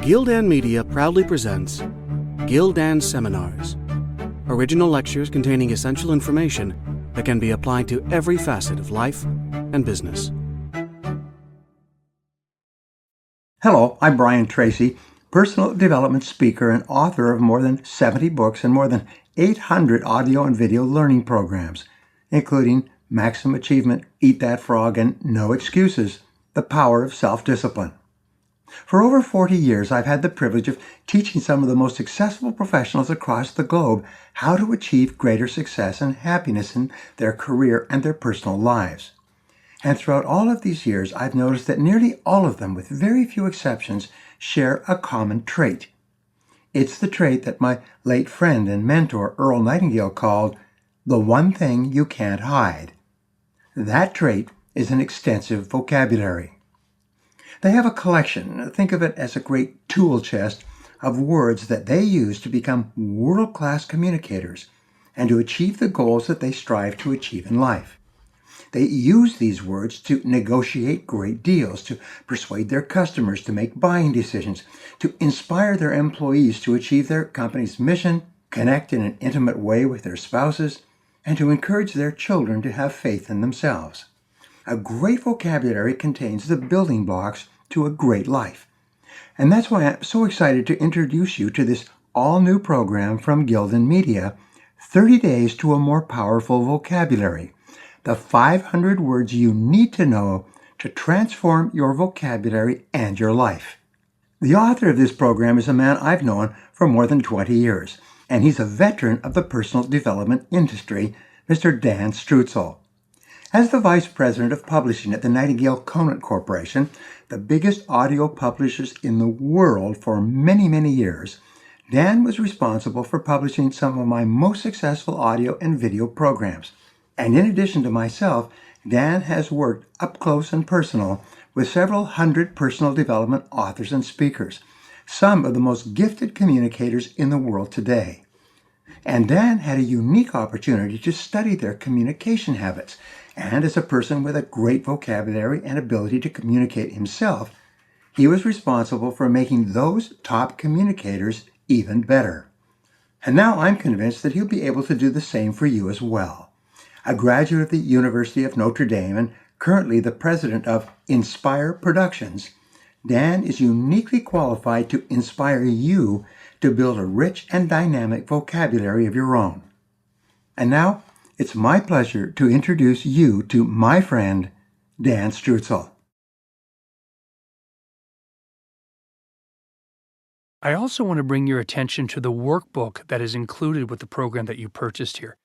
Gildan Media proudly presents Gildan Seminars, original lectures containing essential information that can be applied to every facet of life and business. Hello, I'm Brian Tracy, personal development speaker and author of more than 70 books and more than 800 audio and video learning programs, including Maximum Achievement, Eat That Frog, and No Excuses, The Power of Self-Discipline. For over 40 years, I've had the privilege of teaching some of the most successful professionals across the globe how to achieve greater success and happiness in their career and their personal lives. And throughout all of these years, I've noticed that nearly all of them, with very few exceptions, share a common trait. It's the trait that my late friend and mentor Earl Nightingale called the one thing you can't hide. That trait is an extensive vocabulary. They have a collection, think of it as a great tool chest, of words that they use to become world-class communicators and to achieve the goals that they strive to achieve in life. They use these words to negotiate great deals, to persuade their customers to make buying decisions, to inspire their employees to achieve their company's mission, connect in an intimate way with their spouses, and to encourage their children to have faith in themselves. A great vocabulary contains the building blocks to a great life. And that's why I'm so excited to introduce you to this all-new program from Gildan Media, 30 Days to a More Powerful Vocabulary, the 500 words you need to know to transform your vocabulary and your life. The author of this program is a man I've known for more than 20 years, and he's a veteran of the personal development industry, Mr. Dan Strutzel. As the Vice President of Publishing at the Nightingale Conant Corporation, the biggest audio publishers in the world for many, many years, Dan was responsible for publishing some of my most successful audio and video programs. And in addition to myself, Dan has worked up close and personal with several hundred personal development authors and speakers, some of the most gifted communicators in the world today. And Dan had a unique opportunity to study their communication habits. And as a person with a great vocabulary and ability to communicate himself, he was responsible for making those top communicators even better. And now I'm convinced that he'll be able to do the same for you as well. A graduate of the University of Notre Dame and currently the president of Inspire Productions, Dan is uniquely qualified to inspire you to build a rich and dynamic vocabulary of your own. And now, it's my pleasure to introduce you to my friend, Dan Strutzel. I also want to bring your attention to the workbook that is included with the program that you purchased here.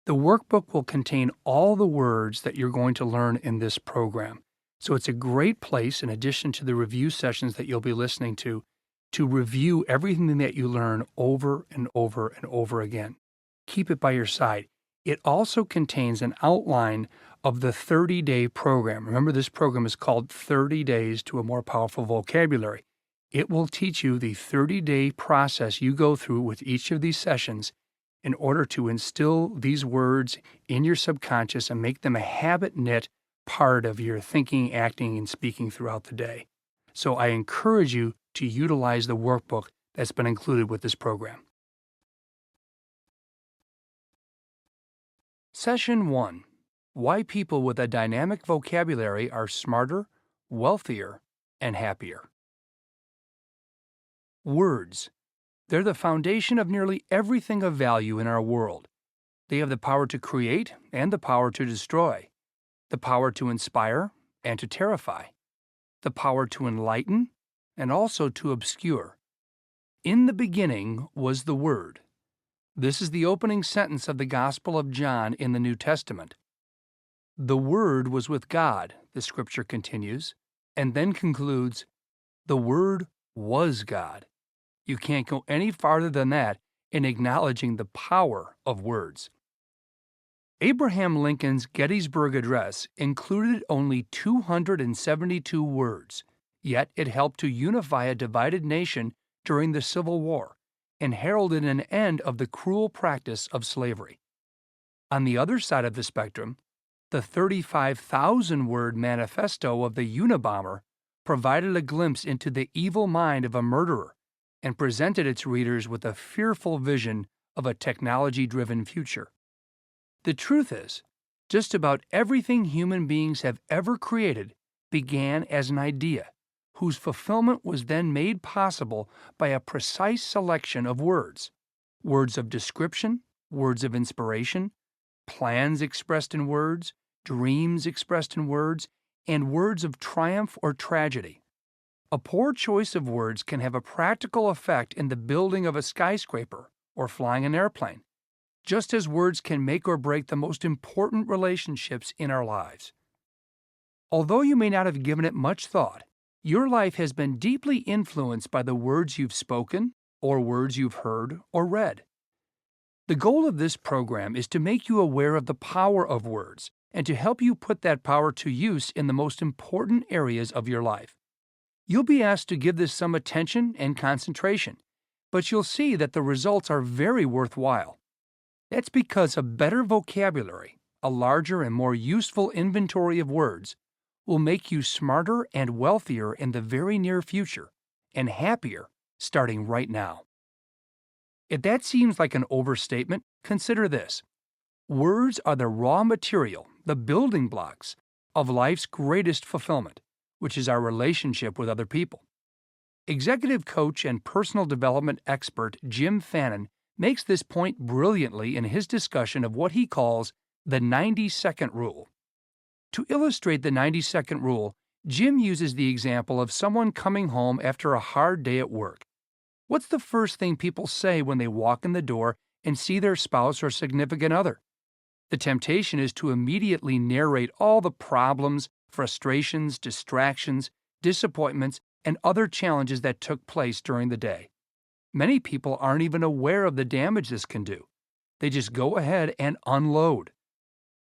The workbook will contain all the words that you're going to learn in this program. So it's a great place, in addition to the review sessions that you'll be listening to review everything that you learn over and over and over again. Keep it by your side. It also contains an outline of the 30-day program. Remember, this program is called 30 Days to a More Powerful Vocabulary. It will teach you the 30-day process you go through with each of these sessions in order to instill these words in your subconscious and make them a habit-knit part of your thinking, acting, and speaking throughout the day. So I encourage you to utilize the workbook that's been included with this program. Session 1. Why people with a dynamic vocabulary are smarter, wealthier, and happier. Words. They're the foundation of nearly everything of value in our world. They have the power to create and the power to destroy, the power to inspire and to terrify, the power to enlighten and also to obscure. In the beginning was the Word. This is the opening sentence of the Gospel of John in the New Testament. The Word was with God, the scripture continues, and then concludes, the Word was God. You can't go any farther than that in acknowledging the power of words. Abraham Lincoln's Gettysburg Address included only 272 words, yet it helped to unify a divided nation during the Civil War and heralded an end of the cruel practice of slavery. On the other side of the spectrum, the 35,000-word manifesto of the Unabomber provided a glimpse into the evil mind of a murderer and presented its readers with a fearful vision of a technology-driven future. The truth is, just about everything human beings have ever created began as an idea, whose fulfillment was then made possible by a precise selection of words. Words of description, words of inspiration, plans expressed in words, dreams expressed in words, and words of triumph or tragedy. A poor choice of words can have a practical effect in the building of a skyscraper or flying an airplane, just as words can make or break the most important relationships in our lives. Although you may not have given it much thought, your life has been deeply influenced by the words you've spoken or words you've heard or read. The goal of this program is to make you aware of the power of words and to help you put that power to use in the most important areas of your life. You'll be asked to give this some attention and concentration, but you'll see that the results are very worthwhile. That's because a better vocabulary, a larger and more useful inventory of words, will make you smarter and wealthier in the very near future, and happier starting right now. If that seems like an overstatement, consider this. Words are the raw material, the building blocks, of life's greatest fulfillment, which is our relationship with other people. Executive coach and personal development expert Jim Fannin makes this point brilliantly in his discussion of what he calls the 90-second rule. To illustrate the 90-second rule, Jim uses the example of someone coming home after a hard day at work. What's the first thing people say when they walk in the door and see their spouse or significant other? The temptation is to immediately narrate all the problems, frustrations, distractions, disappointments, and other challenges that took place during the day. Many people aren't even aware of the damage this can do. They just go ahead and unload.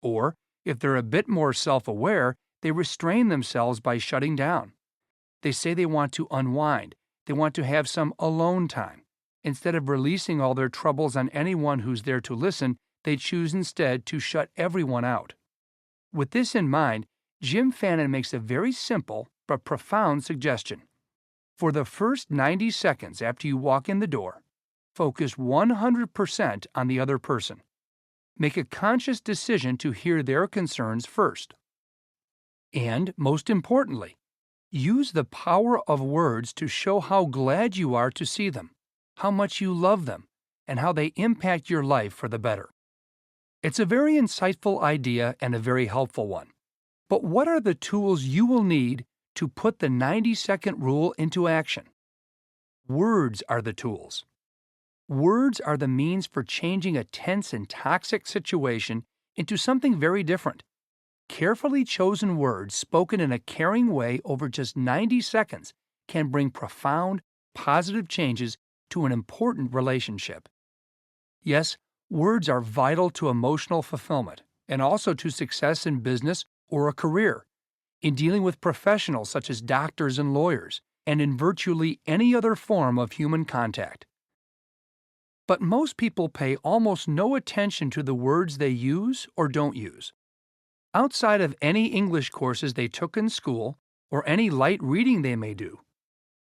Or, if they're a bit more self-aware, they restrain themselves by shutting down. They say they want to unwind. They want to have some alone time. Instead of releasing all their troubles on anyone who's there to listen, they choose instead to shut everyone out. With this in mind, Jim Fannin makes a very simple but profound suggestion. For the first 90 seconds after you walk in the door, focus 100% on the other person. Make a conscious decision to hear their concerns first. And, most importantly, use the power of words to show how glad you are to see them, how much you love them, and how they impact your life for the better. It's a very insightful idea and a very helpful one. But what are the tools you will need to put the 90-second rule into action? Words are the tools. Words are the means for changing a tense and toxic situation into something very different. Carefully chosen words spoken in a caring way over just 90 seconds can bring profound, positive changes to an important relationship. Yes, words are vital to emotional fulfillment and also to success in business or a career, in dealing with professionals such as doctors and lawyers, and in virtually any other form of human contact. But most people pay almost no attention to the words they use or don't use. Outside of any English courses they took in school or any light reading they may do,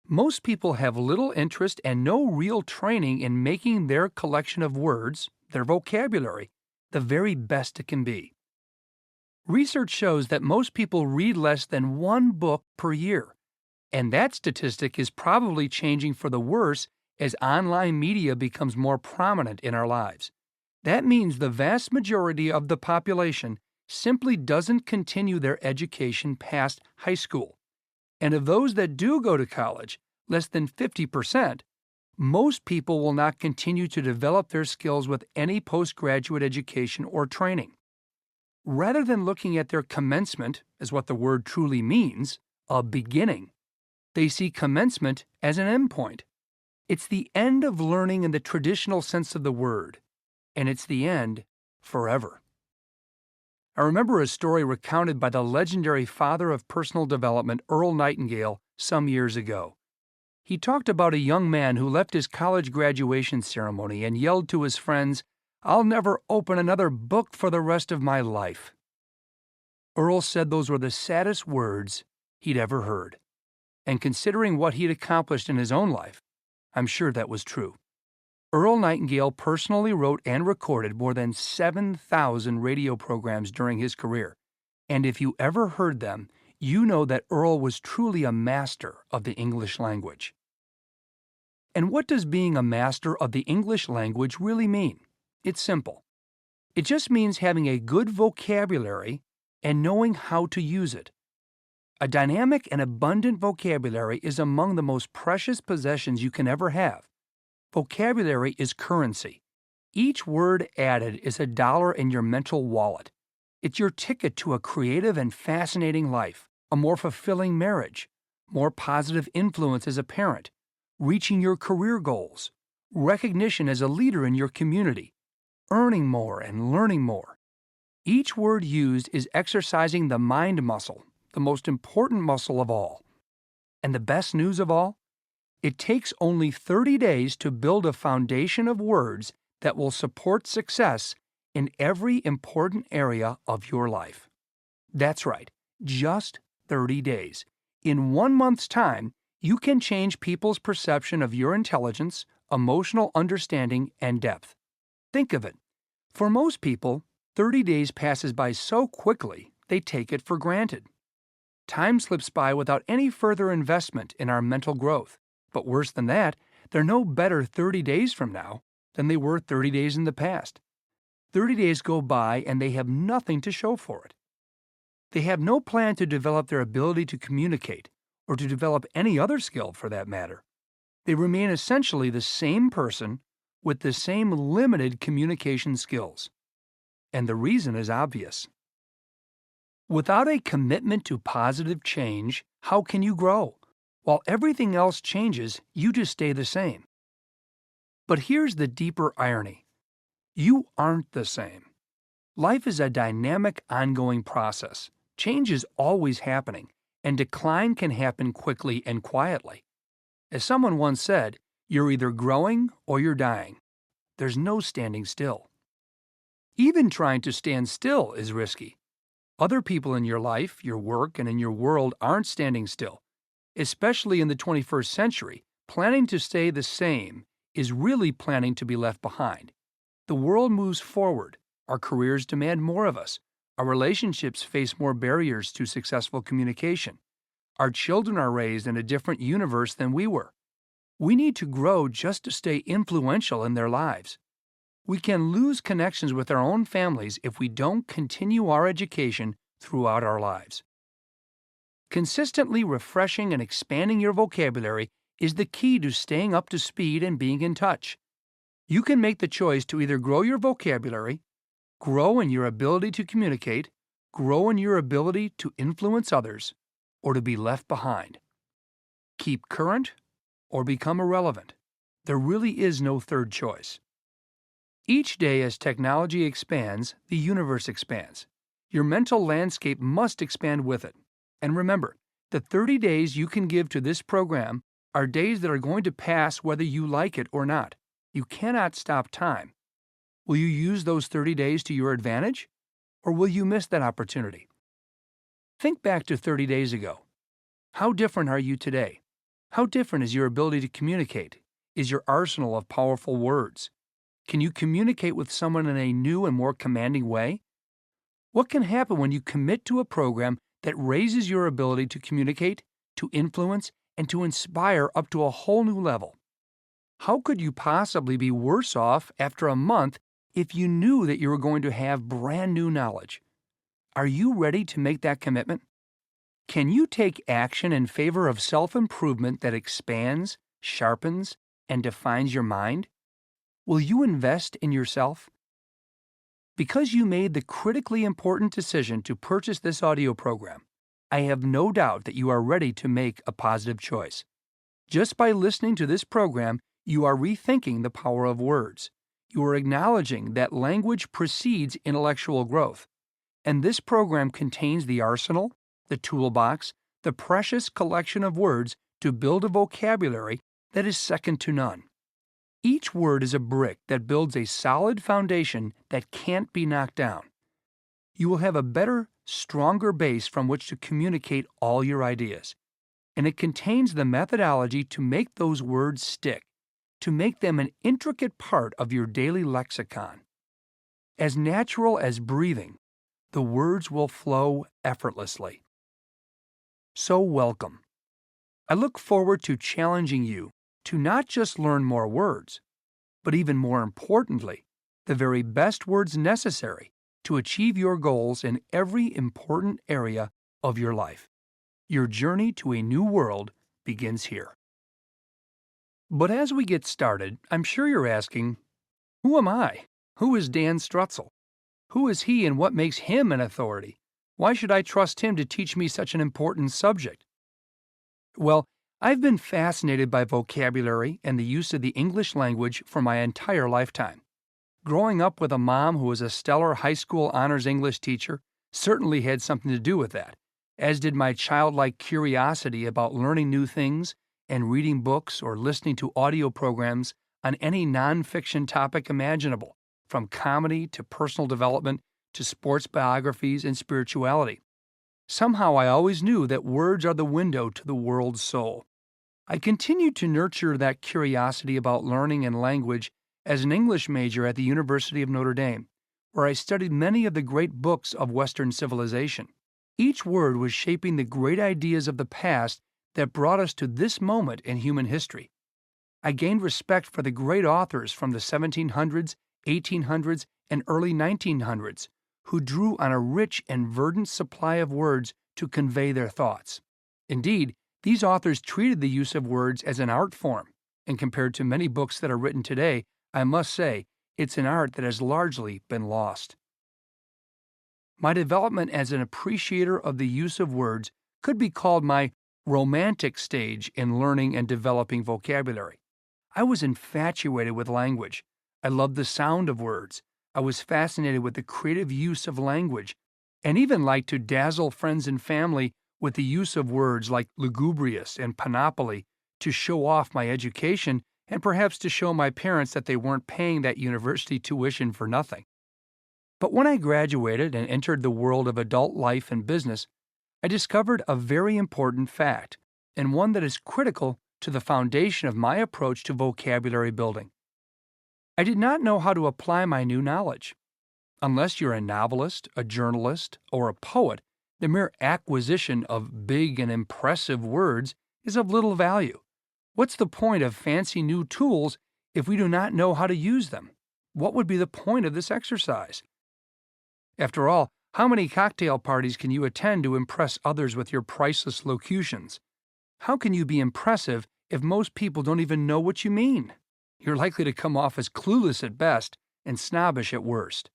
most people have little interest and no real training in making their collection of words, their vocabulary, the very best it can be. Research shows that most people read less than one book per year, and that statistic is probably changing for the worse as online media becomes more prominent in our lives. That means the vast majority of the population simply doesn't continue their education past high school. And of those that do go to college, less than 50%, most people will not continue to develop their skills with any postgraduate education or training. Rather than looking at their commencement as what the word truly means, a beginning, they see commencement as an endpoint. It's the end of learning in the traditional sense of the word, and it's the end forever. I remember a story recounted by the legendary father of personal development, Earl Nightingale, some years ago. He talked about a young man who left his college graduation ceremony and yelled to his friends, "I'll never open another book for the rest of my life." Earl said those were the saddest words he'd ever heard. and considering what he'd accomplished in his own life, I'm sure that was true. Earl Nightingale personally wrote and recorded more than 7,000 radio programs during his career, and if you ever heard them, you know that Earl was truly a master of the English language. And what does being a master of the English language really mean? It's simple. It just means having a good vocabulary and knowing how to use it. A dynamic and abundant vocabulary is among the most precious possessions you can ever have. Vocabulary is currency. Each word added is $1 in your mental wallet. It's your ticket to a creative and fascinating life, a more fulfilling marriage, more positive influence as a parent, reaching your career goals, recognition as a leader in your community, earning more and learning more. Each word used is exercising the mind muscle, the most important muscle of all. And the best news of all? It takes only 30 days to build a foundation of words that will support success in every important area of your life. That's right, just 30 days. In 1 month's time, you can change people's perception of your intelligence, emotional understanding, and depth. Think of it. For most people, 30 days passes by so quickly, they take it for granted. Time slips by without any further investment in our mental growth. But worse than that, they're no better 30 days from now than they were 30 days in the past. 30 days go by and they have nothing to show for it. They have no plan to develop their ability to communicate, or to develop any other skill for that matter. They remain essentially the same person with the same limited communication skills. And the reason is obvious. Without a commitment to positive change, how can you grow? While everything else changes, you just stay the same. But here's the deeper irony. You aren't the same. Life is a dynamic, ongoing process. Change is always happening, and decline can happen quickly and quietly. As someone once said, you're either growing or you're dying. There's no standing still. Even trying to stand still is risky. Other people in your life, your work, and in your world aren't standing still. Especially in the 21st century, planning to stay the same is really planning to be left behind. The world moves forward. Our careers demand more of us. Our relationships face more barriers to successful communication. Our children are raised in a different universe than we were. We need to grow just to stay influential in their lives. We can lose connections with our own families if we don't continue our education throughout our lives. Consistently refreshing and expanding your vocabulary is the key to staying up to speed and being in touch. You can make the choice to either grow your vocabulary, grow in your ability to communicate, grow in your ability to influence others, or to be left behind. Keep current or become irrelevant. There really is no third choice. Each day as technology expands, the universe expands. Your mental landscape must expand with it. And remember, the 30 days you can give to this program are days that are going to pass whether you like it or not. You cannot stop time. Will you use those 30 days to your advantage? Or will you miss that opportunity? Think back to 30 days ago. How different are you today? How different is your ability to communicate? Is your arsenal of powerful words? Can you communicate with someone in a new and more commanding way? What can happen when you commit to a program that raises your ability to communicate, to influence, and to inspire up to a whole new level? How could you possibly be worse off after a month if you knew that you were going to have brand new knowledge? Are you ready to make that commitment? Can you take action in favor of self-improvement that expands, sharpens, and defines your mind? Will you invest in yourself? Because you made the critically important decision to purchase this audio program, I have no doubt that you are ready to make a positive choice. Just by listening to this program, you are rethinking the power of words. You are acknowledging that language precedes intellectual growth. And this program contains the arsenal, the toolbox, the precious collection of words to build a vocabulary that is second to none. Each word is a brick that builds a solid foundation that can't be knocked down. You will have a better, stronger base from which to communicate all your ideas. and it contains the methodology to make those words stick, to make them an intricate part of your daily lexicon. As natural as breathing, the words will flow effortlessly. So welcome. I look forward to challenging you to not just learn more words, but even more importantly, the very best words necessary to achieve your goals in every important area of your life. Your journey to a new world begins here. But as we get started, I'm sure you're asking, who am I? Who is Dan Strutzel? Who is he and what makes him an authority? Why should I trust him to teach me such an important subject? Well, I've been fascinated by vocabulary and the use of the English language for my entire lifetime. Growing up with a mom who was a stellar high school honors English teacher certainly had something to do with that, as did my childlike curiosity about learning new things and reading books or listening to audio programs on any nonfiction topic imaginable, from comedy to personal development to sports biographies and spirituality. Somehow I always knew that words are the window to the world's soul. I continued to nurture that curiosity about learning and language as an English major at the University of Notre Dame, where I studied many of the great books of Western civilization. Each word was shaping the great ideas of the past that brought us to this moment in human history. I gained respect for the great authors from the 1700s, 1800s, and early 1900s, who drew on a rich and verdant supply of words to convey their thoughts. Indeed, these authors treated the use of words as an art form, and compared to many books that are written today, I must say, it's an art that has largely been lost. My development as an appreciator of the use of words could be called my romantic stage in learning and developing vocabulary. I was infatuated with language. I loved the sound of words. I was fascinated with the creative use of language, and even liked to dazzle friends and family with the use of words like lugubrious and panoply to show off my education and perhaps to show my parents that they weren't paying that university tuition for nothing. But when I graduated and entered the world of adult life and business, I discovered a very important fact, and one that is critical to the foundation of my approach to vocabulary building. I did not know how to apply my new knowledge. Unless you're a novelist, a journalist, or a poet, the mere acquisition of big and impressive words is of little value. What's the point of fancy new tools if we do not know how to use them? What would be the point of this exercise? After all, how many cocktail parties can you attend to impress others with your priceless locutions? How can you be impressive if most people don't even know what you mean? You're likely to come off as clueless at best and snobbish at worst.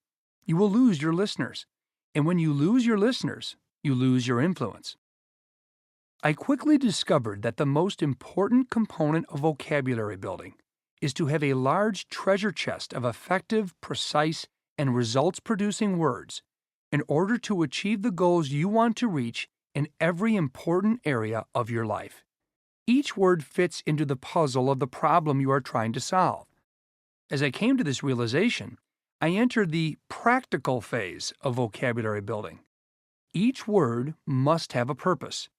You will lose your listeners, and when you lose your listeners, you lose your influence. I quickly discovered that the most important component of vocabulary building is to have a large treasure chest of effective, precise, and results-producing words in order to achieve the goals you want to reach in every important area of your life. Each word fits into the puzzle of the problem you are trying to solve. As I came to this realization, I entered the practical phase of vocabulary building. Each word must have a purpose.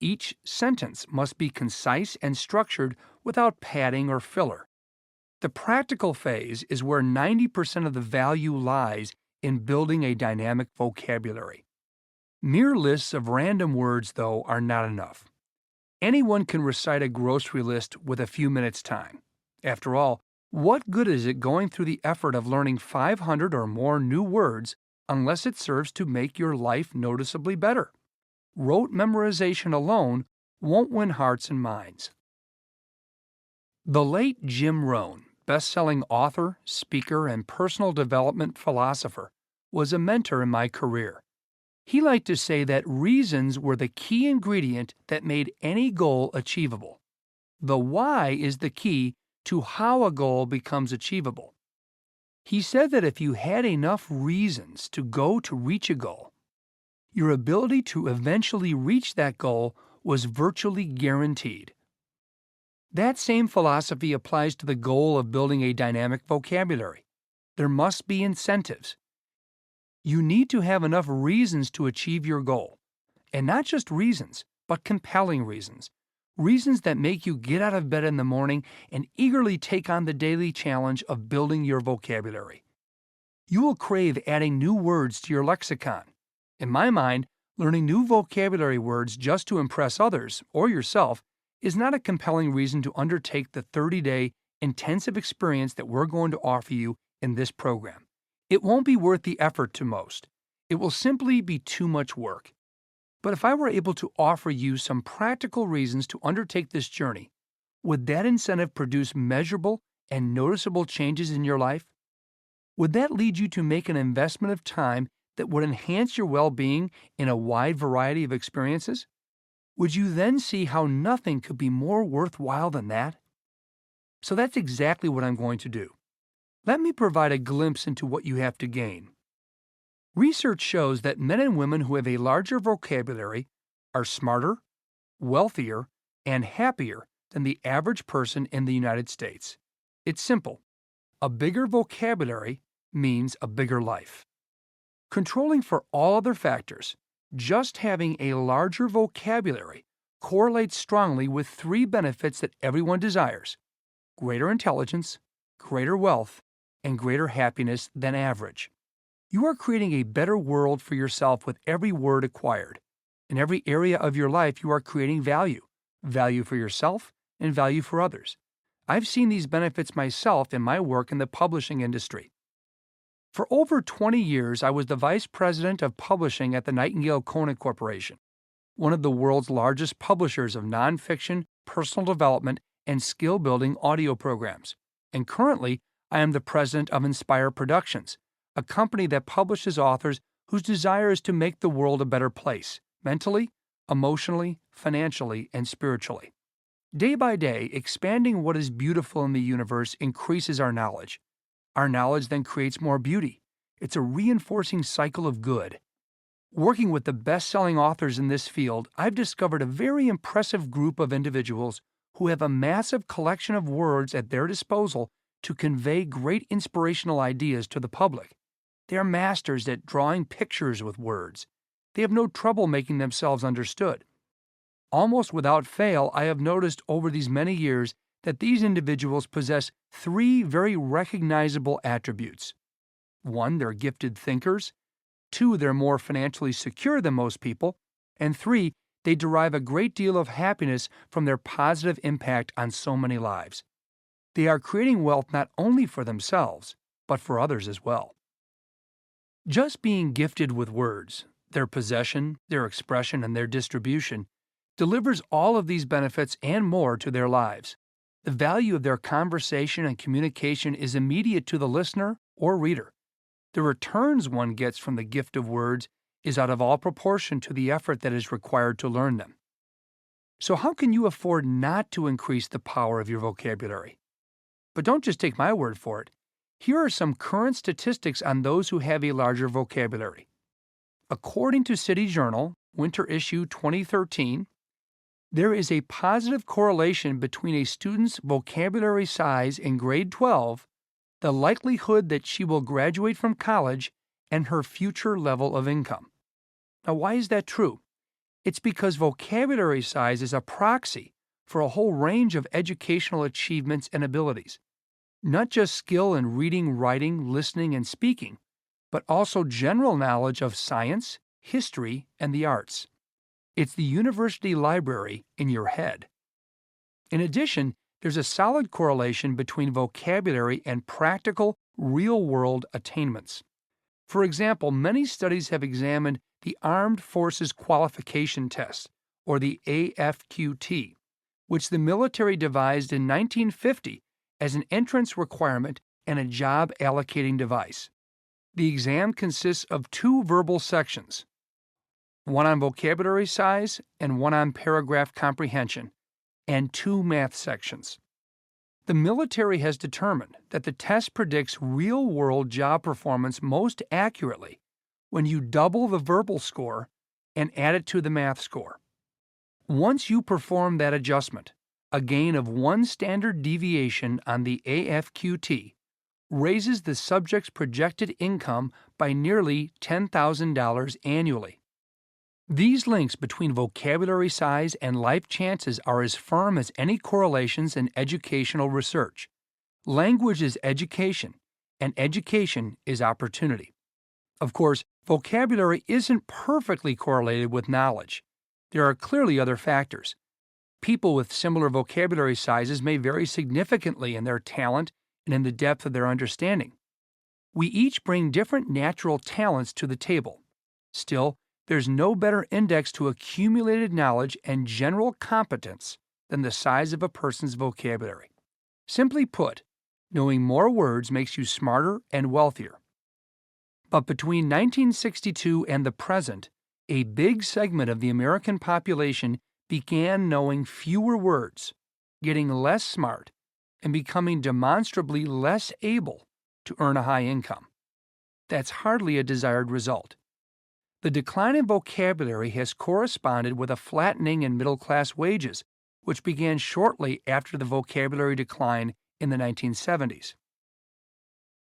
Each sentence must be concise and structured without padding or filler. The practical phase is where 90% of the value lies in building a dynamic vocabulary. Mere lists of random words, though, are not enough. Anyone can recite a grocery list with a few minutes' time. After all, what good is it going through the effort of learning 500 or more new words unless it serves to make your life noticeably better? Rote memorization alone won't win hearts and minds. The late Jim Rohn, best-selling author, speaker, and personal development philosopher, was a mentor in my career. He liked to say that reasons were the key ingredient that made any goal achievable. The why is the key to how a goal becomes achievable. He said that if you had enough reasons to reach a goal, your ability to eventually reach that goal was virtually guaranteed. That same philosophy applies to the goal of building a dynamic vocabulary. There must be incentives. You need to have enough reasons to achieve your goal. And not just reasons, but compelling reasons. Reasons that make you get out of bed in the morning and eagerly take on the daily challenge of building your vocabulary. You will crave adding new words to your lexicon. In my mind, learning new vocabulary words just to impress others or yourself is not a compelling reason to undertake the 30-day intensive experience that we're going to offer you in this program. It won't be worth the effort to most. It will simply be too much work. But if I were able to offer you some practical reasons to undertake this journey, would that incentive produce measurable and noticeable changes in your life? Would that lead you to make an investment of time that would enhance your well-being in a wide variety of experiences? Would you then see how nothing could be more worthwhile than that? So that's exactly what I'm going to do. Let me provide a glimpse into what you have to gain. Research shows that men and women who have a larger vocabulary are smarter, wealthier, and happier than the average person in the United States. It's simple. A bigger vocabulary means a bigger life. Controlling for all other factors, just having a larger vocabulary correlates strongly with three benefits that everyone desires: greater intelligence, greater wealth, and greater happiness than average. You are creating a better world for yourself with every word acquired. In every area of your life, you are creating value for yourself and value for others. I've seen these benefits myself in my work in the publishing industry. For over 20 years, I was the vice president of publishing at the Nightingale Conant Corporation, one of the world's largest publishers of nonfiction, personal development, and skill-building audio programs. And currently, I am the president of Inspire Productions, a company that publishes authors whose desire is to make the world a better place, mentally, emotionally, financially, and spiritually. Day by day, expanding what is beautiful in the universe increases our knowledge. Our knowledge then creates more beauty. It's a reinforcing cycle of good. Working with the best-selling authors in this field, I've discovered a very impressive group of individuals who have a massive collection of words at their disposal to convey great inspirational ideas to the public. They are masters at drawing pictures with words. They have no trouble making themselves understood. Almost without fail, I have noticed over these many years that these individuals possess three very recognizable attributes. 1, they're gifted thinkers. 2, they're more financially secure than most people. And 3, they derive a great deal of happiness from their positive impact on so many lives. They are creating wealth not only for themselves, but for others as well. Just being gifted with words, their possession, their expression, and their distribution, delivers all of these benefits and more to their lives. The value of their conversation and communication is immediate to the listener or reader. The returns one gets from the gift of words is out of all proportion to the effort that is required to learn them. So how can you afford not to increase the power of your vocabulary? But don't just take my word for it. Here are some current statistics on those who have a larger vocabulary. According to City Journal, Winter Issue 2013, there is a positive correlation between a student's vocabulary size in grade 12, the likelihood that she will graduate from college, and her future level of income. Now, why is that true? It's because vocabulary size is a proxy for a whole range of educational achievements and abilities. Not just skill in reading, writing, listening, and speaking, but also general knowledge of science, history, and the arts. It's the university library in your head. In addition, there's a solid correlation between vocabulary and practical, real-world attainments. For example, many studies have examined the Armed Forces Qualification Test, or the AFQT, which the military devised in 1950 as an entrance requirement and a job allocating device. The exam consists of 2 verbal sections, one on vocabulary size and one on paragraph comprehension, and 2 math sections. The military has determined that the test predicts real-world job performance most accurately when you double the verbal score and add it to the math score. Once you perform that adjustment, a gain of 1 standard deviation on the AFQT raises the subject's projected income by nearly $10,000 annually. These links between vocabulary size and life chances are as firm as any correlations in educational research. Language is education, and education is opportunity. Of course, vocabulary isn't perfectly correlated with knowledge. There are clearly other factors. People with similar vocabulary sizes may vary significantly in their talent and in the depth of their understanding. We each bring different natural talents to the table. Still, there's no better index to accumulated knowledge and general competence than the size of a person's vocabulary. Simply put, knowing more words makes you smarter and wealthier. But between 1962 and the present, a big segment of the American population began knowing fewer words, getting less smart, and becoming demonstrably less able to earn a high income. That's hardly a desired result. The decline in vocabulary has corresponded with a flattening in middle-class wages, which began shortly after the vocabulary decline in the 1970s.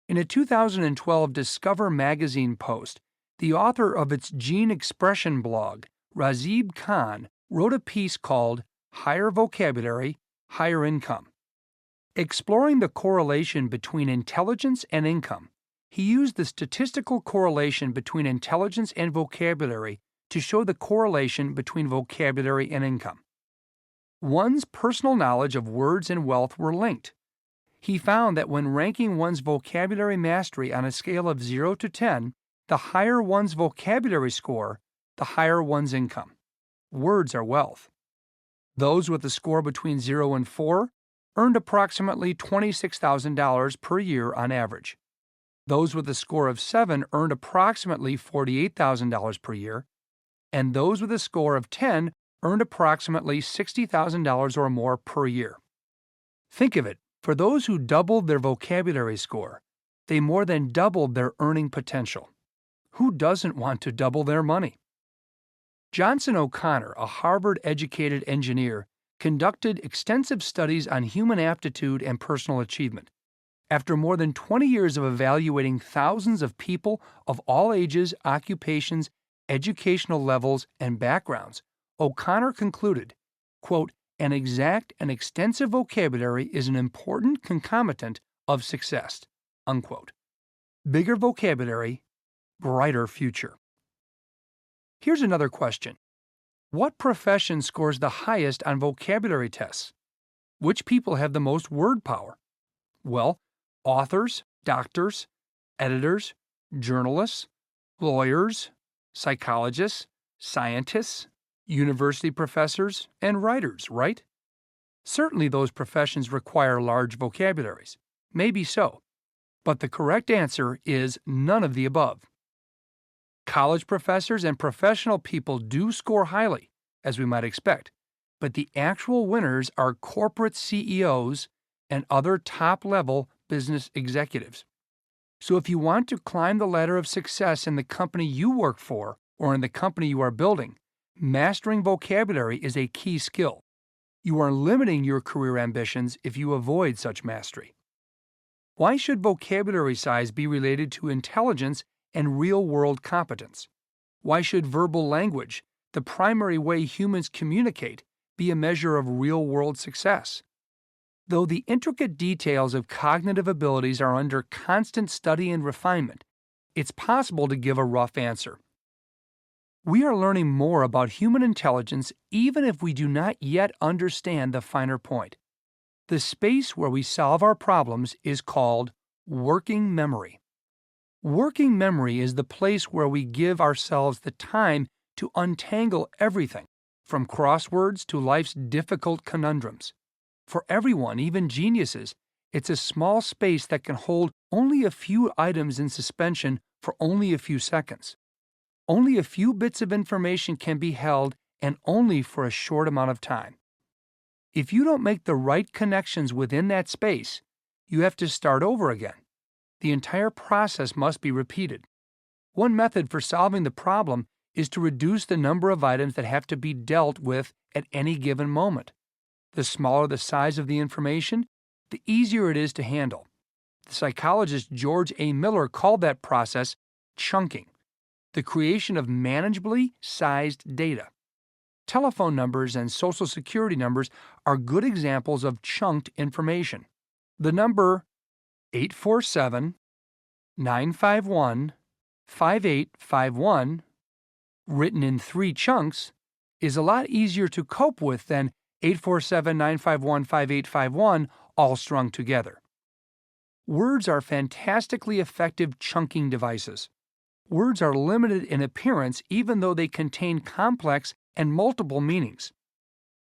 In a 2012 Discover magazine post, the author of its Gene Expression blog, Razib Khan, wrote a piece called Higher Vocabulary, Higher Income. Exploring the correlation between intelligence and income, he used the statistical correlation between intelligence and vocabulary to show the correlation between vocabulary and income. One's personal knowledge of words and wealth were linked. He found that when ranking one's vocabulary mastery on a scale of 0 to 10, the higher one's vocabulary score, the higher one's income. Words are wealth. Those with a score between 0 and 4 earned approximately $26,000 per year on average. Those with a score of 7 earned approximately $48,000 per year, and those with a score of 10 earned approximately $60,000 or more per year. Think of it, for those who doubled their vocabulary score, they more than doubled their earning potential. Who doesn't want to double their money? Johnson O'Connor, a Harvard-educated engineer, conducted extensive studies on human aptitude and personal achievement. After more than 20 years of evaluating thousands of people of all ages, occupations, educational levels, and backgrounds, O'Connor concluded, quote, "An exact and extensive vocabulary is an important concomitant of success," unquote. Bigger vocabulary, brighter future. Here's another question. What profession scores the highest on vocabulary tests? Which people have the most word power? Well, authors, doctors, editors, journalists, lawyers, psychologists, scientists, university professors, and writers, right? Certainly those professions require large vocabularies. Maybe so. But the correct answer is none of the above. College professors and professional people do score highly, as we might expect, but the actual winners are corporate CEOs and other top-level business executives. So if you want to climb the ladder of success in the company you work for or in the company you are building, mastering vocabulary is a key skill. You are limiting your career ambitions if you avoid such mastery. Why should vocabulary size be related to intelligence and real-world competence? Why should verbal language, the primary way humans communicate, be a measure of real-world success? Though the intricate details of cognitive abilities are under constant study and refinement, it's possible to give a rough answer. We are learning more about human intelligence even if we do not yet understand the finer point. The space where we solve our problems is called working memory. Working memory is the place where we give ourselves the time to untangle everything, from crosswords to life's difficult conundrums. For everyone, even geniuses, it's a small space that can hold only a few items in suspension for only a few seconds. Only a few bits of information can be held, and only for a short amount of time. If you don't make the right connections within that space, you have to start over again. The entire process must be repeated. One method for solving the problem is to reduce the number of items that have to be dealt with at any given moment. The smaller the size of the information, the easier it is to handle. The psychologist George A. Miller called that process chunking. the creation of manageably sized data. Telephone numbers and social security numbers are good examples of chunked information. The number 847-951-5851, written in 3 chunks, is a lot easier to cope with than 847-951-5851 all strung together. Words are fantastically effective chunking devices. Words are limited in appearance even though they contain complex and multiple meanings.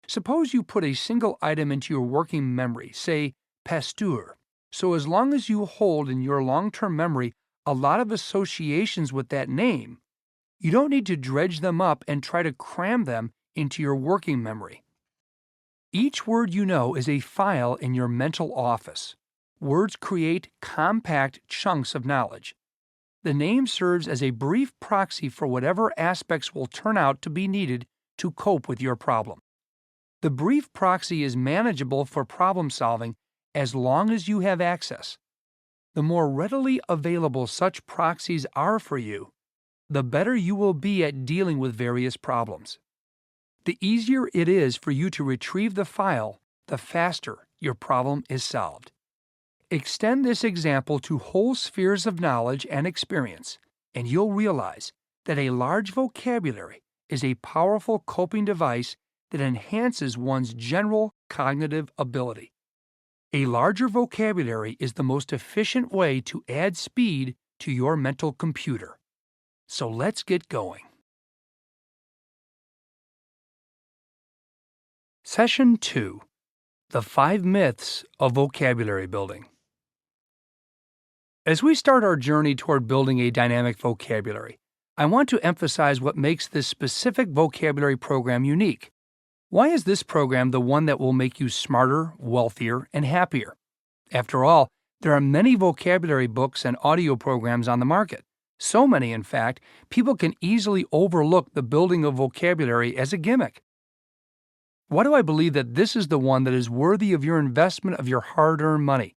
Suppose you put a single item into your working memory, say pasteur. So as long as you hold in your long-term memory a lot of associations with that name, you don't need to dredge them up and try to cram them into your working memory. Each word you know is a file in your mental office. Words create compact chunks of knowledge. The name serves as a brief proxy for whatever aspects will turn out to be needed to cope with your problem. The brief proxy is manageable for problem solving as long as you have access. The more readily available such proxies are for you, the better you will be at dealing with various problems. The easier it is for you to retrieve the file, the faster your problem is solved. Extend this example to whole spheres of knowledge and experience, and you'll realize that a large vocabulary is a powerful coping device that enhances one's general cognitive ability. A larger vocabulary is the most efficient way to add speed to your mental computer. So let's get going. Session 2. The 5 Myths of Vocabulary Building. As we start our journey toward building a dynamic vocabulary, I want to emphasize what makes this specific vocabulary program unique. Why is this program the one that will make you smarter, wealthier, and happier? After all, there are many vocabulary books and audio programs on the market. So many, in fact, people can easily overlook the building of vocabulary as a gimmick. Why do I believe that this is the one that is worthy of your investment of your hard-earned money?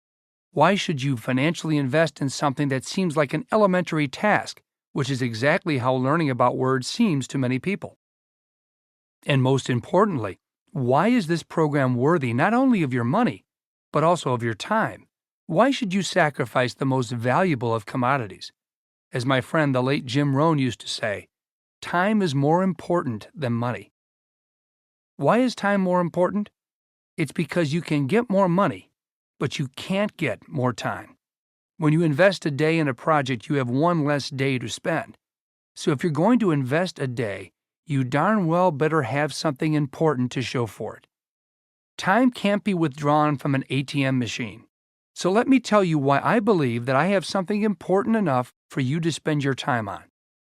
Why should you financially invest in something that seems like an elementary task, which is exactly how learning about words seems to many people? And most importantly, why is this program worthy not only of your money, but also of your time? Why should you sacrifice the most valuable of commodities? As my friend the late Jim Rohn used to say, time is more important than money. Why is time more important? It's because you can get more money, but you can't get more time. When you invest a day in a project, you have one less day to spend. So if you're going to invest a day, you darn well better have something important to show for it. Time can't be withdrawn from an ATM machine. So let me tell you why I believe that I have something important enough for you to spend your time on.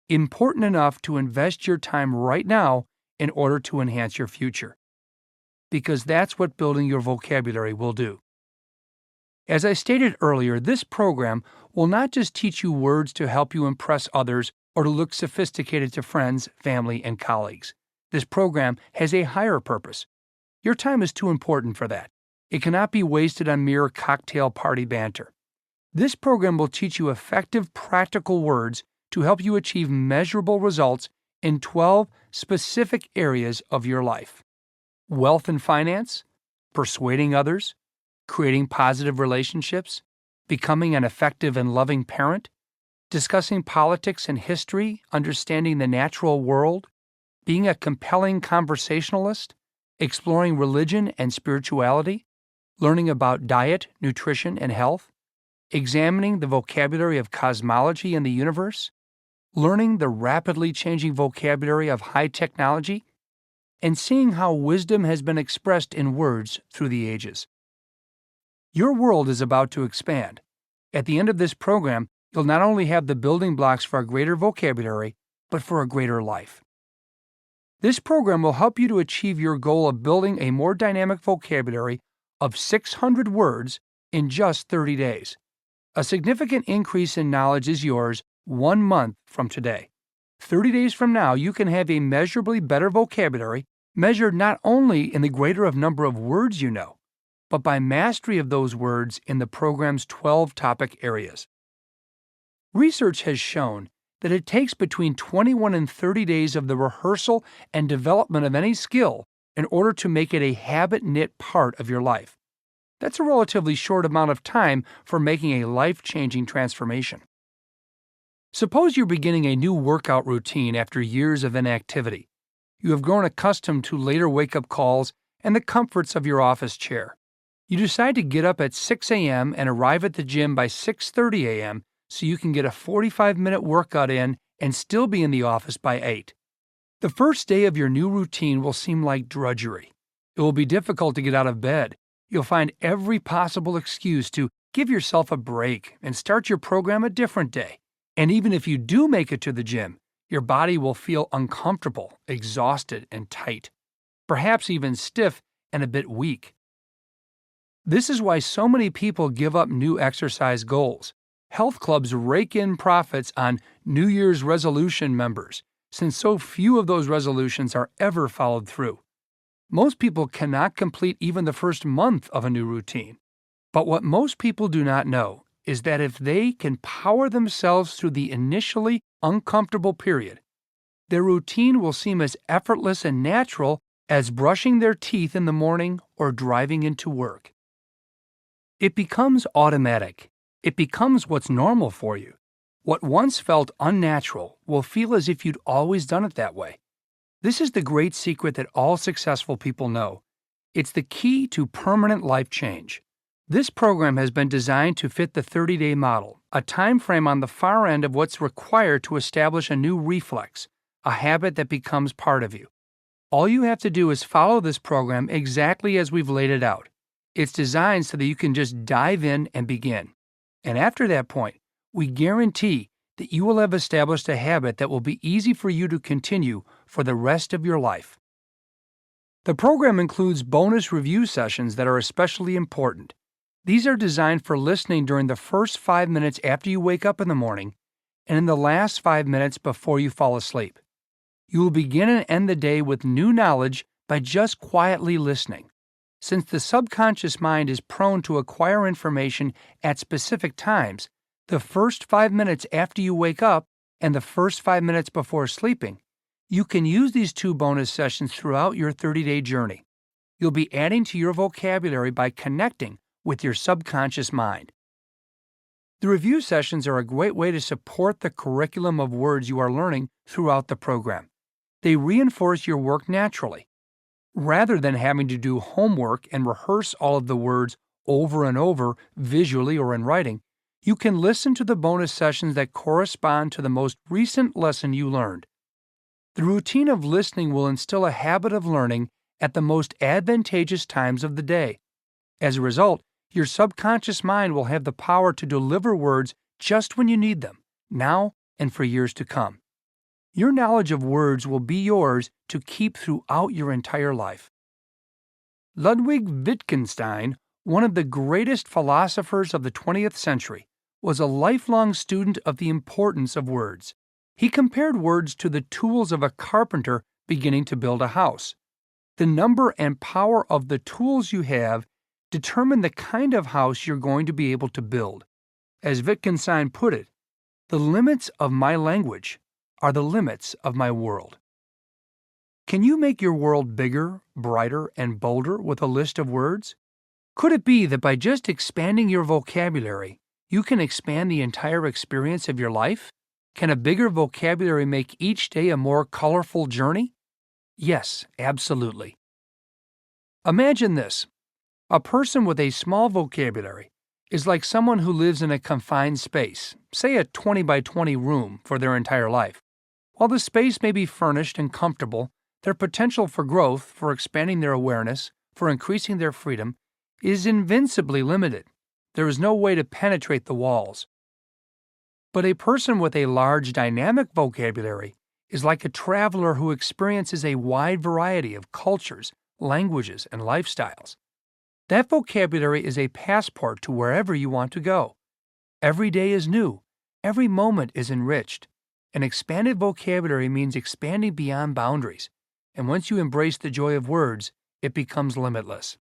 Important enough to invest your time right now in order to enhance your future. Because that's what building your vocabulary will do. As I stated earlier, this program will not just teach you words to help you impress others or to look sophisticated to friends, family, and colleagues. This program has a higher purpose. Your time is too important for that. It cannot be wasted on mere cocktail party banter. This program will teach you effective, practical words to help you achieve measurable results in 12 specific areas of your life: wealth and finance, persuading others, creating positive relationships, becoming an effective and loving parent, discussing politics and history, understanding the natural world, being a compelling conversationalist, exploring religion and spirituality, learning about diet, nutrition, and health, examining the vocabulary of cosmology and the universe, learning the rapidly changing vocabulary of high technology, and seeing how wisdom has been expressed in words through the ages. Your world is about to expand. At the end of this program, you'll not only have the building blocks for a greater vocabulary, but for a greater life. This program will help you to achieve your goal of building a more dynamic vocabulary of 600 words in just 30 days. A significant increase in knowledge is yours 1 month from today. 30 days from now, you can have a measurably better vocabulary, measured not only in the greater of number of words you know, but by mastery of those words in the program's 12 topic areas. Research has shown that it takes between 21 and 30 days of the rehearsal and development of any skill in order to make it a habit-knit part of your life. That's a relatively short amount of time for making a life-changing transformation. Suppose you're beginning a new workout routine after years of inactivity. You have grown accustomed to later wake-up calls and the comforts of your office chair. You decide to get up at 6 a.m. and arrive at the gym by 6:30 a.m. so you can get a 45-minute workout in and still be in the office by 8. The first day of your new routine will seem like drudgery. It will be difficult to get out of bed. You'll find every possible excuse to give yourself a break and start your program a different day. And even if you do make it to the gym, your body will feel uncomfortable, exhausted, and tight, perhaps even stiff and a bit weak. This is why so many people give up new exercise goals. Health clubs rake in profits on New Year's resolution members, since so few of those resolutions are ever followed through. Most people cannot complete even the first month of a new routine. But what most people do not know is that if they can power themselves through the initially uncomfortable period, their routine will seem as effortless and natural as brushing their teeth in the morning or driving into work. It becomes automatic. It becomes what's normal for you. What once felt unnatural will feel as if you'd always done it that way. This is the great secret that all successful people know. It's the key to permanent life change. This program has been designed to fit the 30-day model, a time frame on the far end of what's required to establish a new reflex, a habit that becomes part of you. All you have to do is follow this program exactly as we've laid it out. It's designed so that you can just dive in and begin. And after that point, we guarantee that you will have established a habit that will be easy for you to continue for the rest of your life. The program includes bonus review sessions that are especially important. These are designed for listening during the first 5 minutes after you wake up in the morning and in the last 5 minutes before you fall asleep. You will begin and end the day with new knowledge by just quietly listening. Since the subconscious mind is prone to acquire information at specific times, the first 5 minutes after you wake up and the first 5 minutes before sleeping, you can use these 2 bonus sessions throughout your 30-day journey. You'll be adding to your vocabulary by connecting with your subconscious mind. The review sessions are a great way to support the curriculum of words you are learning throughout the program. They reinforce your work naturally. Rather than having to do homework and rehearse all of the words over and over visually or in writing, you can listen to the bonus sessions that correspond to the most recent lesson you learned. The routine of listening will instill a habit of learning at the most advantageous times of the day. As a result, your subconscious mind will have the power to deliver words just when you need them, now and for years to come. Your knowledge of words will be yours to keep throughout your entire life. Ludwig Wittgenstein, one of the greatest philosophers of the 20th century, was a lifelong student of the importance of words. He compared words to the tools of a carpenter beginning to build a house. The number and power of the tools you have determine the kind of house you're going to be able to build. As Wittgenstein put it, the limits of my language are the limits of my world. Can you make your world bigger, brighter, and bolder with a list of words? Could it be that by just expanding your vocabulary, you can expand the entire experience of your life? Can a bigger vocabulary make each day a more colorful journey? Yes, absolutely. Imagine this. A person with a small vocabulary is like someone who lives in a confined space, say a 20 by 20 room, for their entire life. While the space may be furnished and comfortable, their potential for growth, for expanding their awareness, for increasing their freedom, is invincibly limited. There is no way to penetrate the walls. But a person with a large dynamic vocabulary is like a traveler who experiences a wide variety of cultures, languages, and lifestyles. That vocabulary is a passport to wherever you want to go. Every day is new. Every moment is enriched. An expanded vocabulary means expanding beyond boundaries, and once you embrace the joy of words, it becomes limitless.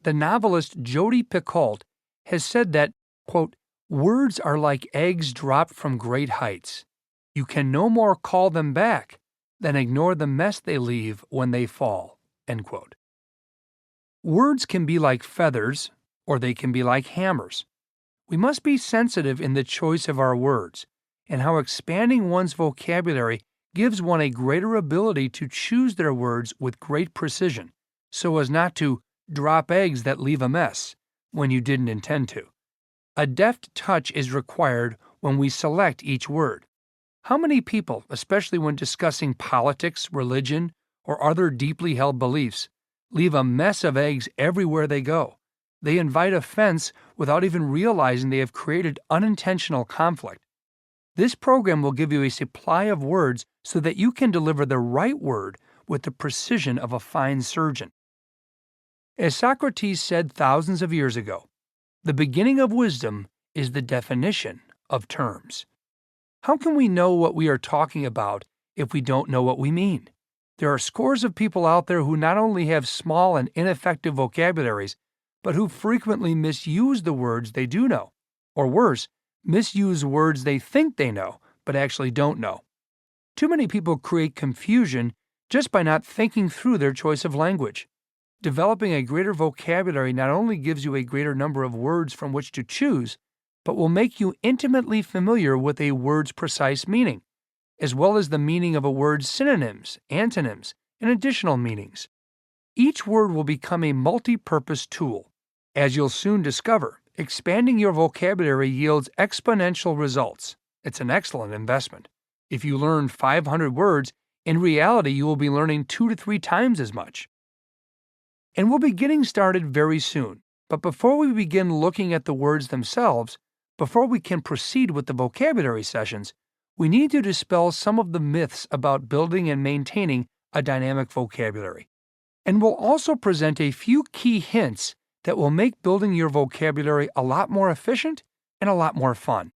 The novelist Jodi Picoult has said that, quote, "Words are like eggs dropped from great heights. You can no more call them back than ignore the mess they leave when they fall." End quote. Words can be like feathers, or they can be like hammers. We must be sensitive in the choice of our words, and how expanding one's vocabulary gives one a greater ability to choose their words with great precision, so as not to drop eggs that leave a mess when you didn't intend to. A deft touch is required when we select each word. How many people, especially when discussing politics, religion, or other deeply held beliefs, leave a mess of eggs everywhere they go? They invite offense without even realizing they have created unintentional conflict. This program will give you a supply of words so that you can deliver the right word with the precision of a fine surgeon. As Socrates said thousands of years ago, the beginning of wisdom is the definition of terms. How can we know what we are talking about if we don't know what we mean? There are scores of people out there who not only have small and ineffective vocabularies, but who frequently misuse the words they do know, or worse, misuse words they think they know, but actually don't know. Too many people create confusion just by not thinking through their choice of language. Developing a greater vocabulary not only gives you a greater number of words from which to choose, but will make you intimately familiar with a word's precise meaning, as well as the meaning of a word's synonyms, antonyms, and additional meanings. Each word will become a multi-purpose tool. As you'll soon discover, expanding your vocabulary yields exponential results. It's an excellent investment. If you learn 500 words, in reality you will be learning 2 to 3 times as much. And we'll be getting started very soon. But before we begin looking at the words themselves, before we can proceed with the vocabulary sessions, we need to dispel some of the myths about building and maintaining a dynamic vocabulary. And we'll also present a few key hints that will make building your vocabulary a lot more efficient and a lot more fun.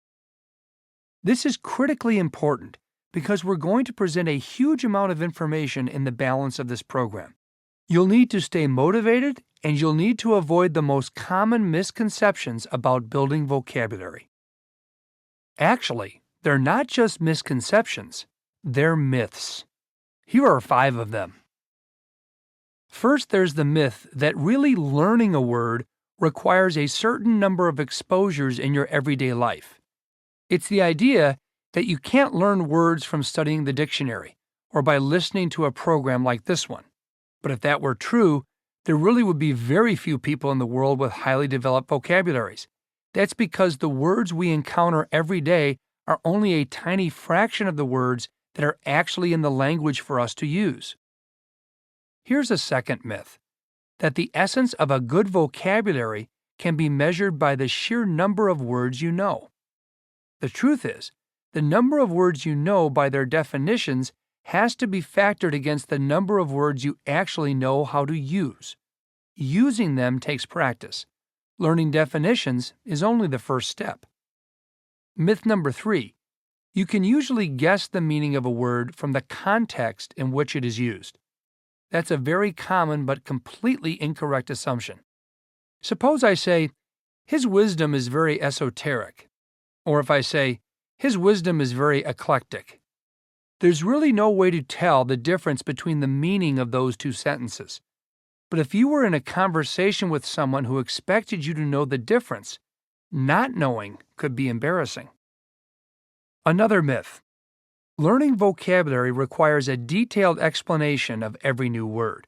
This is critically important because we're going to present a huge amount of information in the balance of this program. You'll need to stay motivated, and you'll need to avoid the most common misconceptions about building vocabulary. Actually, they're not just misconceptions, they're myths. Here are 5 of them. First, there's the myth that really learning a word requires a certain number of exposures in your everyday life. It's the idea that you can't learn words from studying the dictionary or by listening to a program like this one. But if that were true, there really would be very few people in the world with highly developed vocabularies. That's because the words we encounter every day are only a tiny fraction of the words that are actually in the language for us to use. Here's a second myth, that the essence of a good vocabulary can be measured by the sheer number of words you know. The truth is, the number of words you know by their definitions has to be factored against the number of words you actually know how to use. Using them takes practice. Learning definitions is only the first step. Myth number 3. You can usually guess the meaning of a word from the context in which it is used. That's a very common but completely incorrect assumption. Suppose I say, "His wisdom is very esoteric," or if I say, "His wisdom is very eclectic." There's really no way to tell the difference between the meaning of those 2 sentences. But if you were in a conversation with someone who expected you to know the difference, not knowing could be embarrassing. Another myth. Learning vocabulary requires a detailed explanation of every new word.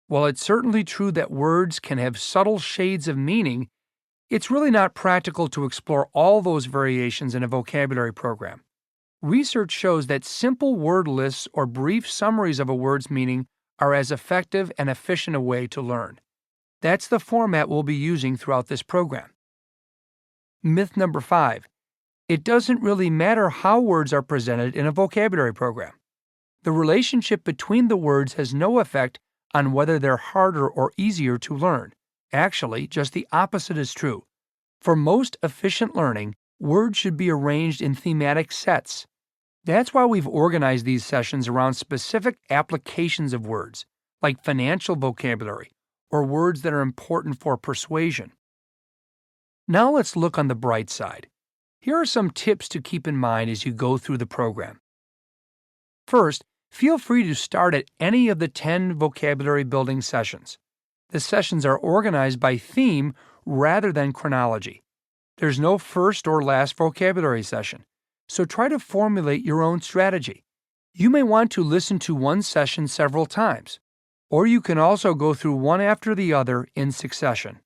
While it's certainly true that words can have subtle shades of meaning, it's really not practical to explore all those variations in a vocabulary program. Research shows that simple word lists or brief summaries of a word's meaning are as effective and efficient a way to learn. That's the format we'll be using throughout this program. Myth number 5. It doesn't really matter how words are presented in a vocabulary program. The relationship between the words has no effect on whether they're harder or easier to learn. Actually, just the opposite is true. For most efficient learning, words should be arranged in thematic sets. That's why we've organized these sessions around specific applications of words, like financial vocabulary, or words that are important for persuasion. Now let's look on the bright side. Here are some tips to keep in mind as you go through the program. First, feel free to start at any of the 10 vocabulary building sessions. The sessions are organized by theme rather than chronology. There's no first or last vocabulary session, so try to formulate your own strategy. You may want to listen to one session several times, or you can also go through one after the other in succession.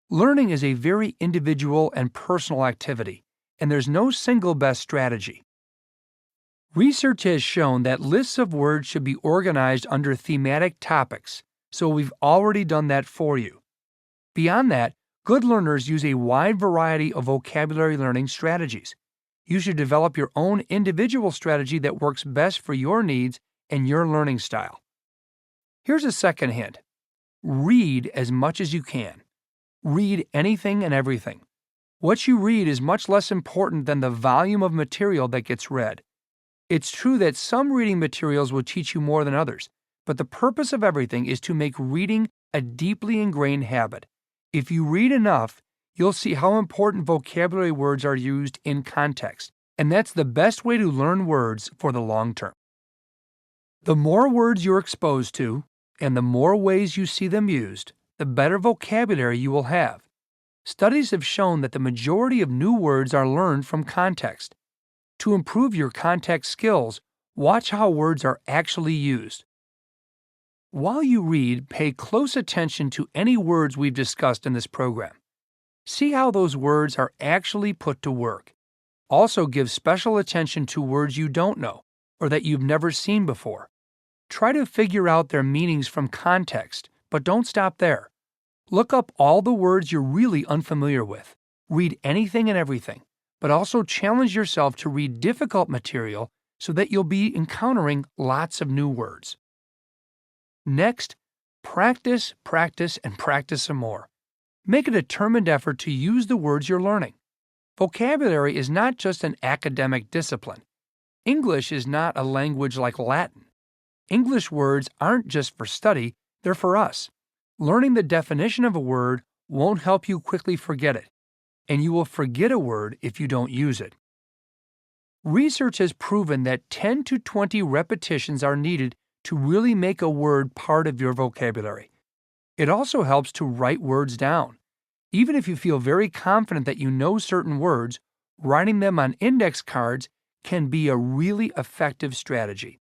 Learning is a very individual and personal activity, and there's no single best strategy. Research has shown that lists of words should be organized under thematic topics, so we've already done that for you. Beyond that, good learners use a wide variety of vocabulary learning strategies. You should develop your own individual strategy that works best for your needs and your learning style. Here's a second hint. Read as much as you can. Read anything and everything. What you read is much less important than the volume of material that gets read. It's true that some reading materials will teach you more than others, but the purpose of everything is to make reading a deeply ingrained habit. If you read enough, you'll see how important vocabulary words are used in context, and that's the best way to learn words for the long term. The more words you're exposed to, and the more ways you see them used, the better vocabulary you will have. Studies have shown that the majority of new words are learned from context. To improve your context skills, watch how words are actually used. While you read, pay close attention to any words we've discussed in this program. See how those words are actually put to work. Also give special attention to words you don't know or that you've never seen before. Try to figure out their meanings from context, but don't stop there. Look up all the words you're really unfamiliar with. Read anything and everything, but also challenge yourself to read difficult material so that you'll be encountering lots of new words. Next, practice, practice, and practice some more. Make a determined effort to use the words you're learning. Vocabulary is not just an academic discipline. English is not a language like Latin. English words aren't just for study, they're for us. Learning the definition of a word won't help you quickly forget it, and you will forget a word if you don't use it. Research has proven that 10 to 20 repetitions are needed to really make a word part of your vocabulary. It also helps to write words down. Even if you feel very confident that you know certain words, writing them on index cards can be a really effective strategy.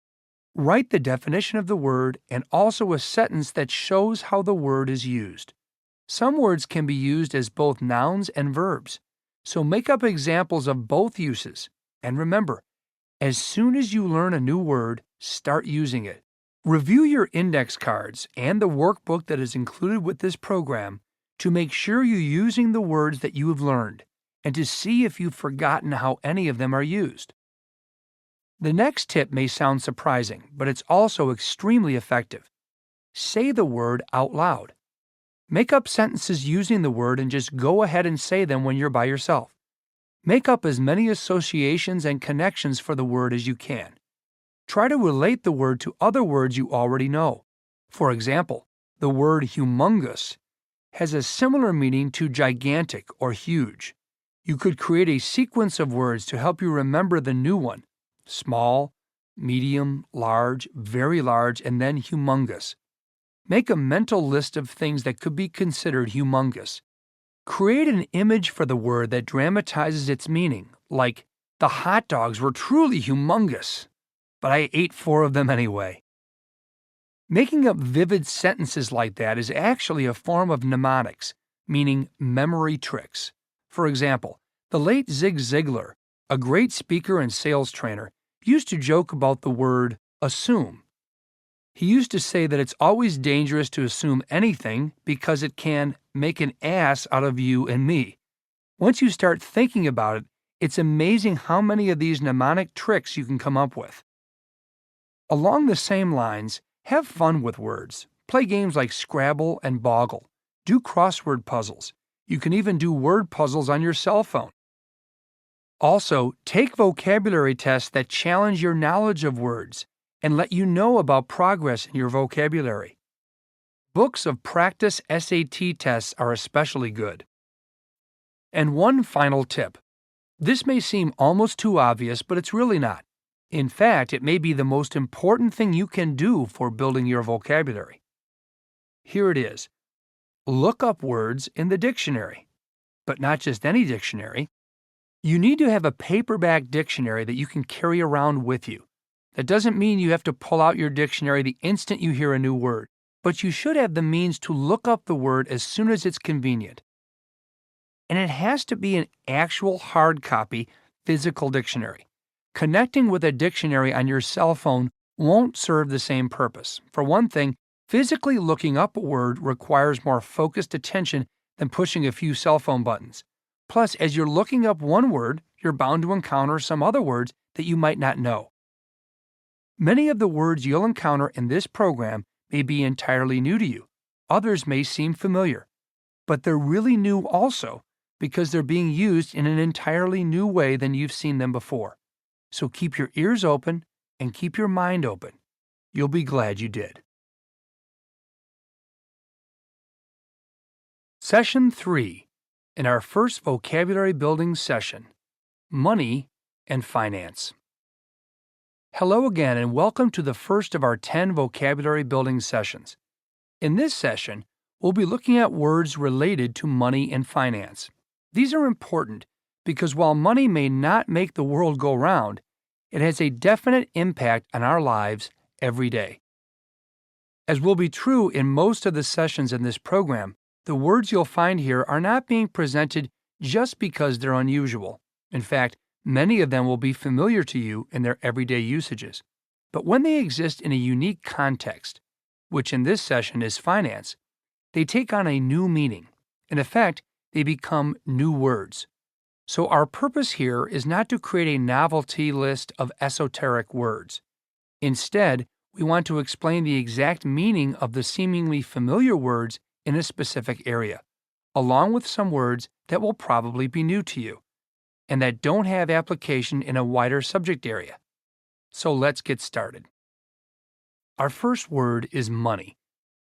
Write the definition of the word and also a sentence that shows how the word is used. Some words can be used as both nouns and verbs, so make up examples of both uses. And remember, as soon as you learn a new word, start using it. Review your index cards and the workbook that is included with this program to make sure you're using the words that you have learned and to see if you've forgotten how any of them are used. The next tip may sound surprising, but it's also extremely effective. Say the word out loud. Make up sentences using the word and just go ahead and say them when you're by yourself. Make up as many associations and connections for the word as you can. Try to relate the word to other words you already know. For example, the word humongous has a similar meaning to gigantic or huge. You could create a sequence of words to help you remember the new one: small, medium, large, very large, and then humongous. Make a mental list of things that could be considered humongous. Create an image for the word that dramatizes its meaning, like, the hot dogs were truly humongous, but I ate 4 of them anyway. Making up vivid sentences like that is actually a form of mnemonics, meaning memory tricks. For example, the late Zig Ziglar, a great speaker and sales trainer, used to joke about the word assume. He used to say that it's always dangerous to assume anything because it can make an ass out of you and me. Once you start thinking about it, it's amazing how many of these mnemonic tricks you can come up with. Along the same lines, have fun with words. Play games like Scrabble and Boggle. Do crossword puzzles. You can even do word puzzles on your cell phone. Also, take vocabulary tests that challenge your knowledge of words and let you know about progress in your vocabulary. Books of practice SAT tests are especially good. And one final tip. This may seem almost too obvious, but it's really not. In fact, it may be the most important thing you can do for building your vocabulary. Here it is. Look up words in the dictionary. But not just any dictionary. You need to have a paperback dictionary that you can carry around with you. That doesn't mean you have to pull out your dictionary the instant you hear a new word, but you should have the means to look up the word as soon as it's convenient. And it has to be an actual hard copy, physical dictionary. Connecting with a dictionary on your cell phone won't serve the same purpose. For one thing, physically looking up a word requires more focused attention than pushing a few cell phone buttons. Plus, as you're looking up one word, you're bound to encounter some other words that you might not know. Many of the words you'll encounter in this program may be entirely new to you. Others may seem familiar. But they're really new also because they're being used in an entirely new way than you've seen them before. So keep your ears open and keep your mind open. You'll be glad you did. Session 3, in our first vocabulary building session, Money and Finance. Hello again and welcome to the first of our 10 vocabulary building sessions. In this session, we'll be looking at words related to money and finance. These are important because while money may not make the world go round, it has a definite impact on our lives every day. As will be true in most of the sessions in this program, the words you'll find here are not being presented just because they're unusual. In fact, many of them will be familiar to you in their everyday usages. But when they exist in a unique context, which in this session is finance, they take on a new meaning. In effect, they become new words. So our purpose here is not to create a novelty list of esoteric words. Instead, we want to explain the exact meaning of the seemingly familiar words in a specific area, along with some words that will probably be new to you, and that don't have application in a wider subject area. So let's get started. Our first word is money.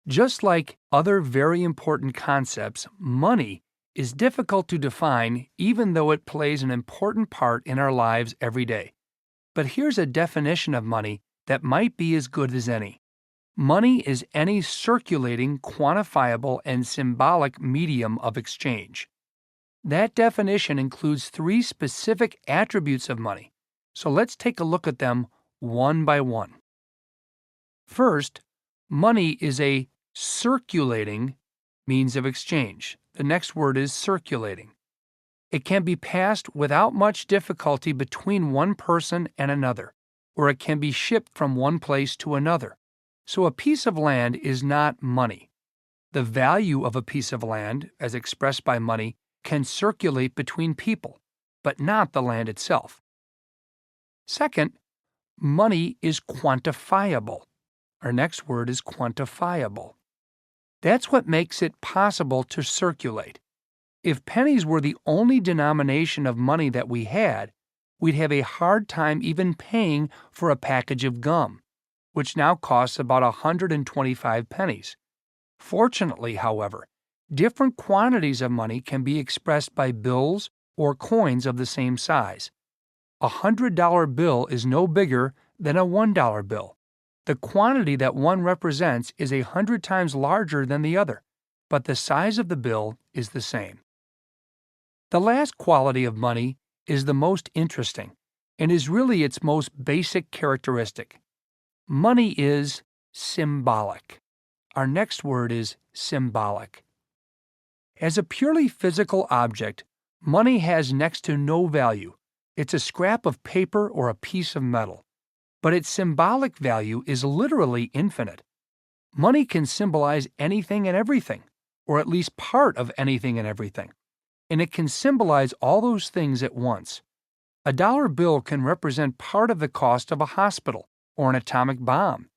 Just like other very important concepts, money is difficult to define even though it plays an important part in our lives every day. But here's a definition of money that might be as good as any. Money is any circulating, quantifiable, and symbolic medium of exchange. That definition includes 3 specific attributes of money, so let's take a look at them one by one. First, money is a circulating means of exchange. The next word is circulating. It can be passed without much difficulty between one person and another, or it can be shipped from one place to another. So a piece of land is not money. The value of a piece of land, as expressed by money, can circulate between people, but not the land itself. Second, money is quantifiable. Our next word is quantifiable. That's what makes it possible to circulate. If pennies were the only denomination of money that we had, we'd have a hard time even paying for a package of gum, which now costs about 125 pennies. Fortunately, however, different quantities of money can be expressed by bills or coins of the same size. A $100 bill is no bigger than a $1 bill. The quantity that one represents is 100 times larger than the other, but the size of the bill is the same. The last quality of money is the most interesting and is really its most basic characteristic. Money is symbolic. Our next word is symbolic. As a purely physical object, money has next to no value. It's a scrap of paper or a piece of metal. But its symbolic value is literally infinite. Money can symbolize anything and everything, or at least part of anything and everything. And it can symbolize all those things at once. A dollar bill can represent part of the cost of a hospital or an atomic bomb.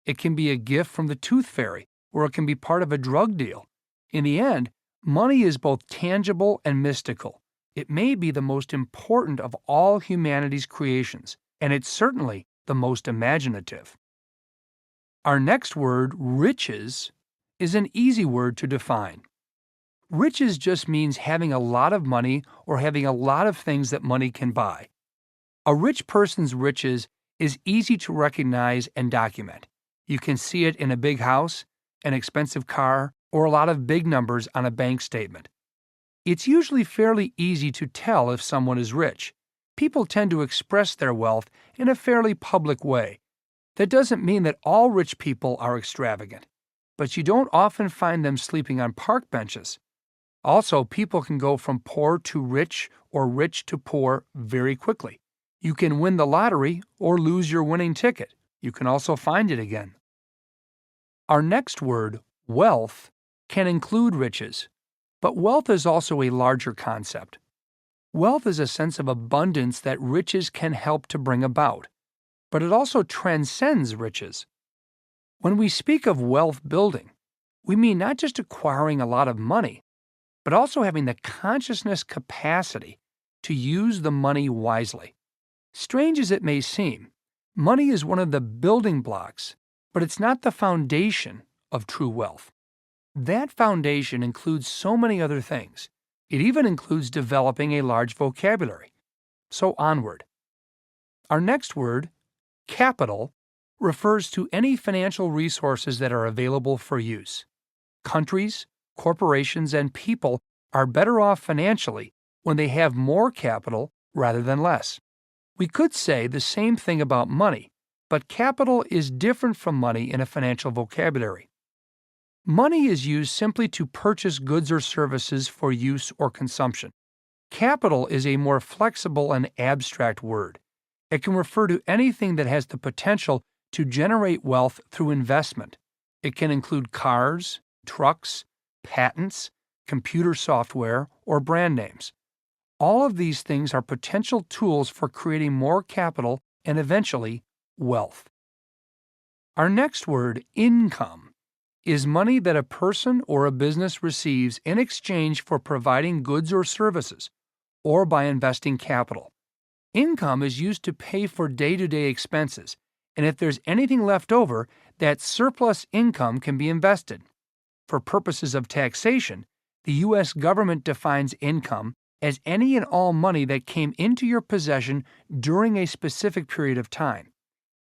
It can be a gift from the tooth fairy, or it can be part of a drug deal. In the end, money is both tangible and mystical. It may be the most important of all humanity's creations, and it's certainly the most imaginative. Our next word, riches, is an easy word to define. Riches just means having a lot of money or having a lot of things that money can buy. A rich person's riches is easy to recognize and document. You can see it in a big house, an expensive car, or a lot of big numbers on a bank statement. It's usually fairly easy to tell if someone is rich. People tend to express their wealth in a fairly public way. That doesn't mean that all rich people are extravagant, but you don't often find them sleeping on park benches. Also, people can go from poor to rich or rich to poor very quickly. You can win the lottery or lose your winning ticket. You can also find it again. Our next word, wealth, can include riches, but wealth is also a larger concept. Wealth is a sense of abundance that riches can help to bring about, but it also transcends riches. When we speak of wealth building, we mean not just acquiring a lot of money, but also having the consciousness capacity to use the money wisely. Strange as it may seem, money is one of the building blocks, but it's not the foundation of true wealth. That foundation includes so many other things. It even includes developing a large vocabulary. So onward. Our next word, capital, refers to any financial resources that are available for use. Countries, corporations, and people are better off financially when they have more capital rather than less. We could say the same thing about money, but capital is different from money in a financial vocabulary. Money is used simply to purchase goods or services for use or consumption. Capital is a more flexible and abstract word. It can refer to anything that has the potential to generate wealth through investment. It can include cars, trucks, patents, computer software, or brand names. All of these things are potential tools for creating more capital and eventually wealth. Our next word, income, is money that a person or a business receives in exchange for providing goods or services, or by investing capital. Income is used to pay for day-to-day expenses, and if there's anything left over, that surplus income can be invested. For purposes of taxation, the U.S. government defines income as any and all money that came into your possession during a specific period of time.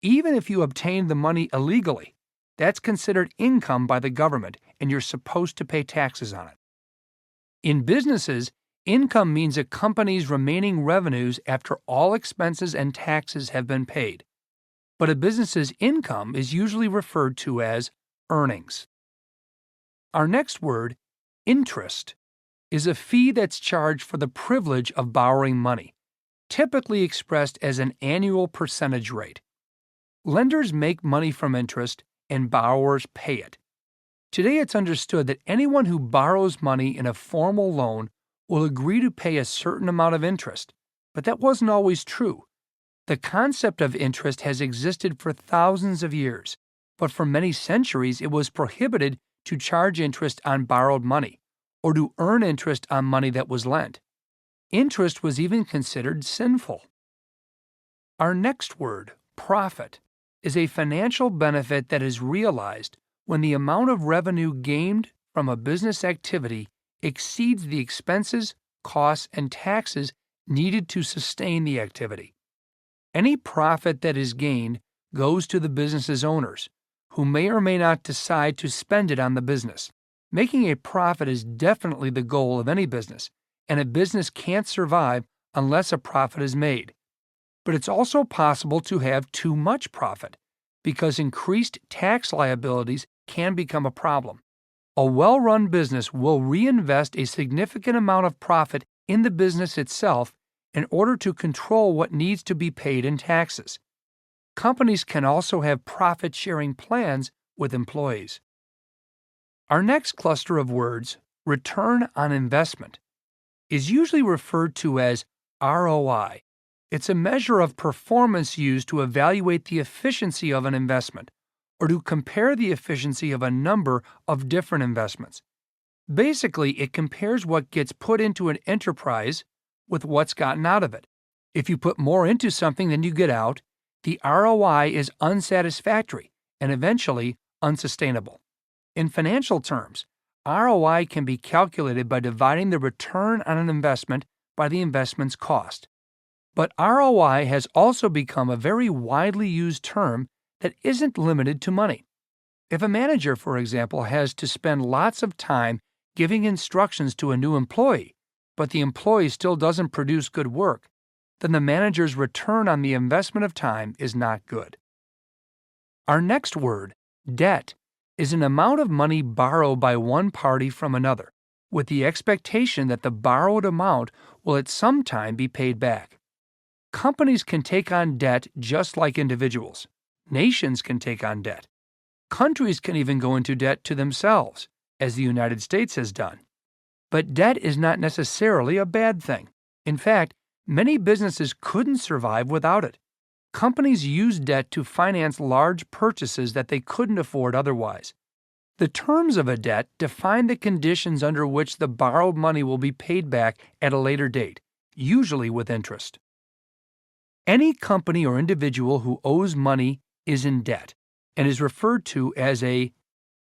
Even if you obtained the money illegally, that's considered income by the government, and you're supposed to pay taxes on it. In businesses, income means a company's remaining revenues after all expenses and taxes have been paid. But a business's income is usually referred to as earnings. Our next word, interest, is a fee that's charged for the privilege of borrowing money, typically expressed as an annual percentage rate. Lenders make money from interest, and borrowers pay it. Today it's understood that anyone who borrows money in a formal loan will agree to pay a certain amount of interest, but that wasn't always true. The concept of interest has existed for thousands of years, but for many centuries it was prohibited to charge interest on borrowed money, or to earn interest on money that was lent. Interest was even considered sinful. Our next word, profit, is a financial benefit that is realized when the amount of revenue gained from a business activity exceeds the expenses, costs, and taxes needed to sustain the activity. Any profit that is gained goes to the business's owners, who may or may not decide to spend it on the business. Making a profit is definitely the goal of any business, and a business can't survive unless a profit is made. But it's also possible to have too much profit, because increased tax liabilities can become a problem. A well-run business will reinvest a significant amount of profit in the business itself in order to control what needs to be paid in taxes. Companies can also have profit-sharing plans with employees. Our next cluster of words, return on investment, is usually referred to as ROI. It's a measure of performance used to evaluate the efficiency of an investment, or to compare the efficiency of a number of different investments. Basically, it compares what gets put into an enterprise with what's gotten out of it. If you put more into something than you get out, the ROI is unsatisfactory and eventually unsustainable. In financial terms, ROI can be calculated by dividing the return on an investment by the investment's cost. But ROI has also become a very widely used term that isn't limited to money. If a manager, for example, has to spend lots of time giving instructions to a new employee, but the employee still doesn't produce good work, then the manager's return on the investment of time is not good. Our next word, debt, is an amount of money borrowed by one party from another, with the expectation that the borrowed amount will at some time be paid back. Companies can take on debt just like individuals. Nations can take on debt. Countries can even go into debt to themselves, as the United States has done. But debt is not necessarily a bad thing. In fact, many businesses couldn't survive without it. Companies use debt to finance large purchases that they couldn't afford otherwise. The terms of a debt define the conditions under which the borrowed money will be paid back at a later date, usually with interest. Any company or individual who owes money is in debt and is referred to as a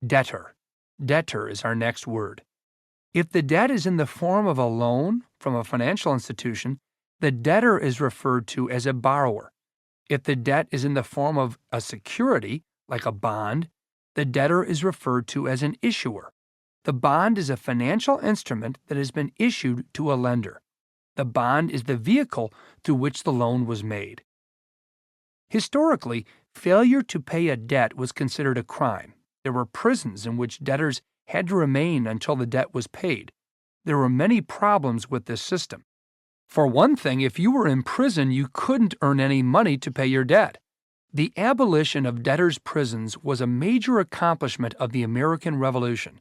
debtor. Debtor is our next word. If the debt is in the form of a loan from a financial institution, the debtor is referred to as a borrower. If the debt is in the form of a security, like a bond, the debtor is referred to as an issuer. The bond is a financial instrument that has been issued to a lender. The bond is the vehicle through which the loan was made. Historically, failure to pay a debt was considered a crime. There were prisons in which debtors had to remain until the debt was paid. There were many problems with this system. For one thing, if you were in prison, you couldn't earn any money to pay your debt. The abolition of debtors' prisons was a major accomplishment of the American Revolution.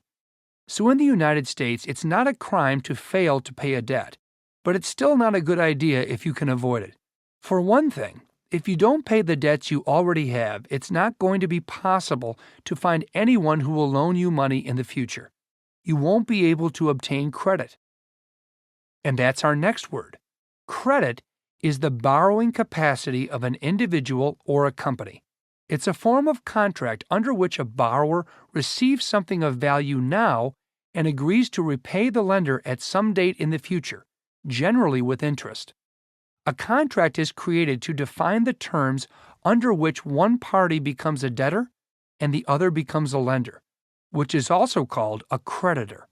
So in the United States, it's not a crime to fail to pay a debt, but it's still not a good idea if you can avoid it. For one thing, if you don't pay the debts you already have, it's not going to be possible to find anyone who will loan you money in the future. You won't be able to obtain credit. And that's our next word. Credit is the borrowing capacity of an individual or a company. It's a form of contract under which a borrower receives something of value now and agrees to repay the lender at some date in the future, generally with interest. A contract is created to define the terms under which one party becomes a debtor and the other becomes a lender, which is also called a creditor.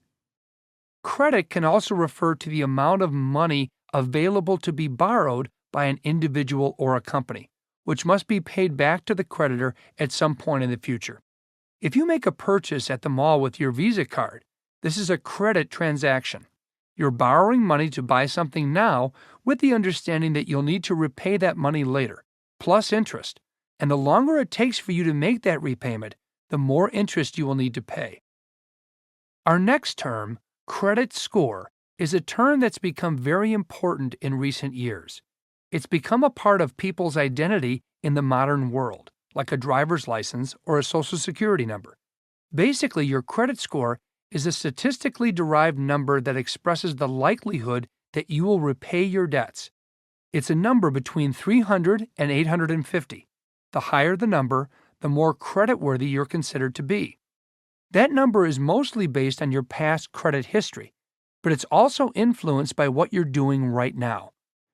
Credit can also refer to the amount of money available to be borrowed by an individual or a company, which must be paid back to the creditor at some point in the future. If you make a purchase at the mall with your Visa card, this is a credit transaction. You're borrowing money to buy something now with the understanding that you'll need to repay that money later, plus interest, and the longer it takes for you to make that repayment, the more interest you will need to pay. Our next term, credit score, is a term that's become very important in recent years. It's become a part of people's identity in the modern world, like a driver's license or a social security number. Basically, your credit score is a statistically derived number that expresses the likelihood that you will repay your debts. It's a number between 300 and 850. The higher the number, the more creditworthy you're considered to be. That number is mostly based on your past credit history, but it's also influenced by what you're doing right now.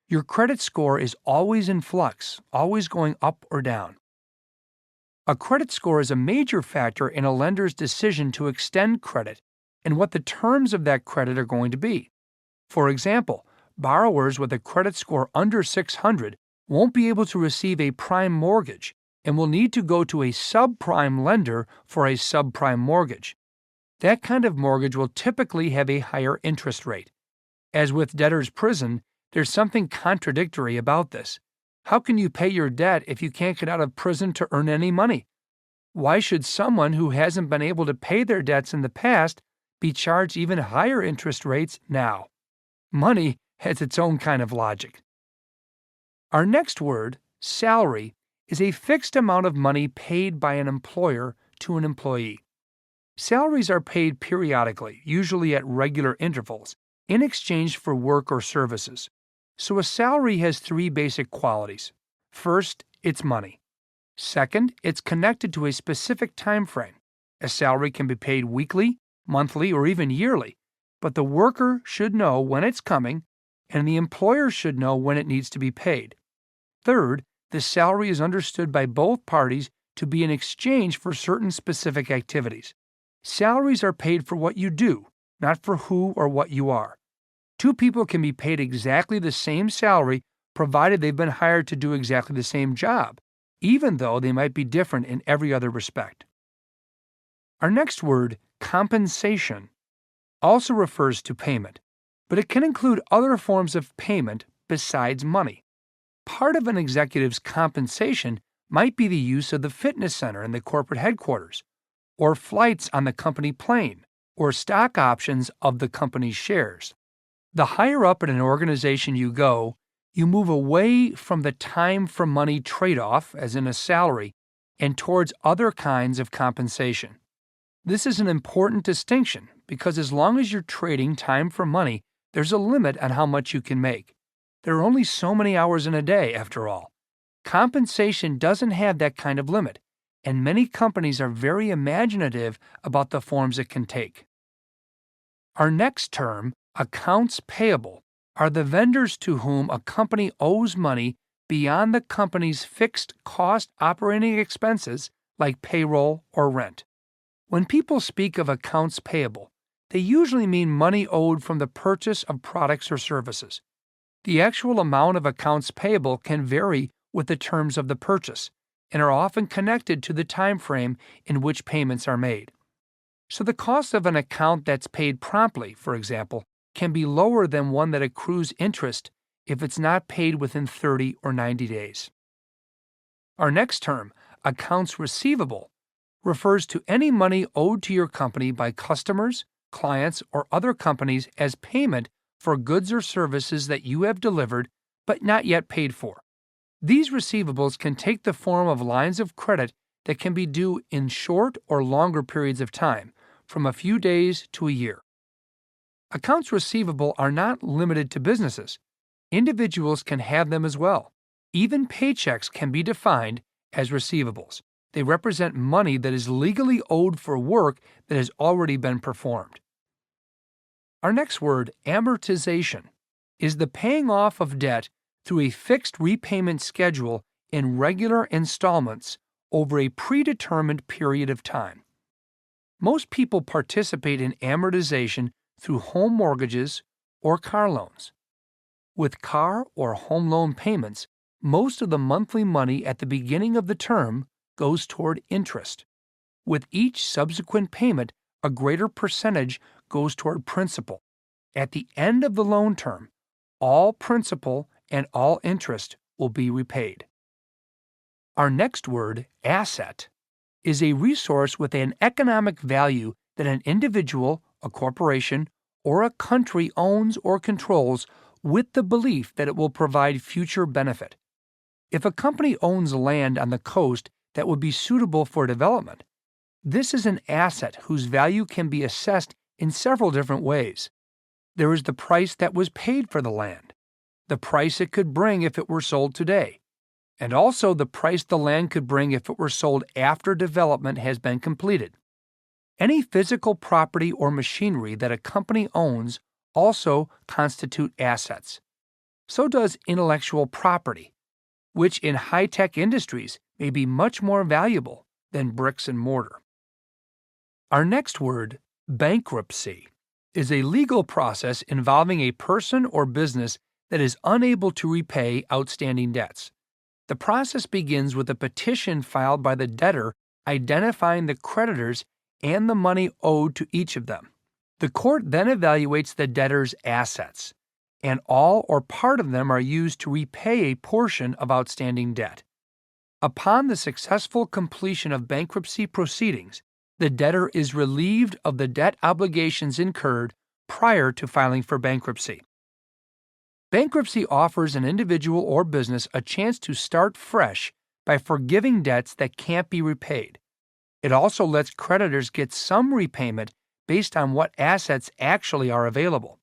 Your credit score is always in flux, always going up or down. A credit score is a major factor in a lender's decision to extend credit and what the terms of that credit are going to be. For example, borrowers with a credit score under 600 won't be able to receive a prime mortgage and will need to go to a subprime lender for a subprime mortgage. That kind of mortgage will typically have a higher interest rate. As with debtor's prison, there's something contradictory about this. How can you pay your debt if you can't get out of prison to earn any money? Why should someone who hasn't been able to pay their debts in the past be charged even higher interest rates now? Money has its own kind of logic. Our next word, salary, is a fixed amount of money paid by an employer to an employee. Salaries are paid periodically, usually at regular intervals, in exchange for work or services. So a salary has three basic qualities. First, it's money. Second, it's connected to a specific time frame. A salary can be paid weekly, monthly, or even yearly, but the worker should know when it's coming and the employer should know when it needs to be paid. Third, the salary is understood by both parties to be in exchange for certain specific activities. Salaries are paid for what you do, not for who or what you are. Two people can be paid exactly the same salary provided they've been hired to do exactly the same job, even though they might be different in every other respect. Our next word, compensation, also refers to payment, but it can include other forms of payment besides money. Part of an executive's compensation might be the use of the fitness center in the corporate headquarters, or flights on the company plane, or stock options of the company's shares. The higher up in an organization you go, you move away from the time for money trade-off, as in a salary, and towards other kinds of compensation. This is an important distinction because as long as you're trading time for money, there's a limit on how much you can make. There are only so many hours in a day, after all. Compensation doesn't have that kind of limit, and many companies are very imaginative about the forms it can take. Our next term, accounts payable, are the vendors to whom a company owes money beyond the company's fixed cost operating expenses like payroll or rent. When people speak of accounts payable, they usually mean money owed from the purchase of products or services. The actual amount of accounts payable can vary with the terms of the purchase and are often connected to the time frame in which payments are made. So the cost of an account that's paid promptly, for example, can be lower than one that accrues interest if it's not paid within 30 or 90 days. Our next term, accounts receivable, refers to any money owed to your company by customers, clients, or other companies as payment for goods or services that you have delivered but not yet paid for. These receivables can take the form of lines of credit that can be due in short or longer periods of time, from a few days to a year. Accounts receivable are not limited to businesses. Individuals can have them as well. Even paychecks can be defined as receivables. They represent money that is legally owed for work that has already been performed. Our next word, amortization, is the paying off of debt through a fixed repayment schedule in regular installments over a predetermined period of time. Most people participate in amortization through home mortgages or car loans. With car or home loan payments, most of the monthly money at the beginning of the term goes toward interest. With each subsequent payment, a greater percentage goes toward principal. At the end of the loan term, all principal and all interest will be repaid. Our next word, asset, is a resource with an economic value that an individual, a corporation, or a country owns or controls with the belief that it will provide future benefit. If a company owns land on the coast that would be suitable for development, this is an asset whose value can be assessed in several different ways. There is the price that was paid for the land, the price it could bring if it were sold today, and also the price the land could bring if it were sold after development has been completed. Any physical property or machinery that a company owns also constitute assets. So does intellectual property, which in high-tech industries may be much more valuable than bricks and mortar. Our next word, bankruptcy, is a legal process involving a person or business that is unable to repay outstanding debts. The process begins with a petition filed by the debtor identifying the creditors and the money owed to each of them. The court then evaluates the debtor's assets, and all or part of them are used to repay a portion of outstanding debt. Upon the successful completion of bankruptcy proceedings, the debtor is relieved of the debt obligations incurred prior to filing for bankruptcy. Bankruptcy offers an individual or business a chance to start fresh by forgiving debts that can't be repaid. It also lets creditors get some repayment based on what assets actually are available.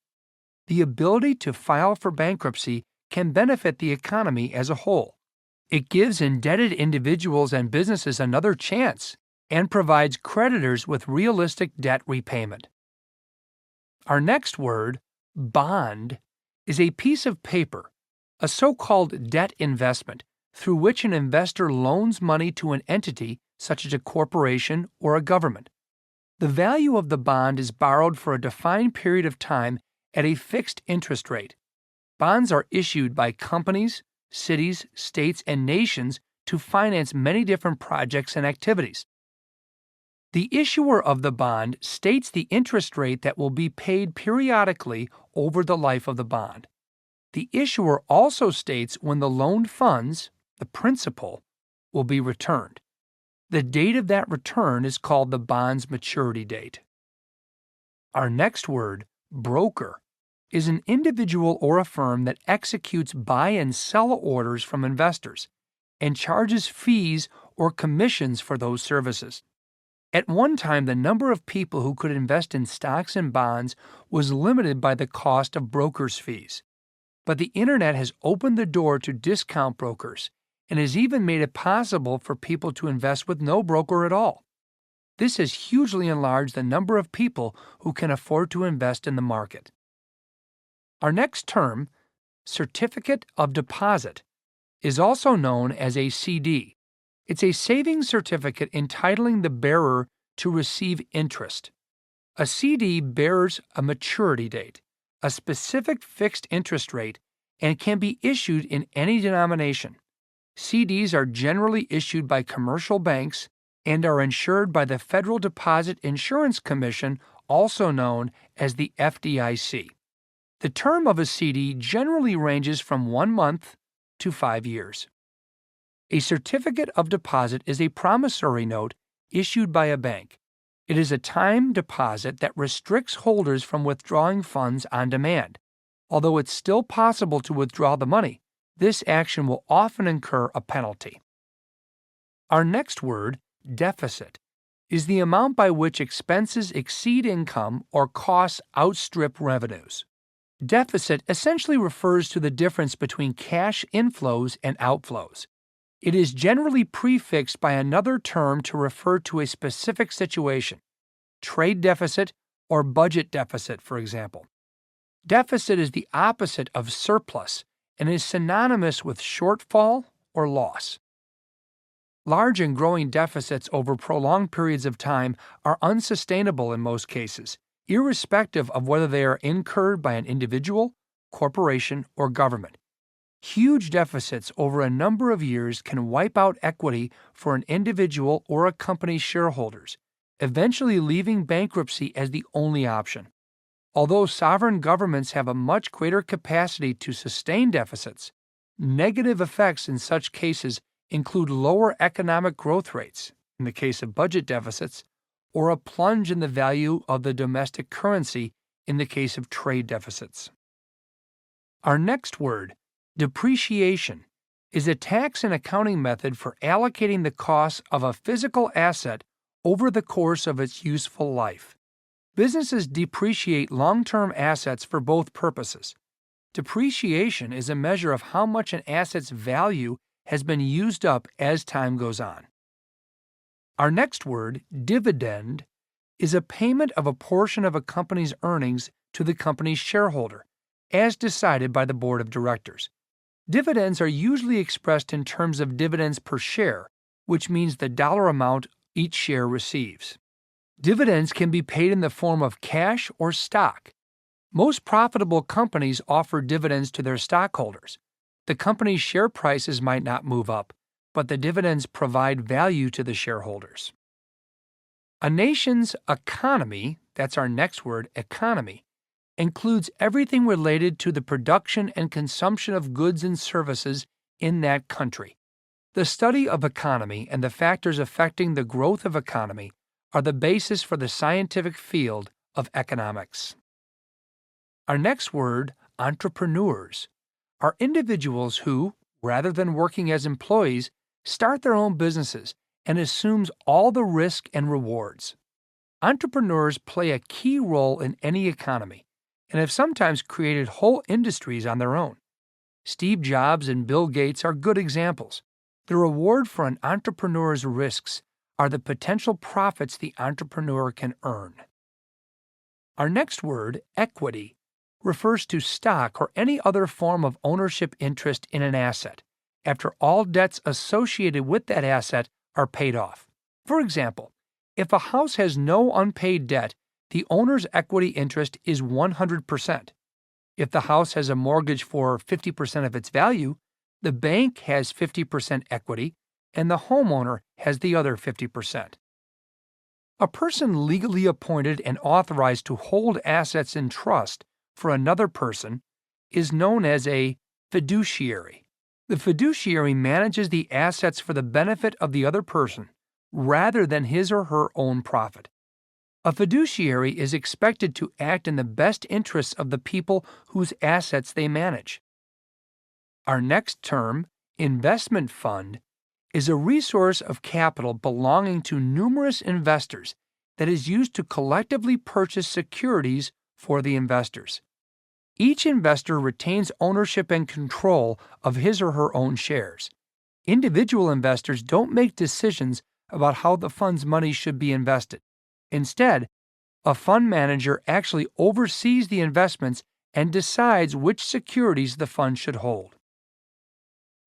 The ability to file for bankruptcy can benefit the economy as a whole. It gives indebted individuals and businesses another chance and provides creditors with realistic debt repayment. Our next word, bond, is a piece of paper, a so-called debt investment, through which an investor loans money to an entity such as a corporation or a government. The value of the bond is borrowed for a defined period of time at a fixed interest rate. Bonds are issued by companies, cities, states, and nations to finance many different projects and activities. The issuer of the bond states the interest rate that will be paid periodically over the life of the bond. The issuer also states when the loaned funds, the principal, will be returned. The date of that return is called the bond's maturity date. Our next word, broker, is an individual or a firm that executes buy and sell orders from investors and charges fees or commissions for those services. At one time, the number of people who could invest in stocks and bonds was limited by the cost of brokers' fees. But the Internet has opened the door to discount brokers and has even made it possible for people to invest with no broker at all. This has hugely enlarged the number of people who can afford to invest in the market. Our next term, certificate of deposit, is also known as a CD. It's a savings certificate entitling the bearer to receive interest. A CD bears a maturity date, a specific fixed interest rate, and can be issued in any denomination. CDs are generally issued by commercial banks and are insured by the Federal Deposit Insurance Commission, also known as the FDIC. The term of a CD generally ranges from 1 month to 5 years. A certificate of deposit is a promissory note issued by a bank. It is a time deposit that restricts holders from withdrawing funds on demand. Although it's still possible to withdraw the money, this action will often incur a penalty. Our next word, deficit, is the amount by which expenses exceed income or costs outstrip revenues. Deficit essentially refers to the difference between cash inflows and outflows. It is generally prefixed by another term to refer to a specific situation, trade deficit or budget deficit, for example. Deficit is the opposite of surplus and is synonymous with shortfall or loss. Large and growing deficits over prolonged periods of time are unsustainable in most cases, irrespective of whether they are incurred by an individual, corporation, or government. Huge deficits over a number of years can wipe out equity for an individual or a company's shareholders, eventually leaving bankruptcy as the only option. Although sovereign governments have a much greater capacity to sustain deficits, negative effects in such cases include lower economic growth rates, in the case of budget deficits, or a plunge in the value of the domestic currency in the case of trade deficits. Our next word, depreciation, is a tax and accounting method for allocating the costs of a physical asset over the course of its useful life. Businesses depreciate long-term assets for both purposes. Depreciation is a measure of how much an asset's value has been used up as time goes on. Our next word, dividend, is a payment of a portion of a company's earnings to the company's shareholder, as decided by the board of directors. Dividends are usually expressed in terms of dividends per share, which means the dollar amount each share receives. Dividends can be paid in the form of cash or stock. Most profitable companies offer dividends to their stockholders. The company's share prices might not move up, but the dividends provide value to the shareholders. A nation's economy, that's our next word, economy, includes everything related to the production and consumption of goods and services in that country. The study of economy and the factors affecting the growth of economy are the basis for the scientific field of economics. Our next word, entrepreneurs, are individuals who, rather than working as employees, start their own businesses and assumes all the risk and rewards. Entrepreneurs play a key role in any economy and have sometimes created whole industries on their own. Steve Jobs and Bill Gates are good examples. The reward for an entrepreneur's risks are the potential profits the entrepreneur can earn. Our next word, equity, refers to stock or any other form of ownership interest in an asset, after all debts associated with that asset are paid off. For example, if a house has no unpaid debt, the owner's equity interest is 100%. If the house has a mortgage for 50% of its value, the bank has 50% equity and the homeowner has the other 50%. A person legally appointed and authorized to hold assets in trust for another person is known as a fiduciary. The fiduciary manages the assets for the benefit of the other person rather than his or her own profit. A fiduciary is expected to act in the best interests of the people whose assets they manage. Our next term, investment fund, is a resource of capital belonging to numerous investors that is used to collectively purchase securities for the investors. Each investor retains ownership and control of his or her own shares. Individual investors don't make decisions about how the fund's money should be invested. Instead, a fund manager actually oversees the investments and decides which securities the fund should hold.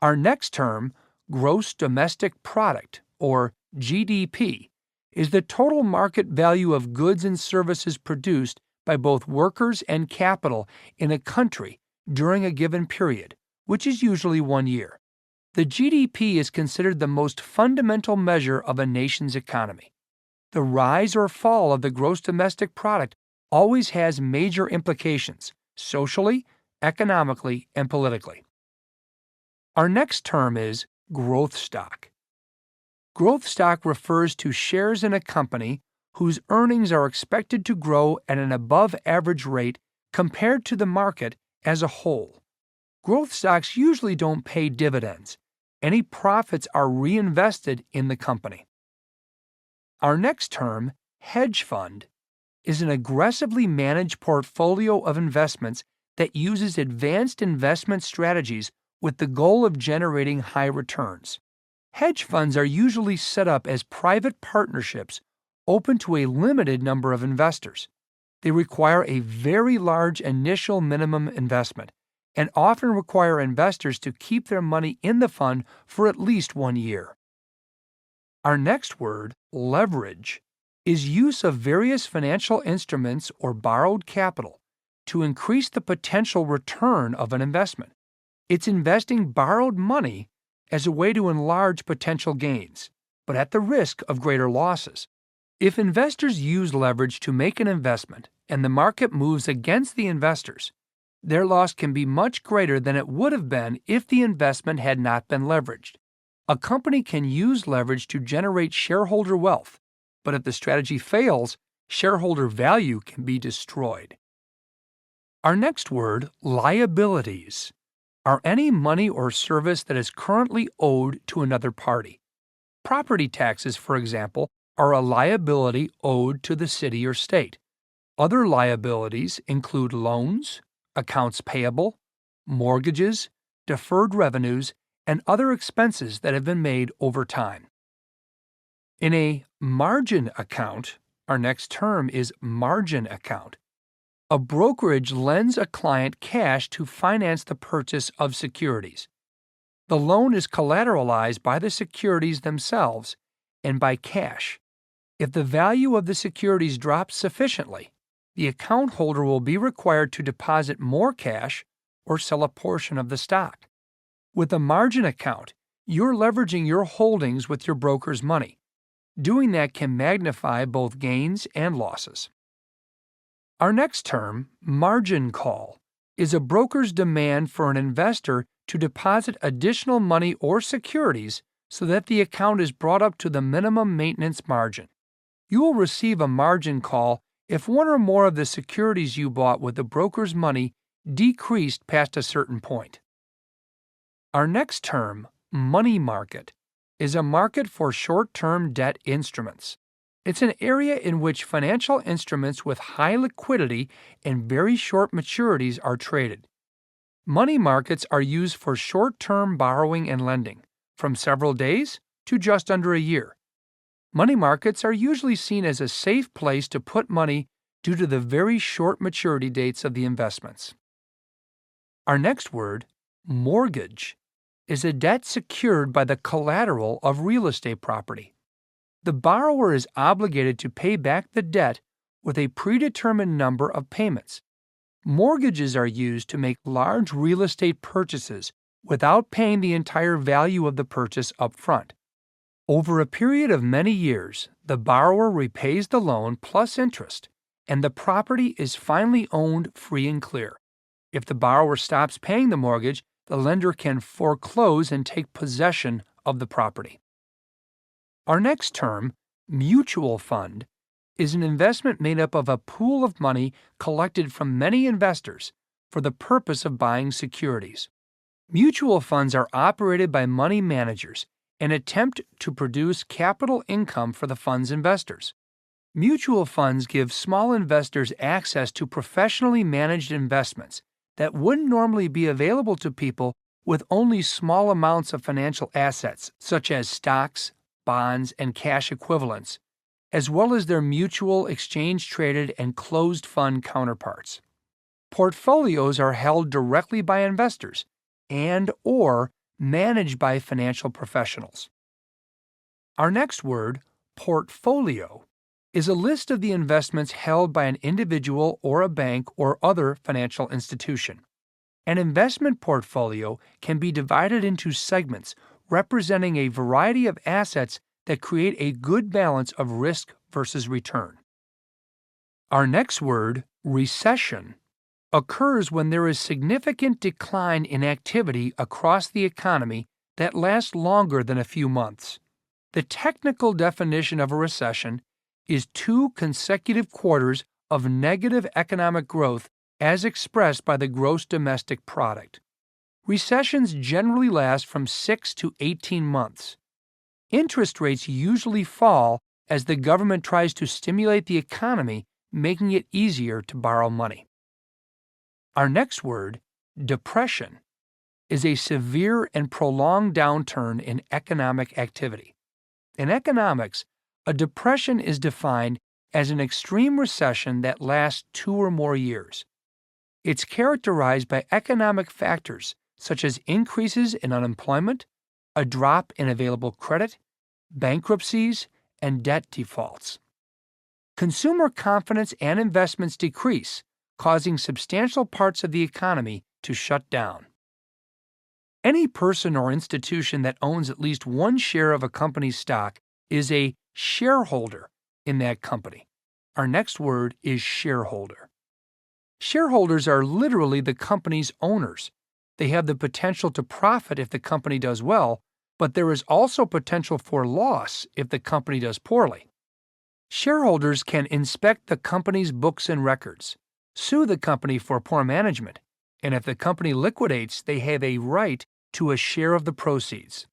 Our next term, gross domestic product, or GDP, is the total market value of goods and services produced by both workers and capital in a country during a given period, which is usually 1 year. The GDP is considered the most fundamental measure of a nation's economy. The rise or fall of the gross domestic product always has major implications, socially, economically, and politically. Our next term is growth stock. Growth stock refers to shares in a company whose earnings are expected to grow at an above-average rate compared to the market as a whole. Growth stocks usually don't pay dividends. Any profits are reinvested in the company. Our next term, hedge fund, is an aggressively managed portfolio of investments that uses advanced investment strategies with the goal of generating high returns. Hedge funds are usually set up as private partnerships open to a limited number of investors. They require a very large initial minimum investment and often require investors to keep their money in the fund for at least 1 year. Our next word, leverage, is use of various financial instruments or borrowed capital to increase the potential return of an investment. It's investing borrowed money as a way to enlarge potential gains, but at the risk of greater losses. If investors use leverage to make an investment and the market moves against the investors, their loss can be much greater than it would have been if the investment had not been leveraged. A company can use leverage to generate shareholder wealth, but if the strategy fails, shareholder value can be destroyed. Our next word, liabilities, are any money or service that is currently owed to another party. Property taxes, for example, are a liability owed to the city or state. Other liabilities include loans, accounts payable, mortgages, deferred revenues, and other expenses that have been made over time. In a margin account, our next term is margin account. A brokerage lends a client cash to finance the purchase of securities. The loan is collateralized by the securities themselves and by cash. If the value of the securities drops sufficiently, the account holder will be required to deposit more cash or sell a portion of the stock. With a margin account, you're leveraging your holdings with your broker's money. Doing that can magnify both gains and losses. Our next term, margin call, is a broker's demand for an investor to deposit additional money or securities so that the account is brought up to the minimum maintenance margin. You will receive a margin call if one or more of the securities you bought with the broker's money decreased past a certain point. Our next term, money market, is a market for short-term debt instruments. It's an area in which financial instruments with high liquidity and very short maturities are traded. Money markets are used for short-term borrowing and lending, from several days to just under a year. Money markets are usually seen as a safe place to put money due to the very short maturity dates of the investments. Our next word, mortgage, is a debt secured by the collateral of real estate property. The borrower is obligated to pay back the debt with a predetermined number of payments. Mortgages are used to make large real estate purchases without paying the entire value of the purchase up front. Over a period of many years, the borrower repays the loan plus interest, and the property is finally owned free and clear. If the borrower stops paying the mortgage, the lender can foreclose and take possession of the property. Our next term, mutual fund, is an investment made up of a pool of money collected from many investors for the purpose of buying securities. Mutual funds are operated by money managers and attempt to produce capital income for the fund's investors. Mutual funds give small investors access to professionally managed investments that wouldn't normally be available to people with only small amounts of financial assets, such as stocks, bonds, and cash equivalents, as well as their mutual exchange-traded and closed fund counterparts. Portfolios are held directly by investors and/or managed by financial professionals. Our next word, portfolio, is a list of the investments held by an individual or a bank or other financial institution. An investment portfolio can be divided into segments representing a variety of assets that create a good balance of risk versus return. Our next word, recession, occurs when there is significant decline in activity across the economy that lasts longer than a few months. The technical definition of a recession is 2 consecutive quarters of negative economic growth as expressed by the gross domestic product. Recessions generally last from 6 to 18 months. Interest rates usually fall as the government tries to stimulate the economy, making it easier to borrow money. Our next word, depression, is a severe and prolonged downturn in economic activity. In economics, a depression is defined as an extreme recession that lasts 2 or more years. It's characterized by economic factors such as increases in unemployment, a drop in available credit, bankruptcies, and debt defaults. Consumer confidence and investments decrease, causing substantial parts of the economy to shut down. Any person or institution that owns at least one share of a company's stock is a shareholder in that company. Our next word is shareholder. Shareholders are literally the company's owners. They have the potential to profit if the company does well, but there is also potential for loss if the company does poorly. Shareholders can inspect the company's books and records, sue the company for poor management, and if the company liquidates, they have a right to a share of the proceeds.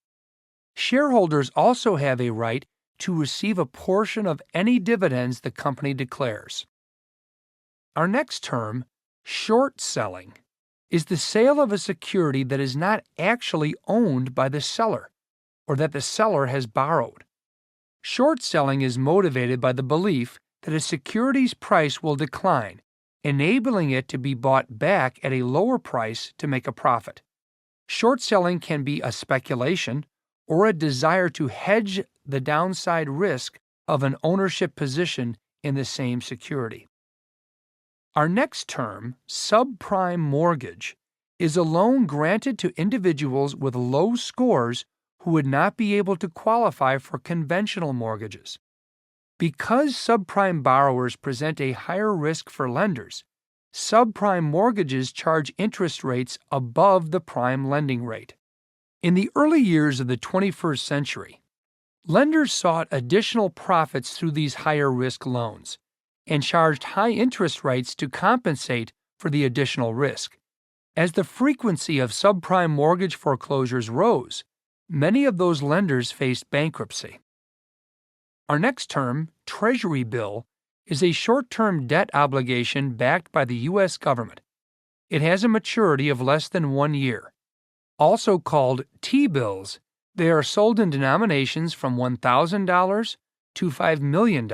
Shareholders also have a right to receive a portion of any dividends the company declares. Our next term, short selling, is the sale of a security that is not actually owned by the seller or that the seller has borrowed. Short selling is motivated by the belief that a security's price will decline, enabling it to be bought back at a lower price to make a profit. Short selling can be a speculation or a desire to hedge the downside risk of an ownership position in the same security. Our next term, subprime mortgage, is a loan granted to individuals with low scores who would not be able to qualify for conventional mortgages. Because subprime borrowers present a higher risk for lenders, subprime mortgages charge interest rates above the prime lending rate. In the early years of the 21st century, lenders sought additional profits through these higher risk loans and charged high interest rates to compensate for the additional risk. As the frequency of subprime mortgage foreclosures rose, many of those lenders faced bankruptcy. Our next term, Treasury bill, is a short-term debt obligation backed by the U.S. government. It has a maturity of less than 1 year. Also called T-bills, they are sold in denominations from $1,000 to $5 million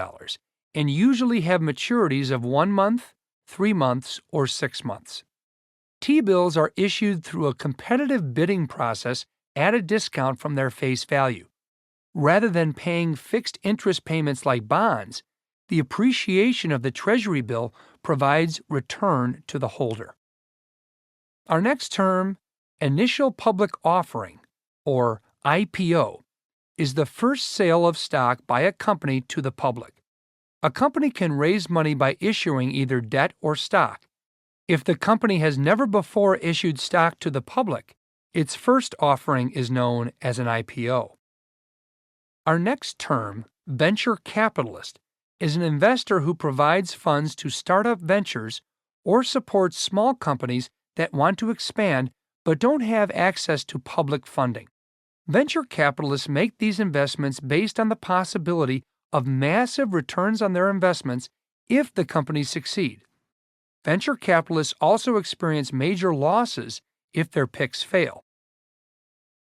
and usually have maturities of 1 month, 3 months, or 6 months. T-bills are issued through a competitive bidding process at a discount from their face value. Rather than paying fixed interest payments like bonds, the appreciation of the Treasury bill provides return to the holder. Our next term, initial public offering, or IPO, is the first sale of stock by a company to the public. A company can raise money by issuing either debt or stock. If the company has never before issued stock to the public, its first offering is known as an IPO. Our next term, venture capitalist, is an investor who provides funds to startup ventures or supports small companies that want to expand but don't have access to public funding. Venture capitalists make these investments based on the possibility of massive returns on their investments if the companies succeed. Venture capitalists also experience major losses if their picks fail.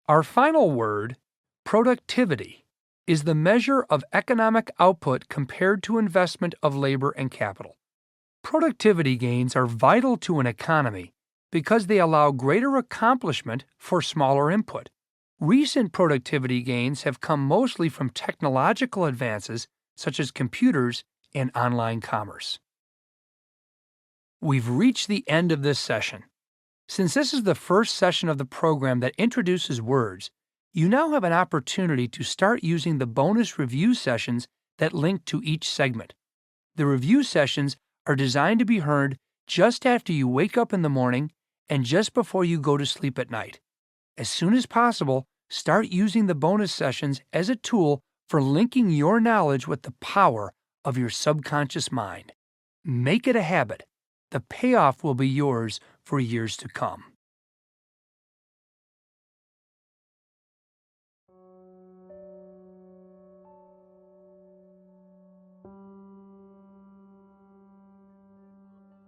Our final word, productivity, is the measure of economic output compared to investment of labor and capital. Productivity gains are vital to an economy because they allow greater accomplishment for smaller input. Recent productivity gains have come mostly from technological advances such as computers and online commerce. We've reached the end of this session. Since this is the first session of the program that introduces words, you now have an opportunity to start using the bonus review sessions that link to each segment. The review sessions are designed to be heard just after you wake up in the morning and just before you go to sleep at night. As soon as possible, start using the bonus sessions as a tool for linking your knowledge with the power of your subconscious mind. Make it a habit. The payoff will be yours for years to come.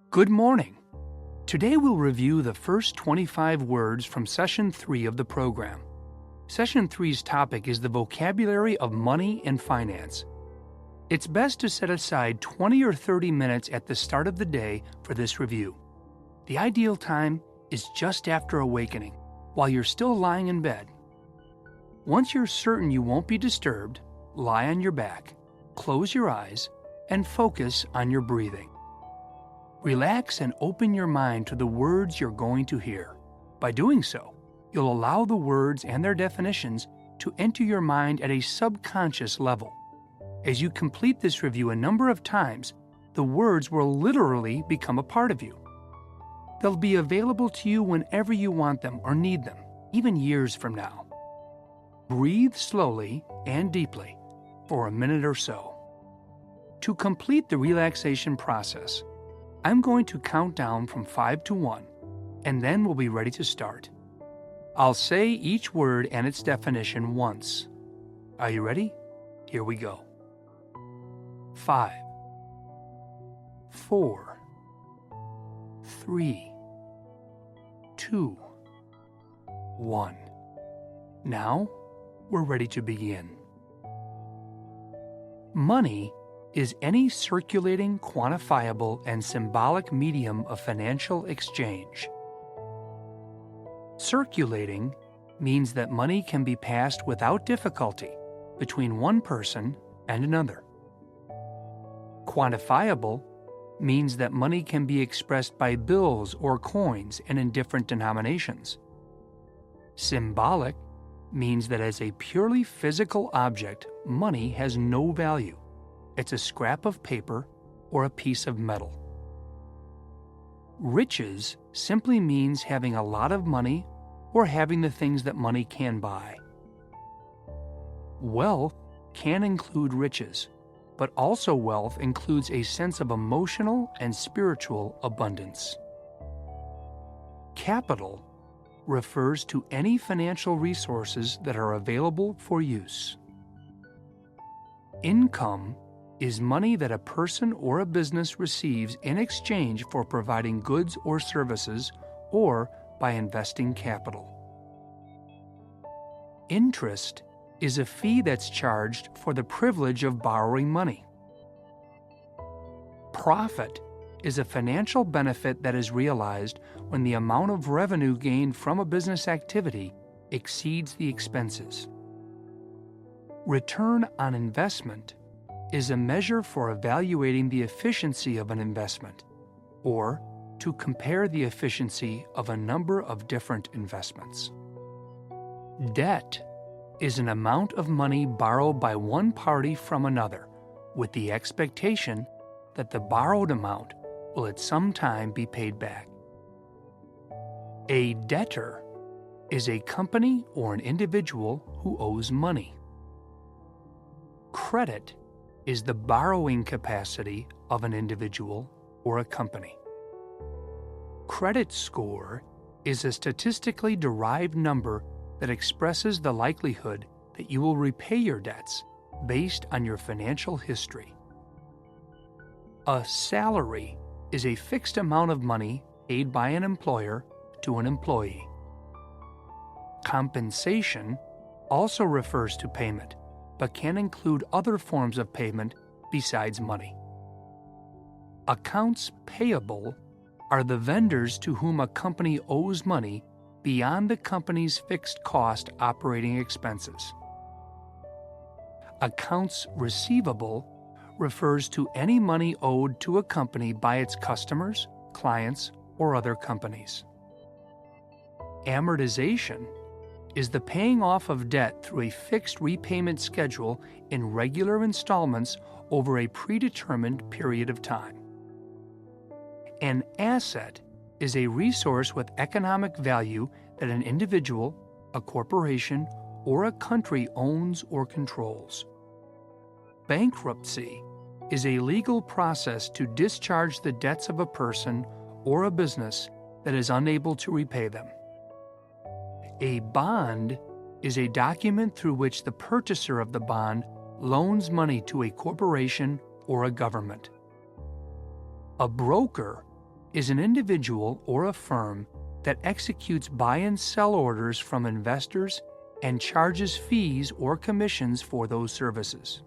Good morning. Today we'll review the first 25 words from Session 3 of the program. Session 3's topic is the vocabulary of money and finance. It's best to set aside 20 or 30 minutes at the start of the day for this review. The ideal time is just after awakening, while you're still lying in bed. Once you're certain you won't be disturbed, lie on your back, close your eyes, and focus on your breathing. Relax and open your mind to the words you're going to hear. By doing so, you'll allow the words and their definitions to enter your mind at a subconscious level. As you complete this review a number of times, the words will literally become a part of you. They'll be available to you whenever you want them or need them, even years from now. Breathe slowly and deeply for a minute or so. To complete the relaxation process, I'm going to count down from 5 to 1, and then we'll be ready to start. I'll say each word and its definition once. Are you ready? Here we go. 5, 4, 3, 2, 1. Now, we're ready to begin. Money is any circulating, quantifiable, and symbolic medium of financial exchange. Circulating means that money can be passed without difficulty between one person and another. Quantifiable means that money can be expressed by bills or coins and in different denominations. Symbolic means that as a purely physical object, money has no value. It's a scrap of paper or a piece of metal. Riches simply means having a lot of money or having the things that money can buy. Wealth can include riches, but also wealth includes a sense of emotional and spiritual abundance. Capital refers to any financial resources that are available for use. Income is money that a person or a business receives in exchange for providing goods or services or by investing capital. Interest is a fee that's charged for the privilege of borrowing money. Profit is a financial benefit that is realized when the amount of revenue gained from a business activity exceeds the expenses. Return on investment is a measure for evaluating the efficiency of an investment, or to compare the efficiency of a number of different investments. Debt is an amount of money borrowed by one party from another, with the expectation that the borrowed amount will at some time be paid back. A debtor is a company or an individual who owes money. Credit is the borrowing capacity of an individual or a company. Credit score is a statistically derived number that expresses the likelihood that you will repay your debts based on your financial history. A salary is a fixed amount of money paid by an employer to an employee. Compensation also refers to payment, but can include other forms of payment besides money. Accounts payable are the vendors to whom a company owes money beyond the company's fixed cost operating expenses. Accounts receivable refers to any money owed to a company by its customers, clients, or other companies. Amortization is the paying off of debt through a fixed repayment schedule in regular installments over a predetermined period of time. An asset is a resource with economic value that an individual, a corporation, or a country owns or controls. Bankruptcy is a legal process to discharge the debts of a person or a business that is unable to repay them. A bond is a document through which the purchaser of the bond loans money to a corporation or a government. A broker is an individual or a firm that executes buy and sell orders from investors and charges fees or commissions for those services.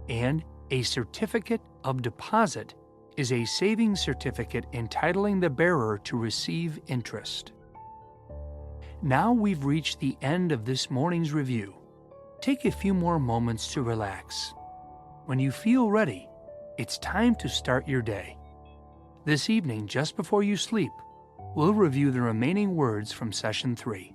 And a certificate of deposit is a savings certificate entitling the bearer to receive interest. Now we've reached the end of this morning's review. Take a few more moments to relax. When you feel ready, it's time to start your day. This evening, just before you sleep, we'll review the remaining words from Session 3.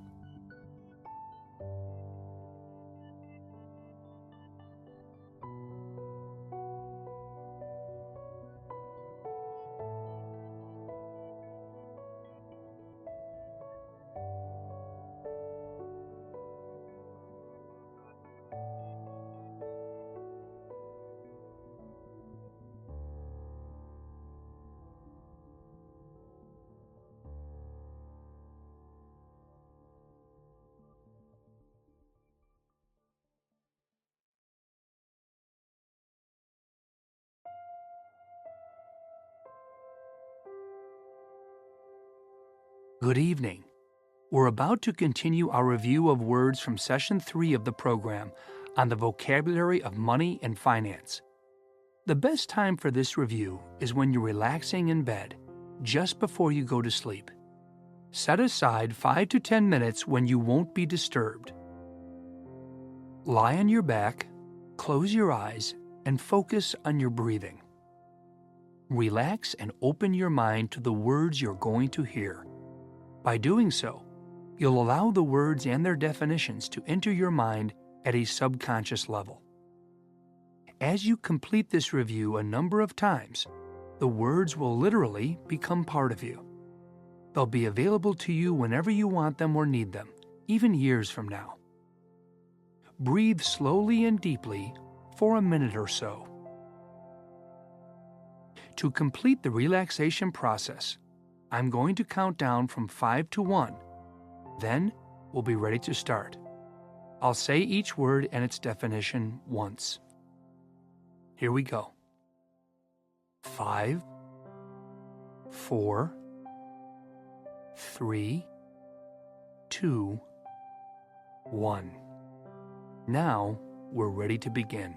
Good evening. We're about to continue our review of words from Session 3 of the program on the vocabulary of money and finance. The best time for this review is when you're relaxing in bed, just before you go to sleep. Set aside 5 to 10 minutes when you won't be disturbed. Lie on your back, close your eyes, and focus on your breathing. Relax and open your mind to the words you're going to hear. By doing so, you'll allow the words and their definitions to enter your mind at a subconscious level. As you complete this review a number of times, the words will literally become part of you. They'll be available to you whenever you want them or need them, even years from now. Breathe slowly and deeply for a minute or so. To complete the relaxation process, I'm going to count down from 5 to 1. Then we'll be ready to start. I'll say each word and its definition once. Here we go. 5, 4, 3, 2, 1. Now we're ready to begin.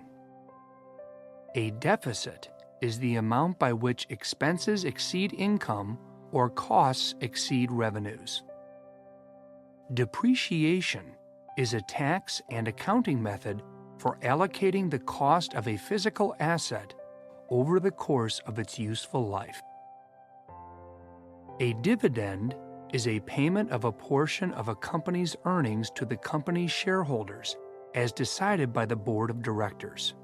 A deficit is the amount by which expenses exceed income or costs exceed revenues. Depreciation is a tax and accounting method for allocating the cost of a physical asset over the course of its useful life. A dividend is a payment of a portion of a company's earnings to the company's shareholders as decided by the board of directors.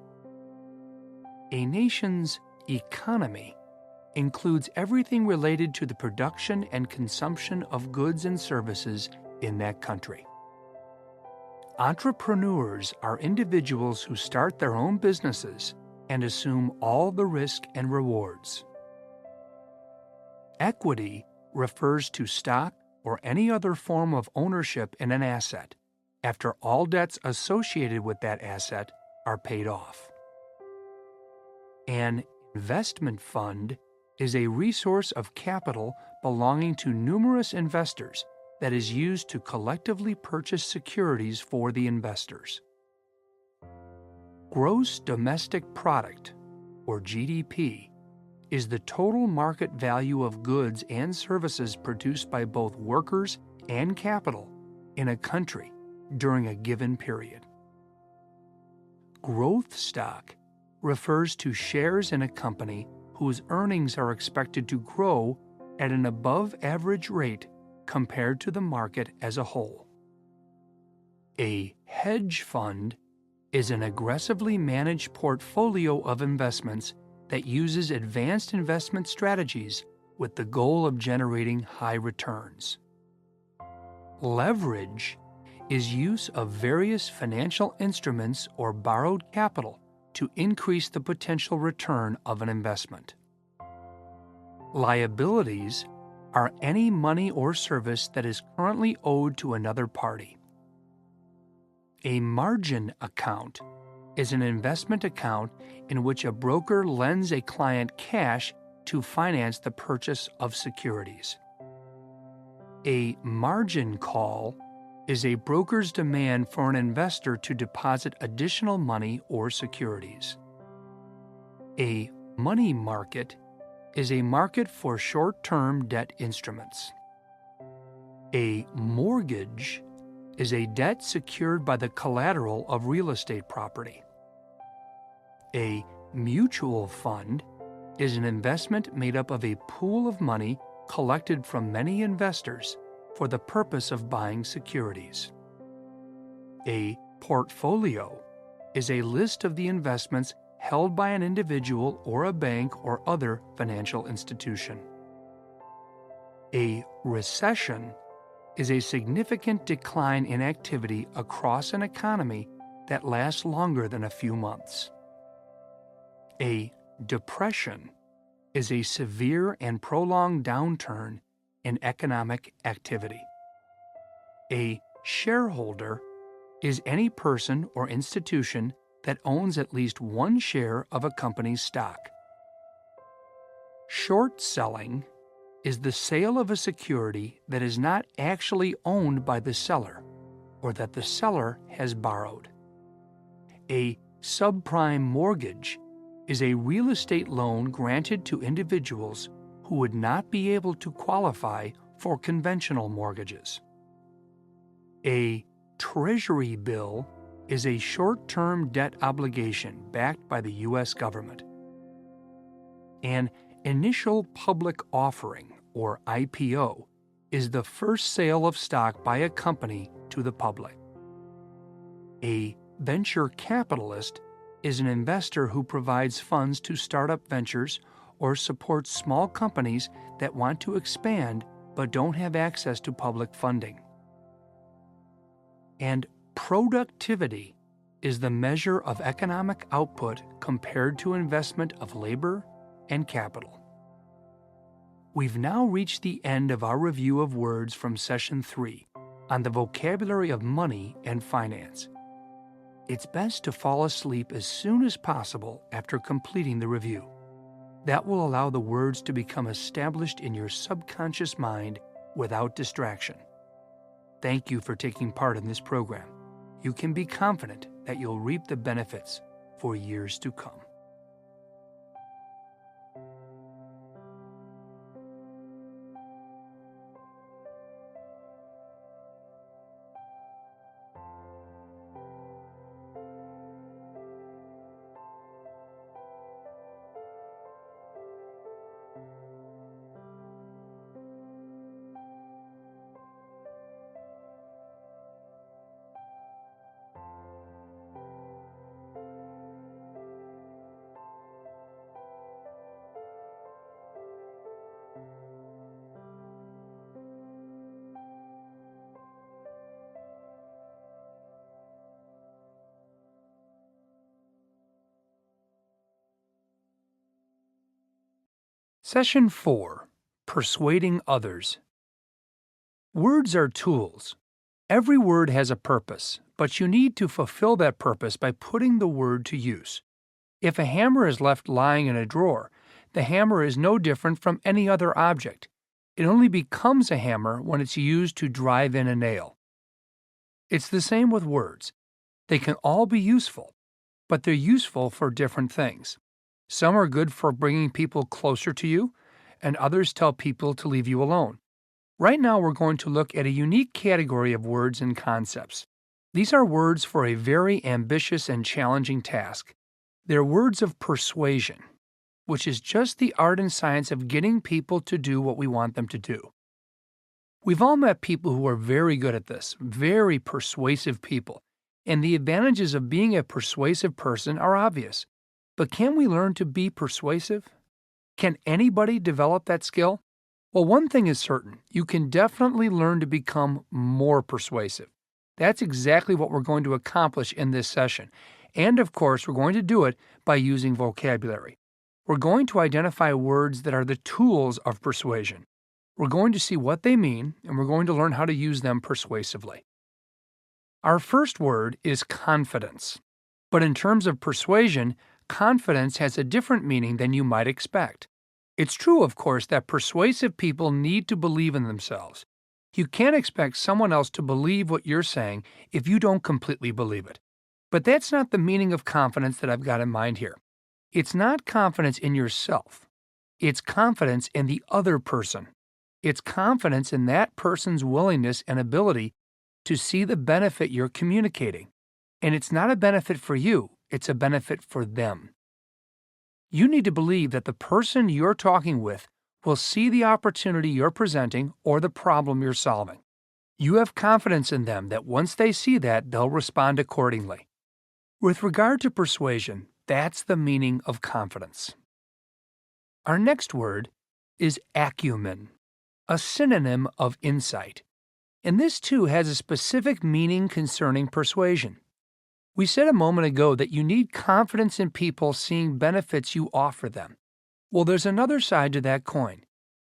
A nation's economy includes everything related to the production and consumption of goods and services in that country. Entrepreneurs are individuals who start their own businesses and assume all the risk and rewards. Equity refers to stock or any other form of ownership in an asset after all debts associated with that asset are paid off. An investment fund is a resource of capital belonging to numerous investors that is used to collectively purchase securities for the investors. Gross domestic product, or GDP, is the total market value of goods and services produced by both workers and capital in a country during a given period. Growth stock refers to shares in a company whose earnings are expected to grow at an above-average rate compared to the market as a whole. A hedge fund is an aggressively managed portfolio of investments that uses advanced investment strategies with the goal of generating high returns. Leverage is use of various financial instruments or borrowed capital to increase the potential return of an investment. Liabilities are any money or service that is currently owed to another party. A margin account is an investment account in which a broker lends a client cash to finance the purchase of securities. A margin call is a broker's demand for an investor to deposit additional money or securities. A money market is a market for short-term debt instruments. A mortgage is a debt secured by the collateral of real estate property. A mutual fund is an investment made up of a pool of money collected from many investors for the purpose of buying securities. A portfolio is a list of the investments held by an individual or a bank or other financial institution. A recession is a significant decline in activity across an economy that lasts longer than a few months. A depression is a severe and prolonged downturn in economic activity. A shareholder is any person or institution that owns at least one share of a company's stock. Short selling is the sale of a security that is not actually owned by the seller or that the seller has borrowed. A subprime mortgage is a real estate loan granted to individuals who would not be able to qualify for conventional mortgages. A treasury bill is a short-term debt obligation backed by the U.S. government. An initial public offering, or IPO, is the first sale of stock by a company to the public. A venture capitalist is an investor who provides funds to startup ventures or supports small companies that want to expand but don't have access to public funding. And productivity is the measure of economic output compared to investment of labor and capital. We've now reached the end of our review of words from Session 3 on the vocabulary of money and finance. It's best to fall asleep as soon as possible after completing the review. That will allow the words to become established in your subconscious mind without distraction. Thank you for taking part in this program. You can be confident that you'll reap the benefits for years to come. Session 4. Persuading Others. Words are tools. Every word has a purpose, but you need to fulfill that purpose by putting the word to use. If a hammer is left lying in a drawer, the hammer is no different from any other object. It only becomes a hammer when it's used to drive in a nail. It's the same with words. They can all be useful, but they're useful for different things. Some are good for bringing people closer to you, and others tell people to leave you alone. Right now, we're going to look at a unique category of words and concepts. These are words for a very ambitious and challenging task. They're words of persuasion, which is just the art and science of getting people to do what we want them to do. We've all met people who are very good at this, very persuasive people, and the advantages of being a persuasive person are obvious. But can we learn to be persuasive? Can anybody develop that skill? Well, one thing is certain. You can definitely learn to become more persuasive. That's exactly what we're going to accomplish in this session. And of course, we're going to do it by using vocabulary. We're going to identify words that are the tools of persuasion. We're going to see what they mean, and we're going to learn how to use them persuasively. Our first word is confidence. But in terms of persuasion, confidence has a different meaning than you might expect. It's true, of course, that persuasive people need to believe in themselves. You can't expect someone else to believe what you're saying if you don't completely believe it. But that's not the meaning of confidence that I've got in mind here. It's not confidence in yourself. It's confidence in the other person. It's confidence in that person's willingness and ability to see the benefit you're communicating. And it's not a benefit for you. It's a benefit for them. You need to believe that the person you're talking with will see the opportunity you're presenting or the problem you're solving. You have confidence in them that once they see that, they'll respond accordingly. With regard to persuasion, that's the meaning of confidence. Our next word is acumen, a synonym of insight. And this too has a specific meaning concerning persuasion. We said a moment ago that you need confidence in people seeing benefits you offer them. Well, there's another side to that coin.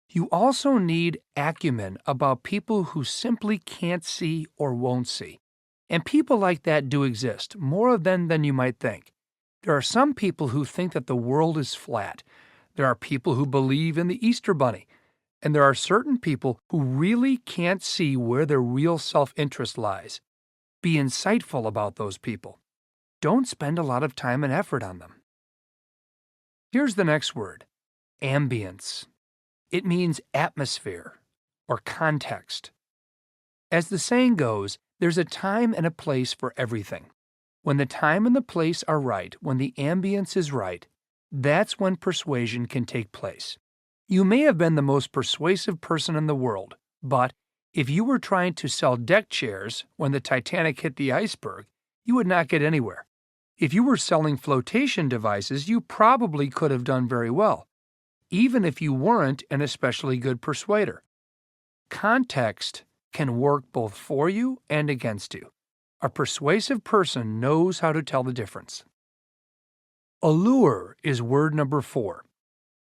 You also need acumen about people who simply can't see or won't see. And people like that do exist, more of them than you might think. There are some people who think that the world is flat. There are people who believe in the Easter Bunny. And there are certain people who really can't see where their real self-interest lies. Be insightful about those people. Don't spend a lot of time and effort on them. Here's the next word, ambience. It means atmosphere or context. As the saying goes, there's a time and a place for everything. When the time and the place are right, when the ambience is right, that's when persuasion can take place. You may have been the most persuasive person in the world, but if you were trying to sell deck chairs when the Titanic hit the iceberg, you would not get anywhere. If you were selling flotation devices, you probably could have done very well, even if you weren't an especially good persuader. Context can work both for you and against you. A persuasive person knows how to tell the difference. Allure is word number 4.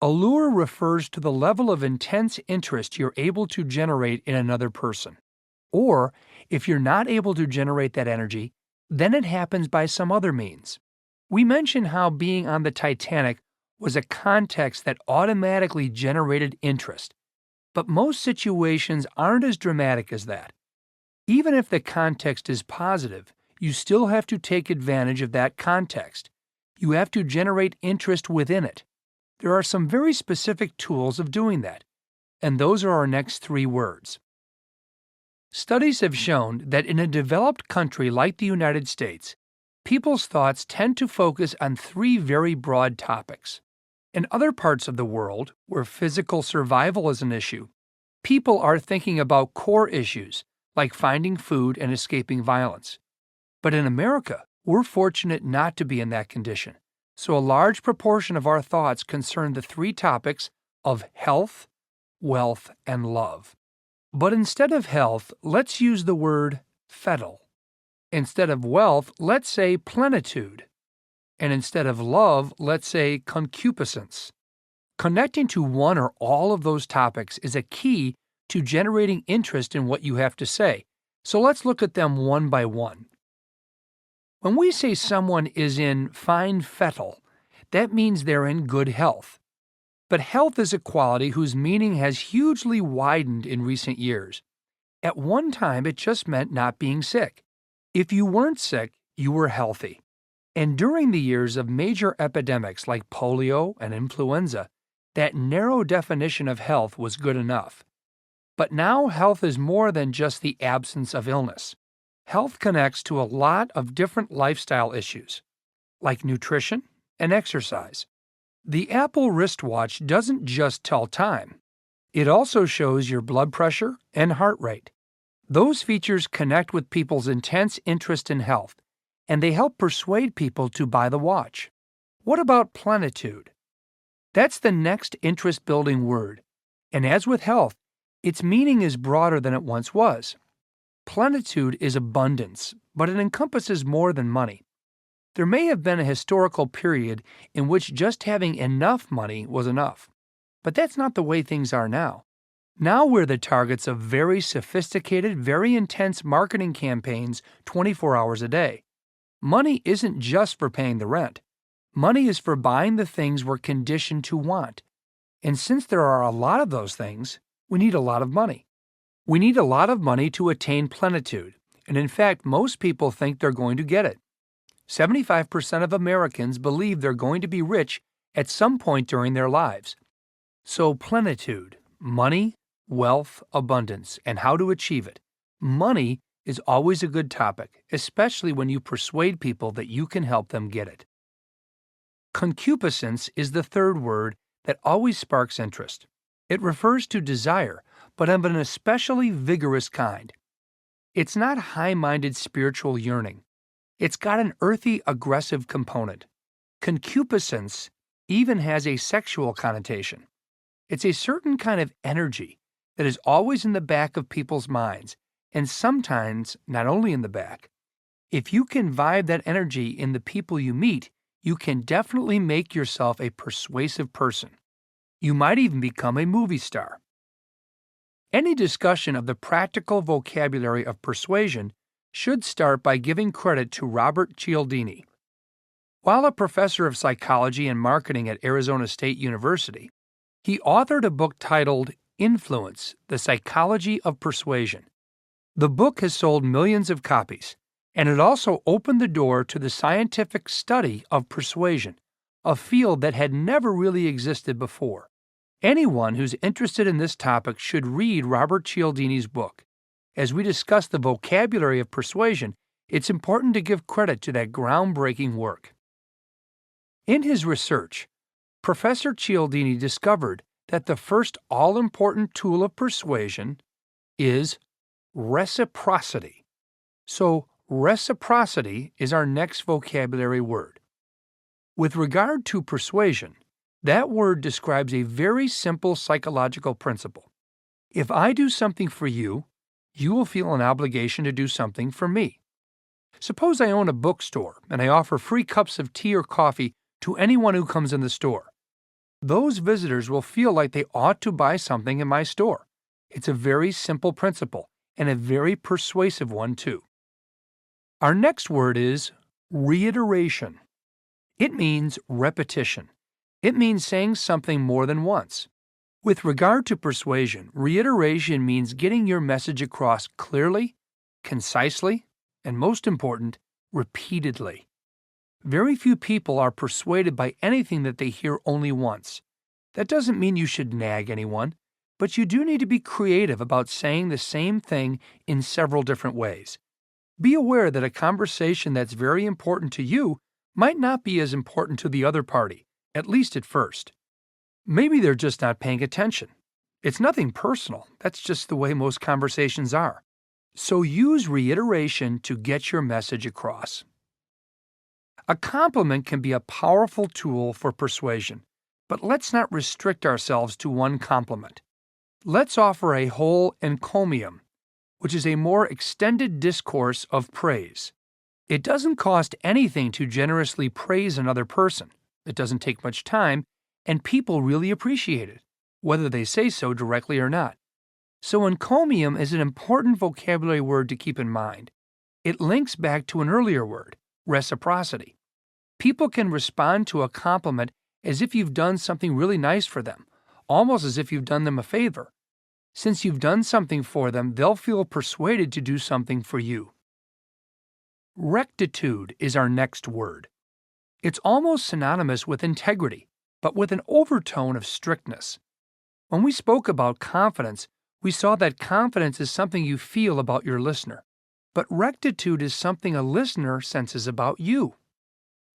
Allure refers to the level of intense interest you're able to generate in another person. Or, if you're not able to generate that energy, then it happens by some other means. We mentioned how being on the Titanic was a context that automatically generated interest. But most situations aren't as dramatic as that. Even if the context is positive, you still have to take advantage of that context. You have to generate interest within it. There are some very specific tools of doing that, and those are our next 3 words. Studies have shown that in a developed country like the United States, people's thoughts tend to focus on 3 very broad topics. In other parts of the world, where physical survival is an issue, people are thinking about core issues like finding food and escaping violence. But in America, we're fortunate not to be in that condition, so a large proportion of our thoughts concern the three topics of health, wealth, and love. But instead of health, let's use the word fettle. Instead of wealth, let's say plenitude. And instead of love, let's say concupiscence. Connecting to one or all of those topics is a key to generating interest in what you have to say. So let's look at them one by one. When we say someone is in fine fettle, that means they're in good health. But health is a quality whose meaning has hugely widened in recent years. At one time, it just meant not being sick. If you weren't sick, you were healthy. And during the years of major epidemics like polio and influenza, that narrow definition of health was good enough. But now health is more than just the absence of illness. Health connects to a lot of different lifestyle issues, like nutrition and exercise. The Apple wristwatch doesn't just tell time. It also shows your blood pressure and heart rate. Those features connect with people's intense interest in health, and they help persuade people to buy the watch. What about plenitude? That's the next interest-building word, and as with health, its meaning is broader than it once was. Plenitude is abundance, but it encompasses more than money. There may have been a historical period in which just having enough money was enough, but that's not the way things are now. Now we're the targets of very sophisticated, very intense marketing campaigns 24 hours a day. Money isn't just for paying the rent. Money is for buying the things we're conditioned to want. And since there are a lot of those things, we need a lot of money. We need a lot of money to attain plenitude, and in fact, most people think they're going to get it. 75% of Americans believe they're going to be rich at some point during their lives. So plenitude, money, wealth, abundance, and how to achieve it. Money is always a good topic, especially when you persuade people that you can help them get it. Concupiscence is the third word that always sparks interest. It refers to desire, but of an especially vigorous kind. It's not high-minded spiritual yearning. It's got an earthy, aggressive component. Concupiscence even has a sexual connotation. It's a certain kind of energy that is always in the back of people's minds, and sometimes not only in the back. If you can vibe that energy in the people you meet, you can definitely make yourself a persuasive person. You might even become a movie star. Any discussion of the practical vocabulary of persuasion should start by giving credit to Robert Cialdini. While a professor of psychology and marketing at Arizona State University, he authored a book titled Influence: The Psychology of Persuasion. The book has sold millions of copies, and it also opened the door to the scientific study of persuasion, a field that had never really existed before. Anyone who's interested in this topic should read Robert Cialdini's book. As we discuss the vocabulary of persuasion, it's important to give credit to that groundbreaking work. In his research, Professor Cialdini discovered that the first all-important tool of persuasion is reciprocity. So, reciprocity is our next vocabulary word. With regard to persuasion, that word describes a very simple psychological principle. If I do something for you, you will feel an obligation to do something for me. Suppose I own a bookstore and I offer free cups of tea or coffee to anyone who comes in the store. Those visitors will feel like they ought to buy something in my store. It's a very simple principle and a very persuasive one, too. Our next word is reiteration. It means repetition. It means saying something more than once. With regard to persuasion, reiteration means getting your message across clearly, concisely, and most important, repeatedly. Very few people are persuaded by anything that they hear only once. That doesn't mean you should nag anyone, but you do need to be creative about saying the same thing in several different ways. Be aware that a conversation that's very important to you might not be as important to the other party, at least at first. Maybe they're just not paying attention. It's nothing personal. That's just the way most conversations are. So use reiteration to get your message across. A compliment can be a powerful tool for persuasion, but let's not restrict ourselves to one compliment. Let's offer a whole encomium, which is a more extended discourse of praise. It doesn't cost anything to generously praise another person. It doesn't take much time, and people really appreciate it, whether they say so directly or not. So encomium is an important vocabulary word to keep in mind. It links back to an earlier word, reciprocity. People can respond to a compliment as if you've done something really nice for them, almost as if you've done them a favor. Since you've done something for them, they'll feel persuaded to do something for you. Rectitude is our next word. It's almost synonymous with integrity, but with an overtone of strictness. When we spoke about confidence, we saw that confidence is something you feel about your listener, but rectitude is something a listener senses about you.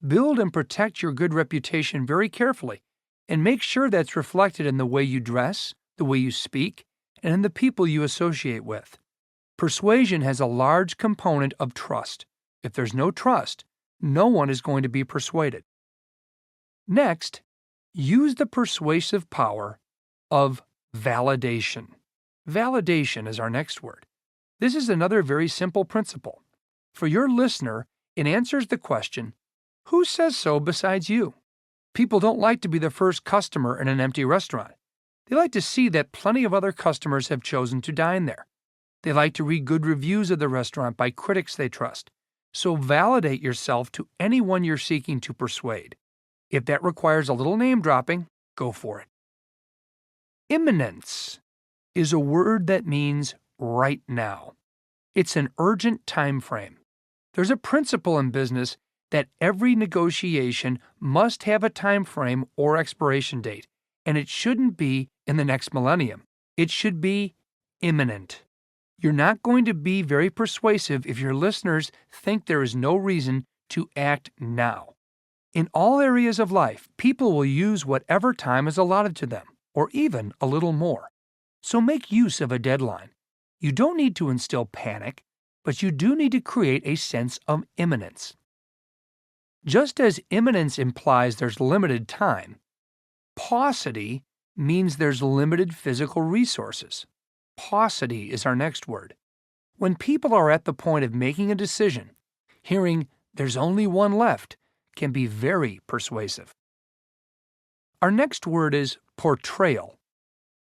Build and protect your good reputation very carefully, and make sure that's reflected in the way you dress, the way you speak, and in the people you associate with. Persuasion has a large component of trust. If there's no trust, no one is going to be persuaded. Next, use the persuasive power of validation. Validation is our next word. This is another very simple principle. For your listener, it answers the question, who says so besides you? People don't like to be the first customer in an empty restaurant. They like to see that plenty of other customers have chosen to dine there. They like to read good reviews of the restaurant by critics they trust. So validate yourself to anyone you're seeking to persuade. If that requires a little name dropping, go for it. Imminence is a word that means right now. It's an urgent time frame. There's a principle in business that every negotiation must have a time frame or expiration date, and it shouldn't be in the next millennium. It should be imminent. You're not going to be very persuasive if your listeners think there is no reason to act now. In all areas of life, people will use whatever time is allotted to them, or even a little more. So make use of a deadline. You don't need to instill panic, but you do need to create a sense of imminence. Just as imminence implies there's limited time, paucity means there's limited physical resources. Paucity is our next word. When people are at the point of making a decision, hearing there's only one left can be very persuasive. Our next word is portrayal.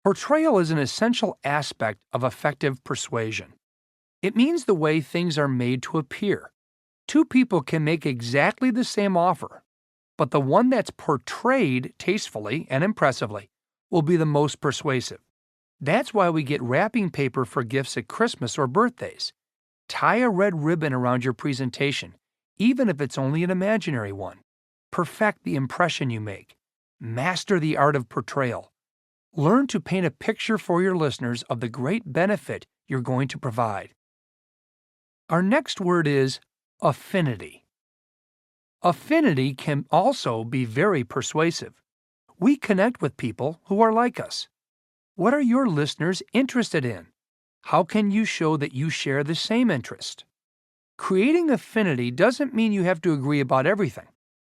Portrayal is an essential aspect of effective persuasion. It means the way things are made to appear. Two people can make exactly the same offer, but the one that's portrayed tastefully and impressively will be the most persuasive. That's why we get wrapping paper for gifts at Christmas or birthdays. Tie a red ribbon around your presentation, even if it's only an imaginary one. Perfect the impression you make. Master the art of portrayal. Learn to paint a picture for your listeners of the great benefit you're going to provide. Our next word is affinity. Affinity can also be very persuasive. We connect with people who are like us. What are your listeners interested in? How can you show that you share the same interest? Creating affinity doesn't mean you have to agree about everything.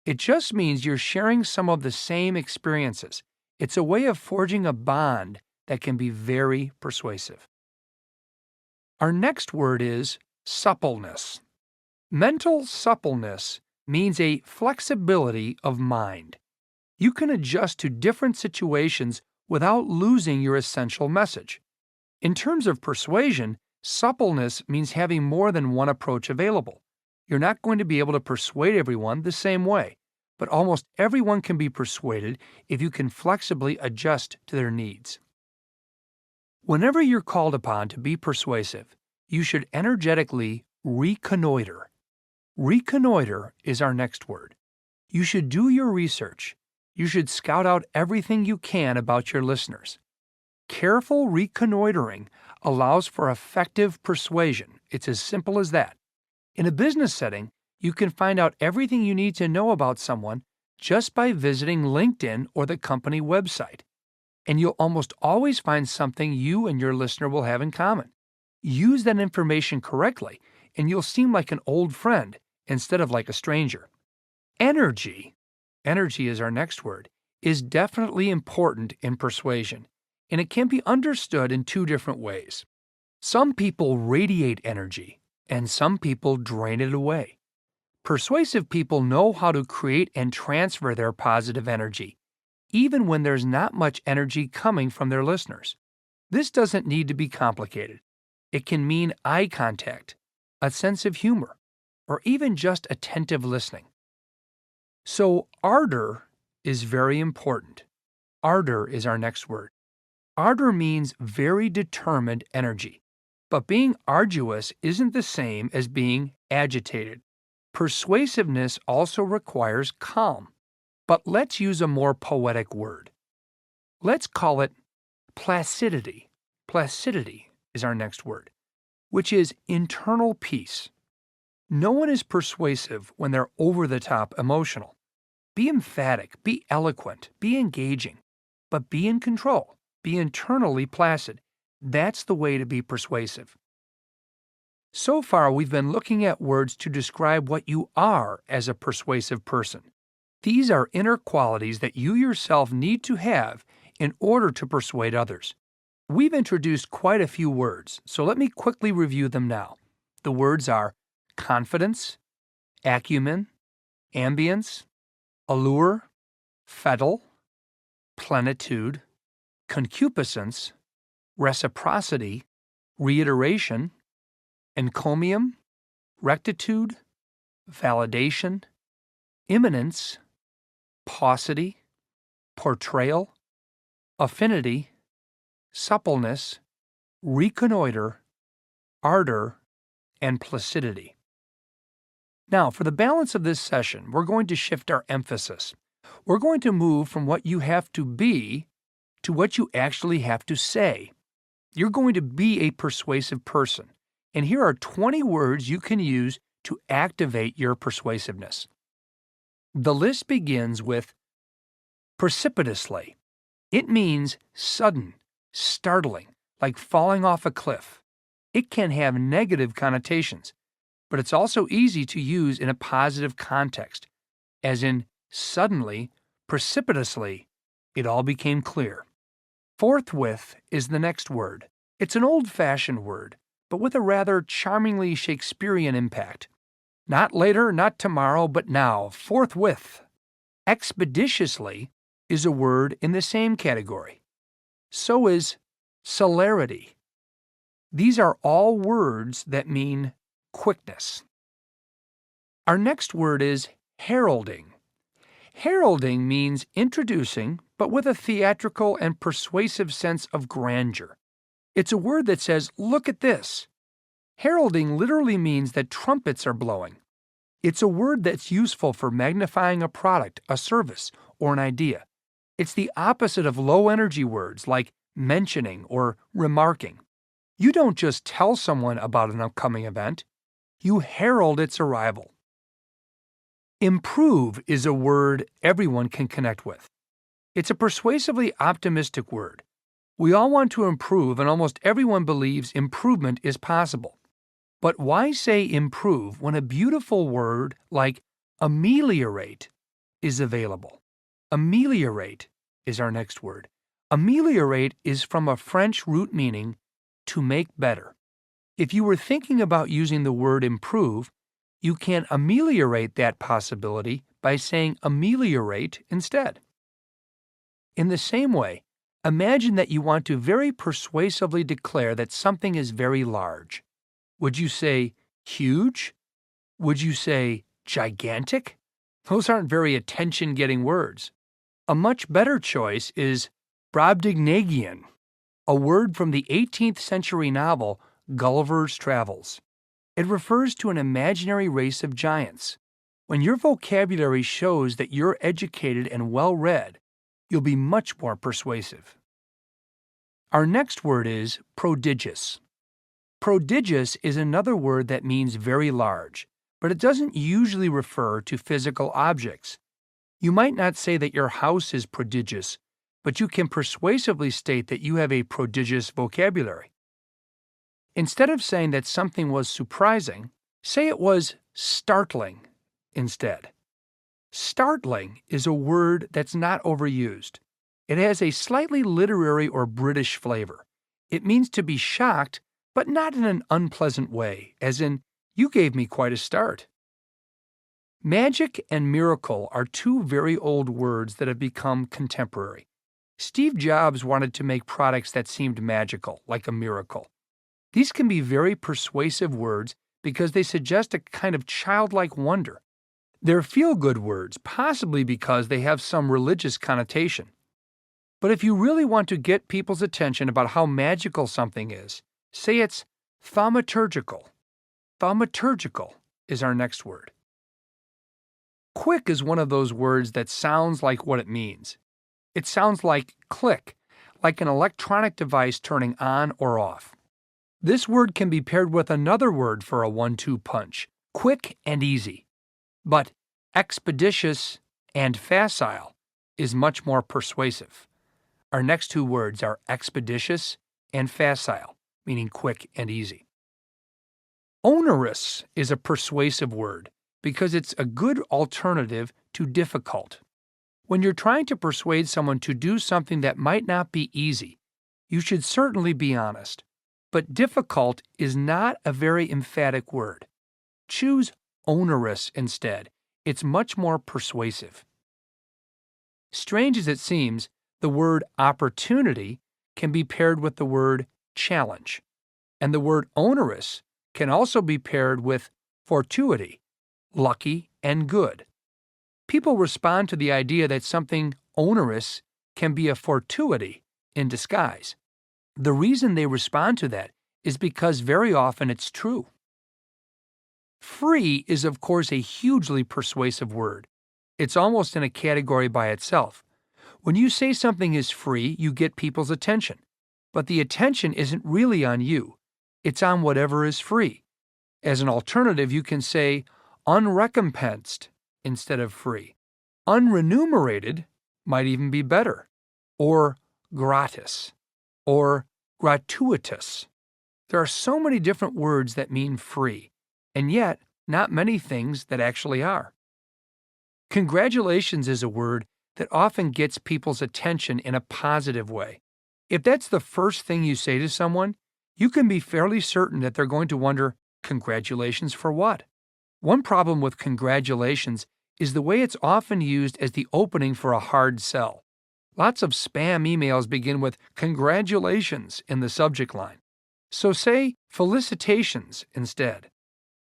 It just means you're sharing some of the same experiences. It's a way of forging a bond that can be very persuasive. Our next word is suppleness. Mental suppleness means a flexibility of mind. You can adjust to different situations without losing your essential message. In terms of persuasion, suppleness means having more than one approach available. You're not going to be able to persuade everyone the same way, but almost everyone can be persuaded if you can flexibly adjust to their needs. Whenever you're called upon to be persuasive, you should energetically reconnoiter. Reconnoiter is our next word. You should do your research. You should scout out everything you can about your listeners. Careful reconnoitering allows for effective persuasion. It's as simple as that. In a business setting, you can find out everything you need to know about someone just by visiting LinkedIn or the company website. And you'll almost always find something you and your listener will have in common. Use that information correctly, and you'll seem like an old friend instead of like a stranger. Energy is our next word, is definitely important in persuasion, and it can be understood in two different ways. Some people radiate energy, and some people drain it away. Persuasive people know how to create and transfer their positive energy, even when there's not much energy coming from their listeners. This doesn't need to be complicated. It can mean eye contact, a sense of humor, or even just attentive listening. So ardor is very important. Ardor is our next word. Ardor means very determined energy, but being arduous isn't the same as being agitated. Persuasiveness also requires calm, but let's use a more poetic word. Let's call it placidity. Placidity is our next word, which is internal peace. No one is persuasive when they're over-the-top emotional. Be emphatic, be eloquent, be engaging, but be in control, be internally placid. That's the way to be persuasive. So far, we've been looking at words to describe what you are as a persuasive person. These are inner qualities that you yourself need to have in order to persuade others. We've introduced quite a few words, so let me quickly review them now. The words are confidence, acumen, ambience, allure, fettle, plenitude, concupiscence, reciprocity, reiteration, encomium, rectitude, validation, imminence, paucity, portrayal, affinity, suppleness, reconnoiter, ardor, and placidity. Now, for the balance of this session, we're going to shift our emphasis. We're going to move from what you have to be to what you actually have to say. You're going to be a persuasive person, and here are 20 words you can use to activate your persuasiveness. The list begins with precipitously. It means sudden, startling, like falling off a cliff. It can have negative connotations, but it's also easy to use in a positive context, as in suddenly, precipitously, it all became clear. Forthwith is the next word. It's an old-fashioned word, but with a rather charmingly Shakespearean impact. Not later, not tomorrow, but now, forthwith. Expeditiously is a word in the same category. So is celerity. These are all words that mean quickness. Our next word is heralding. Heralding means introducing, but with a theatrical and persuasive sense of grandeur. It's a word that says, look at this. Heralding literally means that trumpets are blowing. It's a word that's useful for magnifying a product, a service, or an idea. It's the opposite of low-energy words like mentioning or remarking. You don't just tell someone about an upcoming event. You herald its arrival. Improve is a word everyone can connect with. It's a persuasively optimistic word. We all want to improve, and almost everyone believes improvement is possible. But why say improve when a beautiful word like ameliorate is available? Ameliorate is our next word. Ameliorate is from a French root meaning to make better. If you were thinking about using the word improve, you can ameliorate that possibility by saying ameliorate instead. In the same way, imagine that you want to very persuasively declare that something is very large. Would you say huge? Would you say gigantic? Those aren't very attention-getting words. A much better choice is brobdingnagian, a word from the 18th century novel Gulliver's Travels. It refers to an imaginary race of giants. When your vocabulary shows that you're educated and well-read, you'll be much more persuasive. Our next word is prodigious. Prodigious is another word that means very large, but it doesn't usually refer to physical objects. You might not say that your house is prodigious, but you can persuasively state that you have a prodigious vocabulary. Instead of saying that something was surprising, say it was startling instead. Startling is a word that's not overused. It has a slightly literary or British flavor. It means to be shocked, but not in an unpleasant way, as in, you gave me quite a start. Magic and miracle are two very old words that have become contemporary. Steve Jobs wanted to make products that seemed magical, like a miracle. These can be very persuasive words because they suggest a kind of childlike wonder. They're feel-good words, possibly because they have some religious connotation. But if you really want to get people's attention about how magical something is, say it's thaumaturgical. Thaumaturgical is our next word. Quick is one of those words that sounds like what it means. It sounds like click, like an electronic device turning on or off. This word can be paired with another word for a 1-2 punch, quick and easy. But expeditious and facile is much more persuasive. Our next two words are expeditious and facile, meaning quick and easy. Onerous is a persuasive word because it's a good alternative to difficult. When you're trying to persuade someone to do something that might not be easy, you should certainly be honest. But difficult is not a very emphatic word. Choose onerous instead. It's much more persuasive. Strange as it seems, the word opportunity can be paired with the word challenge, and the word onerous can also be paired with fortuity, lucky and good. People respond to the idea that something onerous can be a fortuity in disguise. The reason they respond to that is because very often it's true. Free is, of course, a hugely persuasive word. It's almost in a category by itself. When you say something is free, you get people's attention. But the attention isn't really on you. It's on whatever is free. As an alternative, you can say unrecompensed instead of free. Unremunerated might even be better. Or gratis. Or gratuitous. There are so many different words that mean free, and yet not many things that actually are. Congratulations is a word that often gets people's attention in a positive way. If that's the first thing you say to someone, you can be fairly certain that they're going to wonder, congratulations for what? One problem with congratulations is the way it's often used as the opening for a hard sell. Lots of spam emails begin with congratulations in the subject line. So say felicitations instead.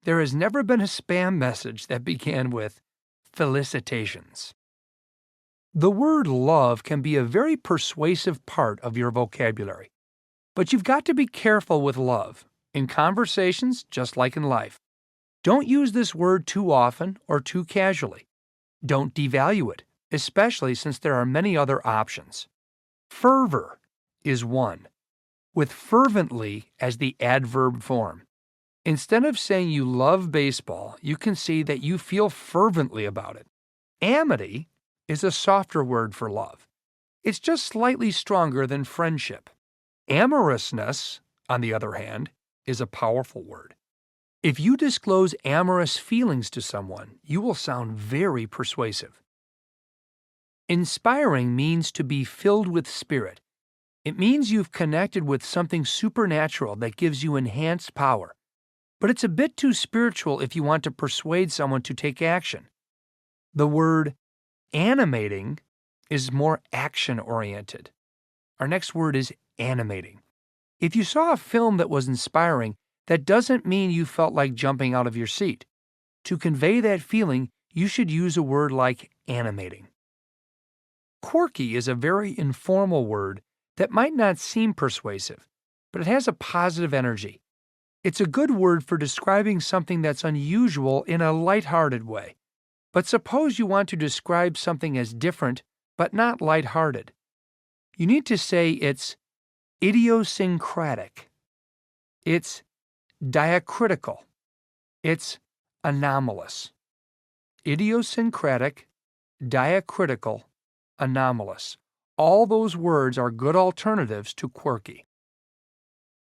There has never been a spam message that began with felicitations. The word love can be a very persuasive part of your vocabulary. But you've got to be careful with love, in conversations just like in life. Don't use this word too often or too casually. Don't devalue it, especially since there are many other options. Fervor is one, with fervently as the adverb form. Instead of saying you love baseball, you can say that you feel fervently about it. Amity is a softer word for love. It's just slightly stronger than friendship. Amorousness, on the other hand, is a powerful word. If you disclose amorous feelings to someone, you will sound very persuasive. Inspiring means to be filled with spirit. It means you've connected with something supernatural that gives you enhanced power. But it's a bit too spiritual if you want to persuade someone to take action. The word animating is more action-oriented. Our next word is animating. If you saw a film that was inspiring, that doesn't mean you felt like jumping out of your seat. To convey that feeling, you should use a word like animating. Quirky is a very informal word that might not seem persuasive, but it has a positive energy. It's a good word for describing something that's unusual in a lighthearted way. But suppose you want to describe something as different, but not lighthearted. You need to say it's idiosyncratic. It's diacritical. It's anomalous. Idiosyncratic, diacritical, anomalous. All those words are good alternatives to quirky.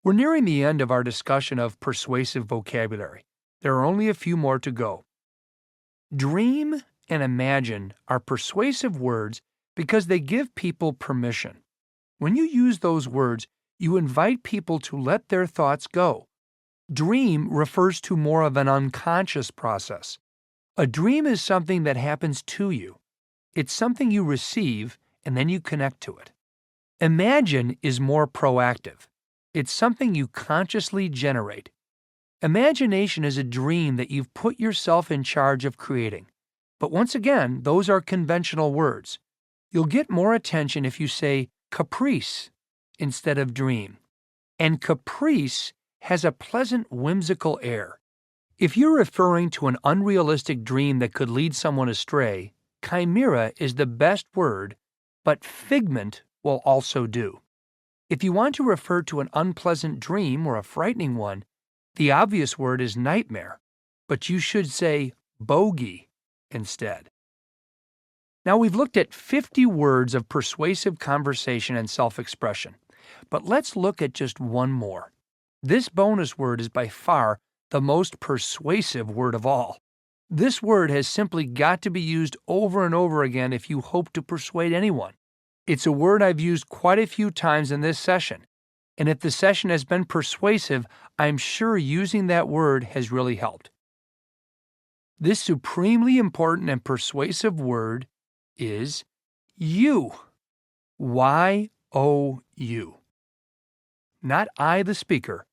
We're nearing the end of our discussion of persuasive vocabulary. There are only a few more to go. Dream and imagine are persuasive words because they give people permission. When you use those words, you invite people to let their thoughts go. Dream refers to more of an unconscious process. A dream is something that happens to you. It's something you receive and then you connect to it. Imagine is more proactive. It's something you consciously generate. Imagination is a dream that you've put yourself in charge of creating. But once again, those are conventional words. You'll get more attention if you say caprice instead of dream. And caprice has a pleasant, whimsical air. If you're referring to an unrealistic dream that could lead someone astray, chimera is the best word, but figment will also do. If you want to refer to an unpleasant dream or a frightening one, the obvious word is nightmare, but you should say bogey instead. Now we've looked at 50 words of persuasive conversation and self-expression, but let's look at just one more. This bonus word is by far the most persuasive word of all. This word has simply got to be used over and over again if you hope to persuade anyone. It's a word I've used quite a few times in this session, and if the session has been persuasive, I'm sure using that word has really helped. This supremely important and persuasive word is you. Y-O-U. Not I, the speaker,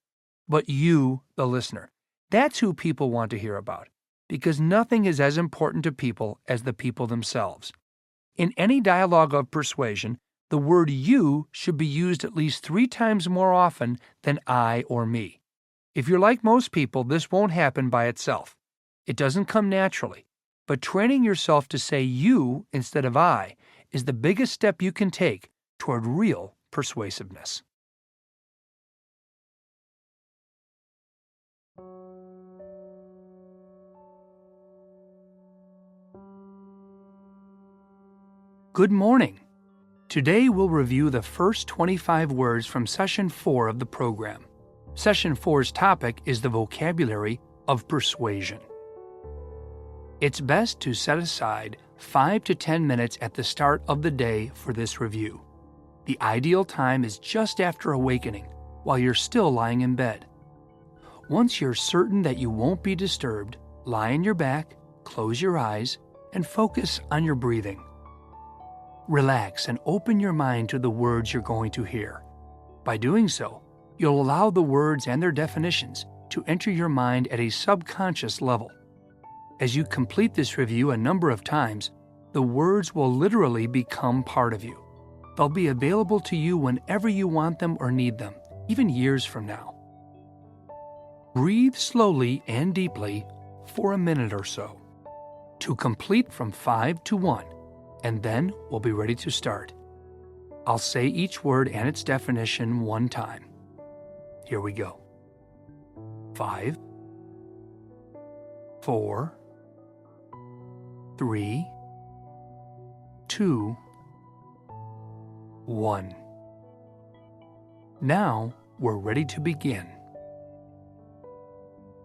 but you, the listener. That's who people want to hear about, because nothing is as important to people as the people themselves. In any dialogue of persuasion, the word you should be used at least 3 times more often than I or me. If you're like most people, this won't happen by itself. It doesn't come naturally, but training yourself to say you instead of I is the biggest step you can take toward real persuasiveness. Good morning. Today we'll review the first 25 words from Session 4 of the program. Session 4's topic is the vocabulary of persuasion. It's best to set aside 5 to 10 minutes at the start of the day for this review. The ideal time is just after awakening, while you're still lying in bed. Once you're certain that you won't be disturbed, lie on your back, close your eyes, and focus on your breathing. Relax and open your mind to the words you're going to hear. By doing so, you'll allow the words and their definitions to enter your mind at a subconscious level. As you complete this review a number of times, the words will literally become part of you. They'll be available to you whenever you want them or need them, even years from now. Breathe slowly and deeply for a minute or so. To complete from 5 to 1, and then we'll be ready to start. I'll say each word and its definition one time. Here we go. 5, 4, 3, 2, 1. Now we're ready to begin.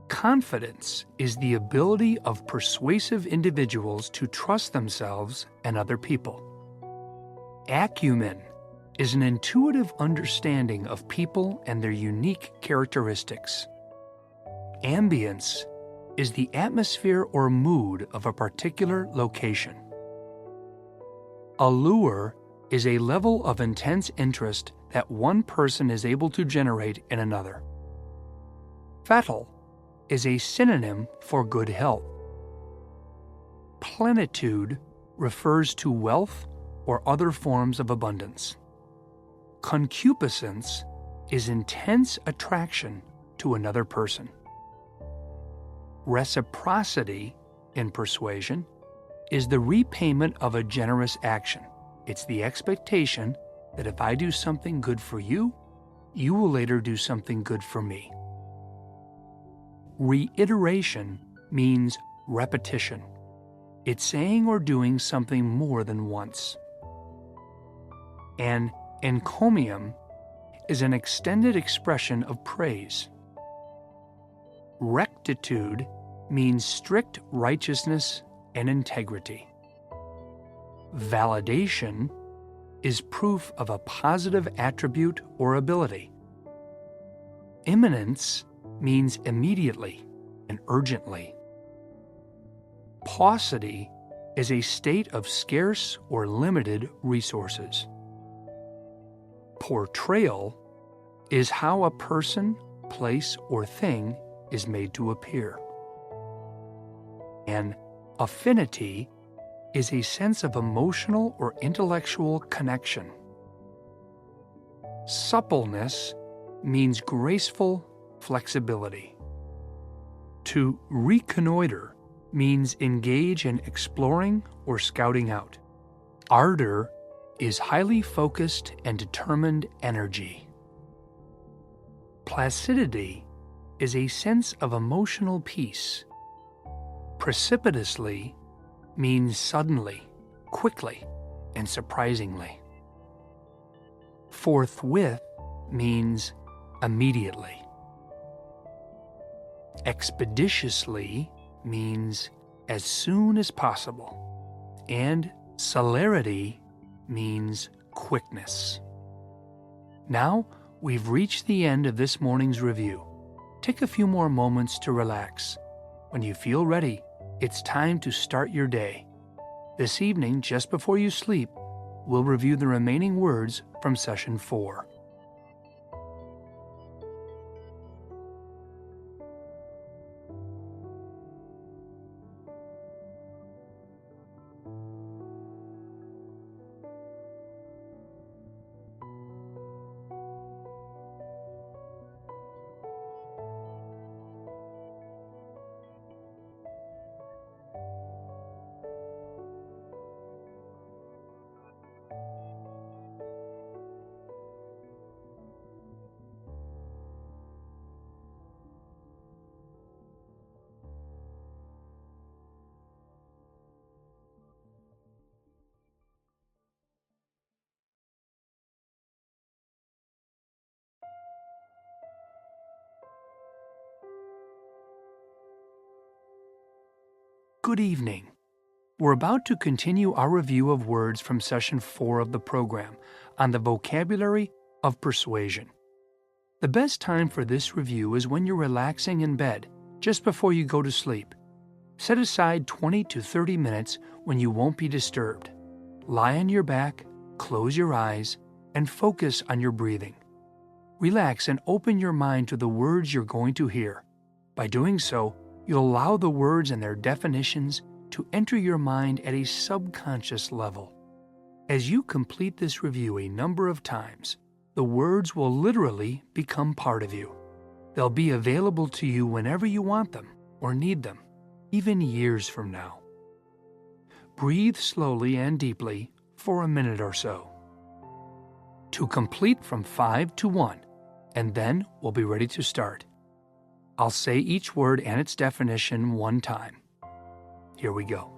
Confidence is the ability of persuasive individuals to trust themselves and other people. Acumen is an intuitive understanding of people and their unique characteristics. Ambience is the atmosphere or mood of a particular location. Allure is a level of intense interest that one person is able to generate in another. Fatal is a synonym for good health. Plenitude refers to wealth or other forms of abundance. Concupiscence is intense attraction to another person. Reciprocity in persuasion is the repayment of a generous action. It's the expectation that if I do something good for you, you will later do something good for me. Reiteration means repetition. It's saying or doing something more than once. An encomium is an extended expression of praise. Rectitude means strict righteousness and integrity. Validation is proof of a positive attribute or ability. Imminence means immediately and urgently. Paucity is a state of scarce or limited resources. Portrayal is how a person, place, or thing is made to appear. And affinity is a sense of emotional or intellectual connection. Suppleness means graceful flexibility. To reconnoiter means engage in exploring or scouting out. Ardor is highly focused and determined energy. Placidity is a sense of emotional peace. Precipitously means suddenly, quickly, and surprisingly. Forthwith means immediately. Expeditiously means as soon as possible. And celerity means quickness. Now we've reached the end of this morning's review. Take a few more moments to relax. When you feel ready, it's time to start your day. This evening, just before you sleep, we'll review the remaining words from Session 4. Good evening. We're about to continue our review of words from Session 4 of the program on the vocabulary of persuasion. The best time for this review is when you're relaxing in bed, just before you go to sleep. Set aside 20 to 30 minutes when you won't be disturbed. Lie on your back, close your eyes, and focus on your breathing. Relax and open your mind to the words you're going to hear. By doing so, you'll allow the words and their definitions to enter your mind at a subconscious level. As you complete this review a number of times, the words will literally become part of you. They'll be available to you whenever you want them or need them, even years from now. Breathe slowly and deeply for a minute or so. To complete from 5 to 1, and then we'll be ready to start. I'll say each word and its definition one time. Here we go.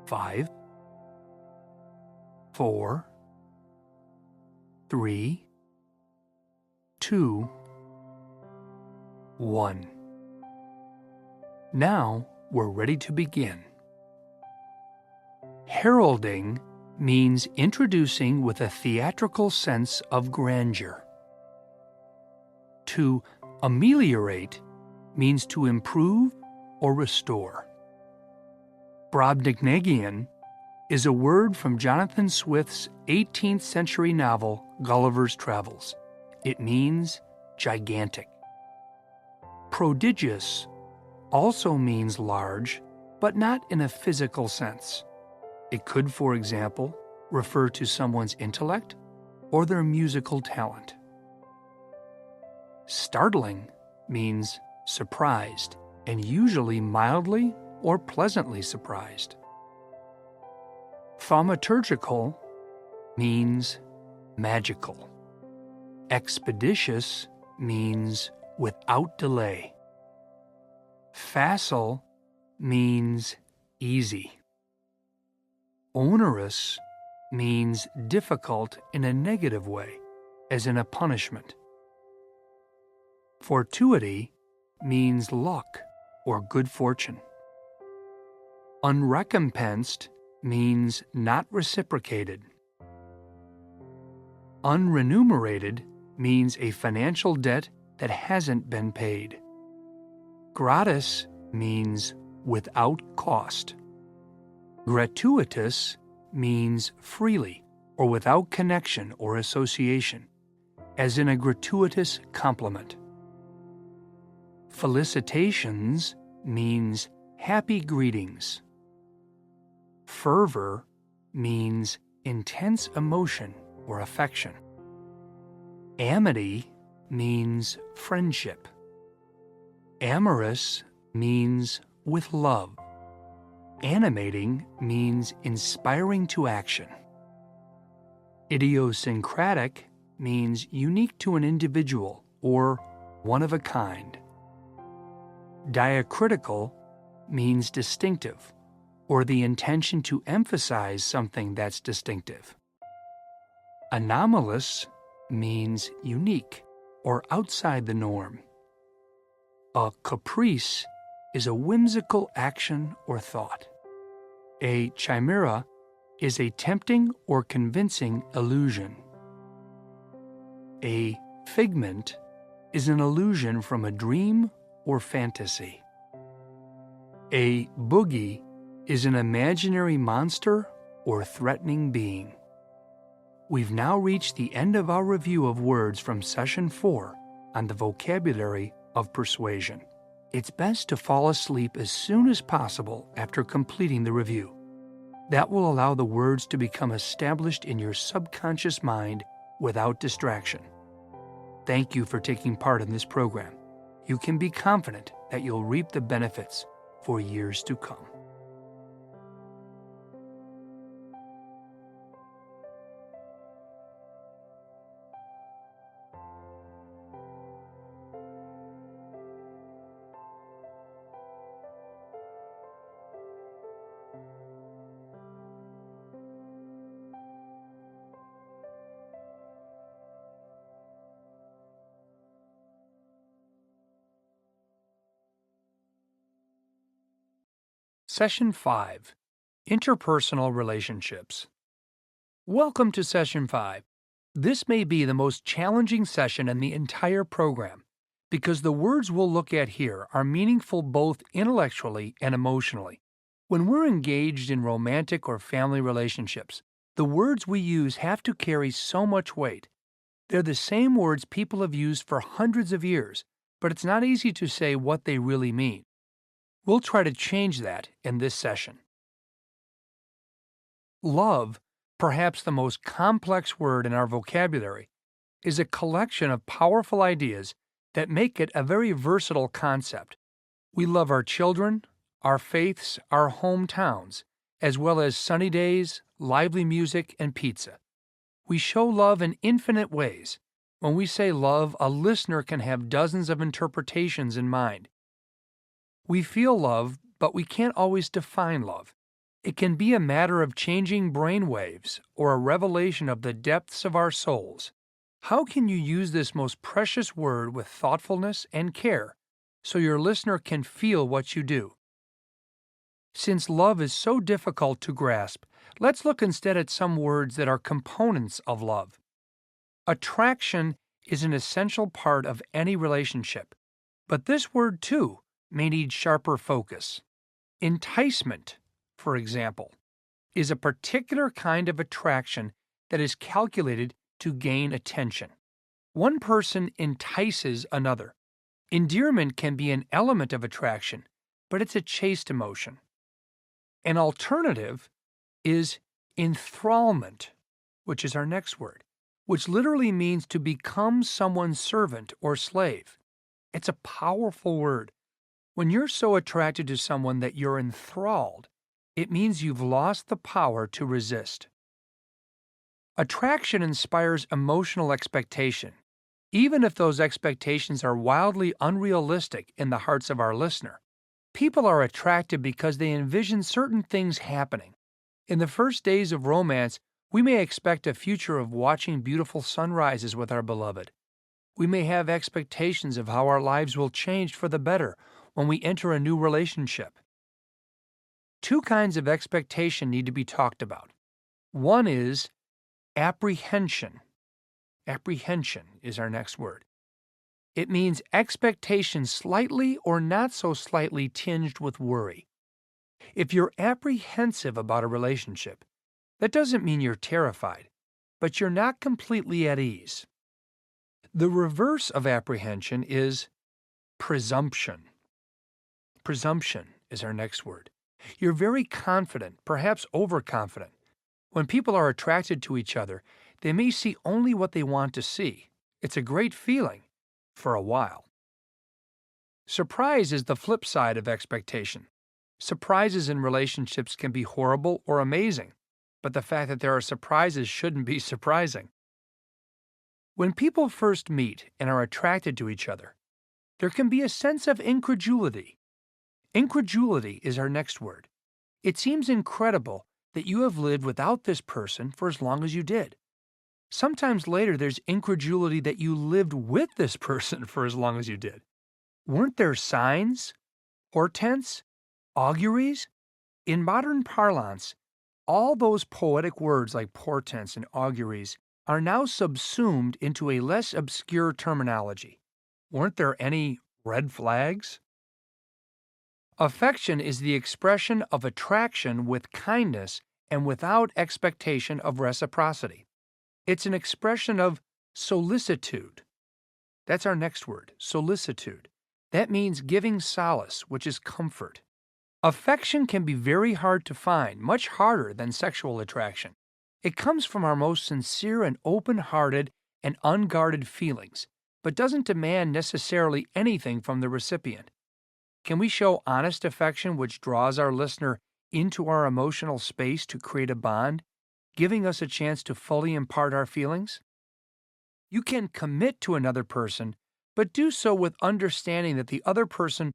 5, 4, 3, 2, 1. Now we're ready to begin. Heralding means introducing with a theatrical sense of grandeur. To ameliorate means to improve or restore. Brobdingnagian is a word from Jonathan Swift's 18th century novel Gulliver's Travels. It means gigantic. Prodigious also means large, but not in a physical sense. It could, for example, refer to someone's intellect or their musical talent. Startling means surprised, and usually mildly or pleasantly surprised. Thaumaturgical means magical. Expeditious means without delay. Facile means easy. Onerous means difficult in a negative way, as in a punishment. Fortuity means luck or good fortune. Unrecompensed means not reciprocated. Unremunerated means a financial debt that hasn't been paid. Gratis means without cost. Gratuitous means freely or without connection or association, as in a gratuitous compliment. Felicitations means happy greetings. Fervor means intense emotion or affection. Amity means friendship. Amorous means with love. Animating means inspiring to action. Idiosyncratic means unique to an individual or one of a kind. Diacritical means distinctive or the intention to emphasize something that's distinctive. Anomalous means unique or outside the norm. A caprice is a whimsical action or thought. A chimera is a tempting or convincing illusion. A figment is an illusion from a dream or fantasy. A boogie is an imaginary monster or threatening being. We've now reached the end of our review of words from Session 4 on the vocabulary of persuasion. It's best to fall asleep as soon as possible after completing the review. That will allow the words to become established in your subconscious mind without distraction. Thank you for taking part in this program. You can be confident that you'll reap the benefits for years to come. Session 5. Interpersonal Relationships. Welcome to Session 5. This may be the most challenging session in the entire program because the words we'll look at here are meaningful both intellectually and emotionally. When we're engaged in romantic or family relationships, the words we use have to carry so much weight. They're the same words people have used for hundreds of years, but it's not easy to say what they really mean. We'll try to change that in this session. Love, perhaps the most complex word in our vocabulary, is a collection of powerful ideas that make it a very versatile concept. We love our children, our faiths, our hometowns, as well as sunny days, lively music, and pizza. We show love in infinite ways. When we say love, a listener can have dozens of interpretations in mind. We feel love, but we can't always define love. It can be a matter of changing brain waves or a revelation of the depths of our souls. How can you use this most precious word with thoughtfulness and care so your listener can feel what you do? Since love is so difficult to grasp, let's look instead at some words that are components of love. Attraction is an essential part of any relationship, but this word, too, may need sharper focus. Enticement, for example, is a particular kind of attraction that is calculated to gain attention. One person entices another. Endearment can be an element of attraction, but it's a chaste emotion. An alternative is enthrallment, which is our next word, which literally means to become someone's servant or slave. It's a powerful word. When you're so attracted to someone that you're enthralled, it means you've lost the power to resist. Attraction inspires emotional expectation, even if those expectations are wildly unrealistic in the hearts of our listener. People are attracted because they envision certain things happening. In the first days of romance, we may expect a future of watching beautiful sunrises with our beloved. We may have expectations of how our lives will change for the better when we enter a new relationship. Two kinds of expectation need to be talked about. One is apprehension. Apprehension is our next word. It means expectation slightly or not so slightly tinged with worry. If you're apprehensive about a relationship, that doesn't mean you're terrified, but you're not completely at ease. The reverse of apprehension is presumption. Presumption is our next word. You're very confident, perhaps overconfident. When people are attracted to each other, they may see only what they want to see. It's a great feeling for a while. Surprise is the flip side of expectation. Surprises in relationships can be horrible or amazing, but the fact that there are surprises shouldn't be surprising. When people first meet and are attracted to each other, there can be a sense of incredulity. Incredulity is our next word. It seems incredible that you have lived without this person for as long as you did. Sometimes later there's incredulity that you lived with this person for as long as you did. Weren't there signs, portents, auguries? In modern parlance, all those poetic words like portents and auguries are now subsumed into a less obscure terminology. Weren't there any red flags? Affection is the expression of attraction with kindness and without expectation of reciprocity. It's an expression of solicitude. That's our next word, solicitude. That means giving solace, which is comfort. Affection can be very hard to find, much harder than sexual attraction. It comes from our most sincere and open-hearted and unguarded feelings, but doesn't demand necessarily anything from the recipient. Can we show honest affection which draws our listener into our emotional space to create a bond, giving us a chance to fully impart our feelings? You can commit to another person, but do so with understanding that the other person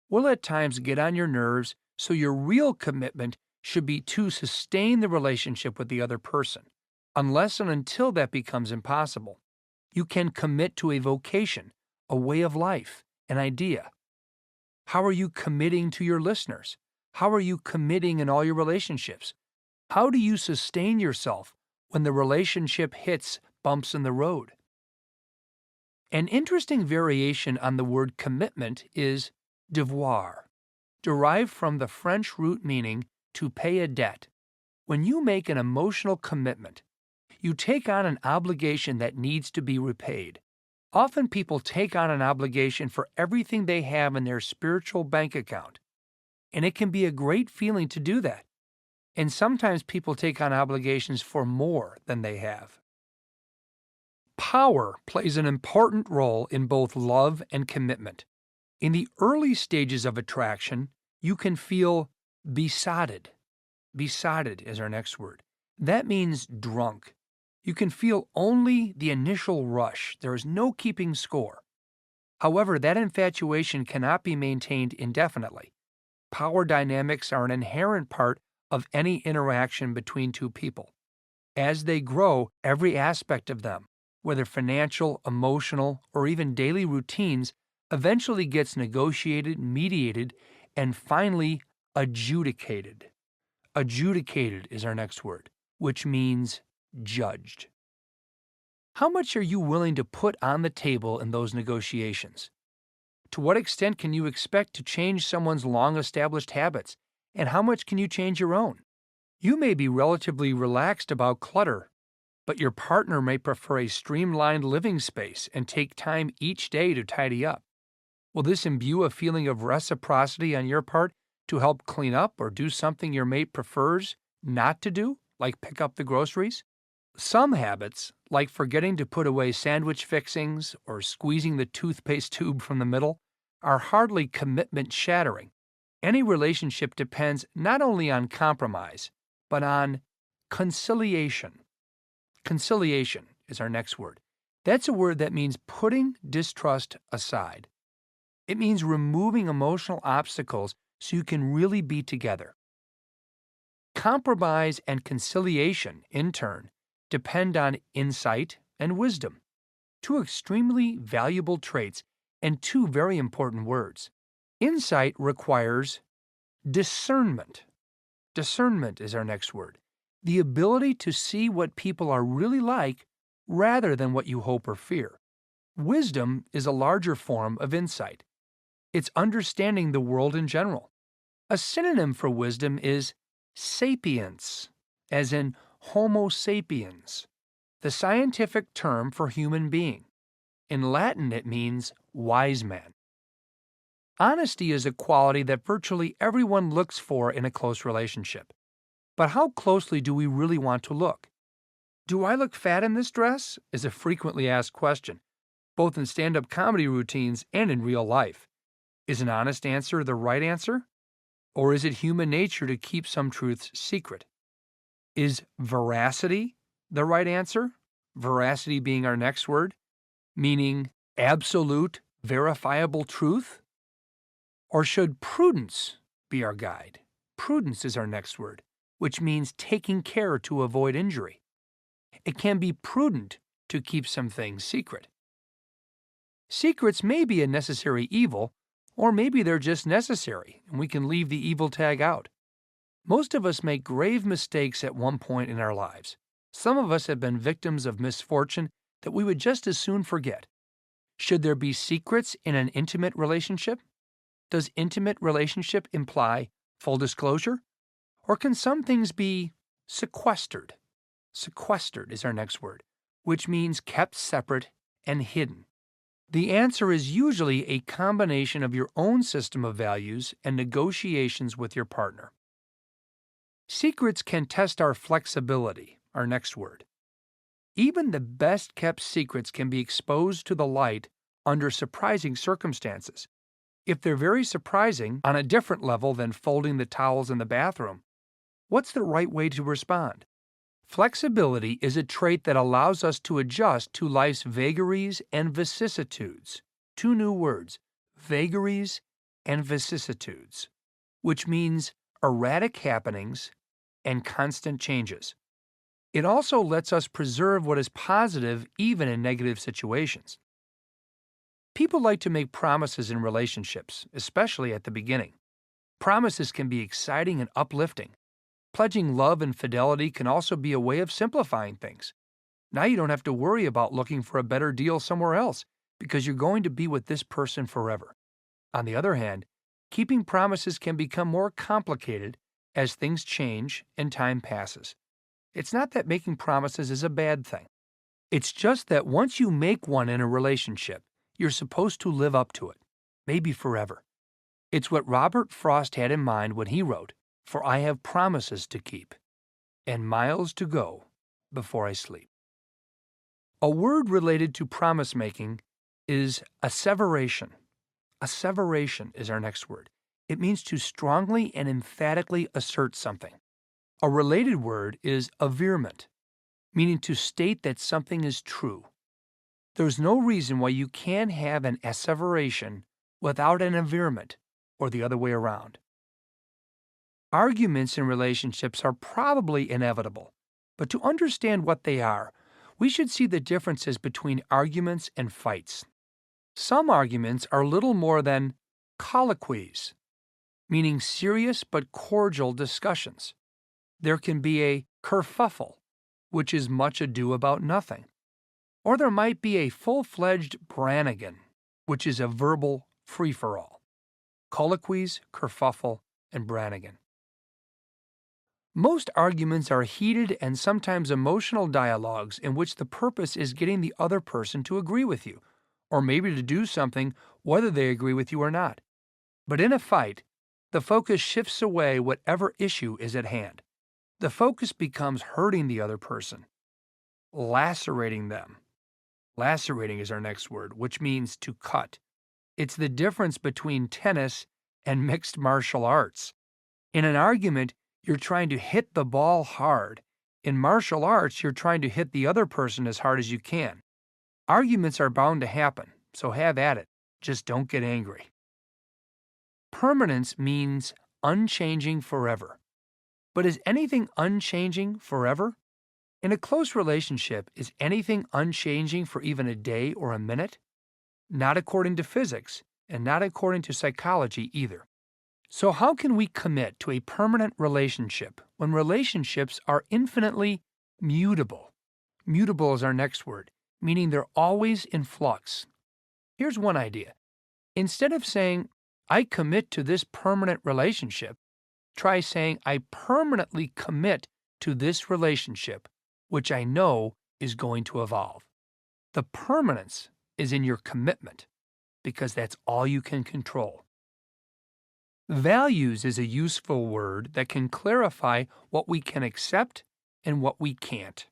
will at times get on your nerves, so your real commitment should be to sustain the relationship with the other person, unless and until that becomes impossible. You can commit to a vocation, a way of life, an idea. How are you committing to your listeners? How are you committing in all your relationships? How do you sustain yourself when the relationship hits bumps in the road? An interesting variation on the word commitment is devoir, derived from the French root meaning to pay a debt. When you make an emotional commitment, you take on an obligation that needs to be repaid. Often people take on an obligation for everything they have in their spiritual bank account, and it can be a great feeling to do that. And sometimes people take on obligations for more than they have. Power plays an important role in both love and commitment. In the early stages of attraction, you can feel besotted. Besotted is our next word. That means drunk. You can feel only the initial rush. There is no keeping score. However, that infatuation cannot be maintained indefinitely. Power dynamics are an inherent part of any interaction between two people. As they grow, every aspect of them, whether financial, emotional, or even daily routines, eventually gets negotiated, mediated, and finally adjudicated. Adjudicated is our next word, which means judged. How much are you willing to put on the table in those negotiations? To what extent can you expect to change someone's long-established habits, and how much can you change your own? You may be relatively relaxed about clutter, but your partner may prefer a streamlined living space and take time each day to tidy up. Will this imbue a feeling of reciprocity on your part to help clean up or do something your mate prefers not to do, like pick up the groceries? Some habits, like forgetting to put away sandwich fixings or squeezing the toothpaste tube from the middle, are hardly commitment-shattering. Any relationship depends not only on compromise, but on conciliation. Conciliation is our next word. That's a word that means putting distrust aside. It means removing emotional obstacles so you can really be together. Compromise and conciliation, in turn, depend on insight and wisdom, two extremely valuable traits and two very important words. Insight requires discernment. Discernment is our next word. The ability to see what people are really like rather than what you hope or fear. Wisdom is a larger form of insight. It's understanding the world in general. A synonym for wisdom is sapience, as in Homo sapiens, the scientific term for human being. In Latin, it means wise man. Honesty is a quality that virtually everyone looks for in a close relationship. But how closely do we really want to look? Do I look fat in this dress? Is a frequently asked question, both in stand-up comedy routines and in real life. Is an honest answer the right answer? Or is it human nature to keep some truths secret? Is veracity the right answer? Veracity being our next word, meaning absolute, verifiable truth? Or should prudence be our guide? Prudence is our next word, which means taking care to avoid injury. It can be prudent to keep some things secret. Secrets may be a necessary evil, or maybe they're just necessary, and we can leave the evil tag out. Most of us make grave mistakes at one point in our lives. Some of us have been victims of misfortune that we would just as soon forget. Should there be secrets in an intimate relationship? Does intimate relationship imply full disclosure? Or can some things be sequestered? Sequestered is our next word, which means kept separate and hidden. The answer is usually a combination of your own system of values and negotiations with your partner. Secrets can test our flexibility, our next word. Even the best kept secrets can be exposed to the light under surprising circumstances. If they're very surprising on a different level than folding the towels in the bathroom, what's the right way to respond? Flexibility is a trait that allows us to adjust to life's vagaries and vicissitudes. Two new words, vagaries and vicissitudes, which means erratic happenings and constant changes. It also lets us preserve what is positive even in negative situations. People like to make promises in relationships, especially at the beginning. Promises can be exciting and uplifting. Pledging love and fidelity can also be a way of simplifying things. Now you don't have to worry about looking for a better deal somewhere else because you're going to be with this person forever. On the other hand, keeping promises can become more complicated as things change and time passes. It's not that making promises is a bad thing. It's just that once you make one in a relationship, you're supposed to live up to it, maybe forever. It's what Robert Frost had in mind when he wrote, "For I have promises to keep, and miles to go before I sleep." A word related to promise-making is asseveration. Asseveration is our next word. It means to strongly and emphatically assert something. A related word is averment, meaning to state that something is true. There's no reason why you can't have an asseveration without an averment, or the other way around. Arguments in relationships are probably inevitable, but to understand what they are, we should see the differences between arguments and fights. Some arguments are little more than colloquies, meaning serious but cordial discussions. There can be a kerfuffle, which is much ado about nothing. Or there might be a full-fledged Brannigan, which is a verbal free-for-all. Colloquies, kerfuffle, and Brannigan. Most arguments are heated and sometimes emotional dialogues in which the purpose is getting the other person to agree with you, or maybe to do something whether they agree with you or not. But in a fight, the focus shifts away whatever issue is at hand. The focus becomes hurting the other person, lacerating them. Lacerating is our next word, which means to cut. It's the difference between tennis and mixed martial arts. In an argument, you're trying to hit the ball hard. In martial arts, you're trying to hit the other person as hard as you can. Arguments are bound to happen, so have at it. Just don't get angry. Permanence means unchanging forever. But is anything unchanging forever? In a close relationship, is anything unchanging for even a day or a minute? Not according to physics, and not according to psychology either. So how can we commit to a permanent relationship when relationships are infinitely mutable? Mutable is our next word, meaning they're always in flux. Here's one idea. Instead of saying, I commit to this permanent relationship, try saying, I permanently commit to this relationship, which I know is going to evolve. The permanence is in your commitment, because that's all you can control. Values is a useful word that can clarify what we can accept and what we can't.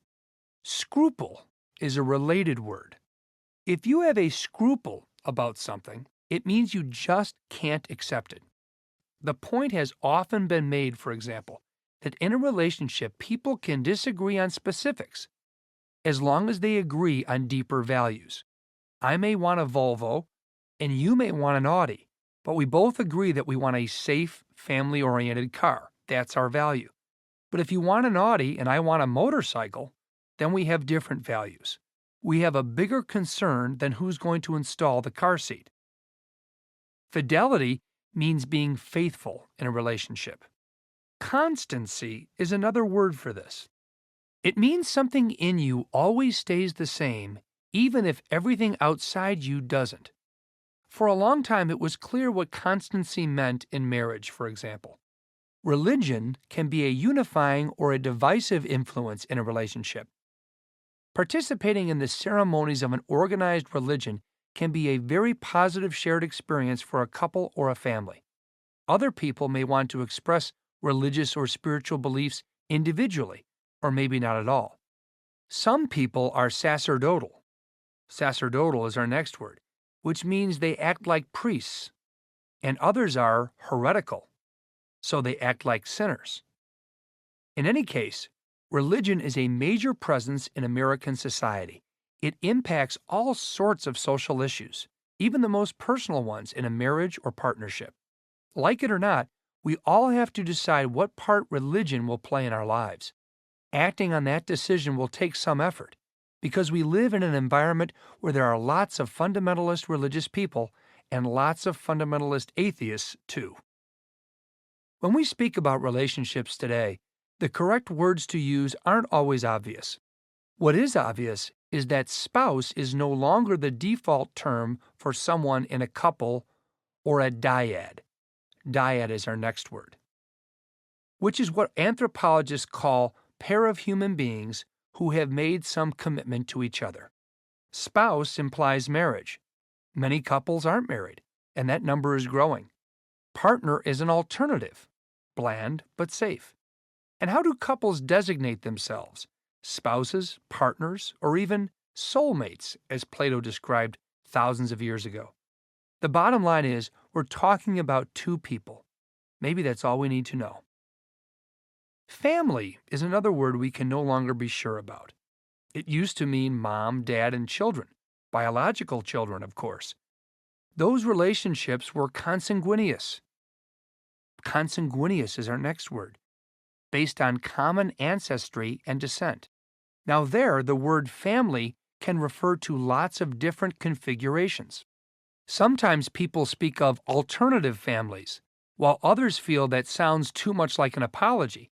Scruple is a related word. If you have a scruple about something, it means you just can't accept it. The point has often been made, for example, that in a relationship people can disagree on specifics as long as they agree on deeper values. I may want a Volvo, and you may want an Audi, but we both agree that we want a safe, family-oriented car. That's our value. But if you want an Audi and I want a motorcycle, then we have different values. We have a bigger concern than who's going to install the car seat. Fidelity means being faithful in a relationship. Constancy is another word for this. It means something in you always stays the same, even if everything outside you doesn't. For a long time, it was clear what constancy meant in marriage, for example. Religion can be a unifying or a divisive influence in a relationship. Participating in the ceremonies of an organized religion can be a very positive shared experience for a couple or a family. Other people may want to express religious or spiritual beliefs individually, or maybe not at all. Some people are sacerdotal. Sacerdotal is our next word, which means they act like priests, and others are heretical, so they act like sinners. In any case, religion is a major presence in American society. It impacts all sorts of social issues, even the most personal ones in a marriage or partnership. Like it or not, we all have to decide what part religion will play in our lives. Acting on that decision will take some effort, because we live in an environment where there are lots of fundamentalist religious people and lots of fundamentalist atheists, too. When we speak about relationships today, the correct words to use aren't always obvious. What is obvious is that spouse is no longer the default term for someone in a couple or a dyad. Dyad is our next word, which is what anthropologists call pair of human beings who have made some commitment to each other. Spouse implies marriage. Many couples aren't married, and that number is growing. Partner is an alternative, bland but safe. And how do couples designate themselves? Spouses, partners, or even soulmates, as Plato described thousands of years ago. The bottom line is, we're talking about two people. Maybe that's all we need to know. Family is another word we can no longer be sure about. It used to mean mom, dad, and children, biological children, of course. Those relationships were consanguineous. Consanguineous is our next word, based on common ancestry and descent. Now there, the word family can refer to lots of different configurations. Sometimes people speak of alternative families, while others feel that sounds too much like an apology.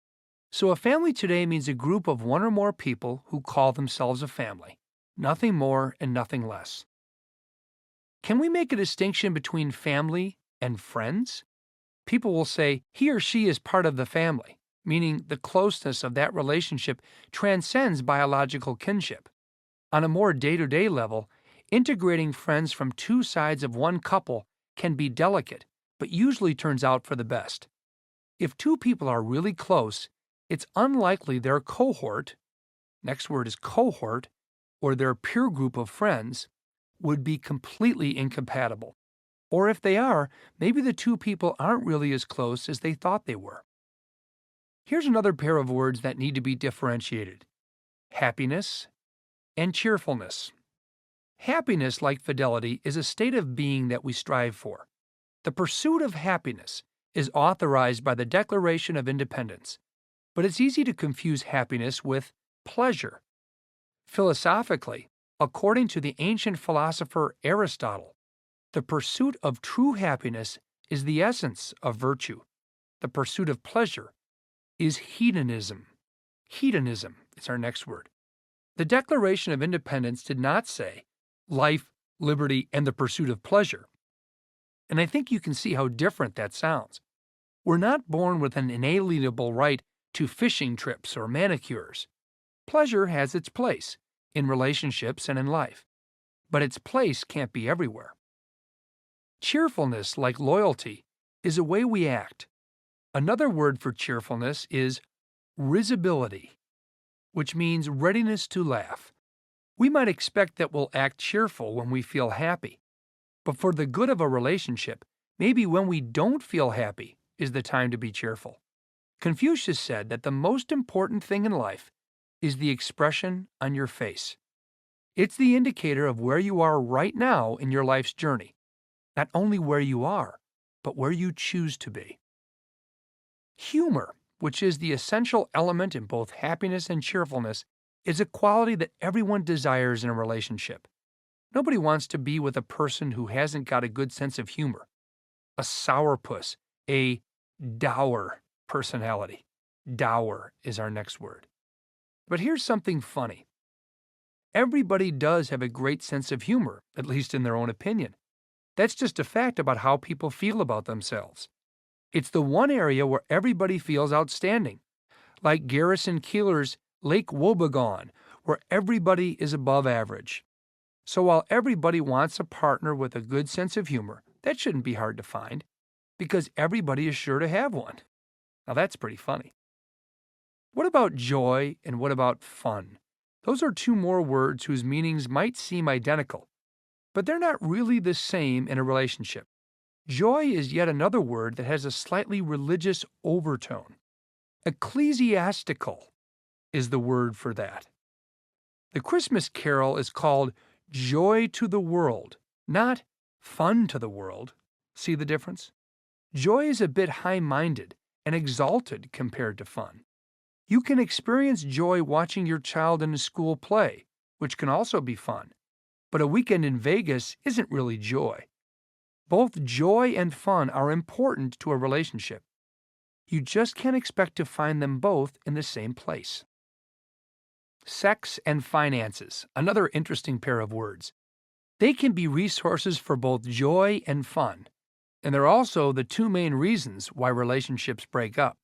So a family today means a group of one or more people who call themselves a family, nothing more and nothing less. Can we make a distinction between family and friends? People will say he or she is part of the family, meaning the closeness of that relationship transcends biological kinship. On a more day-to-day level, integrating friends from two sides of one couple can be delicate, but usually turns out for the best. If two people are really close, it's unlikely their cohort, next word is cohort, or their peer group of friends, would be completely incompatible. Or if they are, maybe the two people aren't really as close as they thought they were. Here's another pair of words that need to be differentiated: happiness and cheerfulness. Happiness, like fidelity, is a state of being that we strive for. The pursuit of happiness is authorized by the Declaration of Independence, but it's easy to confuse happiness with pleasure. Philosophically, according to the ancient philosopher Aristotle, the pursuit of true happiness is the essence of virtue. The pursuit of pleasure is hedonism. Hedonism is our next word. The Declaration of Independence did not say life, liberty, and the pursuit of pleasure. And I think you can see how different that sounds. We're not born with an inalienable right to fishing trips or manicures. Pleasure has its place in relationships and in life, but its place can't be everywhere. Cheerfulness, like loyalty, is a way we act. Another word for cheerfulness is risibility, which means readiness to laugh. We might expect that we'll act cheerful when we feel happy, but for the good of a relationship, maybe when we don't feel happy is the time to be cheerful. Confucius said that the most important thing in life is the expression on your face. It's the indicator of where you are right now in your life's journey. Not only where you are, but where you choose to be. Humor, which is the essential element in both happiness and cheerfulness, is a quality that everyone desires in a relationship. Nobody wants to be with a person who hasn't got a good sense of humor. A sourpuss, a dour personality. Dour is our next word. But here's something funny. Everybody does have a great sense of humor, at least in their own opinion. That's just a fact about how people feel about themselves. It's the one area where everybody feels outstanding, like Garrison Keillor's Lake Wobegon, where everybody is above average. So while everybody wants a partner with a good sense of humor, that shouldn't be hard to find, because everybody is sure to have one. Now that's pretty funny. What about joy and what about fun? Those are two more words whose meanings might seem identical, but they're not really the same in a relationship. Joy is yet another word that has a slightly religious overtone. Ecclesiastical is the word for that. The Christmas carol is called Joy to the World, not Fun to the World. See the difference? Joy is a bit high-minded and exalted compared to fun. You can experience joy watching your child in a school play, which can also be fun. But a weekend in Vegas isn't really joy. Both joy and fun are important to a relationship. You just can't expect to find them both in the same place. Sex and finances, another interesting pair of words. They can be resources for both joy and fun, and they're also the two main reasons why relationships break up.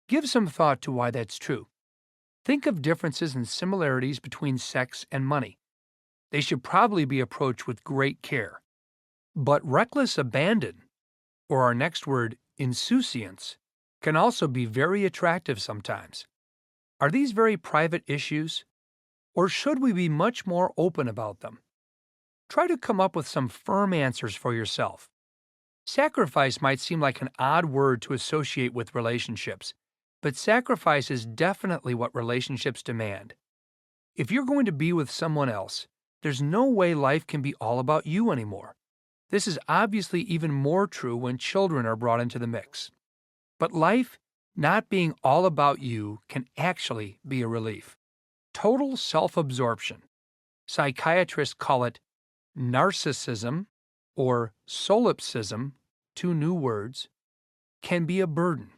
Give some thought to why that's true. Think of differences and similarities between sex and money. They should probably be approached with great care. But reckless abandon, or our next word, insouciance, can also be very attractive sometimes. Are these very private issues? Or should we be much more open about them? Try to come up with some firm answers for yourself. Sacrifice might seem like an odd word to associate with relationships, but sacrifice is definitely what relationships demand. If you're going to be with someone else, there's no way life can be all about you anymore. This is obviously even more true when children are brought into the mix. But life not being all about you can actually be a relief. Total self-absorption. Psychiatrists call it narcissism or solipsism, two new words, can be a burden.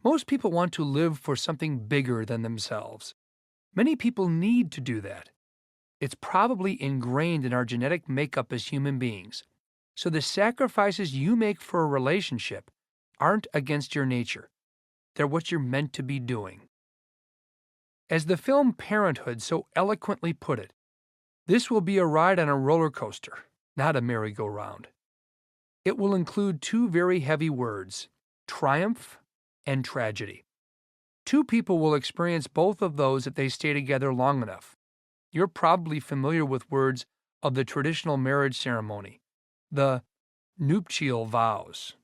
Most people want to live for something bigger than themselves. Many people need to do that. It's probably ingrained in our genetic makeup as human beings. So the sacrifices you make for a relationship aren't against your nature. They're what you're meant to be doing. As the film Parenthood so eloquently put it, this will be a ride on a roller coaster, not a merry-go-round. It will include two very heavy words, triumph and tragedy. Two people will experience both of those if they stay together long enough. You're probably familiar with words of the traditional marriage ceremony, the nuptial vows.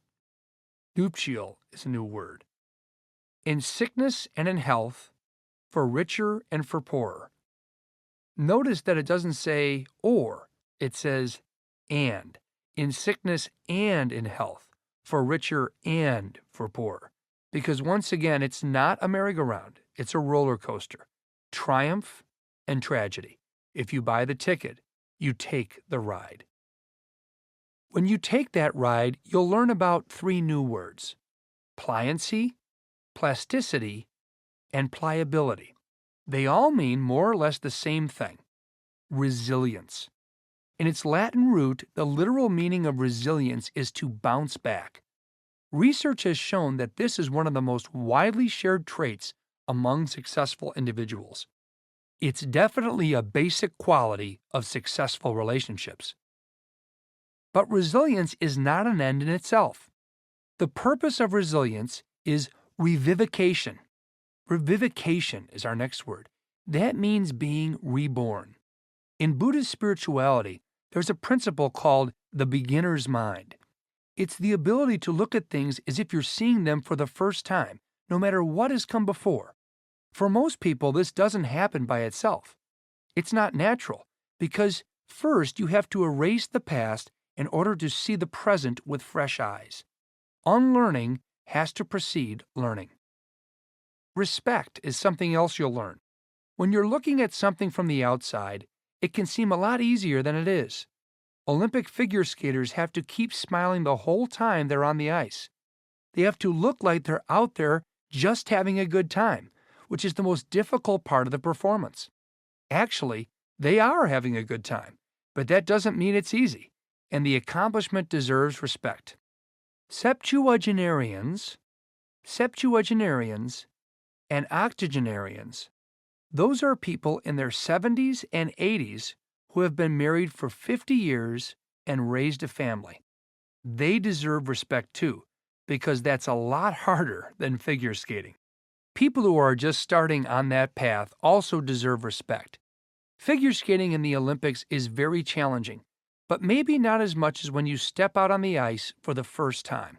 Nuptial is a new word. In sickness and in health, for richer and for poorer. Notice that it doesn't say or, it says and. in sickness and in health, for richer and for poorer. Because once again, it's not a merry-go-round, it's a roller coaster. Triumph and tragedy. If you buy the ticket, you take the ride. When you take that ride, you'll learn about 3 new words: pliancy, plasticity, and pliability. They all mean more or less the same thing: resilience. In its Latin root, the literal meaning of resilience is to bounce back. Research has shown that this is one of the most widely shared traits among successful individuals. It's definitely a basic quality of successful relationships. But resilience is not an end in itself. The purpose of resilience is revivification. Revivification is our next word. That means being reborn. In Buddhist spirituality, there's a principle called the beginner's mind. It's the ability to look at things as if you're seeing them for the first time, no matter what has come before. For most people, this doesn't happen by itself. It's not natural, because first you have to erase the past in order to see the present with fresh eyes. Unlearning has to precede learning. Respect is something else you'll learn. When you're looking at something from the outside, it can seem a lot easier than it is. Olympic figure skaters have to keep smiling the whole time they're on the ice. They have to look like they're out there just having a good time, which is the most difficult part of the performance. Actually, they are having a good time, but that doesn't mean it's easy, and the accomplishment deserves respect. Septuagenarians, and octogenarians, those are people in their 70s and 80s who have been married for 50 years and raised a family. They deserve respect too, because that's a lot harder than figure skating. People who are just starting on that path also deserve respect. Figure skating in the Olympics is very challenging, but maybe not as much as when you step out on the ice for the first time.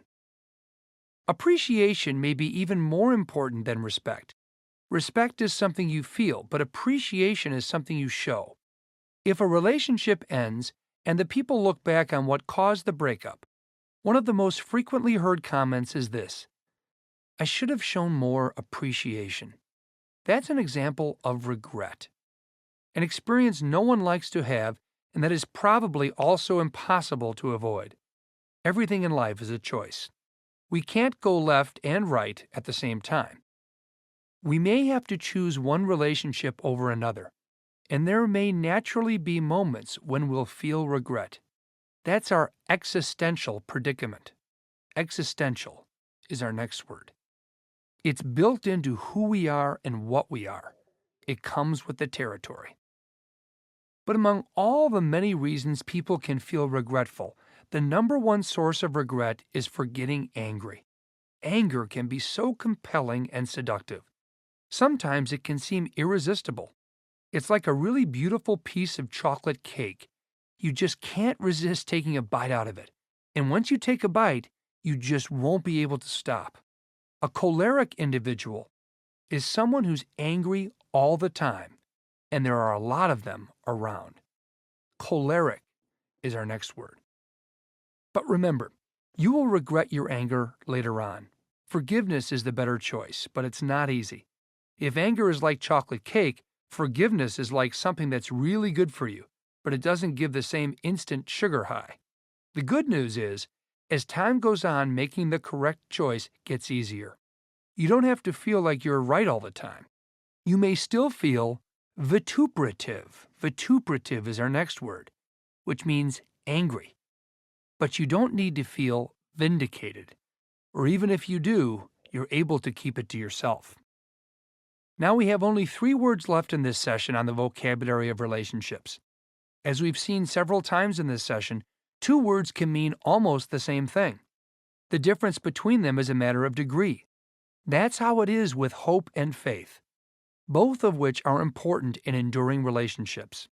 Appreciation may be even more important than respect. Respect is something you feel, but appreciation is something you show. If a relationship ends and the people look back on what caused the breakup, one of the most frequently heard comments is this: "I should have shown more appreciation." That's an example of regret, an experience no one likes to have, and that is probably also impossible to avoid. Everything in life is a choice. We can't go left and right at the same time. We may have to choose one relationship over another, and there may naturally be moments when we'll feel regret. That's our existential predicament. Existential is our next word. It's built into who we are and what we are. It comes with the territory. But among all the many reasons people can feel regretful, the number one source of regret is for getting angry. Anger can be so compelling and seductive. Sometimes it can seem irresistible. It's like a really beautiful piece of chocolate cake. You just can't resist taking a bite out of it. And once you take a bite, you just won't be able to stop. A choleric individual is someone who's angry all the time, and there are a lot of them around. Choleric is our next word. But remember, you will regret your anger later on. Forgiveness is the better choice, but it's not easy. If anger is like chocolate cake, forgiveness is like something that's really good for you, but it doesn't give the same instant sugar high. The good news is, as time goes on, making the correct choice gets easier. You don't have to feel like you're right all the time. You may still feel vituperative. Vituperative is our next word, which means angry. But you don't need to feel vindicated, or even if you do, you're able to keep it to yourself. Now we have only 3 words left in this session on the vocabulary of relationships. As we've seen several times in this session, 2 words can mean almost the same thing. The difference between them is a matter of degree. That's how it is with hope and faith, both of which are important in enduring relationships.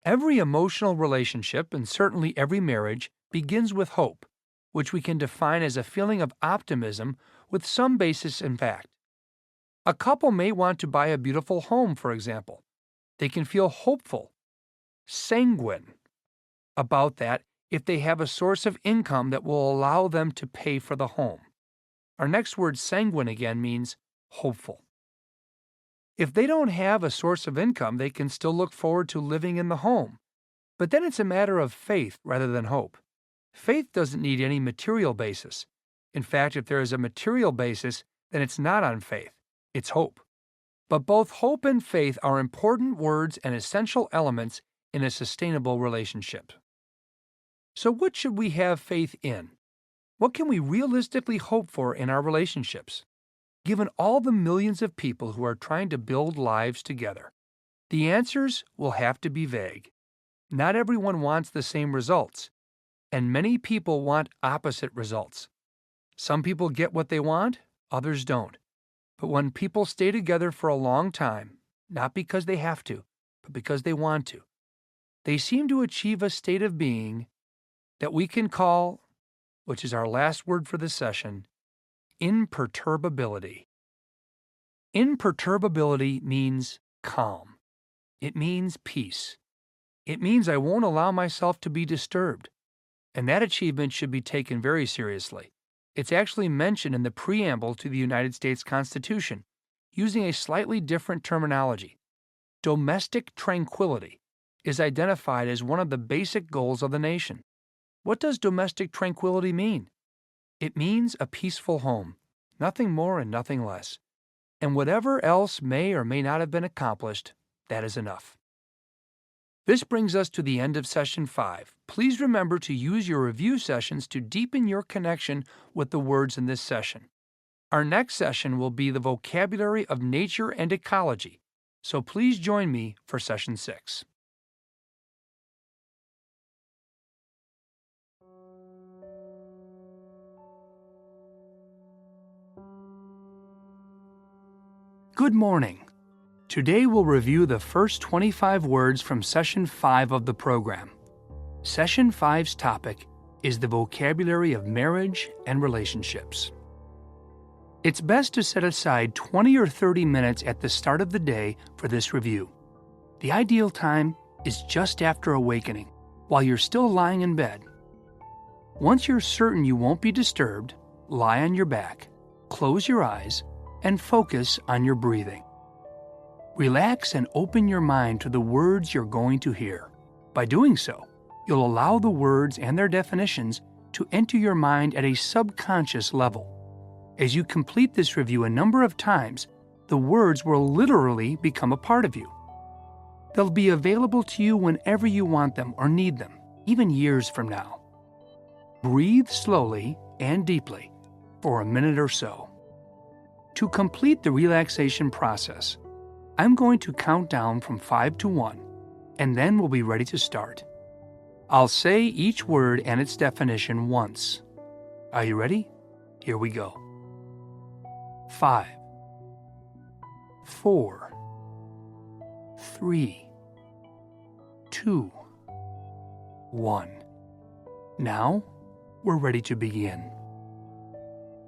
Every emotional relationship, and certainly every marriage, begins with hope, which we can define as a feeling of optimism with some basis in fact. A couple may want to buy a beautiful home, for example. They can feel hopeful, sanguine about that if they have a source of income that will allow them to pay for the home. Our next word, sanguine, again means hopeful. If they don't have a source of income, they can still look forward to living in the home. But then it's a matter of faith rather than hope. Faith doesn't need any material basis. In fact, if there is a material basis, then it's not on faith, it's hope. But both hope and faith are important words and essential elements in a sustainable relationship. So what should we have faith in? What can we realistically hope for in our relationships? Given all the millions of people who are trying to build lives together, the answers will have to be vague. Not everyone wants the same results, and many people want opposite results. Some people get what they want, others don't. But when people stay together for a long time, not because they have to, but because they want to, they seem to achieve a state of being that we can call, which is our last word for this session, imperturbability. Imperturbability means calm. It means peace. It means I won't allow myself to be disturbed. And that achievement should be taken very seriously. It's actually mentioned in the preamble to the United States Constitution, using a slightly different terminology. Domestic tranquility is identified as one of the basic goals of the nation. What does domestic tranquility mean? It means a peaceful home, nothing more and nothing less. And whatever else may or may not have been accomplished, that is enough. This brings us to the end of Session 5. Please remember to use your review sessions to deepen your connection with the words in this session. Our next session will be the vocabulary of nature and ecology, so please join me for Session 6. Good morning. Today we'll review the first 25 words from Session 5 of the program. Session 5's topic is the vocabulary of marriage and relationships. It's best to set aside 20 or 30 minutes at the start of the day for this review. The ideal time is just after awakening, while you're still lying in bed. Once you're certain you won't be disturbed, lie on your back, close your eyes, and focus on your breathing. Relax and open your mind to the words you're going to hear. By doing so, you'll allow the words and their definitions to enter your mind at a subconscious level. As you complete this review a number of times, the words will literally become a part of you. They'll be available to you whenever you want them or need them, even years from now. Breathe slowly and deeply for a minute or so. To complete the relaxation process, I'm going to count down from 5 to 1, and then we'll be ready to start. I'll say each word and its definition once. Are you ready? Here we go. 5, 4, 3, 2, 1. Now, we're ready to begin.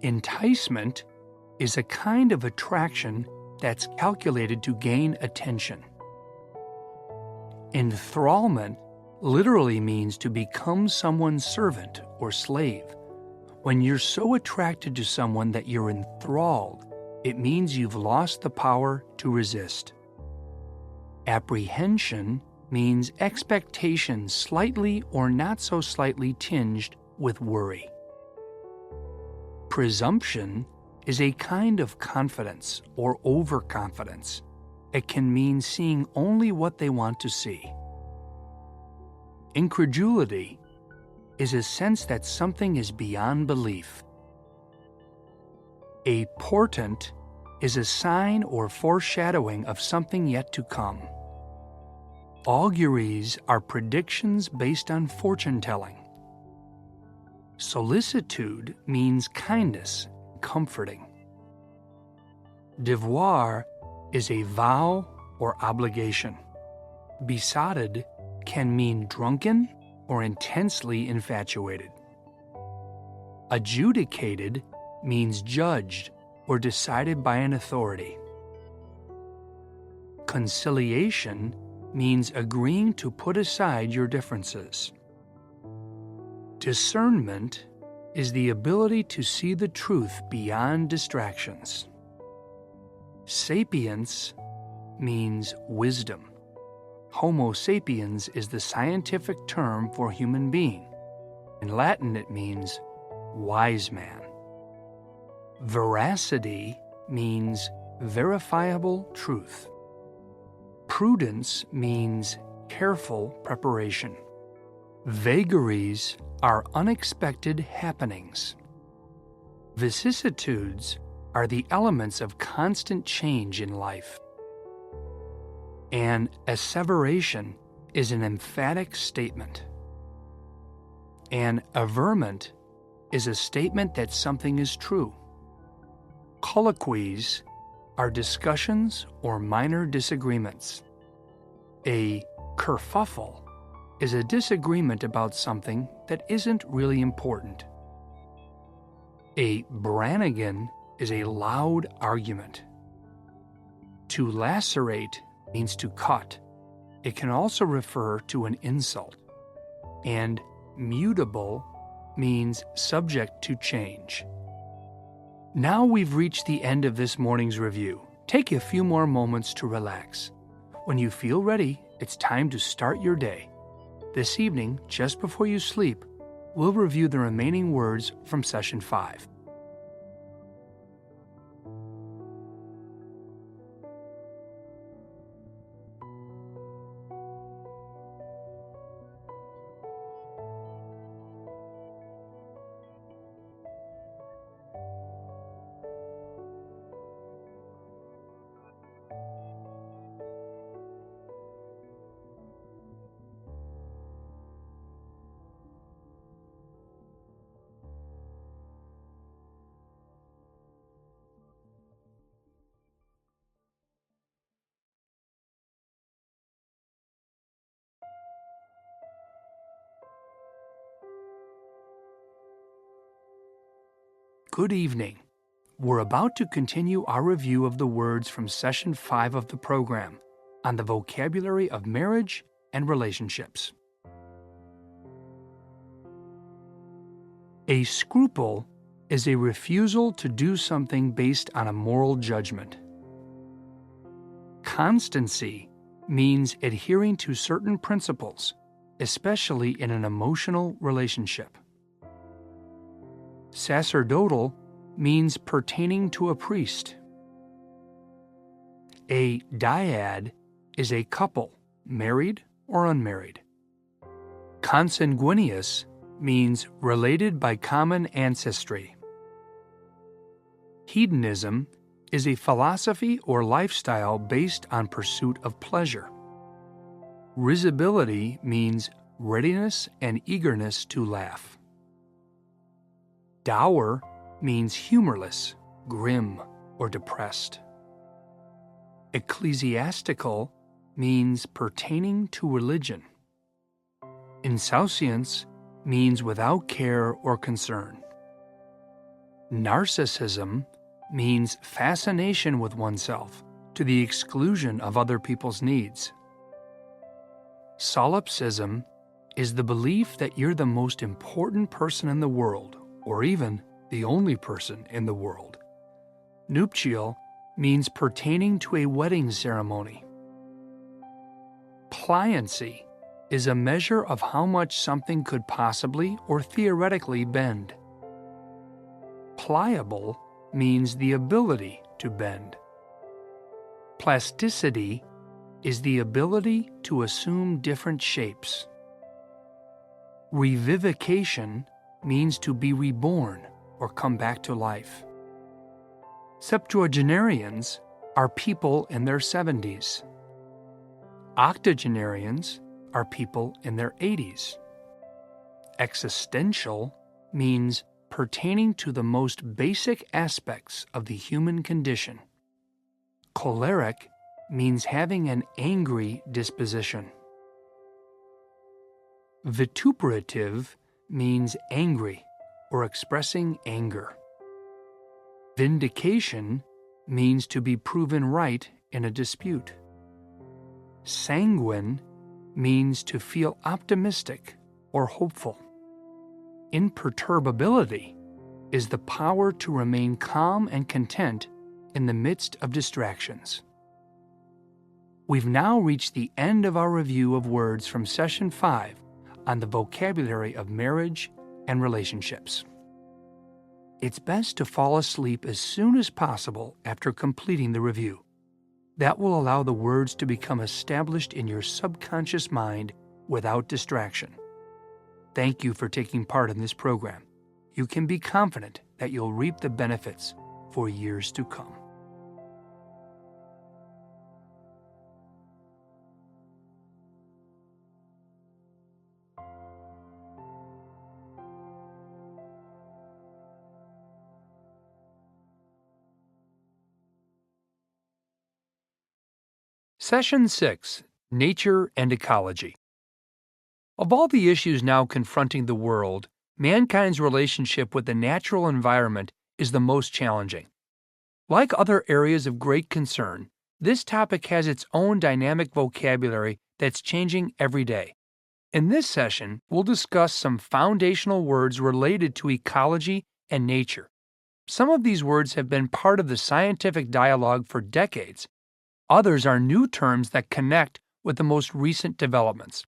Enticement is a kind of attraction that's calculated to gain attention. Enthrallment literally means to become someone's servant or slave. When you're so attracted to someone that you're enthralled, it means you've lost the power to resist. Apprehension means expectation slightly or not so slightly tinged with worry. Presumption is a kind of confidence or overconfidence. It can mean seeing only what they want to see. Incredulity is a sense that something is beyond belief. A portent is a sign or foreshadowing of something yet to come. Auguries are predictions based on fortune-telling. Solicitude means kindness, comforting. Devoir is a vow or obligation. Besotted can mean drunken or intensely infatuated. Adjudicated means judged or decided by an authority. Conciliation means agreeing to put aside your differences. Discernment is the ability to see the truth beyond distractions. Sapience means wisdom. Homo sapiens is the scientific term for human being. In Latin, it means wise man. Veracity means verifiable truth. Prudence means careful preparation. Vagaries are unexpected happenings. Vicissitudes are the elements of constant change in life. An asseveration is an emphatic statement. An averment is a statement that something is true. Colloquies are discussions or minor disagreements. A kerfuffle is a disagreement about something that isn't really important. A Brannigan is a loud argument. To lacerate means to cut. It can also refer to an insult. And mutable means subject to change. Now we've reached the end of this morning's review. Take a few more moments to relax. When you feel ready, it's time to start your day. This evening, just before you sleep, we'll review the remaining words from Session 5. Good evening. We're about to continue our review of the words from Session 5 of the program on the vocabulary of marriage and relationships. A scruple is a refusal to do something based on a moral judgment. Constancy means adhering to certain principles, especially in an emotional relationship. Sacerdotal means pertaining to a priest. A dyad is a couple, married or unmarried. Consanguineous means related by common ancestry. Hedonism is a philosophy or lifestyle based on pursuit of pleasure. Risibility means readiness and eagerness to laugh. Dour means humorless, grim, or depressed. Ecclesiastical means pertaining to religion. Insouciance means without care or concern. Narcissism means fascination with oneself to the exclusion of other people's needs. Solipsism is the belief that you're the most important person in the world, or even the only person in the world. Nuptial means pertaining to a wedding ceremony. Pliancy is a measure of how much something could possibly or theoretically bend. Pliable means the ability to bend. Plasticity is the ability to assume different shapes. Revivification means to be reborn or come back to life. Septuagenarians are people in their 70s. Octogenarians are people in their 80s. Existential means pertaining to the most basic aspects of the human condition. Choleric means having an angry disposition. Vituperative means angry or expressing anger. Vindication means to be proven right in a dispute. Sanguine means to feel optimistic or hopeful. imperturbability is the power to remain calm and content in the midst of distractions. We've now reached the end of our review of words from Session 5 on the vocabulary of marriage and relationships. It's best to fall asleep as soon as possible after completing the review. That will allow the words to become established in your subconscious mind without distraction. Thank you for taking part in this program. You can be confident that you'll reap the benefits for years to come. Session 6, Nature and Ecology. Of all the issues now confronting the world, mankind's relationship with the natural environment is the most challenging. Like other areas of great concern, this topic has its own dynamic vocabulary that's changing every day. In this session, we'll discuss some foundational words related to ecology and nature. Some of these words have been part of the scientific dialogue for decades. Others are new terms that connect with the most recent developments.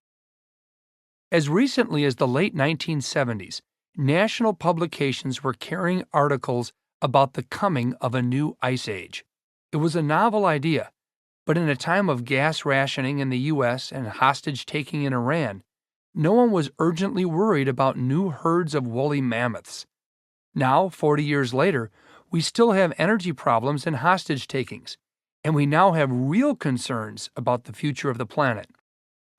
As recently as the late 1970s, national publications were carrying articles about the coming of a new ice age. It was a novel idea, but in a time of gas rationing in the U.S. and hostage-taking in Iran, no one was urgently worried about new herds of woolly mammoths. Now, 40 years later, we still have energy problems and hostage-takings, and we now have real concerns about the future of the planet.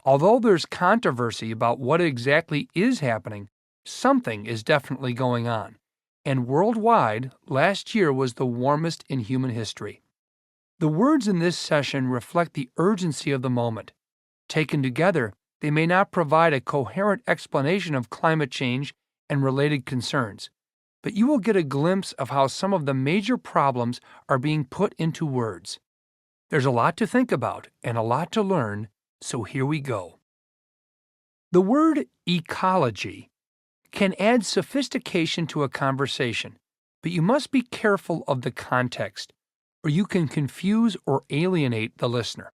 Although there's controversy about what exactly is happening, something is definitely going on. And worldwide, last year was the warmest in human history. The words in this session reflect the urgency of the moment. Taken together, they may not provide a coherent explanation of climate change and related concerns, but you will get a glimpse of how some of the major problems are being put into words. There's a lot to think about and a lot to learn, so here we go. The word ecology can add sophistication to a conversation, but you must be careful of the context, or you can confuse or alienate the listener.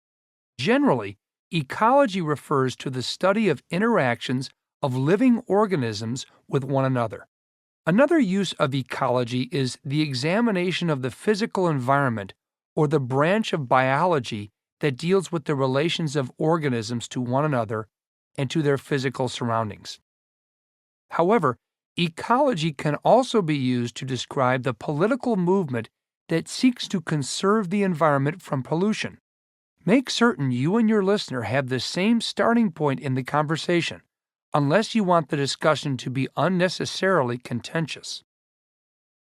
Generally, ecology refers to the study of interactions of living organisms with one another. Another use of ecology is the examination of the physical environment or the branch of biology that deals with the relations of organisms to one another and to their physical surroundings. However, ecology can also be used to describe the political movement that seeks to conserve the environment from pollution. Make certain you and your listener have the same starting point in the conversation, unless you want the discussion to be unnecessarily contentious.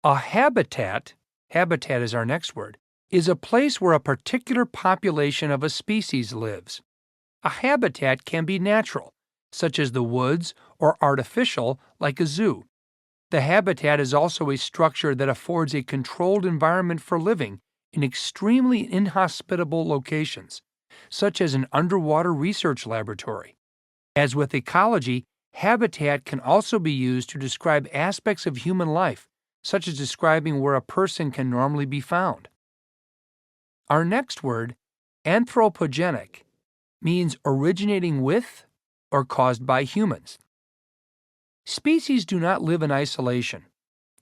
A habitat is our next word, is a place where a particular population of a species lives. A habitat can be natural, such as the woods, or artificial, like a zoo. The habitat is also a structure that affords a controlled environment for living in extremely inhospitable locations, such as an underwater research laboratory. As with ecology, habitat can also be used to describe aspects of human life, such as describing where a person can normally be found. Our next word, anthropogenic, means originating with or caused by humans. Species do not live in isolation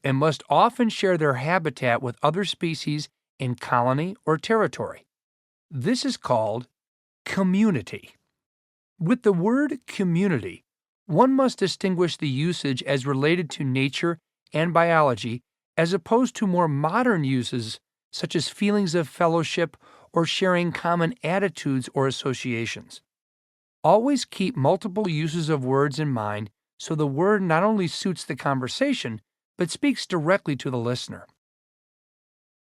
and must often share their habitat with other species in colony or territory. This is called community. With the word community, one must distinguish the usage as related to nature and biology as opposed to more modern uses such as feelings of fellowship or sharing common attitudes or associations. Always keep multiple uses of words in mind so the word not only suits the conversation, but speaks directly to the listener.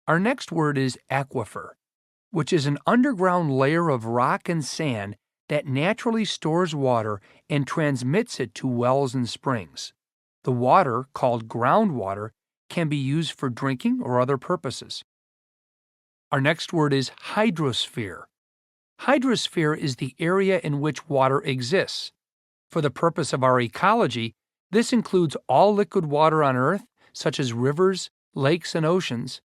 Our next word is aquifer, which is an underground layer of rock and sand that naturally stores water and transmits it to wells and springs. The water, called groundwater, can be used for drinking or other purposes. Our next word is hydrosphere. Hydrosphere is the area in which water exists. For the purpose of our ecology, This includes all liquid water on Earth, such as rivers, lakes, and oceans,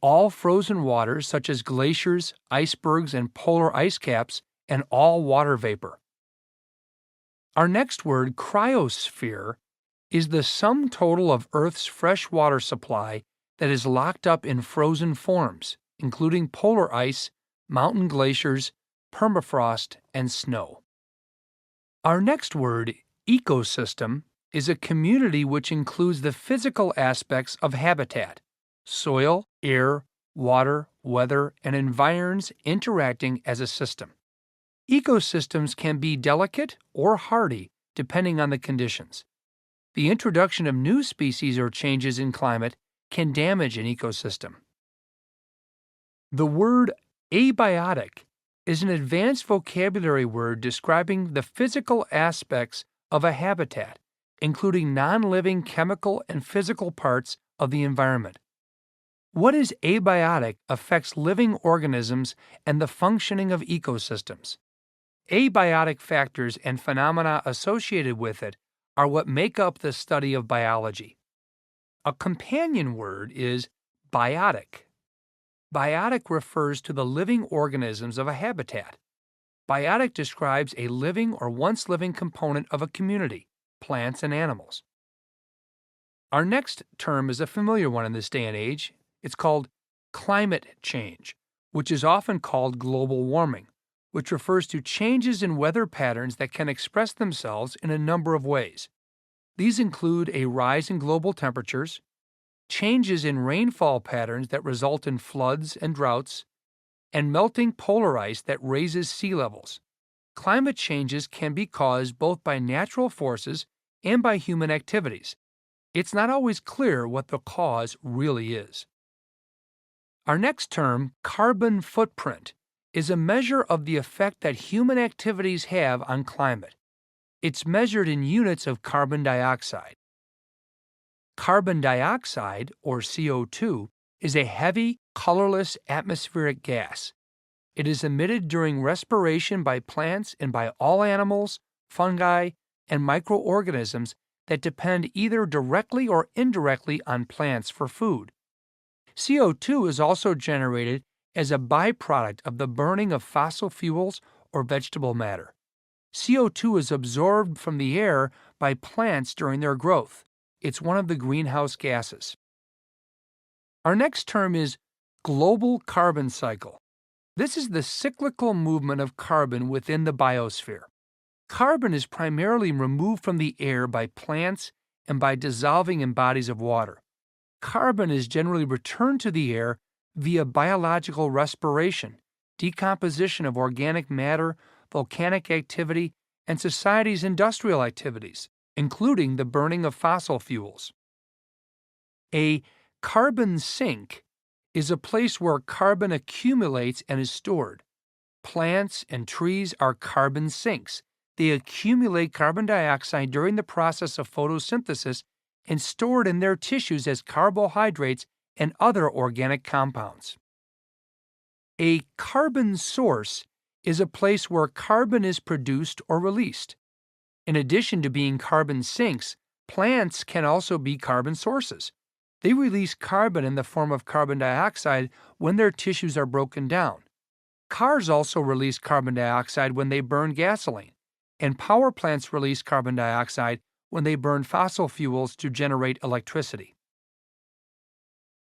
all frozen waters, such as glaciers, icebergs, and polar ice caps, and all water vapor. Our next word, cryosphere, is the sum total of Earth's fresh water supply that is locked up in frozen forms, including polar ice, mountain glaciers, permafrost, and snow. Our next word, ecosystem, is a community which includes the physical aspects of habitat, soil, air, water, weather, and environs interacting as a system. Ecosystems can be delicate or hardy depending on the conditions. The introduction of new species or changes in climate can damage an ecosystem. The word abiotic is an advanced vocabulary word describing the physical aspects of a habitat, including non-living chemical and physical parts of the environment. What is abiotic affects living organisms and the functioning of ecosystems. Abiotic factors and phenomena associated with it are what make up the study of biology. A companion word is biotic. Biotic refers to the living organisms of a habitat. Biotic describes a living or once living component of a community, plants and animals. Our next term is a familiar one in this day and age. It's called climate change, which is often called global warming, which refers to changes in weather patterns that can express themselves in a number of ways. These include a rise in global temperatures, changes in rainfall patterns that result in floods and droughts, and melting polar ice that raises sea levels. Climate changes can be caused both by natural forces and by human activities. It's not always clear what the cause really is. Our next term, carbon footprint, is a measure of the effect that human activities have on climate. It's measured in units of carbon dioxide. Carbon dioxide, or CO2, is a heavy, colorless atmospheric gas. It is emitted during respiration by plants and by all animals, fungi, and microorganisms that depend either directly or indirectly on plants for food. CO2 is also generated as a byproduct of the burning of fossil fuels or vegetable matter. CO2 is absorbed from the air by plants during their growth. It's one of the greenhouse gases. Our next term is global carbon cycle. This is the cyclical movement of carbon within the biosphere. Carbon is primarily removed from the air by plants and by dissolving in bodies of water. Carbon is generally returned to the air via biological respiration, decomposition of organic matter, volcanic activity, and society's industrial activities, including the burning of fossil fuels. A carbon sink is a place where carbon accumulates and is stored. Plants and trees are carbon sinks. They accumulate carbon dioxide during the process of photosynthesis and store it in their tissues as carbohydrates and other organic compounds. A carbon source is a place where carbon is produced or released. In addition to being carbon sinks, plants can also be carbon sources. They release carbon in the form of carbon dioxide when their tissues are broken down. Cars also release carbon dioxide when they burn gasoline, and power plants release carbon dioxide when they burn fossil fuels to generate electricity.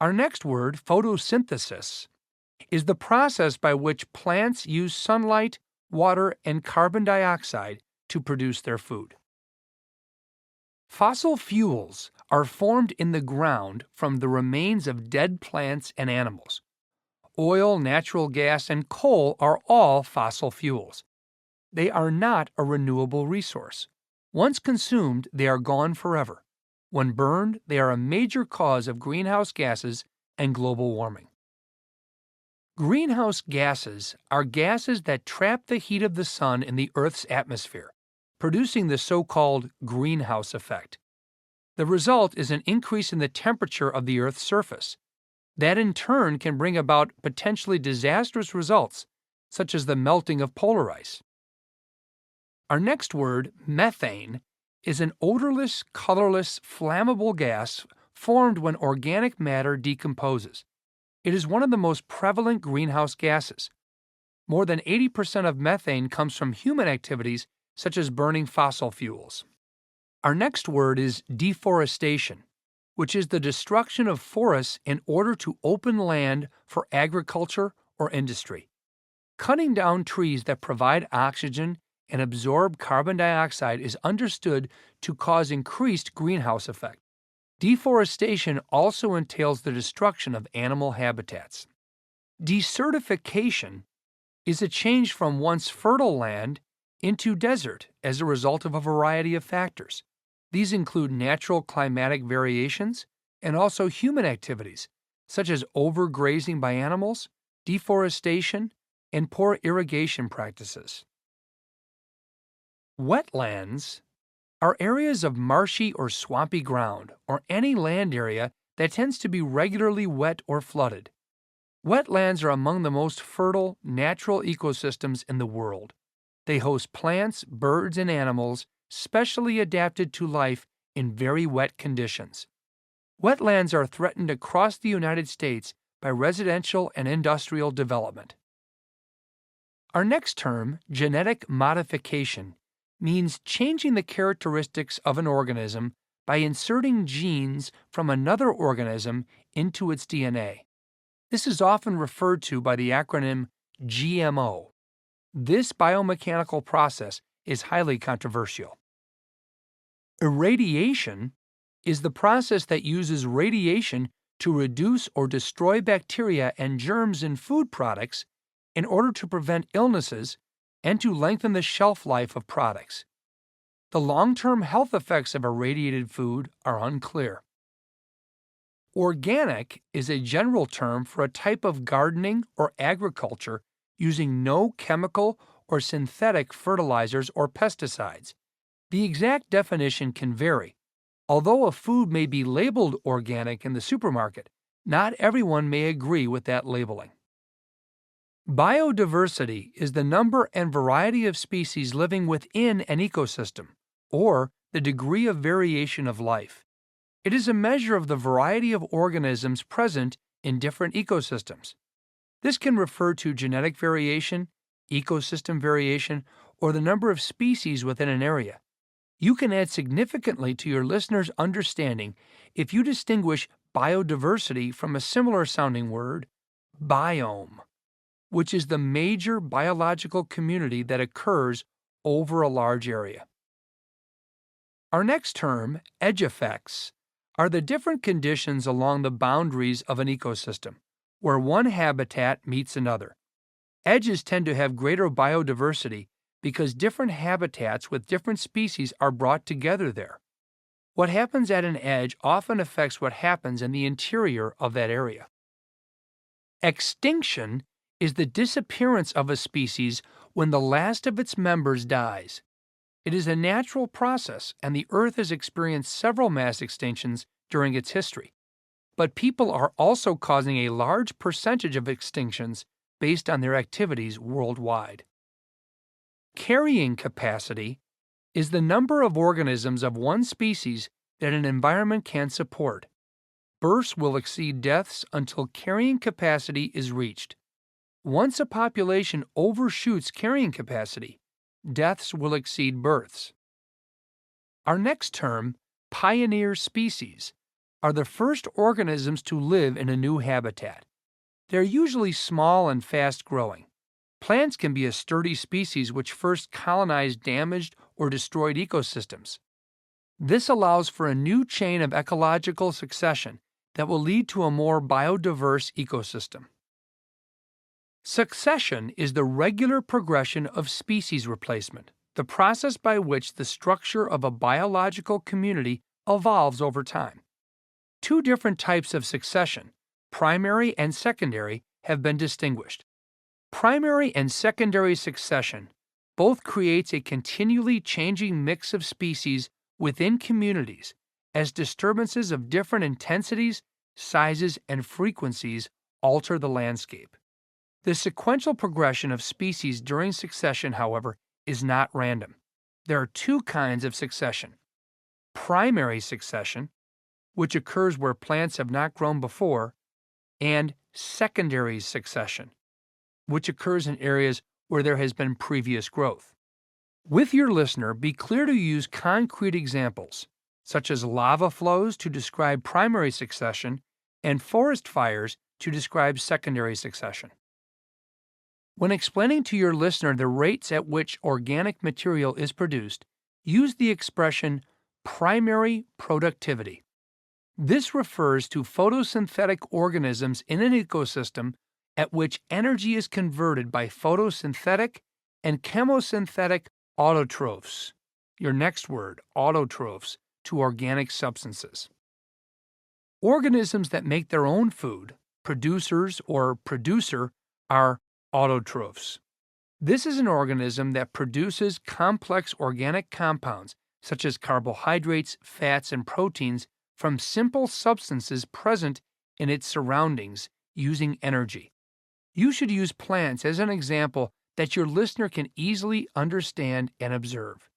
Our next word, photosynthesis, is the process by which plants use sunlight, water, and carbon dioxide to produce their food. Fossil fuels are formed in the ground from the remains of dead plants and animals. Oil, natural gas, and coal are all fossil fuels. They are not a renewable resource. Once consumed, they are gone forever. When burned, they are a major cause of greenhouse gases and global warming. Greenhouse gases are gases that trap the heat of the sun in the Earth's atmosphere, producing the so-called greenhouse effect. The result is an increase in the temperature of the Earth's surface. That in turn can bring about potentially disastrous results, such as the melting of polar ice. Our next word, methane, is an odorless, colorless, flammable gas formed when organic matter decomposes. It is one of the most prevalent greenhouse gases. More than 80% of methane comes from human activities such as burning fossil fuels. Our next word is deforestation, which is the destruction of forests in order to open land for agriculture or industry. Cutting down trees that provide oxygen and absorb carbon dioxide is understood to cause increased greenhouse effect. Deforestation also entails the destruction of animal habitats. Desertification is a change from once fertile land into desert as a result of a variety of factors. These include natural climatic variations and also human activities, such as overgrazing by animals, deforestation, and poor irrigation practices. Wetlands are areas of marshy or swampy ground, or any land area that tends to be regularly wet or flooded. Wetlands are among the most fertile natural ecosystems in the world. They host plants, birds, and animals specially adapted to life in very wet conditions. Wetlands are threatened across the United States by residential and industrial development. Our next term, genetic modification, means changing the characteristics of an organism by inserting genes from another organism into its DNA. This is often referred to by the acronym GMO. This biomechanical process is highly controversial. Irradiation is the process that uses radiation to reduce or destroy bacteria and germs in food products in order to prevent illnesses and to lengthen the shelf life of products. The long-term health effects of irradiated food are unclear. Organic is a general term for a type of gardening or agriculture using no chemical or synthetic fertilizers or pesticides. The exact definition can vary. Although a food may be labeled organic in the supermarket, not everyone may agree with that labeling. Biodiversity is the number and variety of species living within an ecosystem, or the degree of variation of life. It is a measure of the variety of organisms present in different ecosystems. This can refer to genetic variation, ecosystem variation, or the number of species within an area. You can add significantly to your listener's understanding if you distinguish biodiversity from a similar sounding word, biome, which is the major biological community that occurs over a large area. Our next term, edge effects, are the different conditions along the boundaries of an ecosystem, where one habitat meets another. Edges tend to have greater biodiversity because different habitats with different species are brought together there. What happens at an edge often affects what happens in the interior of that area. Extinction is the disappearance of a species when the last of its members dies. It is a natural process, and the Earth has experienced several mass extinctions during its history. But people are also causing a large percentage of extinctions based on their activities worldwide. Carrying capacity is the number of organisms of one species that an environment can support. Births will exceed deaths until carrying capacity is reached. Once a population overshoots carrying capacity, deaths will exceed births. Our next term, pioneer species, are the first organisms to live in a new habitat. They're usually small and fast-growing. Plants can be a sturdy species which first colonized damaged or destroyed ecosystems. This allows for a new chain of ecological succession that will lead to a more biodiverse ecosystem. Succession is the regular progression of species replacement, the process by which the structure of a biological community evolves over time. Two different types of succession, primary and secondary, have been distinguished. Primary and secondary succession both creates a continually changing mix of species within communities as disturbances of different intensities, sizes, and frequencies alter the landscape. The sequential progression of species during succession, however, is not random. There are two kinds of succession, primary succession, which occurs where plants have not grown before, and secondary succession, which occurs in areas where there has been previous growth. With your listener, be clear to use concrete examples, such as lava flows to describe primary succession and forest fires to describe secondary succession. When explaining to your listener the rates at which organic material is produced, use the expression primary productivity. This refers to photosynthetic organisms in an ecosystem at which energy is converted by photosynthetic and chemosynthetic autotrophs. Your next word, autotrophs, to organic substances. Organisms that make their own food, producers or producer, are autotrophs. This is an organism that produces complex organic compounds such as carbohydrates, fats, and proteins from simple substances present in its surroundings using energy. You should use plants as an example that your listener can easily understand and observe.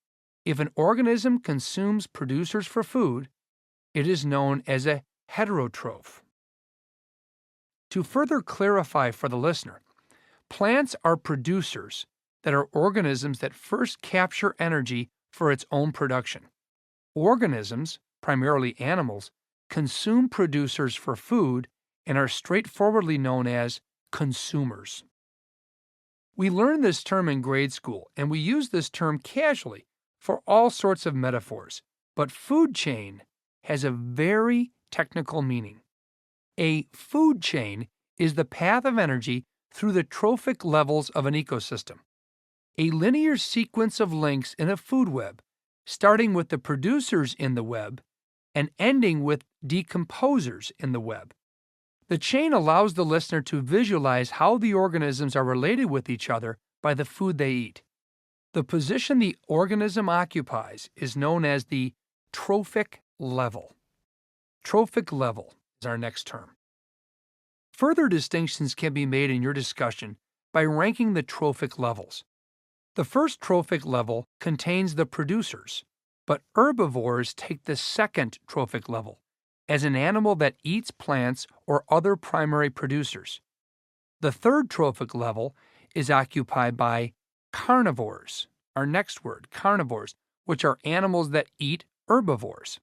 If an organism consumes producers for food, it is known as a heterotroph. To further clarify for the listener, plants are producers that are organisms that first capture energy for its own production. Organisms, primarily animals, consume producers for food and are straightforwardly known as consumers. We learned this term in grade school, and we use this term casually for all sorts of metaphors, but food chain has a very technical meaning. A food chain is the path of energy through the trophic levels of an ecosystem. A linear sequence of links in a food web, starting with the producers in the web and ending with decomposers in the web. The chain allows the listener to visualize how the organisms are related with each other by the food they eat. The position the organism occupies is known as the trophic level. Trophic level is our next term. Further distinctions can be made in your discussion by ranking the trophic levels. The first trophic level contains the producers, but herbivores take the second trophic level, as an animal that eats plants or other primary producers. The third trophic level is occupied by carnivores, our next word, carnivores, which are animals that eat herbivores.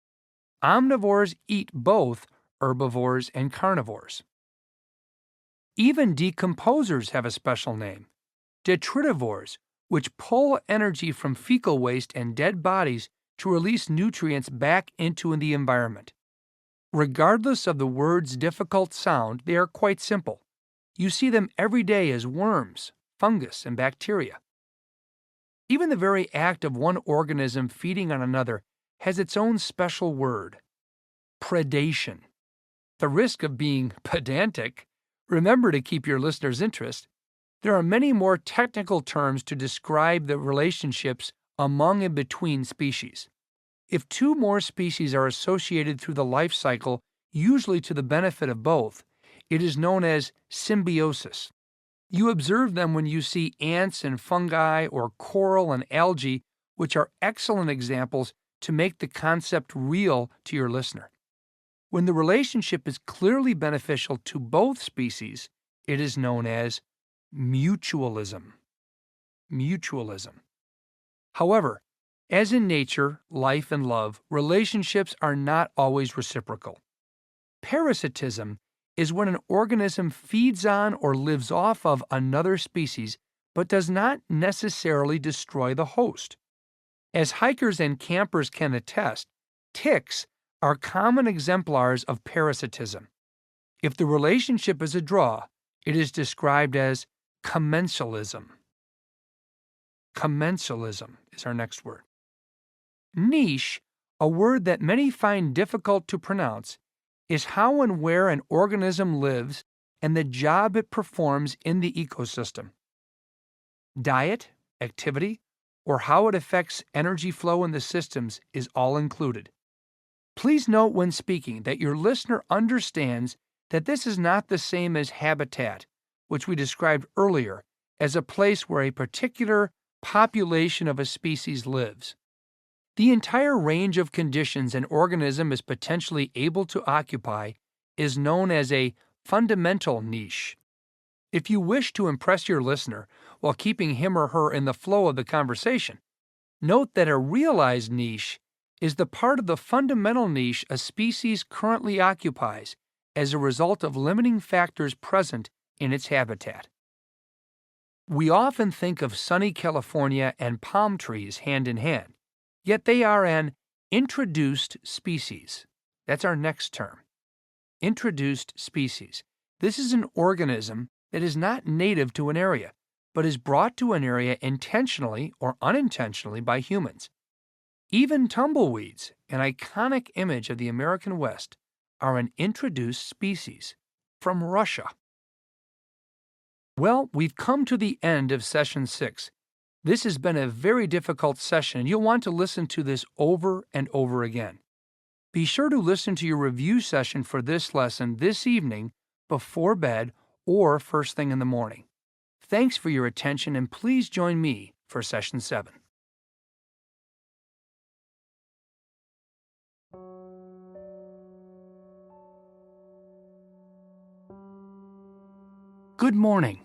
Omnivores eat both herbivores and carnivores. Even decomposers have a special name, detritivores, which pull energy from fecal waste and dead bodies to release nutrients back into the environment. Regardless of the word's difficult sound, they are quite simple. You see them every day as worms, fungus, and bacteria. Even the very act of one organism feeding on another has its own special word, predation. The risk of being pedantic, remember to keep your listener's interest. There are many more technical terms to describe the relationships among and between species. If two more species are associated through the life cycle, usually to the benefit of both, it is known as symbiosis. You observe them when you see ants and fungi or coral and algae, which are excellent examples to make the concept real to your listener. When the relationship is clearly beneficial to both species, it is known as mutualism. Mutualism. However, as in nature, life, and love, relationships are not always reciprocal. Parasitism is when an organism feeds on or lives off of another species but does not necessarily destroy the host. As hikers and campers can attest, ticks are common exemplars of parasitism. If the relationship is a draw, it is described as commensalism. Commensalism is our next word. Niche, a word that many find difficult to pronounce, is how and where an organism lives and the job it performs in the ecosystem. Diet, activity, or how it affects energy flow in the systems is all included. Please note when speaking that your listener understands that this is not the same as habitat, which we described earlier as a place where a particular population of a species lives. The entire range of conditions an organism is potentially able to occupy is known as a fundamental niche. If you wish to impress your listener while keeping him or her in the flow of the conversation, note that a realized niche is the part of the fundamental niche a species currently occupies as a result of limiting factors present in its habitat. We often think of sunny California and palm trees hand in hand, yet they are an introduced species. That's our next term. Introduced species. This is an organism that is not native to an area, but is brought to an area intentionally or unintentionally by humans. Even tumbleweeds, an iconic image of the American West, are an introduced species from Russia. Well, we've come to the end of Session 6. This has been a very difficult session, and you'll want to listen to this over and over again. Be sure to listen to your review session for this lesson this evening before bed or first thing in the morning. Thanks for your attention, and please join me for Session 7. Good morning.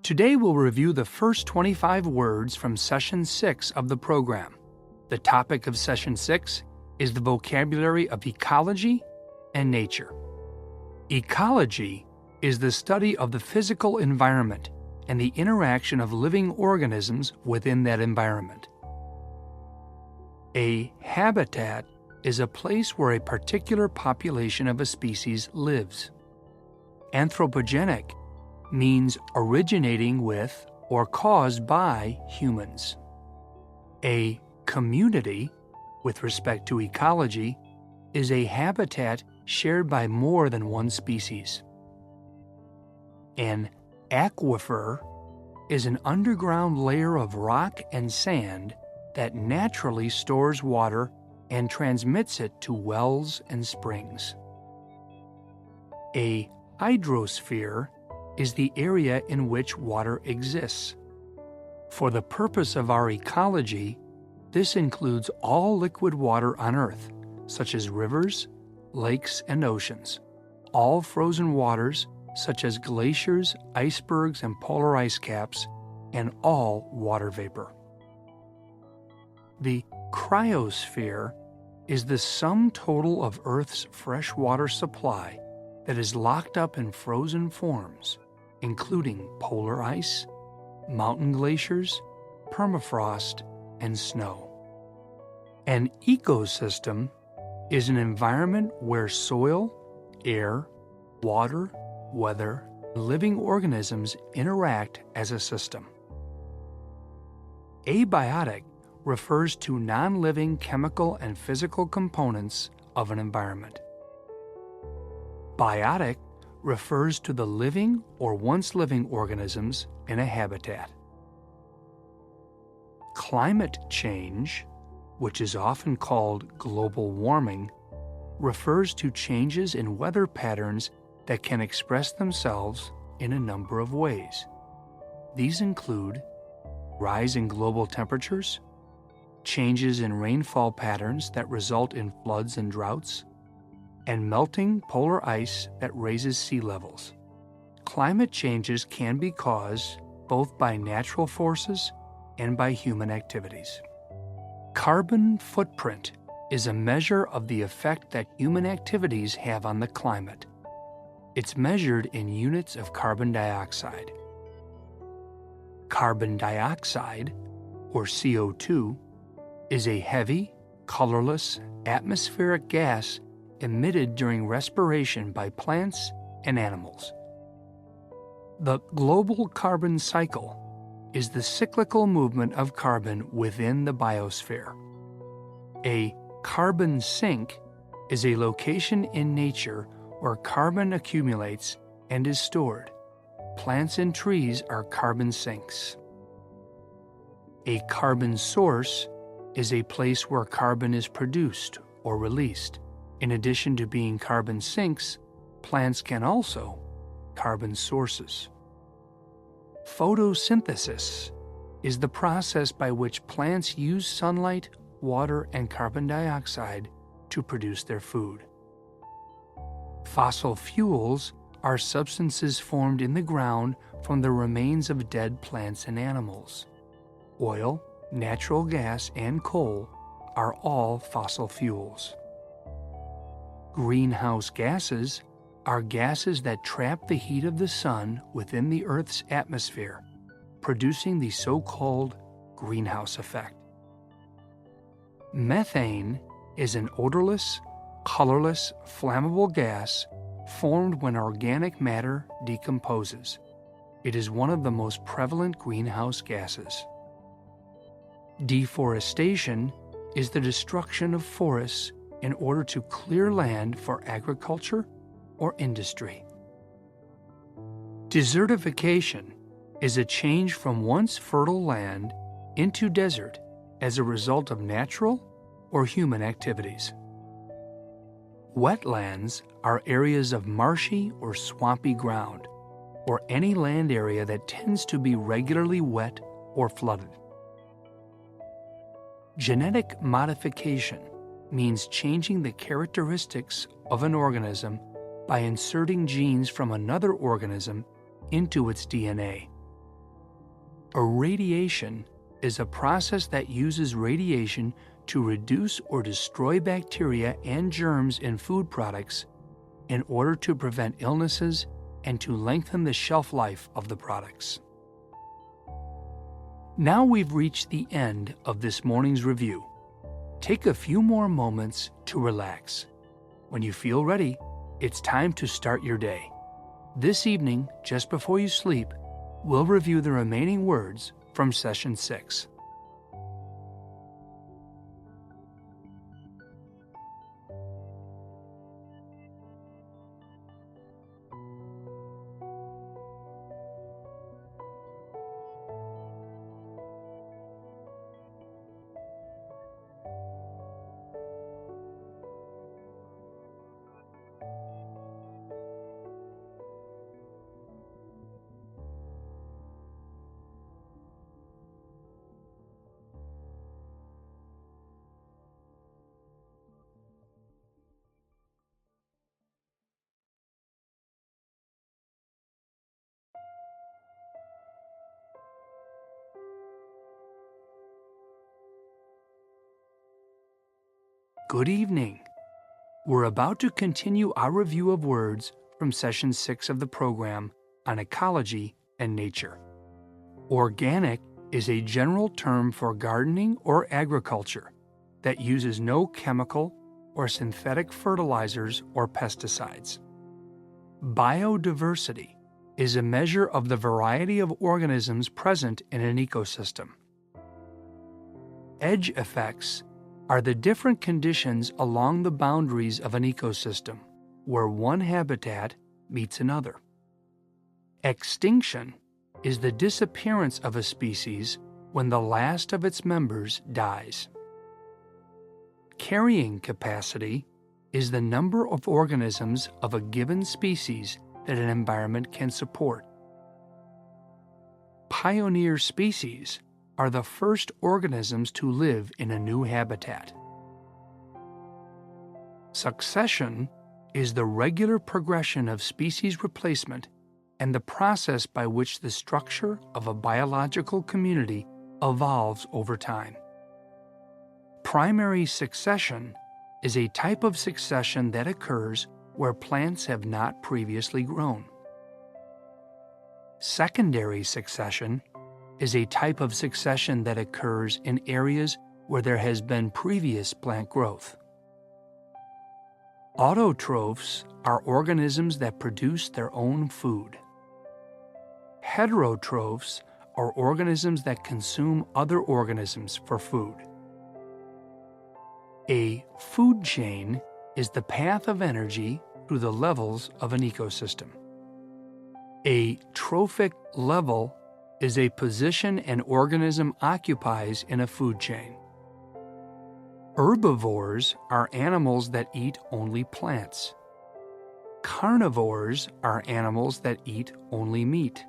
Today we'll review the first 25 words from Session 6 of the program. The topic of Session 6 is the vocabulary of ecology and nature. Ecology is the study of the physical environment and the interaction of living organisms within that environment. A habitat is a place where a particular population of a species lives. Anthropogenic means originating with or caused by humans. A community, with respect to ecology, is a habitat shared by more than one species. An aquifer is an underground layer of rock and sand that naturally stores water and transmits it to wells and springs. A hydrosphere is the area in which water exists. For the purpose of our ecology, this includes all liquid water on Earth, such as rivers, lakes, and oceans, all frozen waters, such as glaciers, icebergs, and polar ice caps, and all water vapor. The cryosphere is the sum total of Earth's freshwater supply that is locked up in frozen forms, including polar ice, mountain glaciers, permafrost, and snow. An ecosystem is an environment where soil, air, water, weather, and living organisms interact as a system. Abiotic refers to non-living chemical and physical components of an environment. Biotic refers to the living or once living organisms in a habitat. Climate change, which is often called global warming, refers to changes in weather patterns that can express themselves in a number of ways. These include rise in global temperatures, changes in rainfall patterns that result in floods and droughts, and melting polar ice that raises sea levels. Climate changes can be caused both by natural forces and by human activities. Carbon footprint is a measure of the effect that human activities have on the climate. It's measured in units of carbon dioxide. Carbon dioxide, or CO2, is a heavy, colorless, atmospheric gas emitted during respiration by plants and animals. The global carbon cycle is the cyclical movement of carbon within the biosphere. A carbon sink is a location in nature where carbon accumulates and is stored. Plants and trees are carbon sinks. A carbon source is a place where carbon is produced or released. In addition to being carbon sinks, plants can also carbon sources. Photosynthesis is the process by which plants use sunlight water, and carbon dioxide to produce their food. Fossil fuels are substances formed in the ground from the remains of dead plants and animals. Oil, natural gas, and coal are all fossil fuels. Greenhouse gases are gases that trap the heat of the sun within the Earth's atmosphere, producing the so-called greenhouse effect. Methane is an odorless, colorless, flammable gas formed when organic matter decomposes. It is one of the most prevalent greenhouse gases. Deforestation is the destruction of forests in order to clear land for agriculture or industry. Desertification is a change from once fertile land into desert as a result of natural or human activities. Wetlands are areas of marshy or swampy ground, or any land area that tends to be regularly wet or flooded. Genetic modification means changing the characteristics of an organism by inserting genes from another organism into its DNA. Irradiation is a process that uses radiation to reduce or destroy bacteria and germs in food products in order to prevent illnesses and to lengthen the shelf life of the products. Now we've reached the end of this morning's review. Take a few more moments to relax. When you feel ready, it's time to start your day. This evening, just before you sleep, we'll review the remaining words from Session 6. Good evening. We're about to continue our review of words from Session 6 of the program on ecology and nature. Organic is a general term for gardening or agriculture that uses no chemical or synthetic fertilizers or pesticides. Biodiversity is a measure of the variety of organisms present in an ecosystem. Edge effects are the different conditions along the boundaries of an ecosystem where one habitat meets another. Extinction is the disappearance of a species when the last of its members dies. Carrying capacity is the number of organisms of a given species that an environment can support. Pioneer species are the first organisms to live in a new habitat. Succession is the regular progression of species replacement and the process by which the structure of a biological community evolves over time. Primary succession is a type of succession that occurs where plants have not previously grown. Secondary succession is a type of succession that occurs in areas where there has been previous plant growth. Autotrophs are organisms that produce their own food. Heterotrophs are organisms that consume other organisms for food. A food chain is the path of energy through the levels of an ecosystem. A trophic level is a position an organism occupies in a food chain. Herbivores are animals that eat only plants. Carnivores are animals that eat only meat.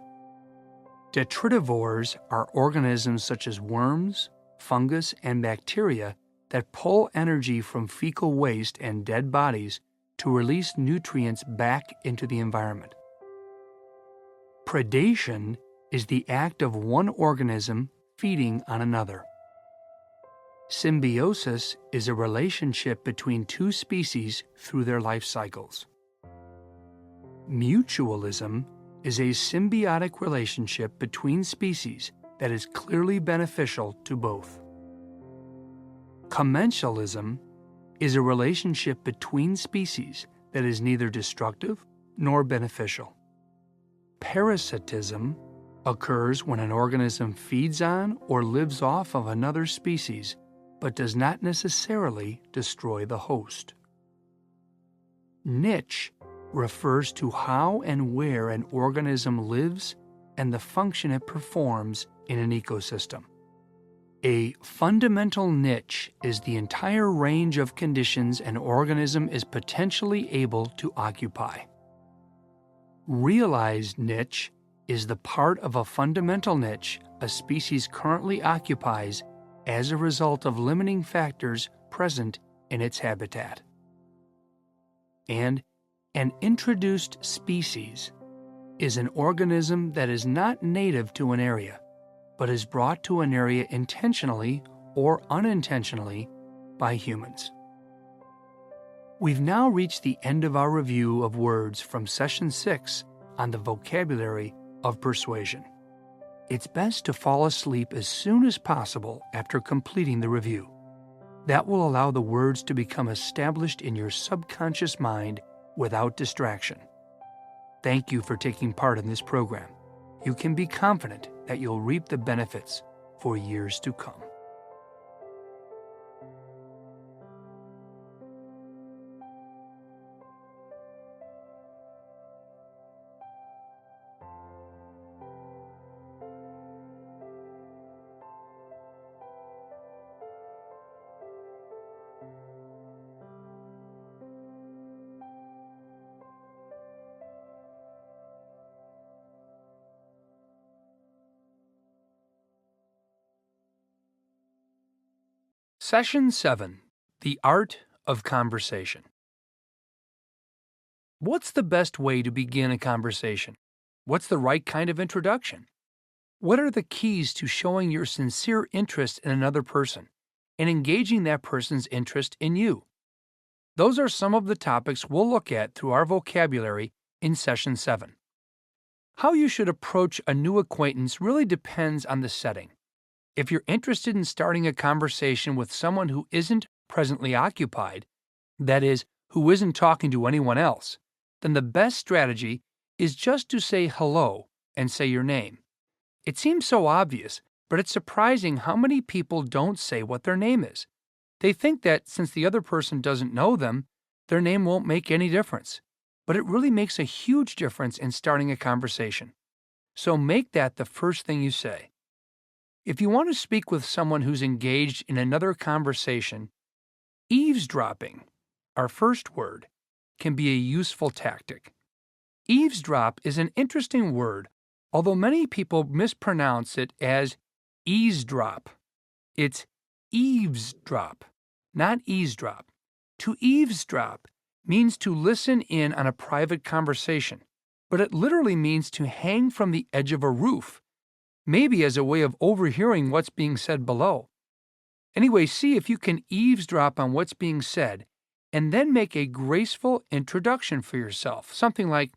Detritivores are organisms such as worms, fungus, and bacteria that pull energy from fecal waste and dead bodies to release nutrients back into the environment. Predation is the act of one organism feeding on another. Symbiosis is a relationship between two species through their life cycles. Mutualism is a symbiotic relationship between species that is clearly beneficial to both. Commensalism is a relationship between species that is neither destructive nor beneficial. Parasitism occurs when an organism feeds on or lives off of another species, but does not necessarily destroy the host. Niche refers to how and where an organism lives and the function it performs in an ecosystem. A fundamental niche is the entire range of conditions an organism is potentially able to occupy. Realized niche is the part of a fundamental niche a species currently occupies as a result of limiting factors present in its habitat. And an introduced species is an organism that is not native to an area, but is brought to an area intentionally or unintentionally by humans. We've now reached the end of our review of words from Session 6 on the vocabulary of persuasion. It's best to fall asleep as soon as possible after completing the review. That will allow the words to become established in your subconscious mind without distraction. Thank you for taking part in this program. You can be confident that you'll reap the benefits for years to come. Session 7. The Art of Conversation. What's the best way to begin a conversation? What's the right kind of introduction? What are the keys to showing your sincere interest in another person and engaging that person's interest in you? Those are some of the topics we'll look at through our vocabulary in Session 7. How you should approach a new acquaintance really depends on the setting. If you're interested in starting a conversation with someone who isn't presently occupied, that is, who isn't talking to anyone else, then the best strategy is just to say hello and say your name. It seems so obvious, but it's surprising how many people don't say what their name is. They think that since the other person doesn't know them, their name won't make any difference. But it really makes a huge difference in starting a conversation. So make that the first thing you say. If you want to speak with someone who's engaged in another conversation, eavesdropping, our first word, can be a useful tactic. Eavesdrop is an interesting word, although many people mispronounce it as eavesdrop. It's eavesdrop, not eavesdrop. To eavesdrop means to listen in on a private conversation, but it literally means to hang from the edge of a roof, maybe as a way of overhearing what's being said below. Anyway, see if you can eavesdrop on what's being said, and then make a graceful introduction for yourself. Something like,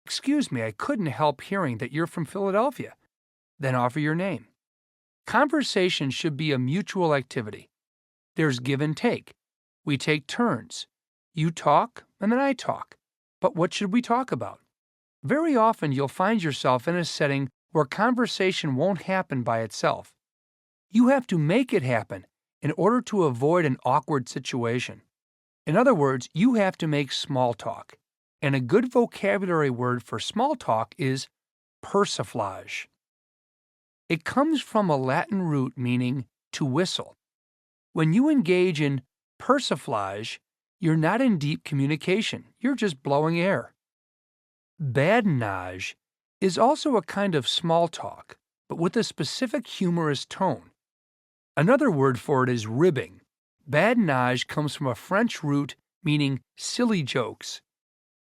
"Excuse me, I couldn't help hearing that you're from Philadelphia." Then offer your name. Conversation should be a mutual activity. There's give and take. We take turns. You talk, and then I talk. But what should we talk about? Very often you'll find yourself in a setting where conversation won't happen by itself. You have to make it happen in order to avoid an awkward situation. In other words, you have to make small talk. And a good vocabulary word for small talk is persiflage. It comes from a Latin root meaning to whistle. When you engage in persiflage, you're not in deep communication. You're just blowing air. Badinage is also a kind of small talk, but with a specific humorous tone. Another word for it is ribbing. Badinage comes from a French root meaning silly jokes.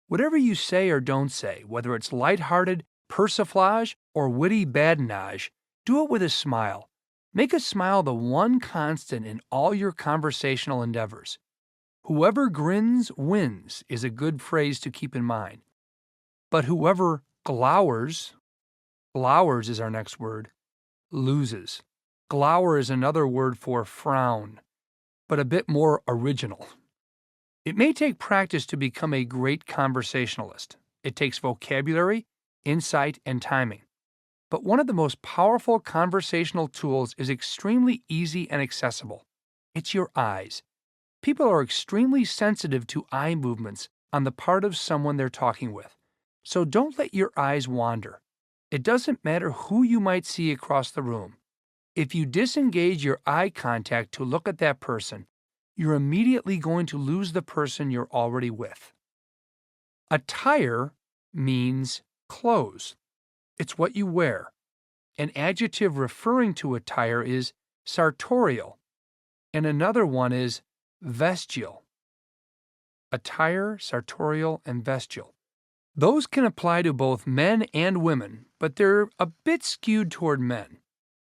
Whatever you say or don't say, whether it's lighthearted persiflage or witty badinage, do it with a smile. Make a smile the one constant in all your conversational endeavors. Whoever grins wins is a good phrase to keep in mind. But whoever glowers is our next word, loses. Glower is another word for frown, but a bit more original. It may take practice to become a great conversationalist. It takes vocabulary, insight, and timing. But one of the most powerful conversational tools is extremely easy and accessible. It's your eyes. People are extremely sensitive to eye movements on the part of someone they're talking with. So don't let your eyes wander. It doesn't matter who you might see across the room. If you disengage your eye contact to look at that person, you're immediately going to lose the person you're already with. Attire means clothes. It's what you wear. An adjective referring to attire is sartorial, and another one is vestial. Attire, sartorial, and vestial. Those can apply to both men and women, but they're a bit skewed toward men.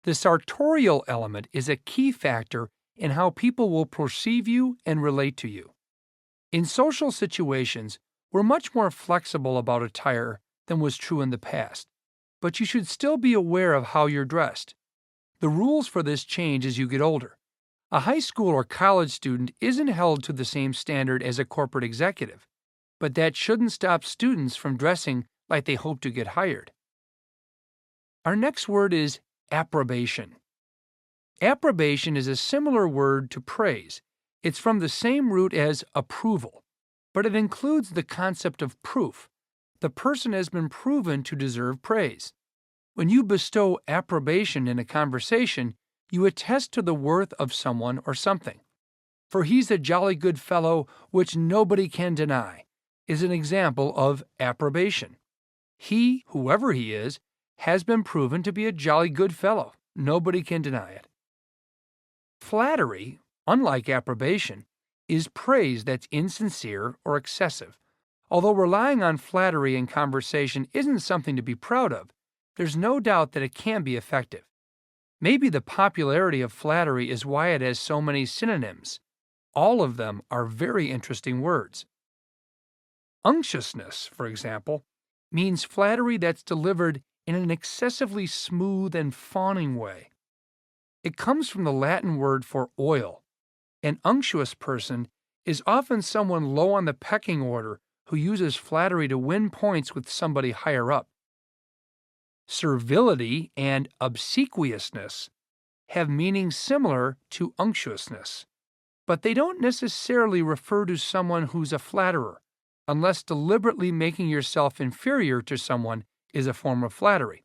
The sartorial element is a key factor in how people will perceive you and relate to you. In social situations, we're much more flexible about attire than was true in the past, but you should still be aware of how you're dressed. The rules for this change as you get older. A high school or college student isn't held to the same standard as a corporate executive, but that shouldn't stop students from dressing like they hope to get hired. Our next word is approbation. Approbation is a similar word to praise. It's from the same root as approval, but it includes the concept of proof. The person has been proven to deserve praise. When you bestow approbation in a conversation, you attest to the worth of someone or something. For he's a jolly good fellow, which nobody can deny, is an example of approbation. He, whoever he is, has been proven to be a jolly good fellow. Nobody can deny it. Flattery, unlike approbation, is praise that's insincere or excessive. Although relying on flattery in conversation isn't something to be proud of, there's no doubt that it can be effective. Maybe the popularity of flattery is why it has so many synonyms. All of them are very interesting words. Unctuousness, for example, means flattery that's delivered in an excessively smooth and fawning way. It comes from the Latin word for oil. An unctuous person is often someone low on the pecking order who uses flattery to win points with somebody higher up. Servility and obsequiousness have meanings similar to unctuousness, but they don't necessarily refer to someone who's a flatterer, unless deliberately making yourself inferior to someone is a form of flattery.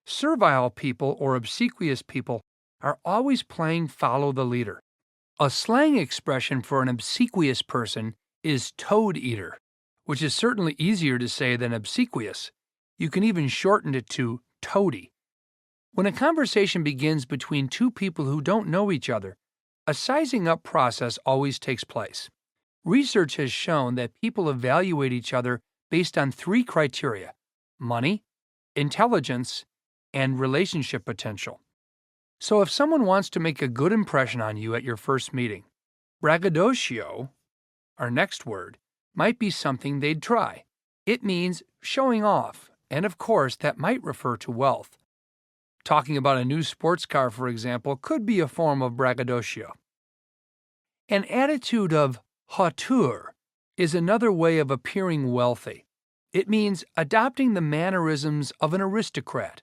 Servile people or obsequious people are always playing follow the leader. A slang expression for an obsequious person is toad eater, which is certainly easier to say than obsequious. You can even shorten it to toady. When a conversation begins between two people who don't know each other, a sizing up process always takes place. Research has shown that people evaluate each other based on 3 criteria: money, intelligence, and relationship potential. So if someone wants to make a good impression on you at your first meeting, braggadocio, our next word, might be something they'd try. It means showing off, and of course that might refer to wealth. Talking about a new sports car, for example, could be a form of braggadocio. An attitude of hauteur is another way of appearing wealthy. It means adopting the mannerisms of an aristocrat.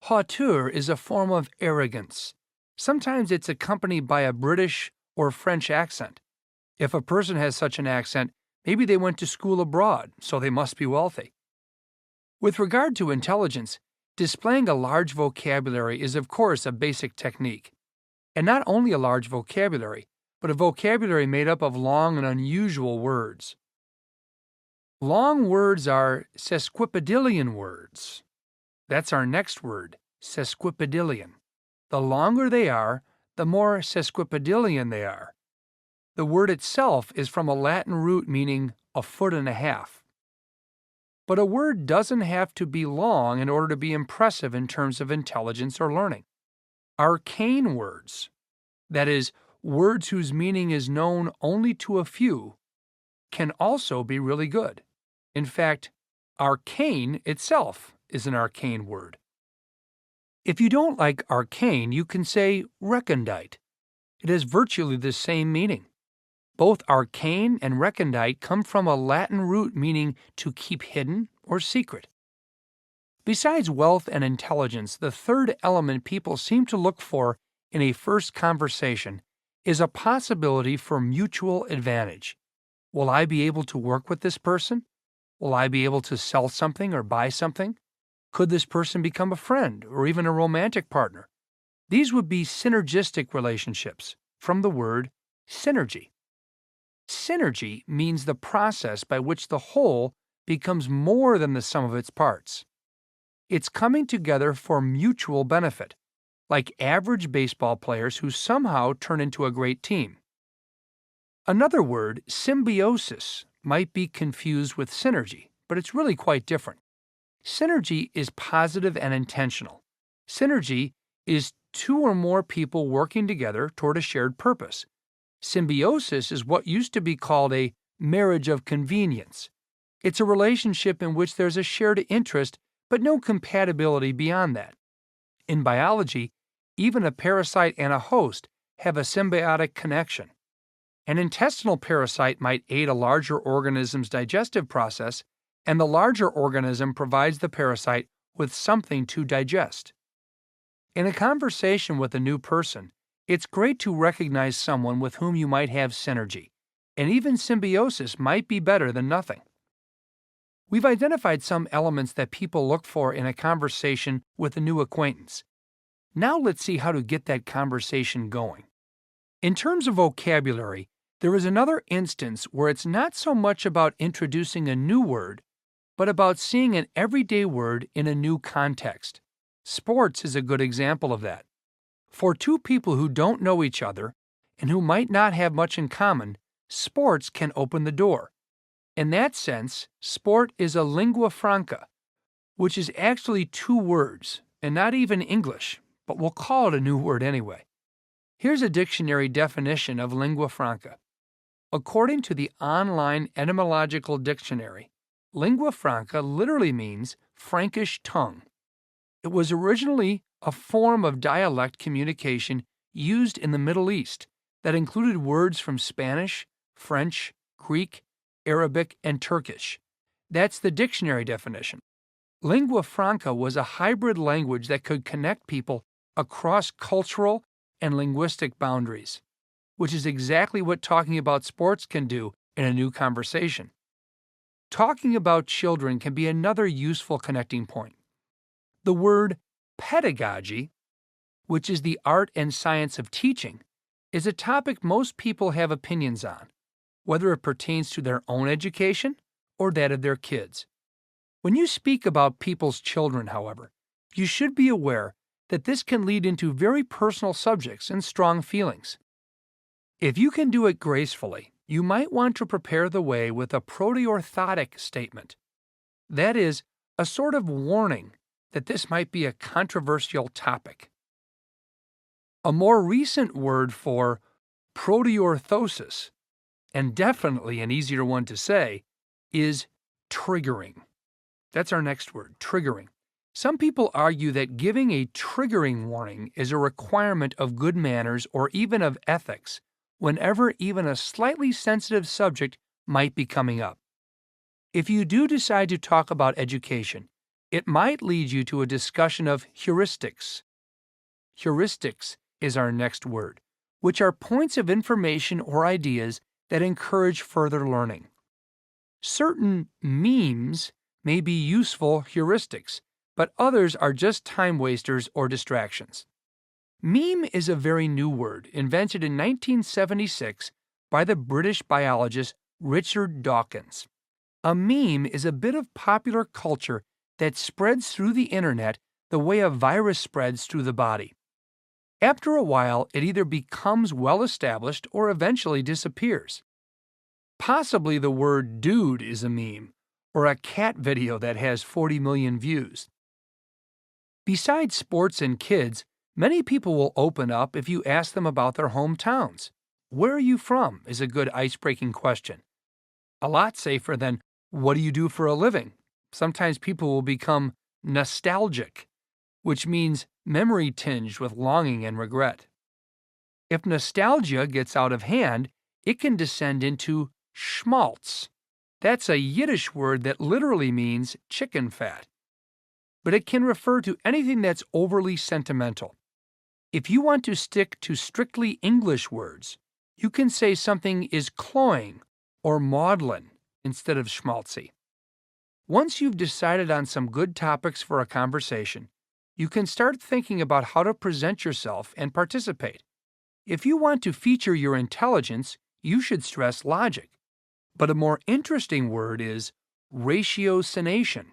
Hauteur is a form of arrogance. Sometimes it's accompanied by a British or French accent. If a person has such an accent, maybe they went to school abroad, so they must be wealthy. With regard to intelligence, displaying a large vocabulary is of course a basic technique. And not only a large vocabulary, but a vocabulary made up of long and unusual words. Long words are sesquipedalian words. That's our next word, sesquipedalian. The longer they are, the more sesquipedalian they are. The word itself is from a Latin root meaning a foot and a half. But a word doesn't have to be long in order to be impressive in terms of intelligence or learning. Arcane words, that is, words whose meaning is known only to a few, can also be really good. In fact, arcane itself is an arcane word. If you don't like arcane, you can say recondite. It has virtually the same meaning. Both arcane and recondite come from a Latin root meaning to keep hidden or secret. Besides wealth and intelligence, the third element people seem to look for in a first conversation is a possibility for mutual advantage. Will I be able to work with this person? Will I be able to sell something or buy something? Could this person become a friend or even a romantic partner? These would be synergistic relationships, from the word synergy. Synergy means the process by which the whole becomes more than the sum of its parts. It's coming together for mutual benefit, like average baseball players who somehow turn into a great team. Another word, symbiosis, might be confused with synergy, but it's really quite different. Synergy is positive and intentional. Synergy is two or more people working together toward a shared purpose. Symbiosis is what used to be called a marriage of convenience. It's a relationship in which there's a shared interest but no compatibility beyond that. In biology, even a parasite and a host have a symbiotic connection. An intestinal parasite might aid a larger organism's digestive process, and the larger organism provides the parasite with something to digest. In a conversation with a new person, it's great to recognize someone with whom you might have synergy, and even symbiosis might be better than nothing. We've identified some elements that people look for in a conversation with a new acquaintance. Now let's see how to get that conversation going. In terms of vocabulary, there is another instance where it's not so much about introducing a new word, but about seeing an everyday word in a new context. Sports is a good example of that. For two people who don't know each other and who might not have much in common, sports can open the door. In that sense, sport is a lingua franca, which is actually two words, and not even English, but we'll call it a new word anyway. Here's a dictionary definition of lingua franca. According to the online etymological dictionary, lingua franca literally means Frankish tongue. It was originally a form of dialect communication used in the Middle East that included words from Spanish, French, Greek, Arabic, and Turkish. That's the dictionary definition. Lingua franca was a hybrid language that could connect people across cultural and linguistic boundaries, which is exactly what talking about sports can do in a new conversation. Talking about children can be another useful connecting point. The word pedagogy, which is the art and science of teaching, is a topic most people have opinions on, whether it pertains to their own education or that of their kids. When you speak about people's children, however, you should be aware that this can lead into very personal subjects and strong feelings. If you can do it gracefully, you might want to prepare the way with a proteorthotic statement. That is, a sort of warning that this might be a controversial topic. A more recent word for proteorthosis, and definitely an easier one to say, is triggering. That's our next word, triggering. Some people argue that giving a triggering warning is a requirement of good manners or even of ethics whenever even a slightly sensitive subject might be coming up. If you do decide to talk about education, it might lead you to a discussion of heuristics. Heuristics is our next word, which are points of information or ideas that encourage further learning. Certain memes may be useful heuristics, but others are just time wasters or distractions. Meme is a very new word, invented in 1976 by the British biologist Richard Dawkins. A meme is a bit of popular culture that spreads through the internet the way a virus spreads through the body. After a while, it either becomes well established or eventually disappears. Possibly the word dude is a meme, or a cat video that has 40 million views. Besides sports and kids, many people will open up if you ask them about their hometowns. Where are you from is a good icebreaking question. A lot safer than, what do you do for a living? Sometimes people will become nostalgic, which means memory tinged with longing and regret. If nostalgia gets out of hand, it can descend into schmaltz. That's a Yiddish word that literally means chicken fat. But it can refer to anything that's overly sentimental. If you want to stick to strictly English words, you can say something is cloying or maudlin instead of schmaltzy. Once you've decided on some good topics for a conversation, you can start thinking about how to present yourself and participate. If you want to feature your intelligence, you should stress logic. But a more interesting word is ratiocination.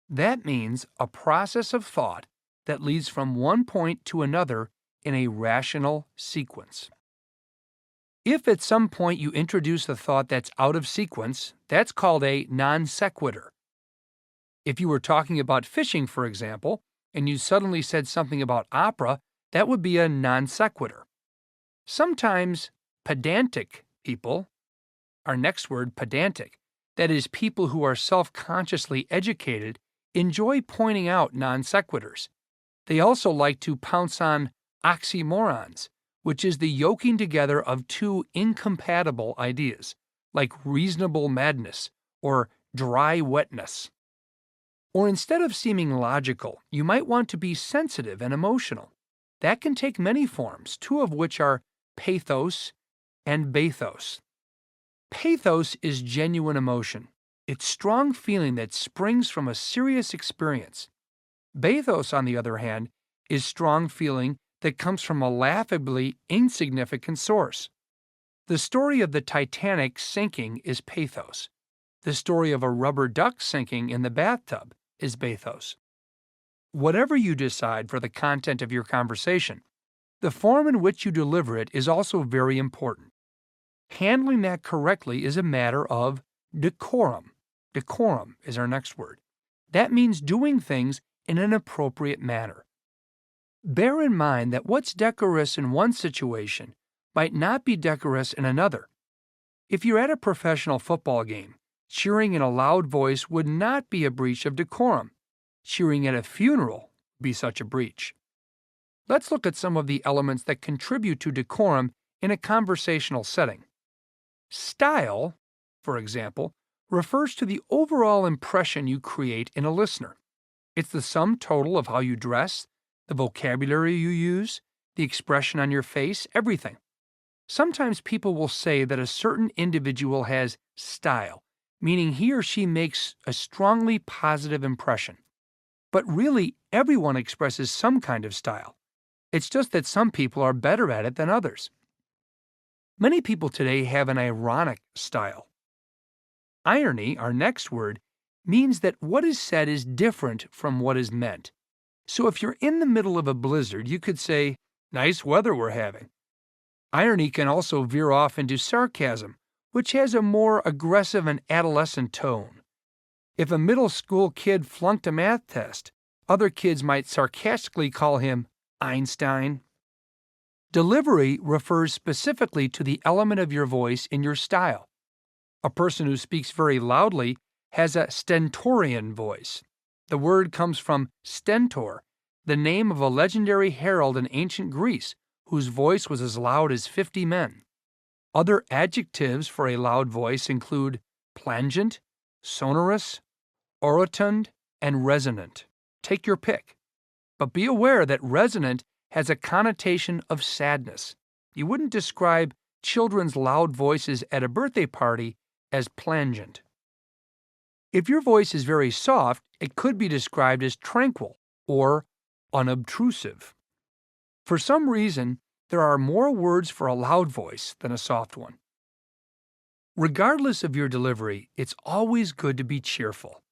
That means a process of thought that leads from one point to another in a rational sequence. If at some point you introduce a thought that's out of sequence, that's called a non sequitur. If you were talking about fishing, for example, and you suddenly said something about opera, that would be a non sequitur. Sometimes pedantic people, our next word, pedantic, that is, people who are self-consciously educated, enjoy pointing out non sequiturs. They also like to pounce on oxymorons, which is the yoking together of two incompatible ideas, like reasonable madness or dry wetness. Or instead of seeming logical, you might want to be sensitive and emotional. That can take many forms, two of which are pathos and bathos. Pathos is genuine emotion. It's strong feeling that springs from a serious experience. Bathos, on the other hand, is strong feeling that comes from a laughably insignificant source. The story of the Titanic sinking is pathos. The story of a rubber duck sinking in the bathtub is bathos. Whatever you decide for the content of your conversation, the form in which you deliver it is also very important. Handling that correctly is a matter of decorum. Decorum is our next word. That means doing things in an appropriate manner. Bear in mind that what's decorous in one situation might not be decorous in another. If you're at a professional football game, cheering in a loud voice would not be a breach of decorum. Cheering at a funeral would be such a breach. Let's look at some of the elements that contribute to decorum in a conversational setting. Style, for example, refers to the overall impression you create in a listener. It's the sum total of how you dress, the vocabulary you use, the expression on your face, everything. Sometimes people will say that a certain individual has style, meaning he or she makes a strongly positive impression. But really, everyone expresses some kind of style. It's just that some people are better at it than others. Many people today have an ironic style. Irony, our next word, means that what is said is different from what is meant. So if you're in the middle of a blizzard, you could say, "Nice weather we're having." Irony can also veer off into sarcasm, which has a more aggressive and adolescent tone. If a middle school kid flunked a math test, other kids might sarcastically call him Einstein. Delivery refers specifically to the element of your voice in your style. A person who speaks very loudly has a stentorian voice. The word comes from stentor, the name of a legendary herald in ancient Greece whose voice was as loud as 50 men. Other adjectives for a loud voice include plangent, sonorous, orotund, and resonant. Take your pick. But be aware that resonant has a connotation of sadness. You wouldn't describe children's loud voices at a birthday party as plangent. If your voice is very soft, it could be described as tranquil or unobtrusive. For some reason, there are more words for a loud voice than a soft one. Regardless of your delivery, it's always good to be cheerful.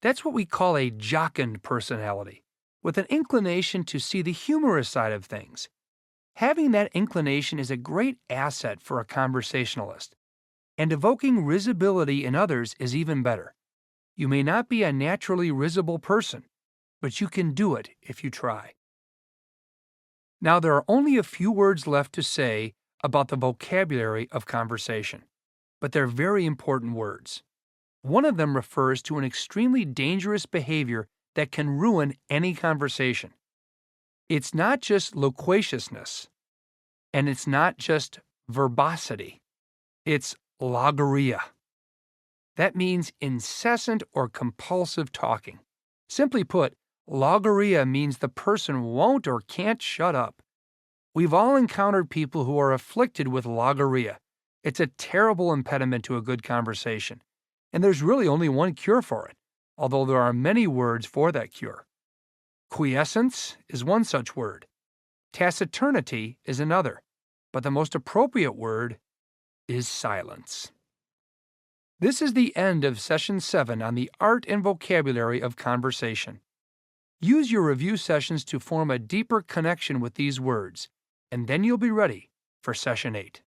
That's what we call a jocund personality, with an inclination to see the humorous side of things. Having that inclination is a great asset for a conversationalist, and evoking risibility in others is even better. You may not be a naturally risible person, but you can do it if you try. Now, there are only a few words left to say about the vocabulary of conversation, but they're very important words. One of them refers to an extremely dangerous behavior that can ruin any conversation. It's not just loquaciousness, and it's not just verbosity. It's logorrhea. That means incessant or compulsive talking. Simply put, logorrhea means the person won't or can't shut up. We've all encountered people who are afflicted with logorrhea. It's a terrible impediment to a good conversation, and there's really only one cure for it, although there are many words for that cure. Quiescence is one such word. Taciturnity is another, but the most appropriate word is silence. This is the end of Session 7 on the art and vocabulary of conversation. Use your review sessions to form a deeper connection with these words, and then you'll be ready for Session 8.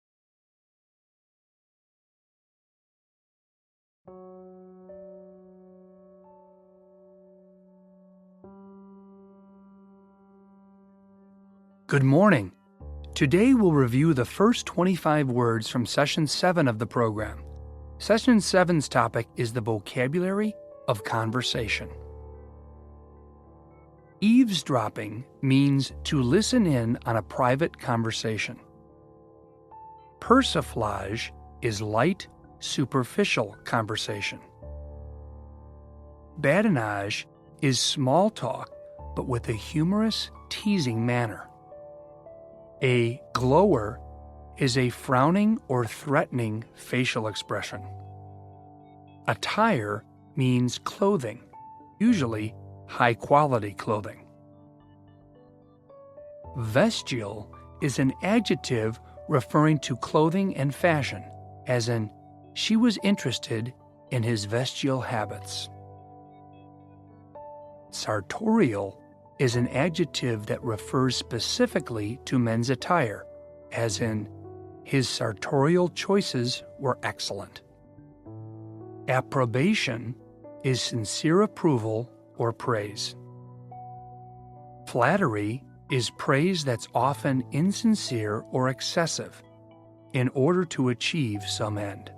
Good morning. Today we'll review the first 25 words from Session 7 of the program. Session 7's topic is the vocabulary of conversation. Eavesdropping means to listen in on a private conversation. Persiflage is light, superficial conversation. Badinage is small talk, but with a humorous, teasing manner. A glower is a frowning or threatening facial expression. Attire means clothing, usually high-quality clothing. Vestial is an adjective referring to clothing and fashion, as in, she was interested in his vestial habits. Sartorial is an adjective that refers specifically to men's attire, as in, his sartorial choices were excellent. Approbation is sincere approval or praise. Flattery is praise that's often insincere or excessive in order to achieve some end.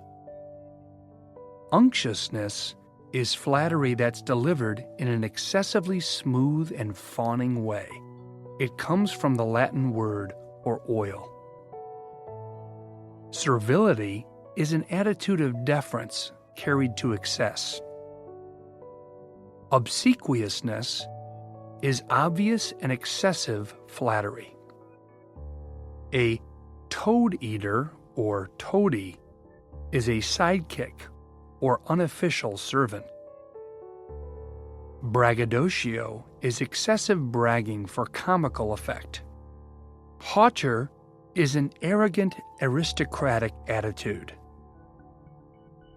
Unctuousness is flattery that's delivered in an excessively smooth and fawning way. It comes from the Latin word or oil. Servility is an attitude of deference carried to excess. Obsequiousness is obvious and excessive flattery. A toad-eater or toady is a sidekick or unofficial servant. Braggadocio is excessive bragging for comical effect. Hauteur is an arrogant, aristocratic attitude.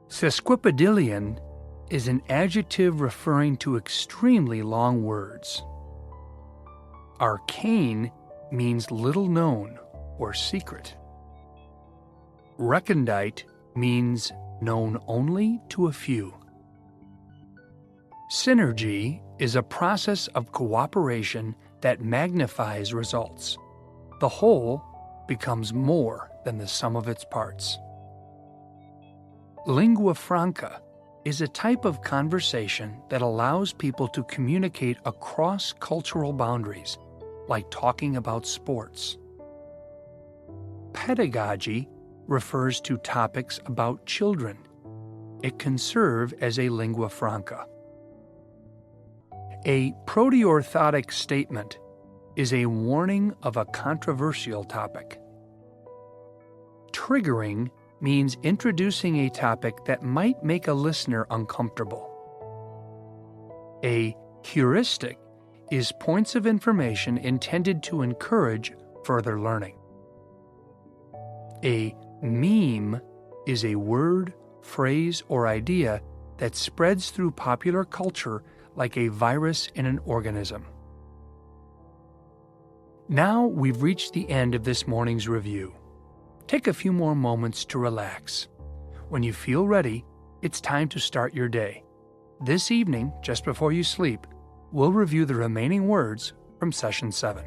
Sesquipedalian is an adjective referring to extremely long words. Arcane means little known or secret. Recondite means known only to a few. Synergy is a process of cooperation that magnifies results. The whole becomes more than the sum of its parts. Lingua franca is a type of conversation that allows people to communicate across cultural boundaries, like talking about sports. Pedagogy refers to topics about children. It can serve as a lingua franca. A proteorthotic statement is a warning of a controversial topic. Triggering means introducing a topic that might make a listener uncomfortable. A heuristic is points of information intended to encourage further learning. A meme is a word, phrase, or idea that spreads through popular culture like a virus in an organism. Now we've reached the end of this morning's review. Take a few more moments to relax. When you feel ready, it's time to start your day. This evening, just before you sleep, we'll review the remaining words from Session 7.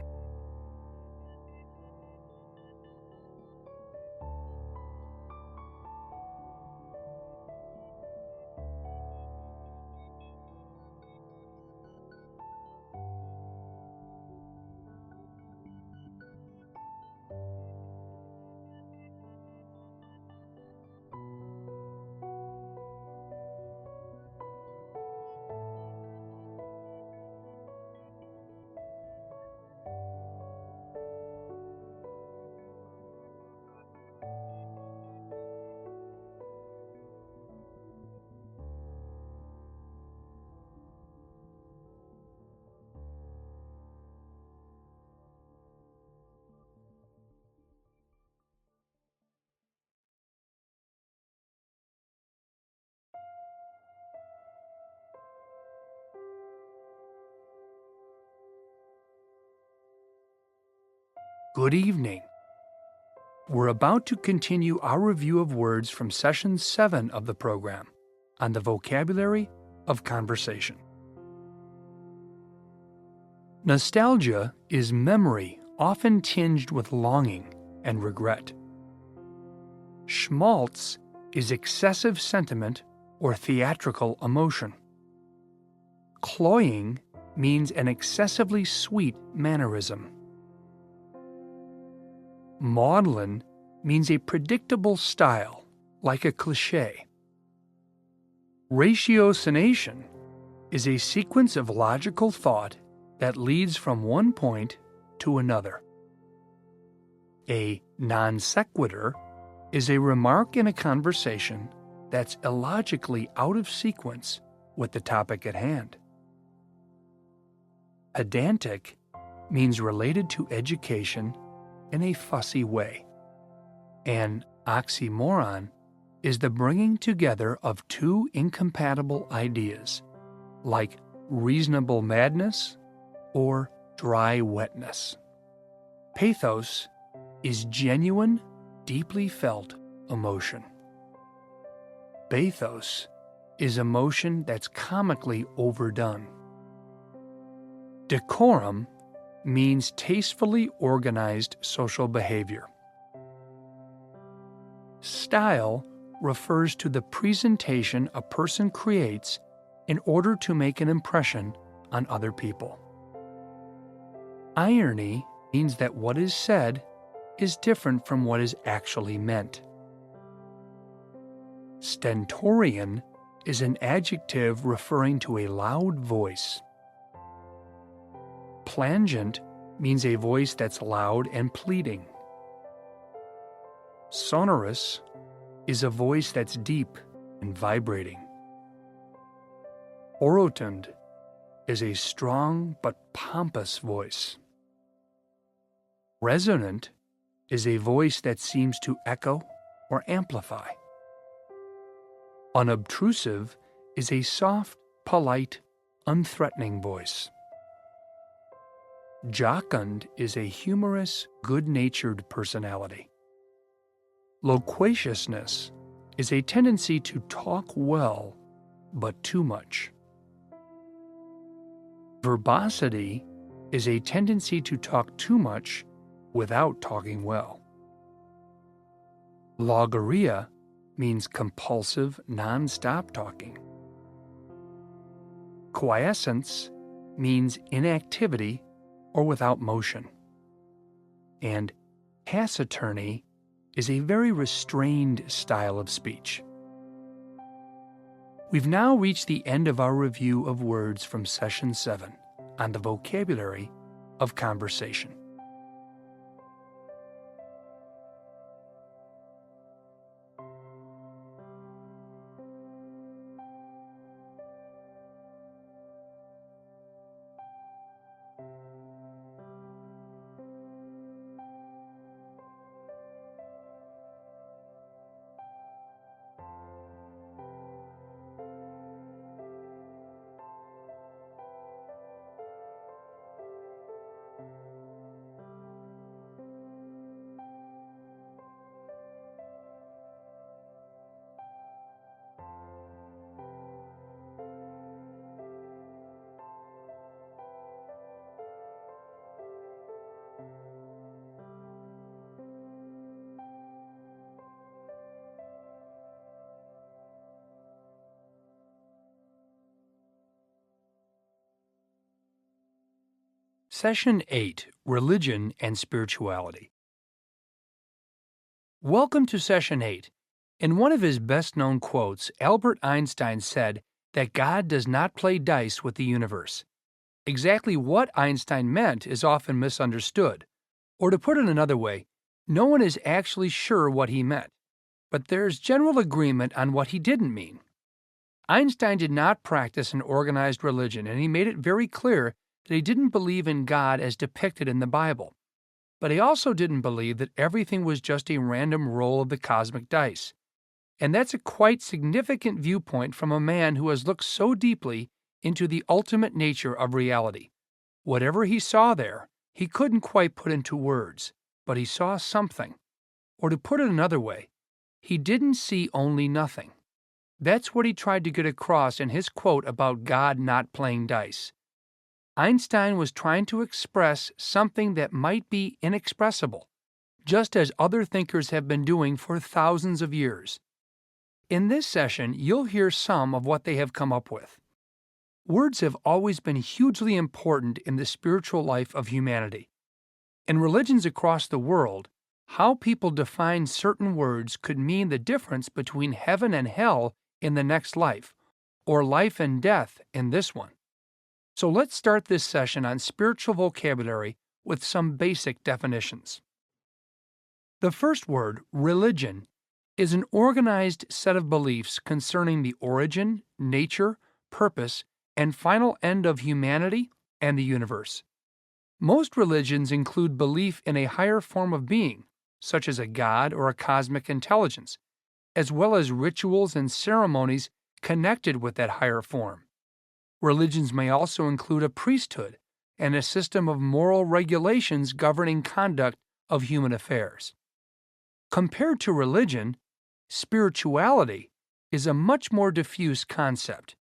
Good evening. We're about to continue our review of words from Session 7 of the program on the vocabulary of conversation. Nostalgia is memory often tinged with longing and regret. Schmaltz is excessive sentiment or theatrical emotion. Cloying means an excessively sweet mannerism. Maudlin means a predictable style, like a cliché. Ratiocination is a sequence of logical thought that leads from one point to another. A non sequitur is a remark in a conversation that's illogically out of sequence with the topic at hand. Pedantic means related to education in a fussy way. An oxymoron is the bringing together of two incompatible ideas, like reasonable madness or dry wetness. Pathos is genuine, deeply felt emotion. Bathos is emotion that's comically overdone. Decorum means tastefully organized social behavior. Style refers to the presentation a person creates in order to make an impression on other people. Irony means that what is said is different from what is actually meant. Stentorian is an adjective referring to a loud voice. Plangent means a voice that's loud and pleading. Sonorous is a voice that's deep and vibrating. Orotund is a strong but pompous voice. Resonant is a voice that seems to echo or amplify. Unobtrusive is a soft, polite, unthreatening voice. Jocund is a humorous, good-natured personality. Loquaciousness is a tendency to talk well, but too much. Verbosity is a tendency to talk too much without talking well. Logorrhea means compulsive, non-stop talking. Quiescence means inactivity or without motion. And taciturny is a very restrained style of speech. We've now reached the end of our review of words from Session 7 on the vocabulary of conversation. Session 8, Religion and Spirituality. Welcome to Session 8. In one of his best-known quotes, Albert Einstein said that God does not play dice with the universe. Exactly what Einstein meant is often misunderstood. Or to put it another way, no one is actually sure what he meant, but there's general agreement on what he didn't mean. Einstein did not practice an organized religion, and he made it very clear that he didn't believe in God as depicted in the Bible. But he also didn't believe that everything was just a random roll of the cosmic dice. And that's a quite significant viewpoint from a man who has looked so deeply into the ultimate nature of reality. Whatever he saw there, he couldn't quite put into words, but he saw something. Or to put it another way, he didn't see only nothing. That's what he tried to get across in his quote about God not playing dice. Einstein was trying to express something that might be inexpressible, just as other thinkers have been doing for thousands of years. In this session, you'll hear some of what they have come up with. Words have always been hugely important in the spiritual life of humanity. In religions across the world, how people define certain words could mean the difference between heaven and hell in the next life, or life and death in this one. So let's start this session on spiritual vocabulary with some basic definitions. The first word, religion, is an organized set of beliefs concerning the origin, nature, purpose, and final end of humanity and the universe. Most religions include belief in a higher form of being, such as a god or a cosmic intelligence, as well as rituals and ceremonies connected with that higher form. Religions may also include a priesthood and a system of moral regulations governing conduct of human affairs. Compared to religion, spirituality is a much more diffuse concept.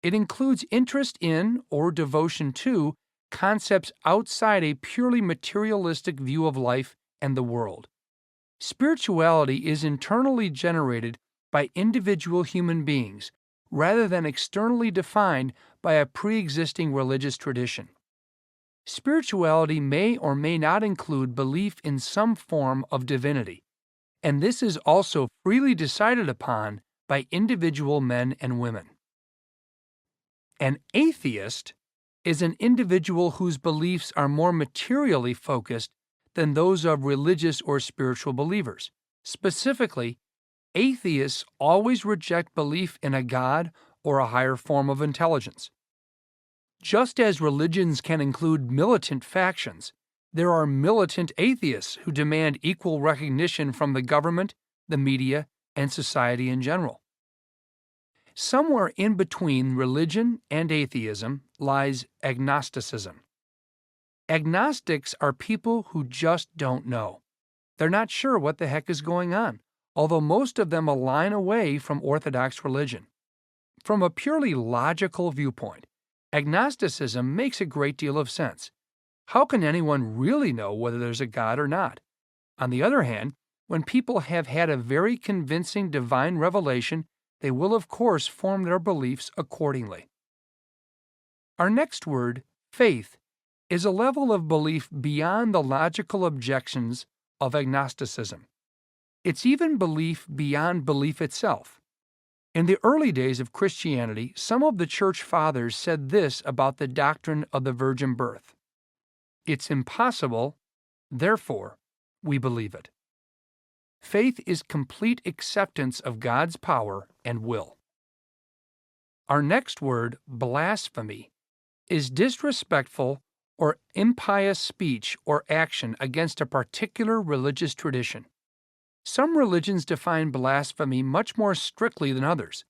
It includes interest in or devotion to concepts outside a purely materialistic view of life and the world. Spirituality is internally generated by individual human beings rather than externally defined by a pre-existing religious tradition. Spirituality may or may not include belief in some form of divinity, and this is also freely decided upon by individual men and women. An atheist is an individual whose beliefs are more materially focused than those of religious or spiritual believers. Specifically, atheists always reject belief in a god or a higher form of intelligence. Just as religions can include militant factions, there are militant atheists who demand equal recognition from the government, the media, and society in general. Somewhere in between religion and atheism lies agnosticism. Agnostics are people who just don't know. They're not sure what the heck is going on, although most of them align away from Orthodox religion. From a purely logical viewpoint, agnosticism makes a great deal of sense. How can anyone really know whether there's a God or not? On the other hand, when people have had a very convincing divine revelation, they will of course form their beliefs accordingly. Our next word, faith, is a level of belief beyond the logical objections of agnosticism. It's even belief beyond belief itself. In the early days of Christianity, some of the church fathers said this about the doctrine of the virgin birth: "It's impossible, therefore we believe it." Faith is complete acceptance of God's power and will. Our next word, blasphemy, is disrespectful or impious speech or action against a particular religious tradition. Some religions define blasphemy much more strictly than others.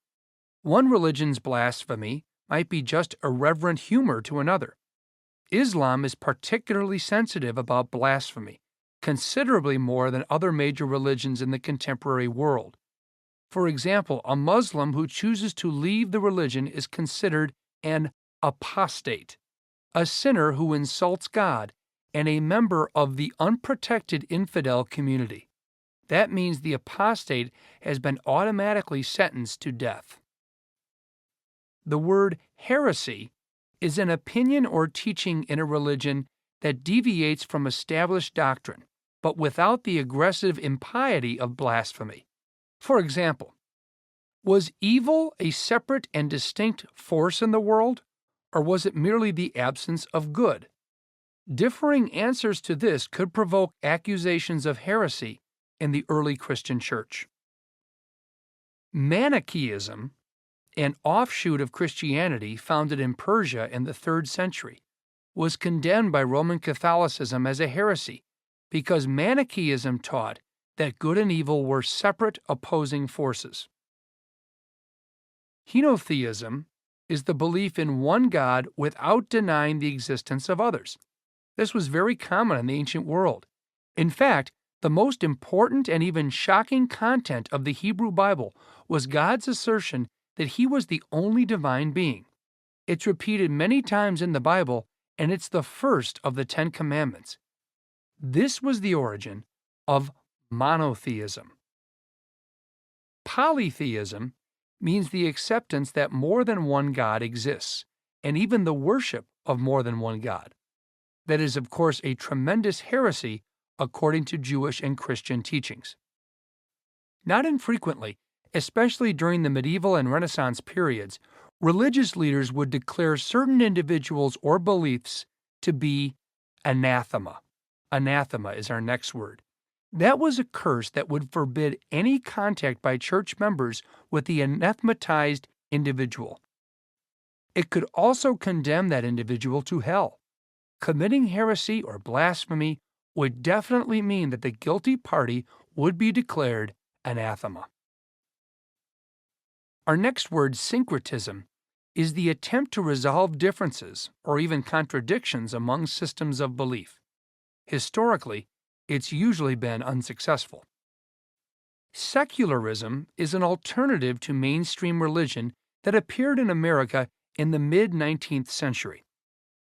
One religion's blasphemy might be just irreverent humor to another. Islam is particularly sensitive about blasphemy, considerably more than other major religions in the contemporary world. For example, a Muslim who chooses to leave the religion is considered an apostate, a sinner who insults God, and a member of the unprotected infidel community. That means the apostate has been automatically sentenced to death. The word heresy is an opinion or teaching in a religion that deviates from established doctrine, but without the aggressive impiety of blasphemy. For example, was evil a separate and distinct force in the world, or was it merely the absence of good? Differing answers to this could provoke accusations of heresy in the early Christian church. Manichaeism, an offshoot of Christianity founded in Persia in the 3rd century, was condemned by Roman Catholicism as a heresy because Manichaeism taught that good and evil were separate opposing forces. Henotheism is the belief in one God without denying the existence of others. This was very common in the ancient world. In fact, the most important and even shocking content of the Hebrew Bible was God's assertion that He was the only divine being. It's repeated many times in the Bible, and it's the first of the 10 Commandments. This was the origin of monotheism. Polytheism means the acceptance that more than one God exists, and even the worship of more than one God. That is, of course, a tremendous heresy according to Jewish and Christian teachings. Not infrequently, especially during the medieval and Renaissance periods, religious leaders would declare certain individuals or beliefs to be anathema. Anathema is our next word. That was a curse that would forbid any contact by church members with the anathematized individual. It could also condemn that individual to hell. Committing heresy or blasphemy would definitely mean that the guilty party would be declared anathema. Our next word, syncretism, is the attempt to resolve differences or even contradictions among systems of belief. Historically, it's usually been unsuccessful. Secularism is an alternative to mainstream religion that appeared in America in the mid-19th century.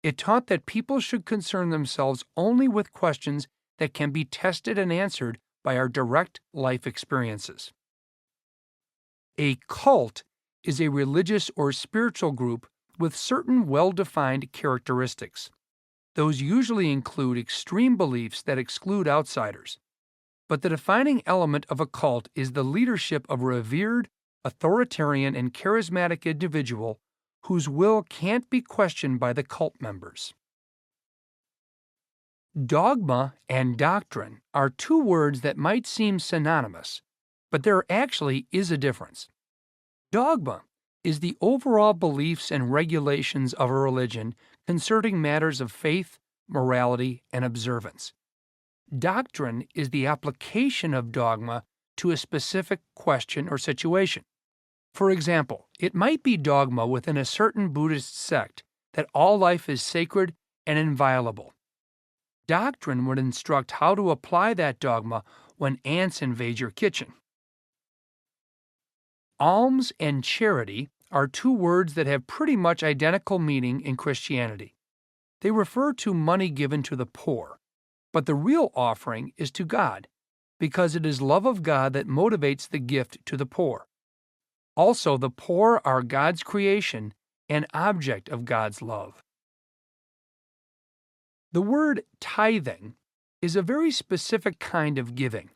It taught that people should concern themselves only with questions that can be tested and answered by our direct life experiences. A cult is a religious or spiritual group with certain well-defined characteristics. Those usually include extreme beliefs that exclude outsiders. But the defining element of a cult is the leadership of a revered, authoritarian, and charismatic individual whose will can't be questioned by the cult members. Dogma and doctrine are two words that might seem synonymous, but there actually is a difference. Dogma is the overall beliefs and regulations of a religion concerning matters of faith, morality, and observance. Doctrine is the application of dogma to a specific question or situation. For example, it might be dogma within a certain Buddhist sect that all life is sacred and inviolable. Doctrine would instruct how to apply that dogma when ants invade your kitchen. Alms and charity are two words that have pretty much identical meaning in Christianity. They refer to money given to the poor, but the real offering is to God, because it is love of God that motivates the gift to the poor. Also, the poor are God's creation and object of God's love. The word tithing is a very specific kind of giving.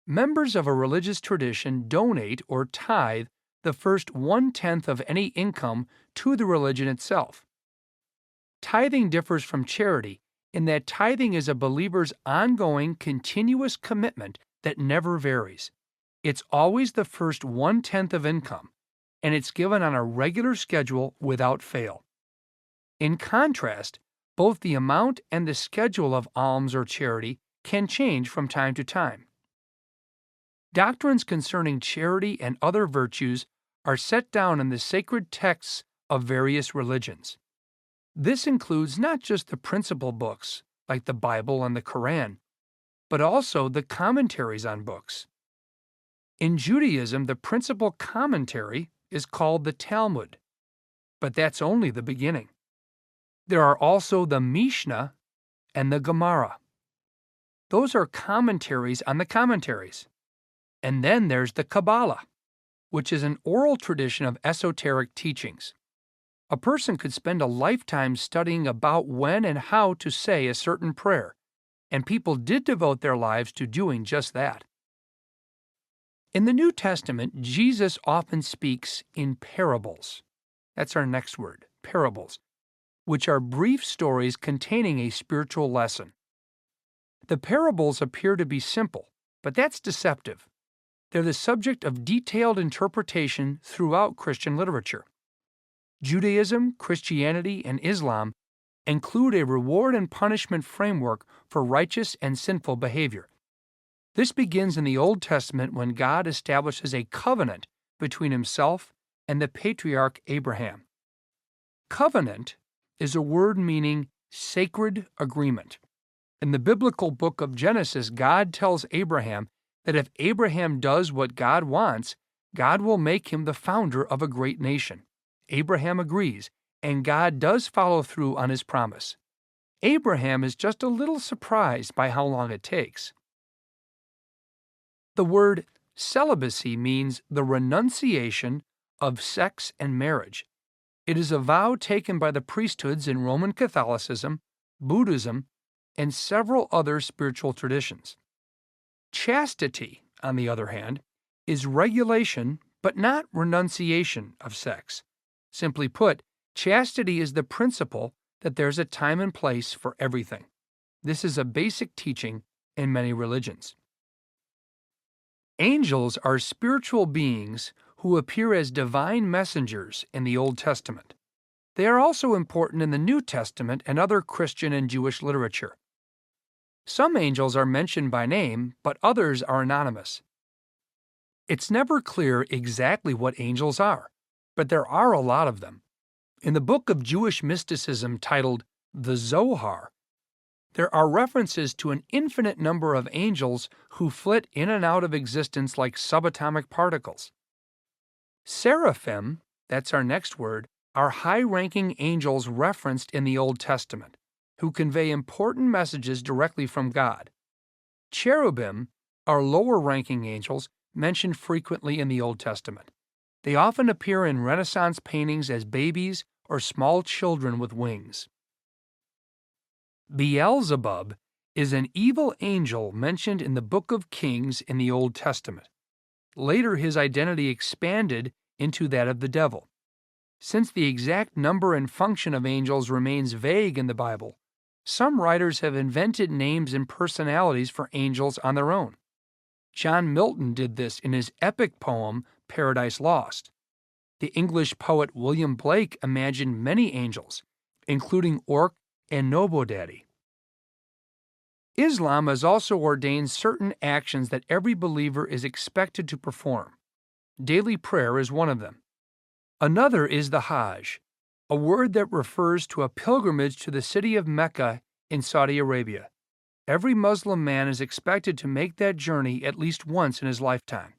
Members of a religious tradition donate or tithe the first 1/10 of any income to the religion itself. Tithing differs from charity in that tithing is a believer's ongoing, continuous commitment that never varies. It's always the first 1/10 of income, and it's given on a regular schedule without fail. In contrast, both the amount and the schedule of alms or charity can change from time to time. Doctrines concerning charity and other virtues are set down in the sacred texts of various religions. This includes not just the principal books, like the Bible and the Quran, but also the commentaries on books. In Judaism, the principal commentary is called the Talmud, but that's only the beginning. There are also the Mishnah and the Gemara. Those are commentaries on the commentaries. And then there's the Kabbalah, which is an oral tradition of esoteric teachings. A person could spend a lifetime studying about when and how to say a certain prayer, and people did devote their lives to doing just that. In the New Testament, Jesus often speaks in parables. That's our next word, parables, which are brief stories containing a spiritual lesson. The parables appear to be simple, but that's deceptive. They're the subject of detailed interpretation throughout Christian literature. Judaism, Christianity, and Islam include a reward and punishment framework for righteous and sinful behavior. This begins in the Old Testament when God establishes a covenant between himself and the patriarch Abraham. Covenant is a word meaning sacred agreement. In the biblical book of Genesis, God tells Abraham that if Abraham does what God wants, God will make him the founder of a great nation. Abraham agrees, and God does follow through on his promise. Abraham is just a little surprised by how long it takes. The word celibacy means the renunciation of sex and marriage. It is a vow taken by the priesthoods in Roman Catholicism, Buddhism, and several other spiritual traditions. Chastity, on the other hand, is regulation but not renunciation of sex. Simply put, chastity is the principle that there's a time and place for everything. This is a basic teaching in many religions. Angels are spiritual beings who appear as divine messengers in the Old Testament. They are also important in the New Testament and other Christian and Jewish literature. Some angels are mentioned by name, but others are anonymous. It's never clear exactly what angels are, but there are a lot of them. In the book of Jewish mysticism titled the Zohar, there are references to an infinite number of angels who flit in and out of existence like subatomic particles. Seraphim, that's our next word, are high-ranking angels referenced in the Old Testament, who convey important messages directly from God. Cherubim are lower-ranking angels mentioned frequently in the Old Testament. They often appear in Renaissance paintings as babies or small children with wings. Beelzebub is an evil angel mentioned in the Book of Kings in the Old Testament. Later, his identity expanded into that of the devil. Since the exact number and function of angels remains vague in the Bible, some writers have invented names and personalities for angels on their own. John Milton did this in his epic poem, Paradise Lost. The English poet William Blake imagined many angels, including Orc and Nobodaddy. Islam has also ordained certain actions that every believer is expected to perform. Daily prayer is one of them. Another is the Hajj, a word that refers to a pilgrimage to the city of Mecca in Saudi Arabia. Every Muslim man is expected to make that journey at least once in his lifetime.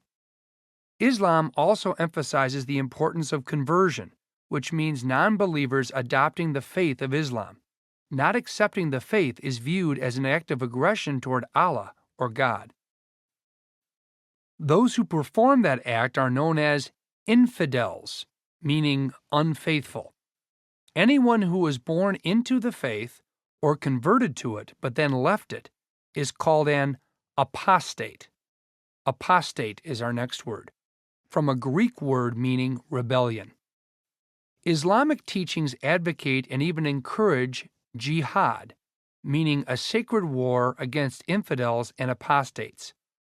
Islam also emphasizes the importance of conversion, which means non-believers adopting the faith of Islam. Not accepting the faith is viewed as an act of aggression toward Allah or God. Those who perform that act are known as infidels, meaning unfaithful. Anyone who was born into the faith or converted to it but then left it is called an apostate. Apostate is our next word, from a Greek word meaning rebellion. Islamic teachings advocate and even encourage jihad, meaning a sacred war against infidels and apostates,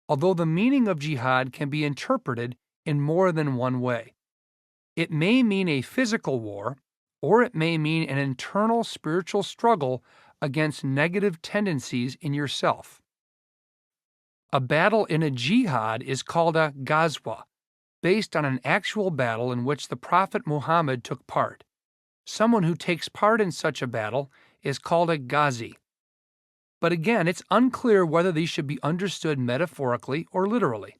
although the meaning of jihad can be interpreted in more than one way. It may mean a physical war, or it may mean an internal spiritual struggle against negative tendencies in yourself. A battle in a jihad is called a ghazwa, based on an actual battle in which the Prophet Muhammad took part. Someone who takes part in such a battle is called a ghazi. But again, it's unclear whether these should be understood metaphorically or literally.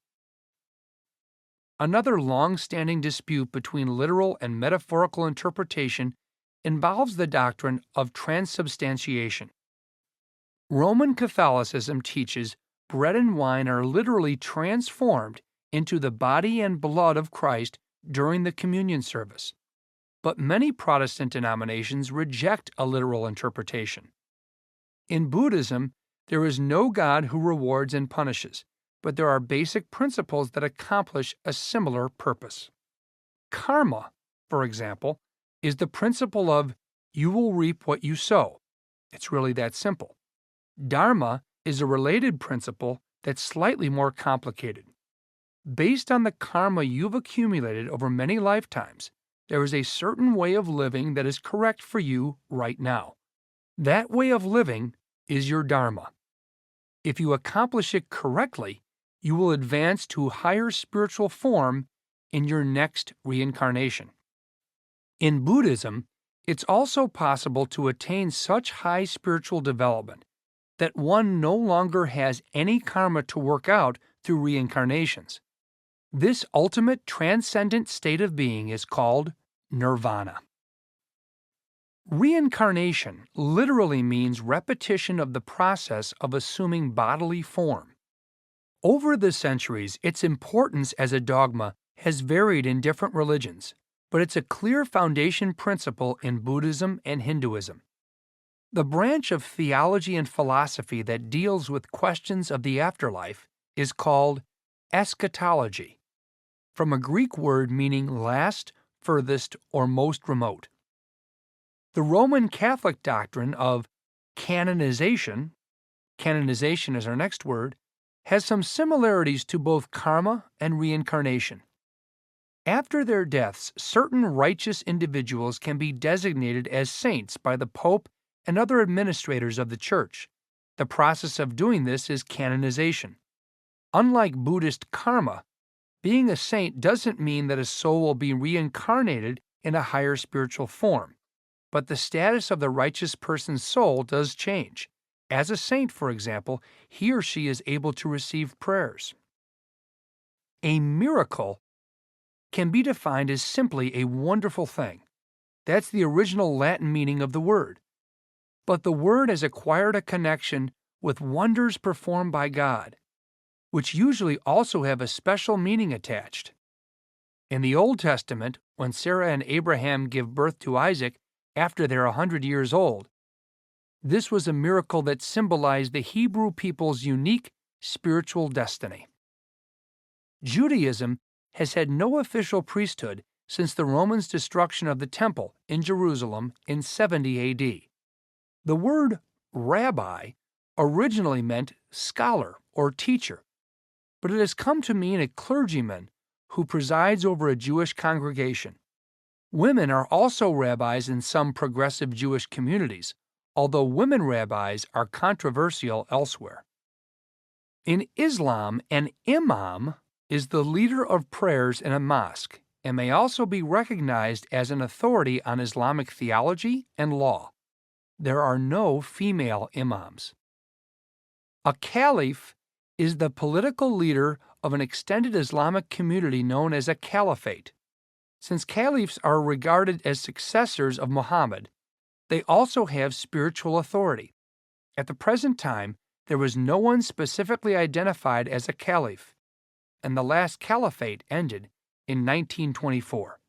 Another long-standing dispute between literal and metaphorical interpretation involves the doctrine of transubstantiation. Roman Catholicism teaches bread and wine are literally transformed into the body and blood of Christ during the communion service. but many Protestant denominations reject a literal interpretation. In Buddhism, there is no God who rewards and punishes, but there are basic principles that accomplish a similar purpose. Karma, for example, is the principle of you will reap what you sow. It's really that simple. Dharma is a related principle that's slightly more complicated. Based on the karma you've accumulated over many lifetimes, there is a certain way of living that is correct for you right now. That way of living is your dharma. If you accomplish it correctly, you will advance to higher spiritual form in your next reincarnation. In Buddhism, it's also possible to attain such high spiritual development that one no longer has any karma to work out through reincarnations. This ultimate transcendent state of being is called nirvana. Reincarnation literally means repetition of the process of assuming bodily form. Over the centuries, its importance as a dogma has varied in different religions, but it's a clear foundation principle in Buddhism and Hinduism. The branch of theology and philosophy that deals with questions of the afterlife is called eschatology, from a Greek word meaning last, furthest, or most remote. The Roman Catholic doctrine of canonization is our next word, has some similarities to both karma and reincarnation. After their deaths, certain righteous individuals can be designated as saints by the Pope and other administrators of the Church. The process of doing this is canonization. Unlike Buddhist karma, being a saint doesn't mean that a soul will be reincarnated in a higher spiritual form, but the status of the righteous person's soul does change. As a saint, for example, he or she is able to receive prayers. A miracle can be defined as simply a wonderful thing. That's the original Latin meaning of the word. But the word has acquired a connection with wonders performed by God, which usually also have a special meaning attached. In the Old Testament, when Sarah and Abraham give birth to Isaac after they're 100 years old, this was a miracle that symbolized the Hebrew people's unique spiritual destiny. Judaism has had no official priesthood since the Romans' destruction of the Temple in Jerusalem in 70 A.D. The word rabbi originally meant scholar or teacher, but it has come to mean a clergyman who presides over a Jewish congregation. Women are also rabbis in some progressive Jewish communities, although women rabbis are controversial elsewhere. In Islam, an imam is the leader of prayers in a mosque and may also be recognized as an authority on Islamic theology and law. There are no female imams. A caliph is the political leader of an extended Islamic community known as a caliphate. Since caliphs are regarded as successors of Muhammad, they also have spiritual authority. At the present time, there was no one specifically identified as a caliph, and the last caliphate ended in 1924.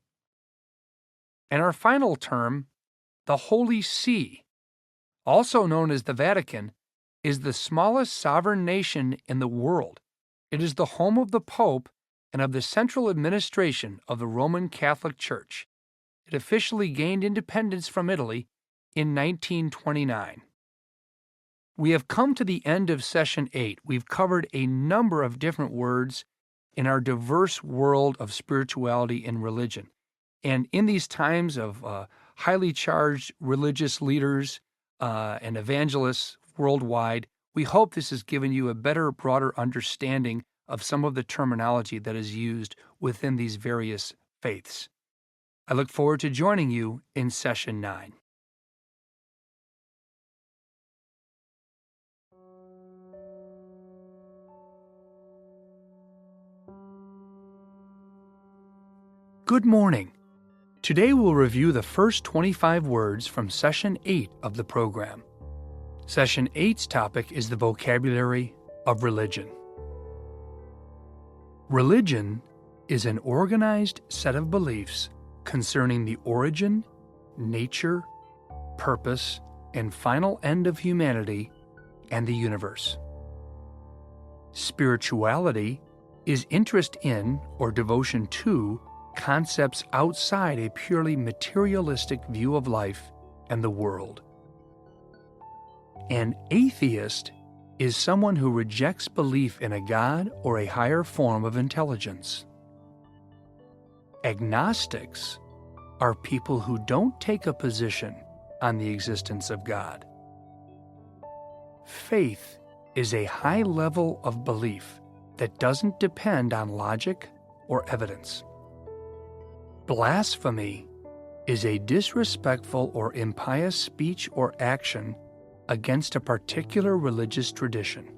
And our final term, the Holy See, also known as the Vatican, is the smallest sovereign nation in the world. It is the home of the Pope and of the central administration of the Roman Catholic Church. It officially gained independence from Italy in 1929. We have come to the end of Session 8. We've covered a number of different words in our diverse world of spirituality and religion. And in these times of highly charged religious leaders and evangelists worldwide, we hope this has given you a better, broader understanding of some of the terminology that is used within these various faiths. I look forward to joining you in Session 9. Good morning. Today we'll review the first 25 words from Session 8 of the program. Session 8's topic is the vocabulary of religion. Religion is an organized set of beliefs concerning the origin, nature, purpose, and final end of humanity and the universe. Spirituality is interest in or devotion to concepts outside a purely materialistic view of life and the world. An atheist is someone who rejects belief in a God or a higher form of intelligence. Agnostics are people who don't take a position on the existence of God. Faith is a high level of belief that doesn't depend on logic or evidence. Blasphemy is a disrespectful or impious speech or action against a particular religious tradition.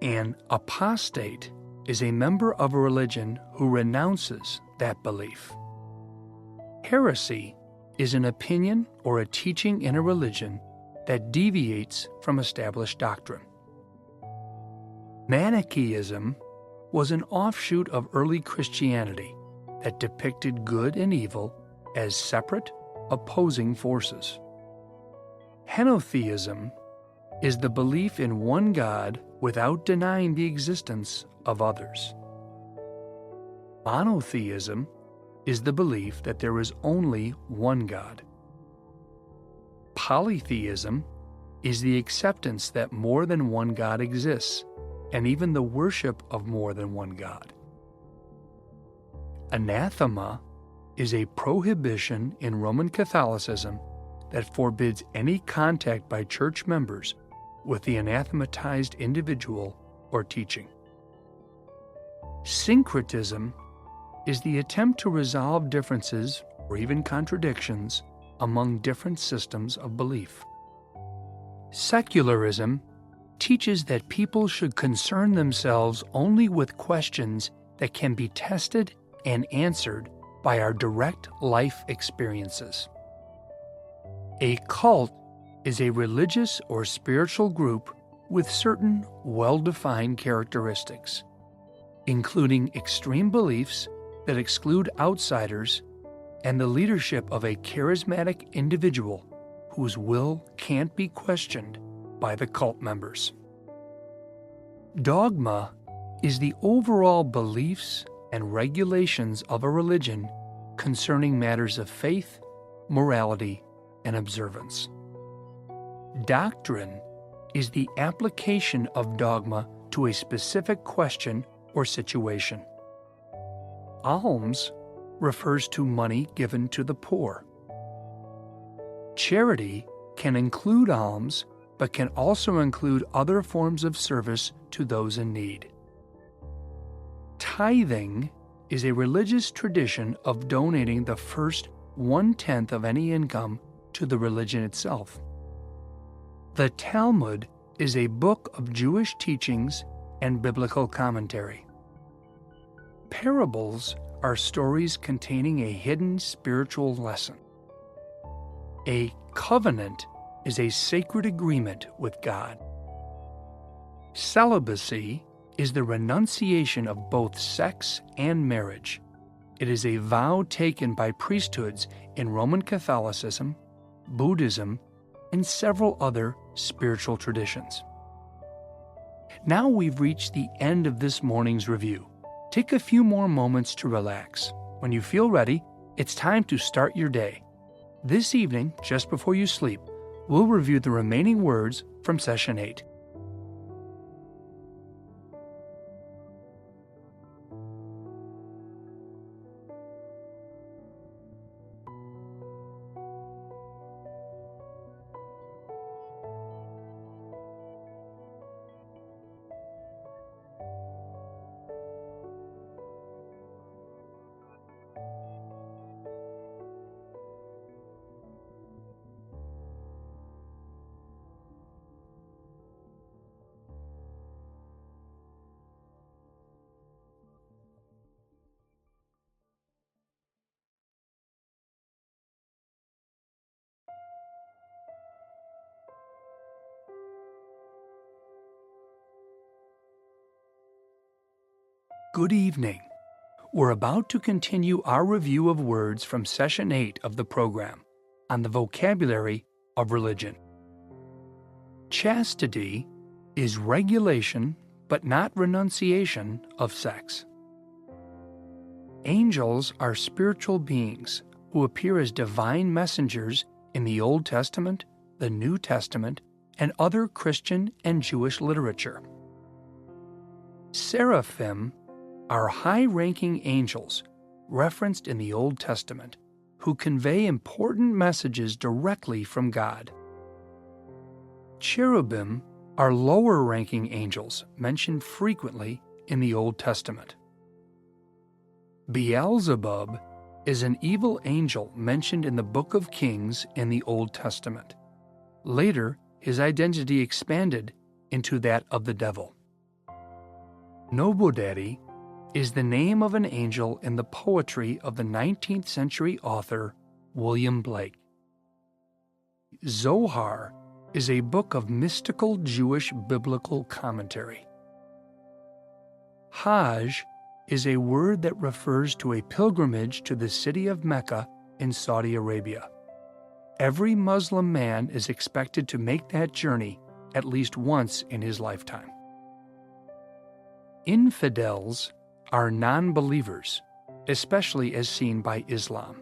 An apostate is a member of a religion who renounces that belief. Heresy is an opinion or a teaching in a religion that deviates from established doctrine. Manichaeism was an offshoot of early Christianity that depicted good and evil as separate, opposing forces. Henotheism is the belief in one God without denying the existence of others. Monotheism is the belief that there is only one God. Polytheism is the acceptance that more than one God exists, and even the worship of more than one God. Anathema is a prohibition in Roman Catholicism that forbids any contact by church members with the anathematized individual or teaching. Syncretism is the attempt to resolve differences or even contradictions among different systems of belief. Secularism teaches that people should concern themselves only with questions that can be tested and answered by our direct life experiences. A cult is a religious or spiritual group with certain well-defined characteristics, including extreme beliefs that exclude outsiders and the leadership of a charismatic individual whose will can't be questioned by the cult members. Dogma is the overall beliefs and regulations of a religion concerning matters of faith, morality, and observance. Doctrine is the application of dogma to a specific question or situation. Alms refers to money given to the poor. Charity can include alms, but can also include other forms of service to those in need. Tithing is a religious tradition of donating the first 1/10 of any income to the religion itself. The Talmud is a book of Jewish teachings and biblical commentary. Parables are stories containing a hidden spiritual lesson. A covenant is a sacred agreement with God. Celibacy is the renunciation of both sex and marriage. It is a vow taken by priesthoods in Roman Catholicism, Buddhism, and several other spiritual traditions. Now we've reached the end of this morning's review. Take a few more moments to relax. When you feel ready, it's time to start your day. This evening, just before you sleep, we'll review the remaining words from Session 8. Good evening. We're about to continue our review of words from Session 8 of the program on the vocabulary of religion. Chastity is regulation, but not renunciation, of sex. Angels are spiritual beings who appear as divine messengers in the Old Testament, the New Testament, and other Christian and Jewish literature. Seraphim are high-ranking angels referenced in the Old Testament who convey important messages directly from God. Cherubim are lower-ranking angels mentioned frequently in the Old Testament. Beelzebub is an evil angel mentioned in the Book of Kings in the Old Testament. Later, his identity expanded into that of the devil. Nobodaddy is the name of an angel in the poetry of the 19th century author William Blake. Zohar is a book of mystical Jewish biblical commentary. Hajj is a word that refers to a pilgrimage to the city of Mecca in Saudi Arabia. Every Muslim man is expected to make that journey at least once in his lifetime. Infidels are non-believers, especially as seen by Islam.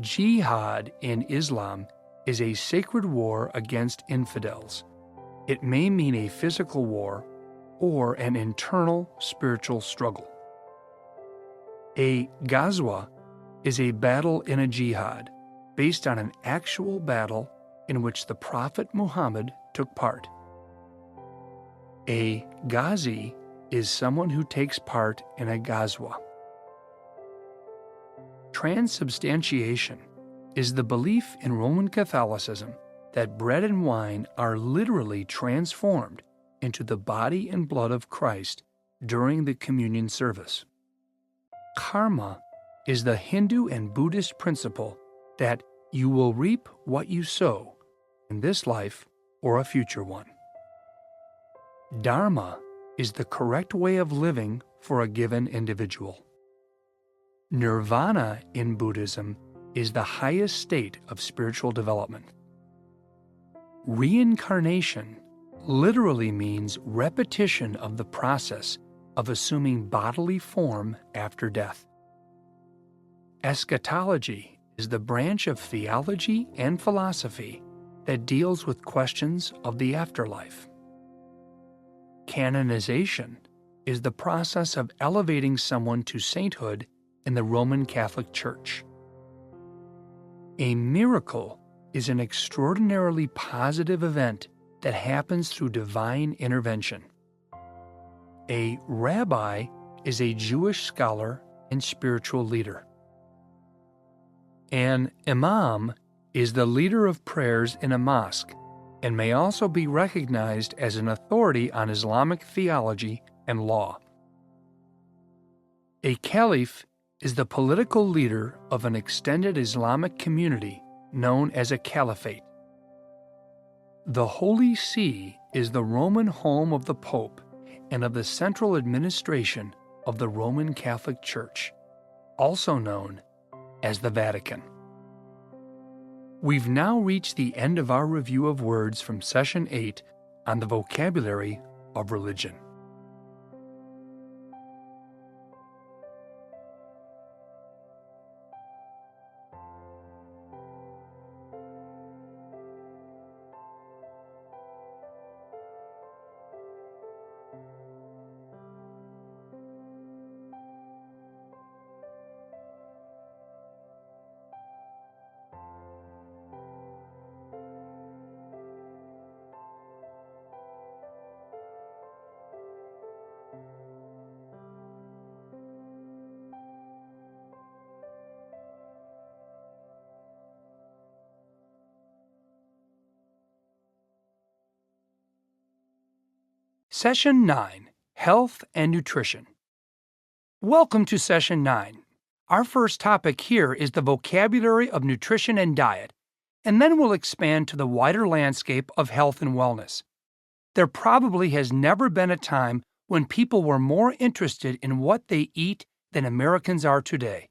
Jihad in Islam is a sacred war against infidels. It may mean a physical war or an internal spiritual struggle. A ghazwa is a battle in a jihad based on an actual battle in which the Prophet Muhammad took part. A ghazi is someone who takes part in a ghazwa. Transubstantiation is the belief in Roman Catholicism that bread and wine are literally transformed into the body and blood of Christ during the communion service. Karma is the Hindu and Buddhist principle that you will reap what you sow in this life or a future one. Dharma is the correct way of living for a given individual. Nirvana in Buddhism is the highest state of spiritual development. Reincarnation literally means repetition of the process of assuming bodily form after death. Eschatology is the branch of theology and philosophy that deals with questions of the afterlife. Canonization is the process of elevating someone to sainthood in the Roman Catholic Church. A miracle is an extraordinarily positive event that happens through divine intervention. A rabbi is a Jewish scholar and spiritual leader. An imam is the leader of prayers in a mosque and may also be recognized as an authority on Islamic theology and law. A caliph is the political leader of an extended Islamic community known as a caliphate. The Holy See is the Roman home of the Pope and of the central administration of the Roman Catholic Church, also known as the Vatican. We've now reached the end of our review of words from Session 8 on the vocabulary of religion. Session 9, Health and Nutrition. Welcome to Session 9. Our first topic here is the vocabulary of nutrition and diet, and then we'll expand to the wider landscape of health and wellness. There probably has never been a time when people were more interested in what they eat than Americans are today.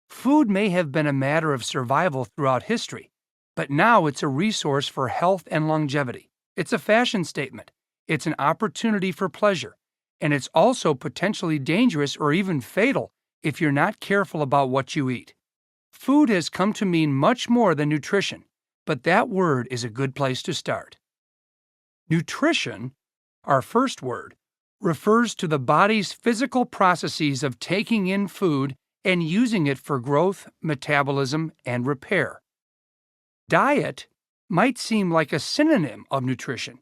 Food may have been a matter of survival throughout history, but now it's a resource for health and longevity. It's a fashion statement. It's an opportunity for pleasure. And it's also potentially dangerous or even fatal if you're not careful about what you eat. Food has come to mean much more than nutrition, but that word is a good place to start. Nutrition, our first word, refers to the body's physical processes of taking in food and using it for growth, metabolism, and repair. Diet might seem like a synonym of nutrition,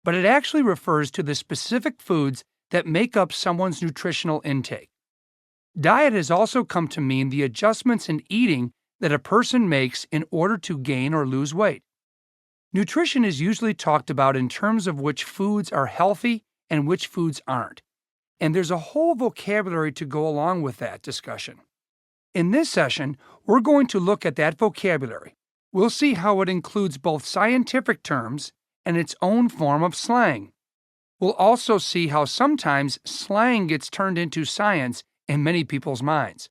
but it actually refers to the specific foods that make up someone's nutritional intake. Diet has also come to mean the adjustments in eating that a person makes in order to gain or lose weight. Nutrition is usually talked about in terms of which foods are healthy and which foods aren't, and there's a whole vocabulary to go along with that discussion. In this session, we're going to look at that vocabulary. We'll see how it includes both scientific terms and its own form of slang. We'll also see how sometimes slang gets turned into science in many people's minds.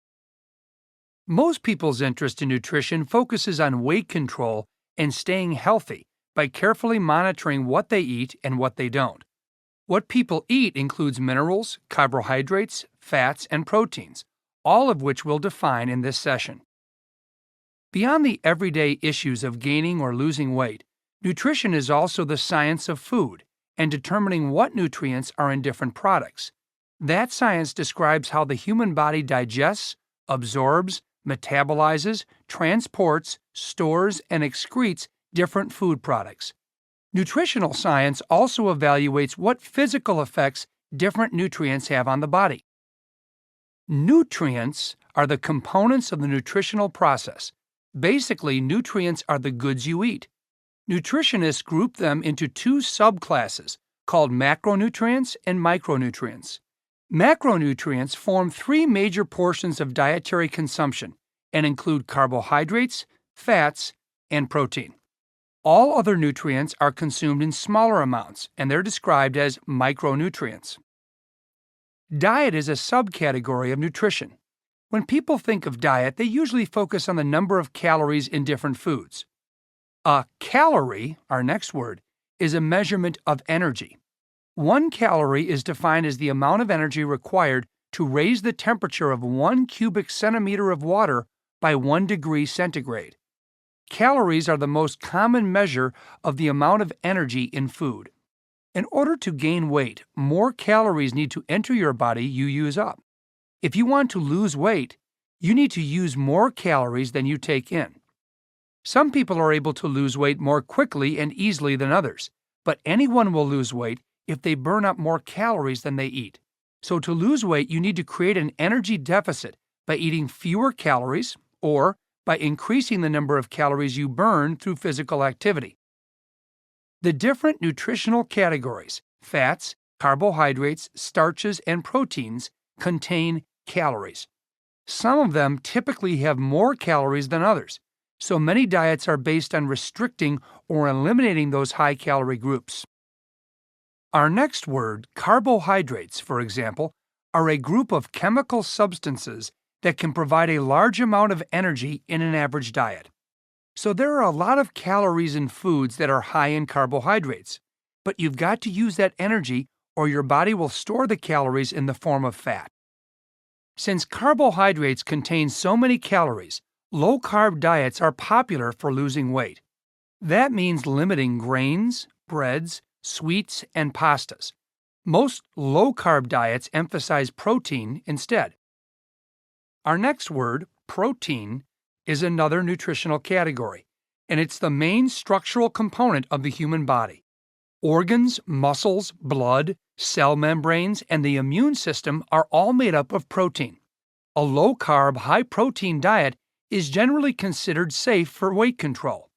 Most people's interest in nutrition focuses on weight control and staying healthy by carefully monitoring what they eat and what they don't. What people eat includes minerals, carbohydrates, fats, and proteins, all of which we'll define in this session. Beyond the everyday issues of gaining or losing weight, nutrition is also the science of food and determining what nutrients are in different products. That science describes how the human body digests, absorbs, metabolizes, transports, stores, and excretes different food products. Nutritional science also evaluates what physical effects different nutrients have on the body. Nutrients are the components of the nutritional process. Basically, nutrients are the goods you eat. Nutritionists group them into two subclasses called macronutrients and micronutrients. Macronutrients form three major portions of dietary consumption and include carbohydrates, fats, and protein. All other nutrients are consumed in smaller amounts, and they're described as micronutrients. Diet is a subcategory of nutrition. When people think of diet, they usually focus on the number of calories in different foods. A calorie, our next word, is a measurement of energy. 1 calorie is defined as the amount of energy required to raise the temperature of 1 cubic centimeter of water by 1 degree centigrade. Calories are the most common measure of the amount of energy in food. In order to gain weight, more calories need to enter your body you use up. If you want to lose weight, you need to use more calories than you take in. Some people are able to lose weight more quickly and easily than others, but anyone will lose weight if they burn up more calories than they eat. So to lose weight, you need to create an energy deficit by eating fewer calories or by increasing the number of calories you burn through physical activity. The different nutritional categories, fats, carbohydrates, starches, and proteins, contain calories. Some of them typically have more calories than others, so many diets are based on restricting or eliminating those high-calorie groups. Our next word, carbohydrates, for example, are a group of chemical substances that can provide a large amount of energy in an average diet. So there are a lot of calories in foods that are high in carbohydrates, but you've got to use that energy or your body will store the calories in the form of fat. Since carbohydrates contain so many calories, low-carb diets are popular for losing weight. That means limiting grains, breads, sweets, and pastas. Most low-carb diets emphasize protein instead. Our next word, protein, is another nutritional category, and it's the main structural component of the human body. Organs, muscles, blood, cell membranes, and the immune system are all made up of protein. A low-carb, high-protein diet is generally considered safe for weight control,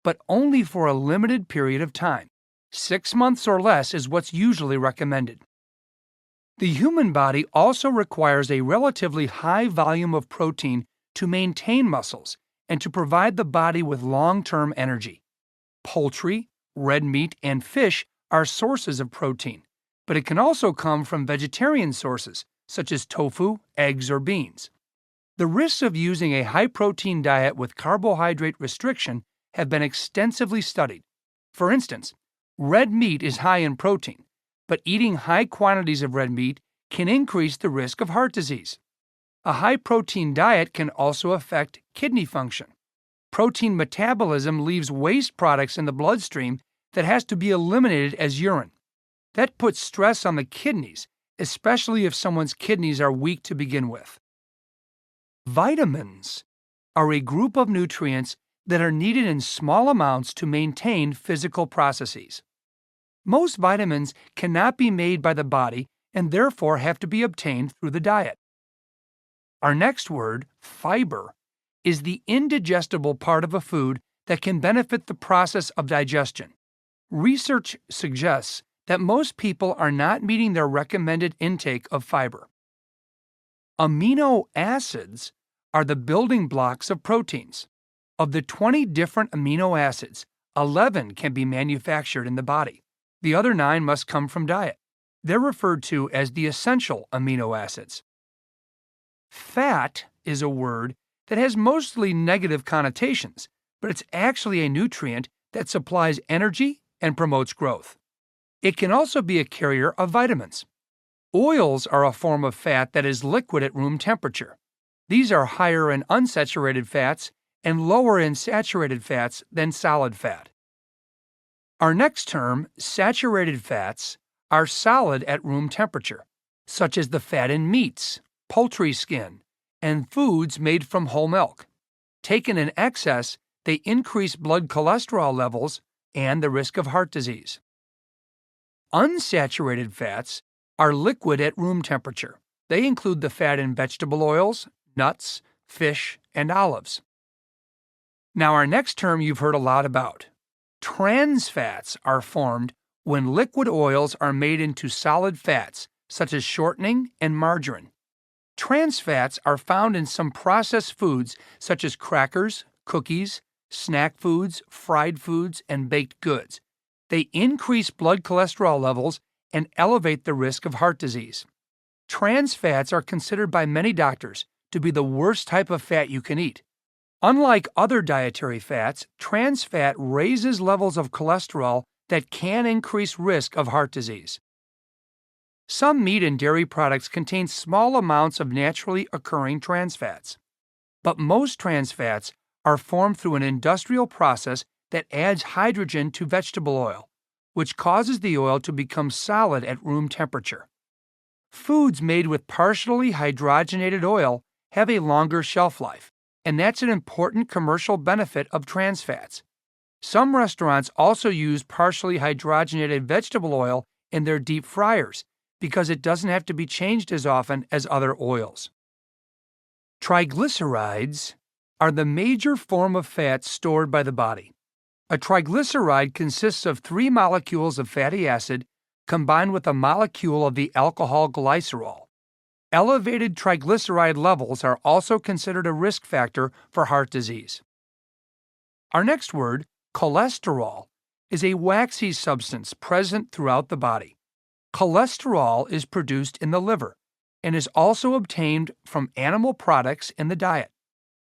but only for a limited period of time. 6 months or less is what's usually recommended. The human body also requires a relatively high volume of protein to maintain muscles and to provide the body with long-term energy. Poultry, red meat, and fish are sources of protein, but it can also come from vegetarian sources, such as tofu, eggs, or beans. The risks of using a high-protein diet with carbohydrate restriction have been extensively studied. For instance, red meat is high in protein, but eating high quantities of red meat can increase the risk of heart disease. A high-protein diet can also affect kidney function. Protein metabolism leaves waste products in the bloodstream that has to be eliminated as urine. That puts stress on the kidneys, especially if someone's kidneys are weak to begin with. Vitamins are a group of nutrients that are needed in small amounts to maintain physical processes. Most vitamins cannot be made by the body and therefore have to be obtained through the diet. Our next word, fiber, is the indigestible part of a food that can benefit the process of digestion. Research suggests that most people are not meeting their recommended intake of fiber. Amino acids are the building blocks of proteins. Of the 20 different amino acids, 11 can be manufactured in the body. The other 9 must come from diet. They're referred to as the essential amino acids. Fat is a word that has mostly negative connotations, but it's actually a nutrient that supplies energy and promotes growth. It can also be a carrier of vitamins. Oils are a form of fat that is liquid at room temperature. These are higher in unsaturated fats and lower in saturated fats than solid fat. Our next term, saturated fats, are solid at room temperature, such as the fat in meats, poultry skin, and foods made from whole milk. Taken in excess, they increase blood cholesterol levels and the risk of heart disease. Unsaturated fats are liquid at room temperature. They include the fat in vegetable oils, nuts, fish, and olives. Now, our next term you've heard a lot about. Trans fats are formed when liquid oils are made into solid fats, such as shortening and margarine. Trans fats are found in some processed foods such as crackers, cookies, snack foods, fried foods, and baked goods. They increase blood cholesterol levels and elevate the risk of heart disease. Trans fats are considered by many doctors to be the worst type of fat you can eat. Unlike other dietary fats, trans fat raises levels of cholesterol that can increase risk of heart disease. Some meat and dairy products contain small amounts of naturally occurring trans fats, but most trans fats are formed through an industrial process that adds hydrogen to vegetable oil, which causes the oil to become solid at room temperature. Foods made with partially hydrogenated oil have a longer shelf life, and that's an important commercial benefit of trans fats. Some restaurants also use partially hydrogenated vegetable oil in their deep fryers because it doesn't have to be changed as often as other oils. Triglycerides are the major form of fat stored by the body. A triglyceride consists of 3 molecules of fatty acid combined with a molecule of the alcohol glycerol. Elevated triglyceride levels are also considered a risk factor for heart disease. Our next word, cholesterol, is a waxy substance present throughout the body. Cholesterol is produced in the liver and is also obtained from animal products in the diet.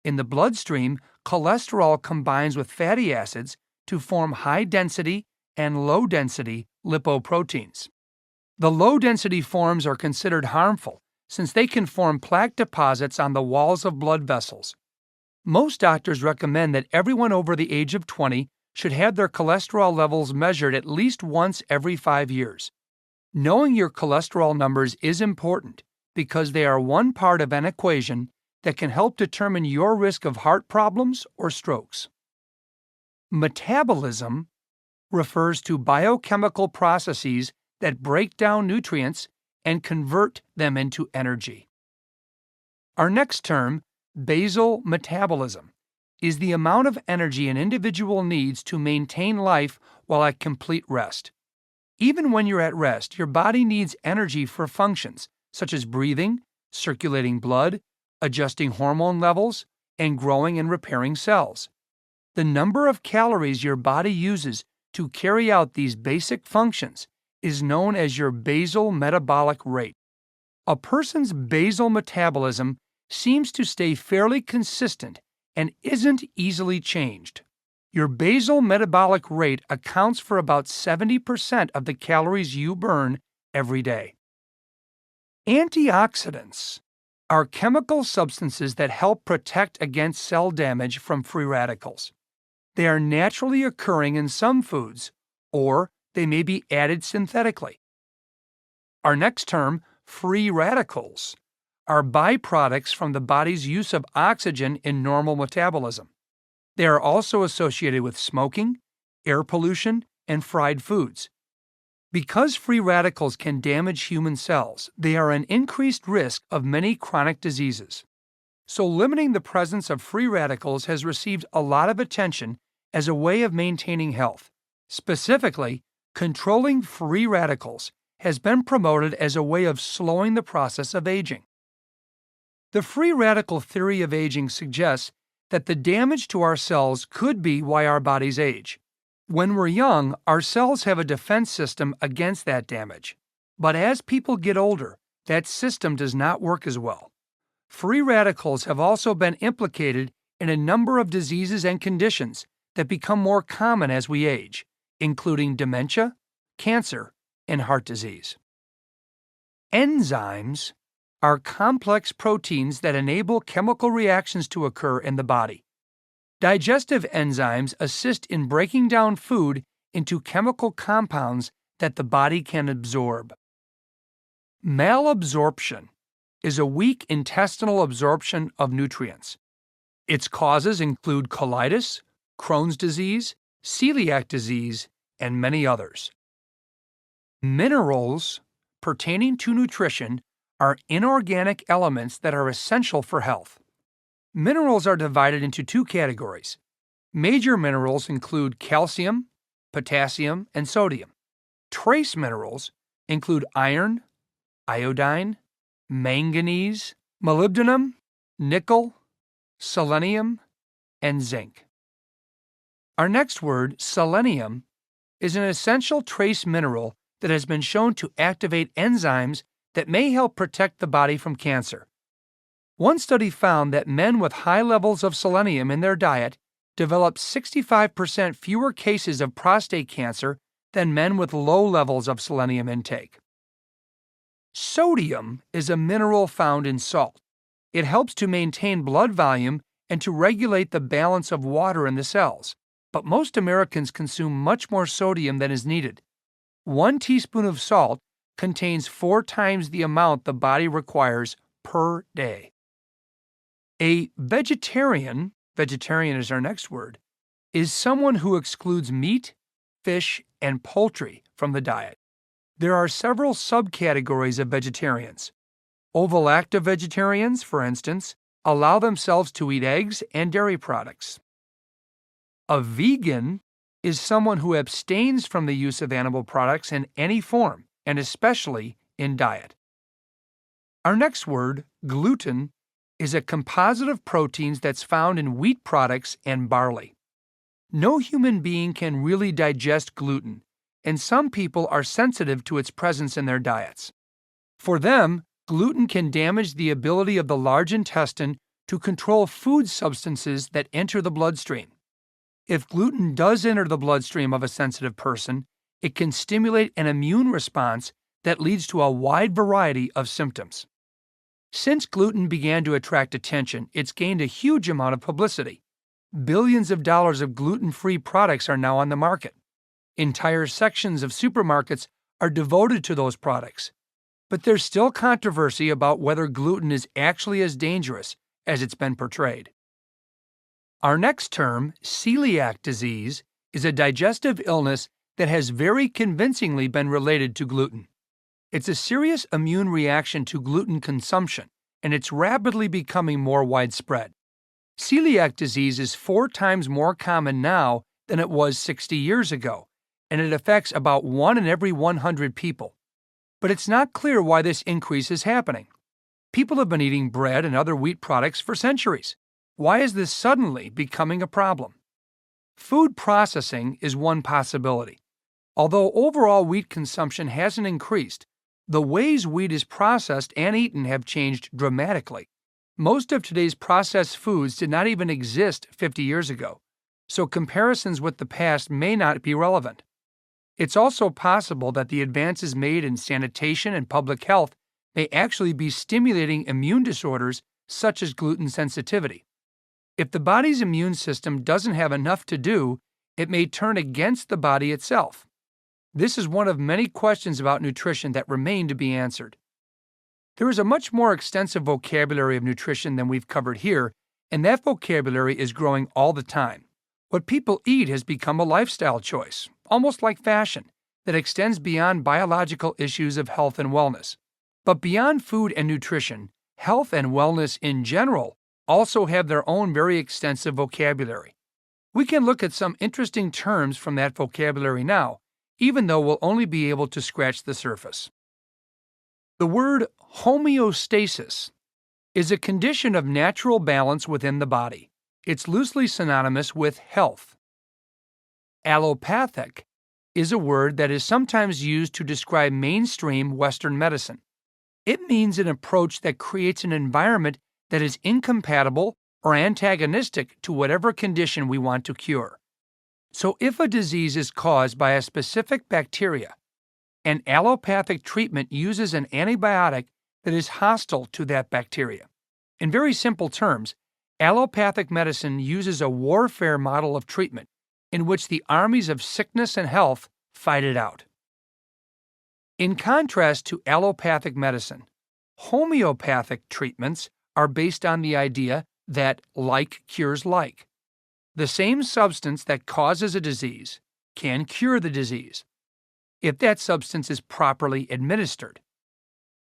In the bloodstream, cholesterol combines with fatty acids to form high-density and low-density lipoproteins. The low-density forms are considered harmful since they can form plaque deposits on the walls of blood vessels. Most doctors recommend that everyone over the age of 20 should have their cholesterol levels measured at least once every 5 years. Knowing your cholesterol numbers is important because they are one part of an equation that can help determine your risk of heart problems or strokes. Metabolism refers to biochemical processes that break down nutrients and convert them into energy. Our next term, basal metabolism, is the amount of energy an individual needs to maintain life while at complete rest. Even when you're at rest, your body needs energy for functions such as breathing, circulating blood, adjusting hormone levels, and growing and repairing cells. The number of calories your body uses to carry out these basic functions is known as your basal metabolic rate. A person's basal metabolism seems to stay fairly consistent and isn't easily changed. Your basal metabolic rate accounts for about 70% of the calories you burn every day. Antioxidants are chemical substances that help protect against cell damage from free radicals. They are naturally occurring in some foods, or they may be added synthetically. Our next term, free radicals, are byproducts from the body's use of oxygen in normal metabolism. They are also associated with smoking, air pollution, and fried foods. Because free radicals can damage human cells, they are an increased risk of many chronic diseases. So limiting the presence of free radicals has received a lot of attention as a way of maintaining health. Specifically, controlling free radicals has been promoted as a way of slowing the process of aging. The free radical theory of aging suggests that the damage to our cells could be why our bodies age. When we're young, our cells have a defense system against that damage. But as people get older, that system does not work as well. Free radicals have also been implicated in a number of diseases and conditions that become more common as we age, including dementia, cancer, and heart disease. Enzymes are complex proteins that enable chemical reactions to occur in the body. Digestive enzymes assist in breaking down food into chemical compounds that the body can absorb. Malabsorption is a weak intestinal absorption of nutrients. Its causes include colitis, Crohn's disease, celiac disease, and many others. Minerals pertaining to nutrition are inorganic elements that are essential for health. Minerals are divided into two categories. Major minerals include calcium, potassium, and sodium. Trace minerals include iron, iodine, manganese, molybdenum, nickel, selenium, and zinc. Our next word, selenium, is an essential trace mineral that has been shown to activate enzymes that may help protect the body from cancer. One study found that men with high levels of selenium in their diet developed 65% fewer cases of prostate cancer than men with low levels of selenium intake. Sodium is a mineral found in salt. It helps to maintain blood volume and to regulate the balance of water in the cells, but most Americans consume much more sodium than is needed. 1 teaspoon of salt contains 4 times the amount the body requires per day. A vegetarian is our next word, is someone who excludes meat, fish, and poultry from the diet. There are several subcategories of vegetarians. Ovoactive vegetarians, for instance, allow themselves to eat eggs and dairy products. A vegan is someone who abstains from the use of animal products in any form, and especially in diet. Our next word, gluten, is a composite of proteins that's found in wheat products and barley. No human being can really digest gluten, and some people are sensitive to its presence in their diets. For them, gluten can damage the ability of the large intestine to control food substances that enter the bloodstream. If gluten does enter the bloodstream of a sensitive person, it can stimulate an immune response that leads to a wide variety of symptoms. Since gluten began to attract attention, it's gained a huge amount of publicity. Billions of dollars of gluten-free products are now on the market. Entire sections of supermarkets are devoted to those products. But there's still controversy about whether gluten is actually as dangerous as it's been portrayed. Our next term, celiac disease, is a digestive illness that has very convincingly been related to gluten. It's a serious immune reaction to gluten consumption, and it's rapidly becoming more widespread. Celiac disease is 4 times more common now than it was 60 years ago, and it affects about 1 in every 100 people. But it's not clear why this increase is happening. People have been eating bread and other wheat products for centuries. Why is this suddenly becoming a problem? Food processing is one possibility. Although overall wheat consumption hasn't increased, the ways wheat is processed and eaten have changed dramatically. Most of today's processed foods did not even exist 50 years ago, so comparisons with the past may not be relevant. It's also possible that the advances made in sanitation and public health may actually be stimulating immune disorders such as gluten sensitivity. If the body's immune system doesn't have enough to do, it may turn against the body itself. This is one of many questions about nutrition that remain to be answered. There is a much more extensive vocabulary of nutrition than we've covered here, and that vocabulary is growing all the time. What people eat has become a lifestyle choice, almost like fashion, that extends beyond biological issues of health and wellness. But beyond food and nutrition, health and wellness in general also have their own very extensive vocabulary. We can look at some interesting terms from that vocabulary now, even though we'll only be able to scratch the surface. The word homeostasis is a condition of natural balance within the body. It's loosely synonymous with health. Allopathic is a word that is sometimes used to describe mainstream Western medicine. It means an approach that creates an environment that is incompatible or antagonistic to whatever condition we want to cure. So if a disease is caused by a specific bacteria, an allopathic treatment uses an antibiotic that is hostile to that bacteria. In very simple terms, allopathic medicine uses a warfare model of treatment in which the armies of sickness and health fight it out. In contrast to allopathic medicine, homeopathic treatments are based on the idea that like cures like. The same substance that causes a disease can cure the disease, if that substance is properly administered.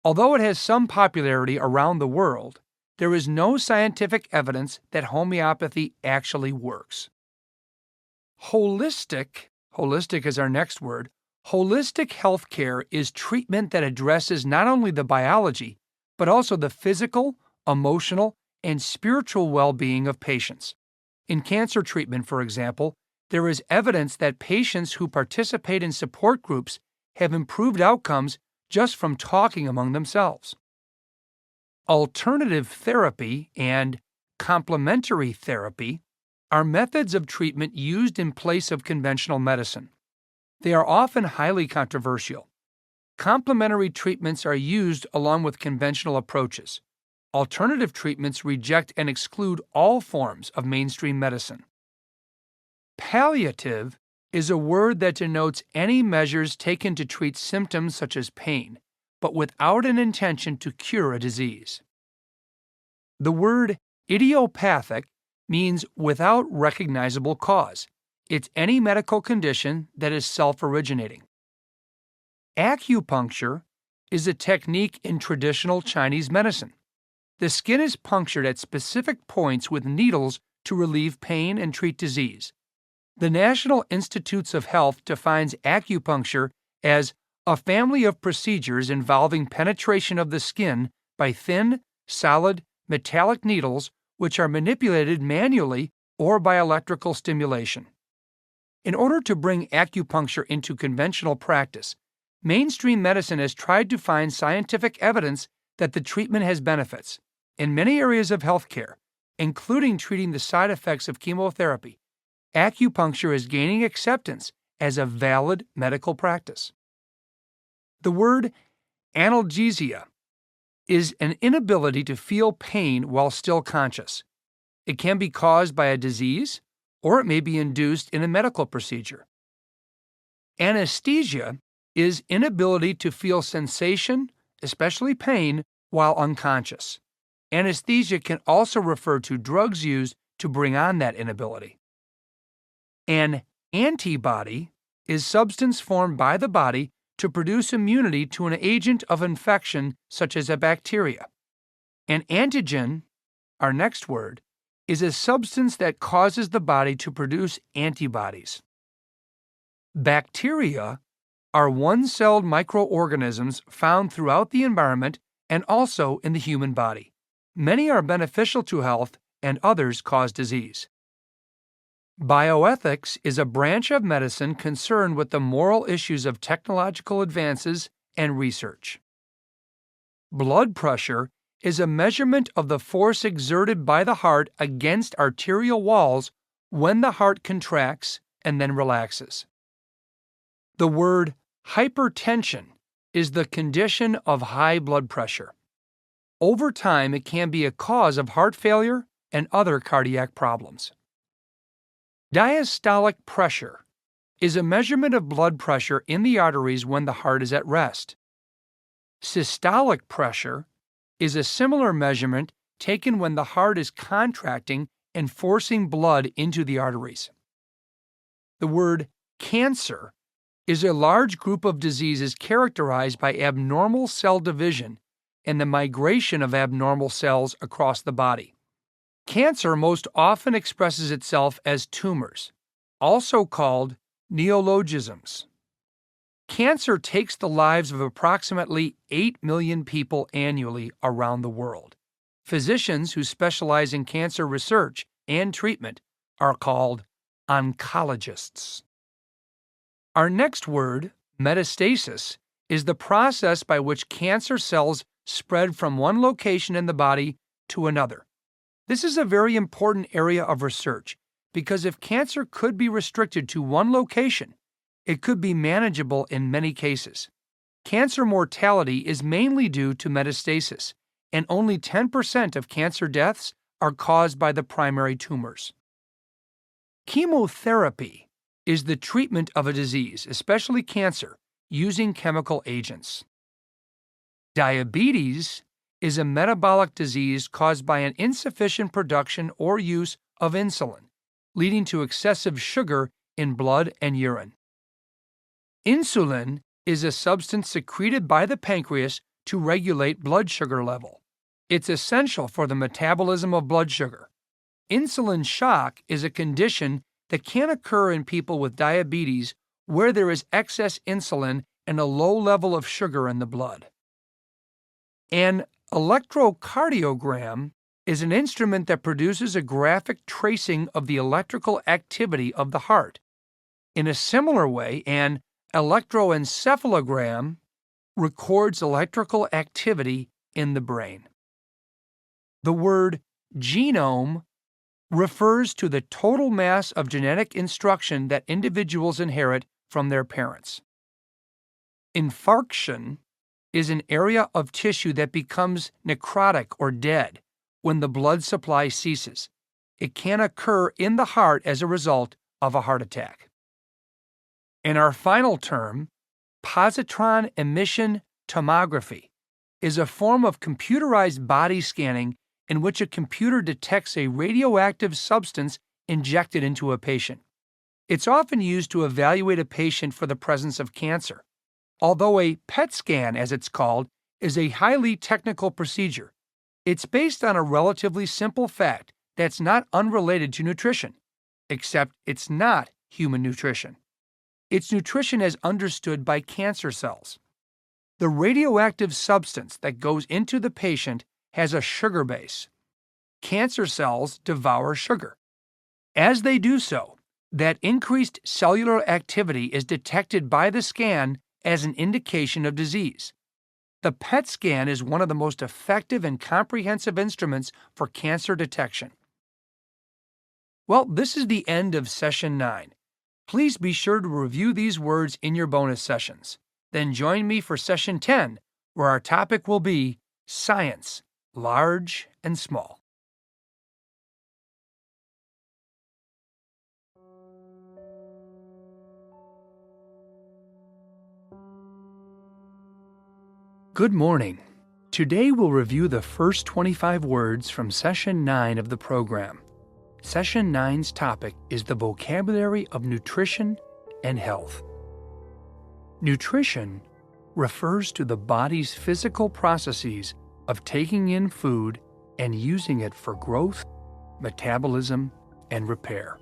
Although it has some popularity around the world, there is no scientific evidence that homeopathy actually works. Holistic is our next word. Holistic healthcare is treatment that addresses not only the biology, but also the physical, emotional, and spiritual well-being of patients. In cancer treatment, for example, there is evidence that patients who participate in support groups have improved outcomes just from talking among themselves. Alternative therapy and complementary therapy are methods of treatment used in place of conventional medicine. They are often highly controversial. Complementary treatments are used along with conventional approaches. Alternative treatments reject and exclude all forms of mainstream medicine. Palliative is a word that denotes any measures taken to treat symptoms such as pain, but without an intention to cure a disease. The word idiopathic means without recognizable cause. It's any medical condition that is self-originating. Acupuncture is a technique in traditional Chinese medicine. The skin is punctured at specific points with needles to relieve pain and treat disease. The National Institutes of Health defines acupuncture as a family of procedures involving penetration of the skin by thin, solid, metallic needles which are manipulated manually or by electrical stimulation. In order to bring acupuncture into conventional practice, mainstream medicine has tried to find scientific evidence that the treatment has benefits. In many areas of healthcare, including treating the side effects of chemotherapy, acupuncture is gaining acceptance as a valid medical practice. The word analgesia is an inability to feel pain while still conscious. It can be caused by a disease, or it may be induced in a medical procedure. Anesthesia is inability to feel sensation, especially pain, while unconscious. Anesthesia can also refer to drugs used to bring on that inability. An antibody is substance formed by the body to produce immunity to an agent of infection such as a bacteria. An antigen, our next word, is a substance that causes the body to produce antibodies. Bacteria are one-celled microorganisms found throughout the environment and also in the human body. Many are beneficial to health and others cause disease. Bioethics is a branch of medicine concerned with the moral issues of technological advances and research. Blood pressure is a measurement of the force exerted by the heart against arterial walls when the heart contracts and then relaxes. The word hypertension is the condition of high blood pressure. Over time, it can be a cause of heart failure and other cardiac problems. Diastolic pressure is a measurement of blood pressure in the arteries when the heart is at rest. Systolic pressure is a similar measurement taken when the heart is contracting and forcing blood into the arteries. The word cancer is a large group of diseases characterized by abnormal cell division and the migration of abnormal cells across the body. Cancer most often expresses itself as tumors, also called neologisms. Cancer takes the lives of approximately 8 million people annually around the world. Physicians who specialize in cancer research and treatment are called oncologists. Our next word, metastasis, is the process by which cancer cells spread from one location in the body to another. This is a very important area of research because if cancer could be restricted to one location, it could be manageable in many cases. Cancer mortality is mainly due to metastasis, and only 10% of cancer deaths are caused by the primary tumors. Chemotherapy is the treatment of a disease, especially cancer, using chemical agents. Diabetes is a metabolic disease caused by an insufficient production or use of insulin, leading to excessive sugar in blood and urine. Insulin is a substance secreted by the pancreas to regulate blood sugar level. It's essential for the metabolism of blood sugar. Insulin shock is a condition that can occur in people with diabetes where there is excess insulin and a low level of sugar in the blood. An electrocardiogram is an instrument that produces a graphic tracing of the electrical activity of the heart. In a similar way, an electroencephalogram records electrical activity in the brain. The word genome refers to the total mass of genetic instruction that individuals inherit from their parents. Infarction is an area of tissue that becomes necrotic or dead when the blood supply ceases. It can occur in the heart as a result of a heart attack. And our final term, positron emission tomography, is a form of computerized body scanning in which a computer detects a radioactive substance injected into a patient. It's often used to evaluate a patient for the presence of cancer. Although a PET scan, as it's called, is a highly technical procedure, it's based on a relatively simple fact that's not unrelated to nutrition, except it's not human nutrition. It's nutrition as understood by cancer cells. The radioactive substance that goes into the patient has a sugar base. Cancer cells devour sugar. As they do so, that increased cellular activity is detected by the scan as an indication of disease. The PET scan is one of the most effective and comprehensive instruments for cancer detection. Well, this is the end of Session 9. Please be sure to review these words in your bonus sessions. Then join me for Session 10, where our topic will be Science, Large and Small. Good morning. Today we'll review the first 25 words from Session 9 of the program. Session 9's topic is the vocabulary of nutrition and health. Nutrition refers to the body's physical processes of taking in food and using it for growth, metabolism, and repair.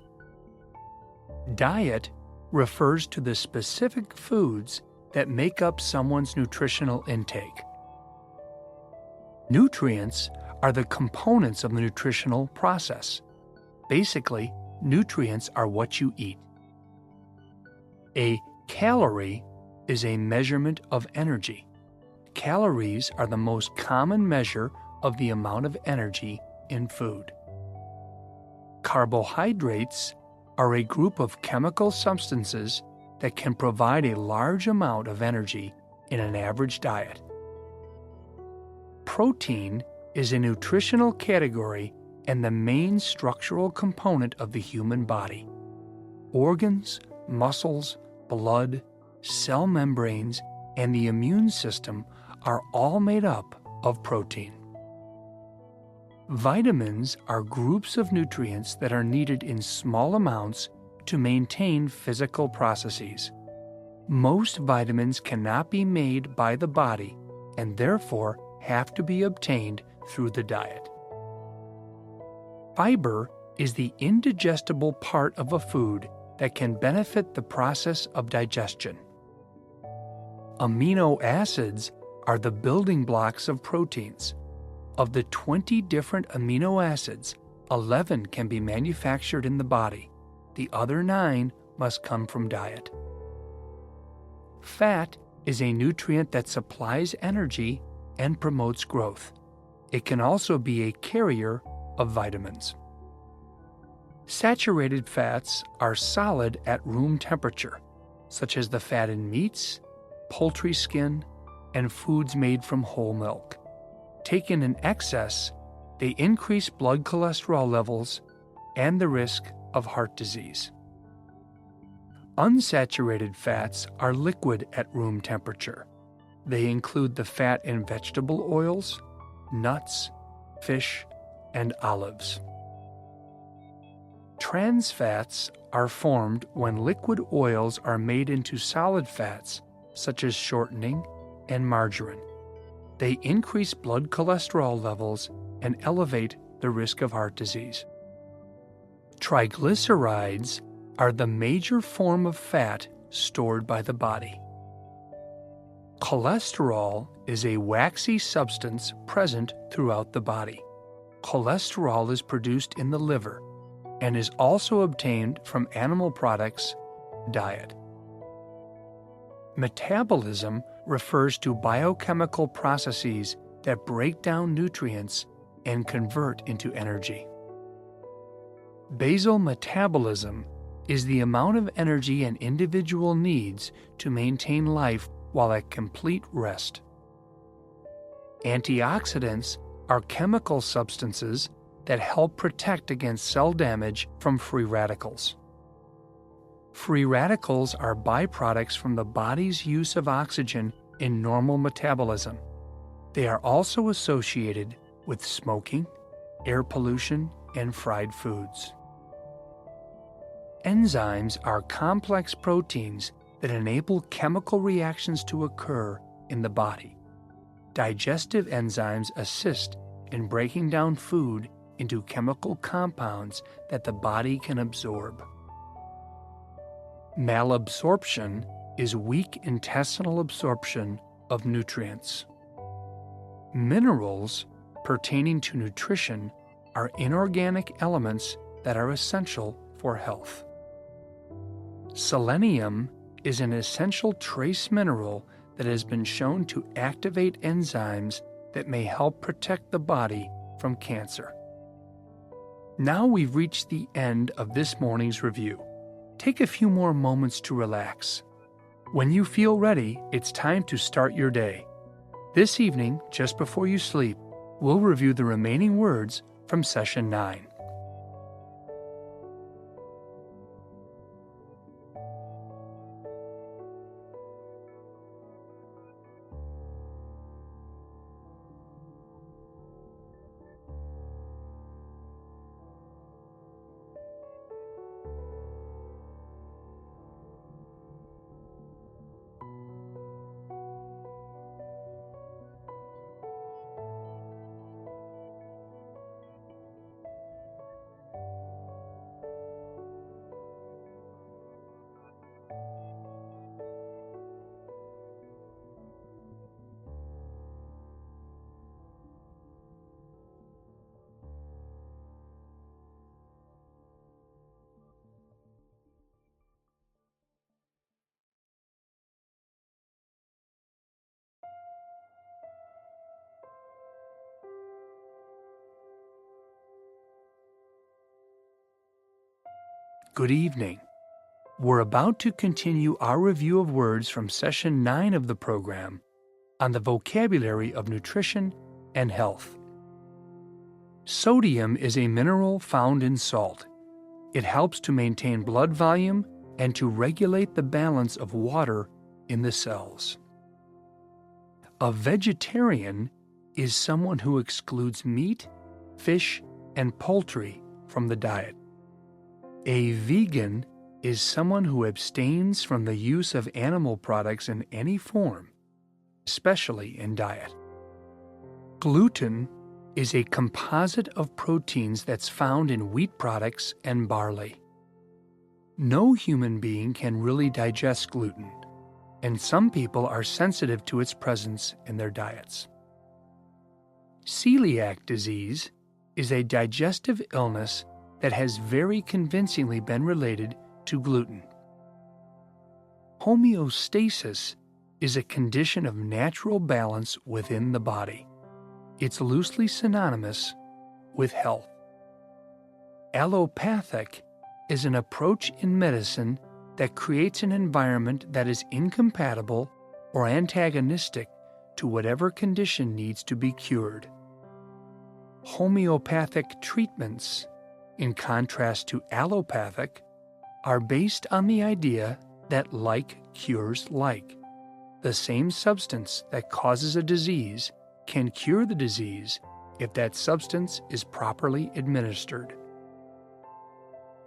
Diet refers to the specific foods that make up someone's nutritional intake. Nutrients are the components of the nutritional process. Basically, nutrients are what you eat. A calorie is a measurement of energy. Calories are the most common measure of the amount of energy in food. Carbohydrates are a group of chemical substances that can provide a large amount of energy in an average diet. Protein is a nutritional category and the main structural component of the human body. Organs, muscles, blood, cell membranes, and the immune system are all made up of protein. Vitamins are groups of nutrients that are needed in small amounts to maintain physical processes. Most vitamins cannot be made by the body and therefore have to be obtained through the diet. Fiber is the indigestible part of a food that can benefit the process of digestion. Amino acids are the building blocks of proteins. Of the 20 different amino acids, 11 can be manufactured in the body. The other 9 must come from diet. Fat is a nutrient that supplies energy and promotes growth. It can also be a carrier of vitamins. Saturated fats are solid at room temperature, such as the fat in meats, poultry skin, and foods made from whole milk. Taken in excess, they increase blood cholesterol levels and the risk of heart disease. Unsaturated fats are liquid at room temperature. They include the fat in vegetable oils, nuts, fish, and olives. Trans fats are formed when liquid oils are made into solid fats, such as shortening and margarine. They increase blood cholesterol levels and elevate the risk of heart disease. Triglycerides are the major form of fat stored by the body. Cholesterol is a waxy substance present throughout the body. Cholesterol is produced in the liver and is also obtained from animal products, diet. Metabolism refers to biochemical processes that break down nutrients and convert into energy. Basal metabolism is the amount of energy an individual needs to maintain life while at complete rest. Antioxidants are chemical substances that help protect against cell damage from free radicals. Free radicals are byproducts from the body's use of oxygen in normal metabolism. They are also associated with smoking, air pollution, and fried foods. Enzymes are complex proteins that enable chemical reactions to occur in the body. Digestive enzymes assist in breaking down food into chemical compounds that the body can absorb. Malabsorption is weak intestinal absorption of nutrients. Minerals pertaining to nutrition are inorganic elements that are essential for health. Selenium is an essential trace mineral that has been shown to activate enzymes that may help protect the body from cancer. Now we've reached the end of this morning's review. Take a few more moments to relax. When you feel ready, it's time to start your day. This evening, just before you sleep, we'll review the remaining words from Session 9. Good evening. We're about to continue our review of words from Session 9 of the program on the vocabulary of nutrition and health. Sodium is a mineral found in salt. It helps to maintain blood volume and to regulate the balance of water in the cells. A vegetarian is someone who excludes meat, fish, and poultry from the diet. A vegan is someone who abstains from the use of animal products in any form, especially in diet. Gluten is a composite of proteins that's found in wheat products and barley. No human being can really digest gluten, and some people are sensitive to its presence in their diets. Celiac disease is a digestive illness that has very convincingly been related to gluten. Homeostasis is a condition of natural balance within the body. It's loosely synonymous with health. Allopathic is an approach in medicine that creates an environment that is incompatible or antagonistic to whatever condition needs to be cured. Homeopathic treatments, in contrast to allopathic, are based on the idea that like cures like. The same substance that causes a disease can cure the disease if that substance is properly administered.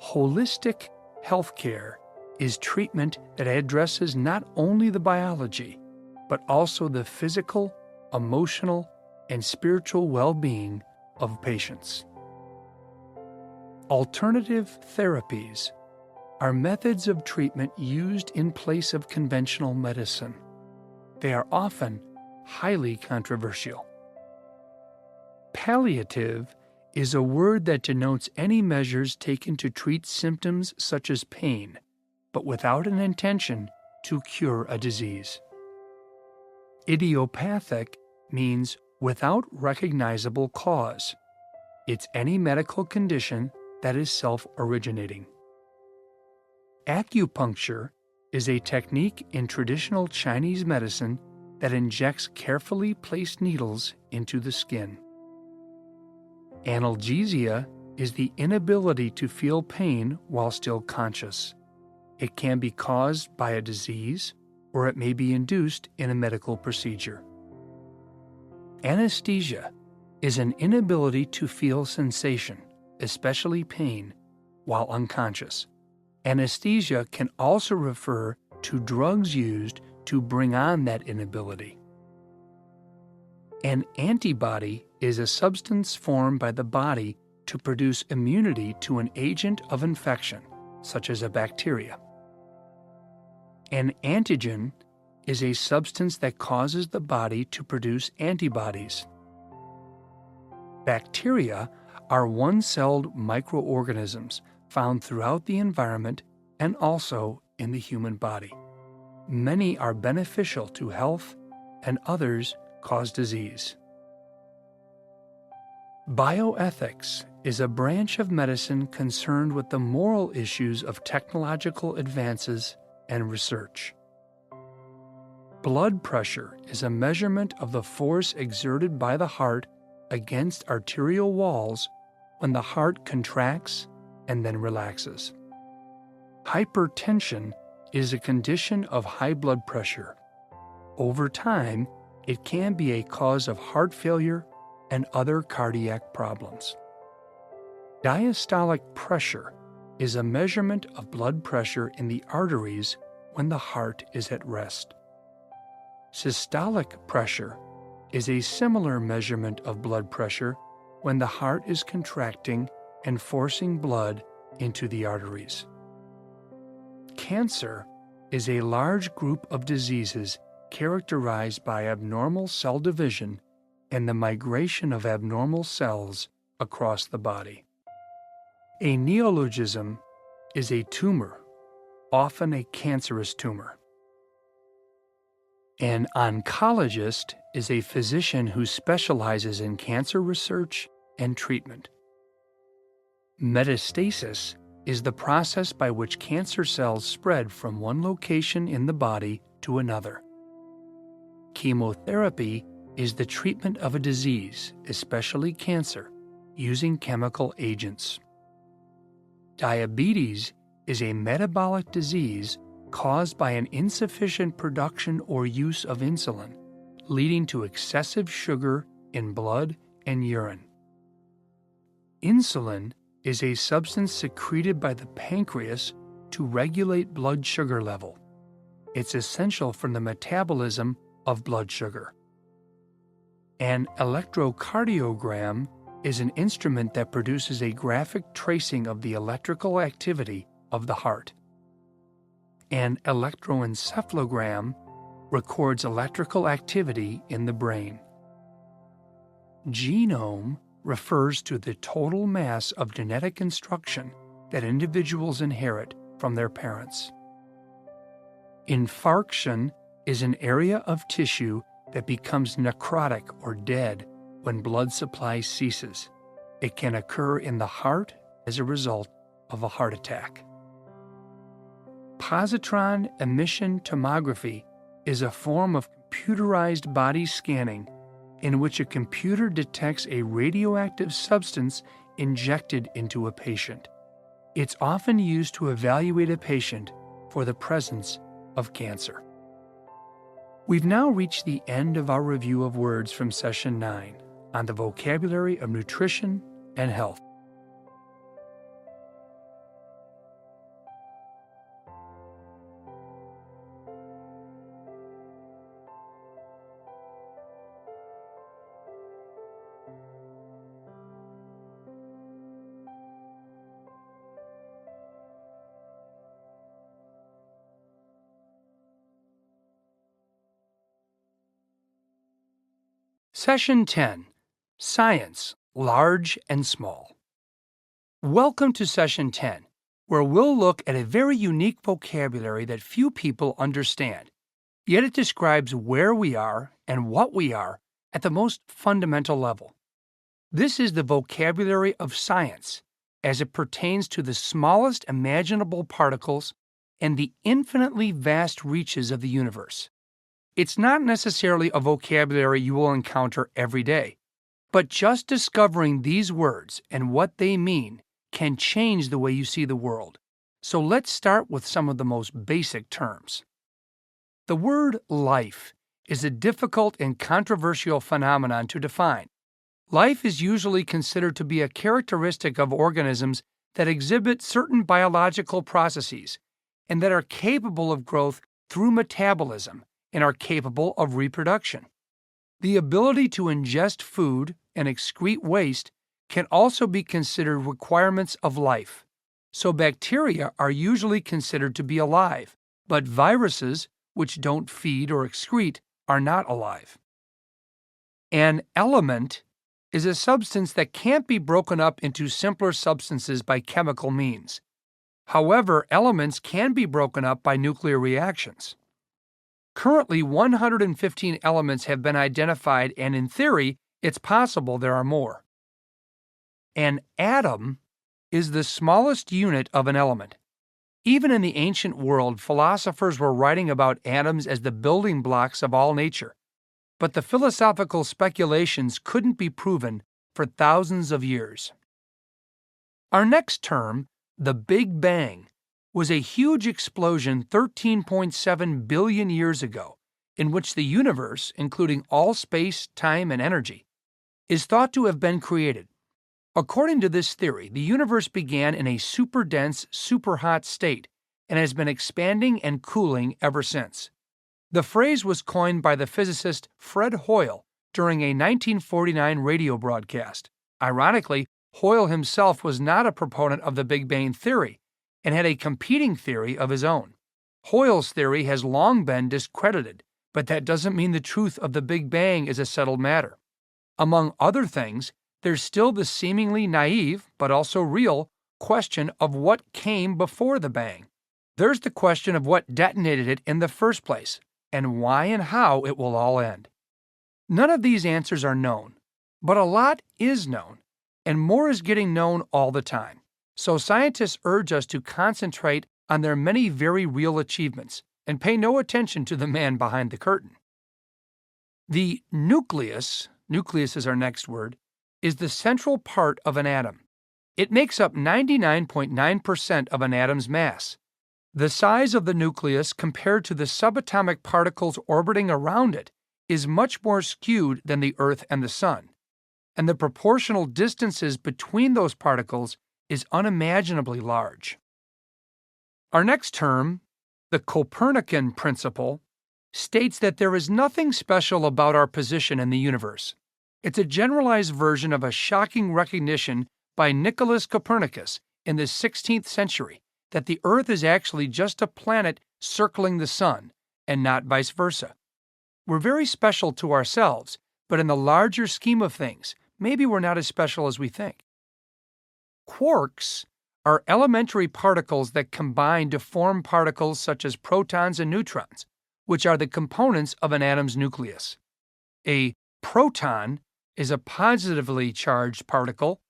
Holistic healthcare is treatment that addresses not only the biology, but also the physical, emotional, and spiritual well-being of patients. Alternative therapies are methods of treatment used in place of conventional medicine. They are often highly controversial. Palliative is a word that denotes any measures taken to treat symptoms such as pain, but without an intention to cure a disease. Idiopathic means without recognizable cause. It's any medical condition that is self-originating. Acupuncture is a technique in traditional Chinese medicine that injects carefully placed needles into the skin. Analgesia is the inability to feel pain while still conscious. It can be caused by a disease, or it may be induced in a medical procedure. Anesthesia is an inability to feel sensation, especially pain, while unconscious. Anesthesia can also refer to drugs used to bring on that inability. An antibody is a substance formed by the body to produce immunity to an agent of infection, such as a bacteria. An antigen is a substance that causes the body to produce antibodies. Bacteria are one-celled microorganisms found throughout the environment and also in the human body. Many are beneficial to health and others cause disease. Bioethics is a branch of medicine concerned with the moral issues of technological advances and research. Blood pressure is a measurement of the force exerted by the heart against arterial walls when the heart contracts and then relaxes. Hypertension is a condition of high blood pressure. Over time, it can be a cause of heart failure and other cardiac problems. Diastolic pressure is a measurement of blood pressure in the arteries when the heart is at rest. Systolic pressure is a similar measurement of blood pressure when the heart is contracting and forcing blood into the arteries. Cancer is a large group of diseases characterized by abnormal cell division and the migration of abnormal cells across the body. A neologism is a tumor, often a cancerous tumor. An oncologist is a physician who specializes in cancer research and treatment. Metastasis is the process by which cancer cells spread from one location in the body to another. Chemotherapy is the treatment of a disease, especially cancer, using chemical agents. Diabetes is a metabolic disease caused by an insufficient production or use of insulin, leading to excessive sugar in blood and urine. Insulin is a substance secreted by the pancreas to regulate blood sugar level. It's essential for the metabolism of blood sugar. An electrocardiogram is an instrument that produces a graphic tracing of the electrical activity of the heart. An electroencephalogram records electrical activity in the brain. Genome refers to the total mass of genetic instruction that individuals inherit from their parents. Infarction is an area of tissue that becomes necrotic or dead when blood supply ceases. It can occur in the heart as a result of a heart attack. Positron emission tomography is a form of computerized body scanning in which a computer detects a radioactive substance injected into a patient. It's often used to evaluate a patient for the presence of cancer. We've now reached the end of our review of words from Session 9 on the vocabulary of nutrition and health. Session 10. Science, Large and Small. Welcome to Session 10, where we'll look at a very unique vocabulary that few people understand, yet it describes where we are and what we are at the most fundamental level. This is the vocabulary of science as it pertains to the smallest imaginable particles and the infinitely vast reaches of the universe. It's not necessarily a vocabulary you will encounter every day, but just discovering these words and what they mean can change the way you see the world. So let's start with some of the most basic terms. The word life is a difficult and controversial phenomenon to define. Life is usually considered to be a characteristic of organisms that exhibit certain biological processes and that are capable of growth through metabolism and are capable of reproduction. The ability to ingest food and excrete waste can also be considered requirements of life. So bacteria are usually considered to be alive, but viruses, which don't feed or excrete, are not alive. An element is a substance that can't be broken up into simpler substances by chemical means. However, elements can be broken up by nuclear reactions. Currently, 115 elements have been identified, and in theory, it's possible there are more. An atom is the smallest unit of an element. Even in the ancient world, philosophers were writing about atoms as the building blocks of all nature, but the philosophical speculations couldn't be proven for thousands of years. Our next term, the Big Bang, was a huge explosion 13.7 billion years ago, in which the universe, including all space, time, and energy, is thought to have been created. According to this theory, the universe began in a super-dense, super-hot state and has been expanding and cooling ever since. The phrase was coined by the physicist Fred Hoyle during a 1949 radio broadcast. Ironically, Hoyle himself was not a proponent of the Big Bang theory and had a competing theory of his own. Hoyle's theory has long been discredited, but that doesn't mean the truth of the Big Bang is a settled matter. Among other things, there's still the seemingly naive, but also real, question of what came before the bang. There's the question of what detonated it in the first place, and why and how it will all end. None of these answers are known, but a lot is known, and more is getting known all the time. So scientists urge us to concentrate on their many very real achievements and pay no attention to the man behind the curtain. The nucleus is our next word, is the central part of an atom. It makes up 99.9% of an atom's mass. The size of the nucleus compared to the subatomic particles orbiting around it is much more skewed than the Earth and the Sun, and the proportional distances between those particles is unimaginably large. Our next term, the Copernican principle, states that there is nothing special about our position in the universe. It's a generalized version of a shocking recognition by Nicholas Copernicus in the 16th century that the Earth is actually just a planet circling the Sun, and not vice versa. We're very special to ourselves, but in the larger scheme of things, maybe we're not as special as we think. Quarks are elementary particles that combine to form particles such as protons and neutrons, which are the components of an atom's nucleus. A proton is a positively charged particle,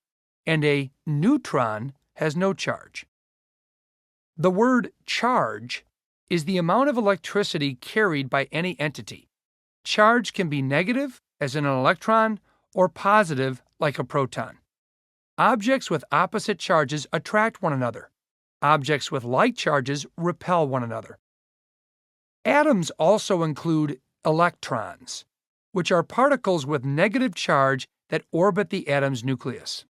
and a neutron has no charge. The word charge is the amount of electricity carried by any entity. Charge can be negative, as in an electron, or positive, like a proton. Objects with opposite charges attract one another. Objects with like charges repel one another. Atoms also include electrons, which are particles with negative charge that orbit the atom's nucleus.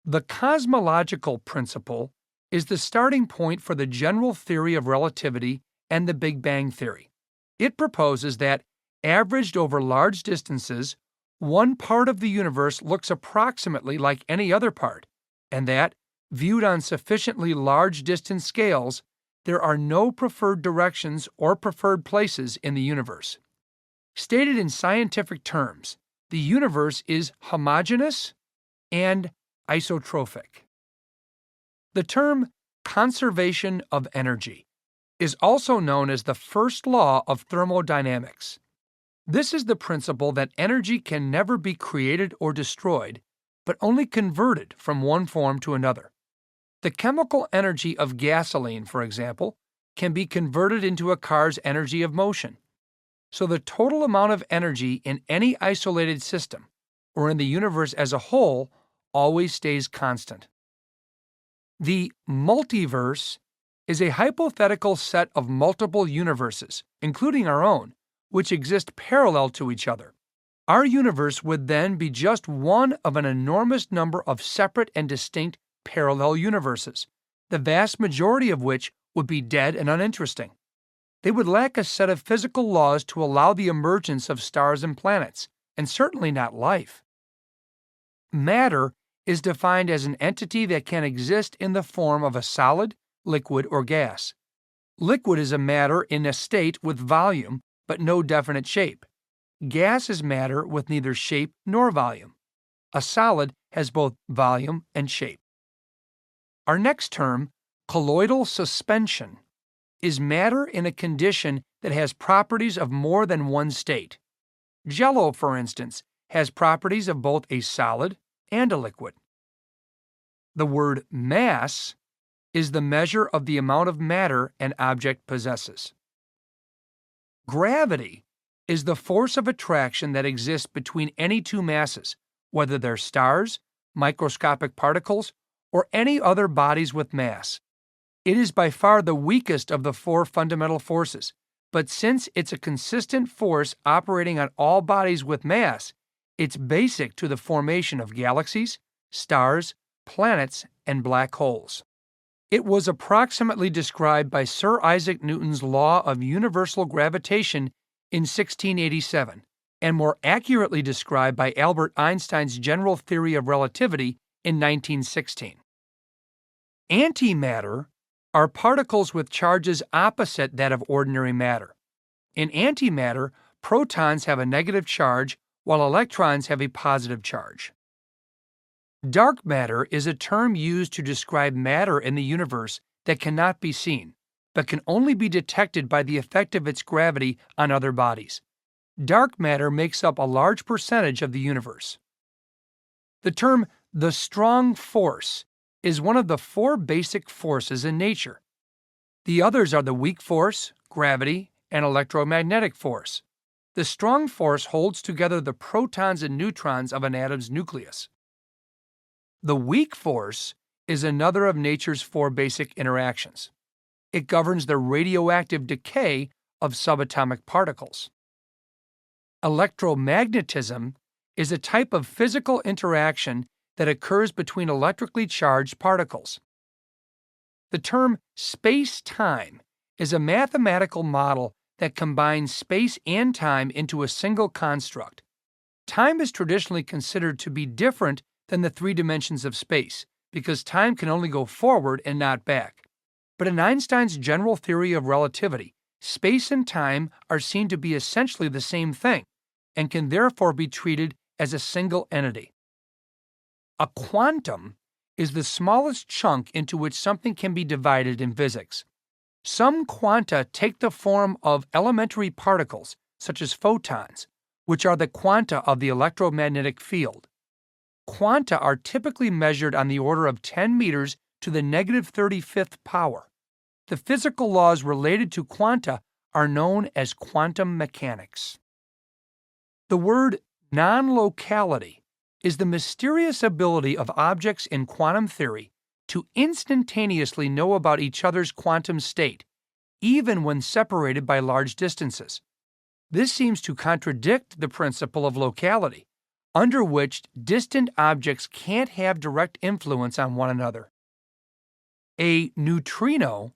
The cosmological principle is the starting point for the general theory of relativity and the Big Bang theory. It proposes that, averaged over large distances, one part of the universe looks approximately like any other part, and that, viewed on sufficiently large distance scales, there are no preferred directions or preferred places in the universe. Stated in scientific terms, the universe is homogeneous and isotropic. The term conservation of energy is also known as the first law of thermodynamics. This is the principle that energy can never be created or destroyed, but only converted from one form to another. The chemical energy of gasoline, for example, can be converted into a car's energy of motion. So the total amount of energy in any isolated system, or in the universe as a whole, always stays constant. The multiverse is a hypothetical set of multiple universes, including our own, which exist parallel to each other. Our universe would then be just one of an enormous number of separate and distinct parallel universes, the vast majority of which would be dead and uninteresting. They would lack a set of physical laws to allow the emergence of stars and planets, and certainly not life. Matter is defined as an entity that can exist in the form of a solid, liquid, or gas. Liquid is a matter in a state with volume, but no definite shape. Gas is matter with neither shape nor volume. A solid has both volume and shape. Our next term, colloidal suspension, is matter in a condition that has properties of more than one state. Jello, for instance, has properties of both a solid and a liquid. The word mass is the measure of the amount of matter an object possesses. Gravity is the force of attraction that exists between any two masses, whether they're stars, microscopic particles, or any other bodies with mass. It is by far the weakest of the four fundamental forces, but since it's a consistent force operating on all bodies with mass, it's basic to the formation of galaxies, stars, planets, and black holes. It was approximately described by Sir Isaac Newton's law of universal gravitation in 1687, and more accurately described by Albert Einstein's general theory of relativity in 1916. Antimatter are particles with charges opposite that of ordinary matter. In antimatter, protons have a negative charge, while electrons have a positive charge. Dark matter is a term used to describe matter in the universe that cannot be seen, but can only be detected by the effect of its gravity on other bodies. Dark matter makes up a large percentage of the universe. The term the strong force is one of the four basic forces in nature. The others are the weak force, gravity, and electromagnetic force. The strong force holds together the protons and neutrons of an atom's nucleus. The weak force is another of nature's four basic interactions. It governs the radioactive decay of subatomic particles. Electromagnetism is a type of physical interaction that occurs between electrically charged particles. The term space-time is a mathematical model that combines space and time into a single construct. Time is traditionally considered to be different than the three dimensions of space, because time can only go forward and not back. But in Einstein's general theory of relativity, space and time are seen to be essentially the same thing, and can therefore be treated as a single entity. A quantum is the smallest chunk into which something can be divided in physics. Some quanta take the form of elementary particles, such as photons, which are the quanta of the electromagnetic field. Quanta are typically measured on the order of 10 meters to the negative 35th power. The physical laws related to quanta are known as quantum mechanics. The word non-locality is the mysterious ability of objects in quantum theory to instantaneously know about each other's quantum state, even when separated by large distances. This seems to contradict the principle of locality, under which distant objects can't have direct influence on one another. A neutrino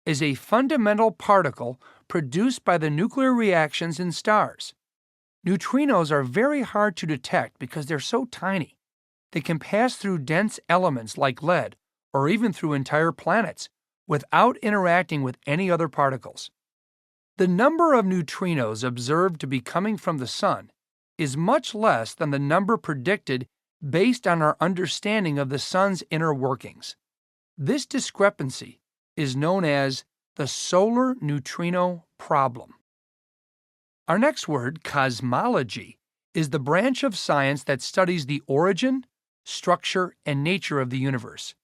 is a fundamental particle produced by the nuclear reactions in stars. Neutrinos are very hard to detect because they're so tiny. They can pass through dense elements like lead, or even through entire planets, without interacting with any other particles. The number of neutrinos observed to be coming from the Sun is much less than the number predicted based on our understanding of the Sun's inner workings. This discrepancy is known as the solar neutrino problem. Our next word, cosmology, is the branch of science that studies the origin, structure, and nature of the universe.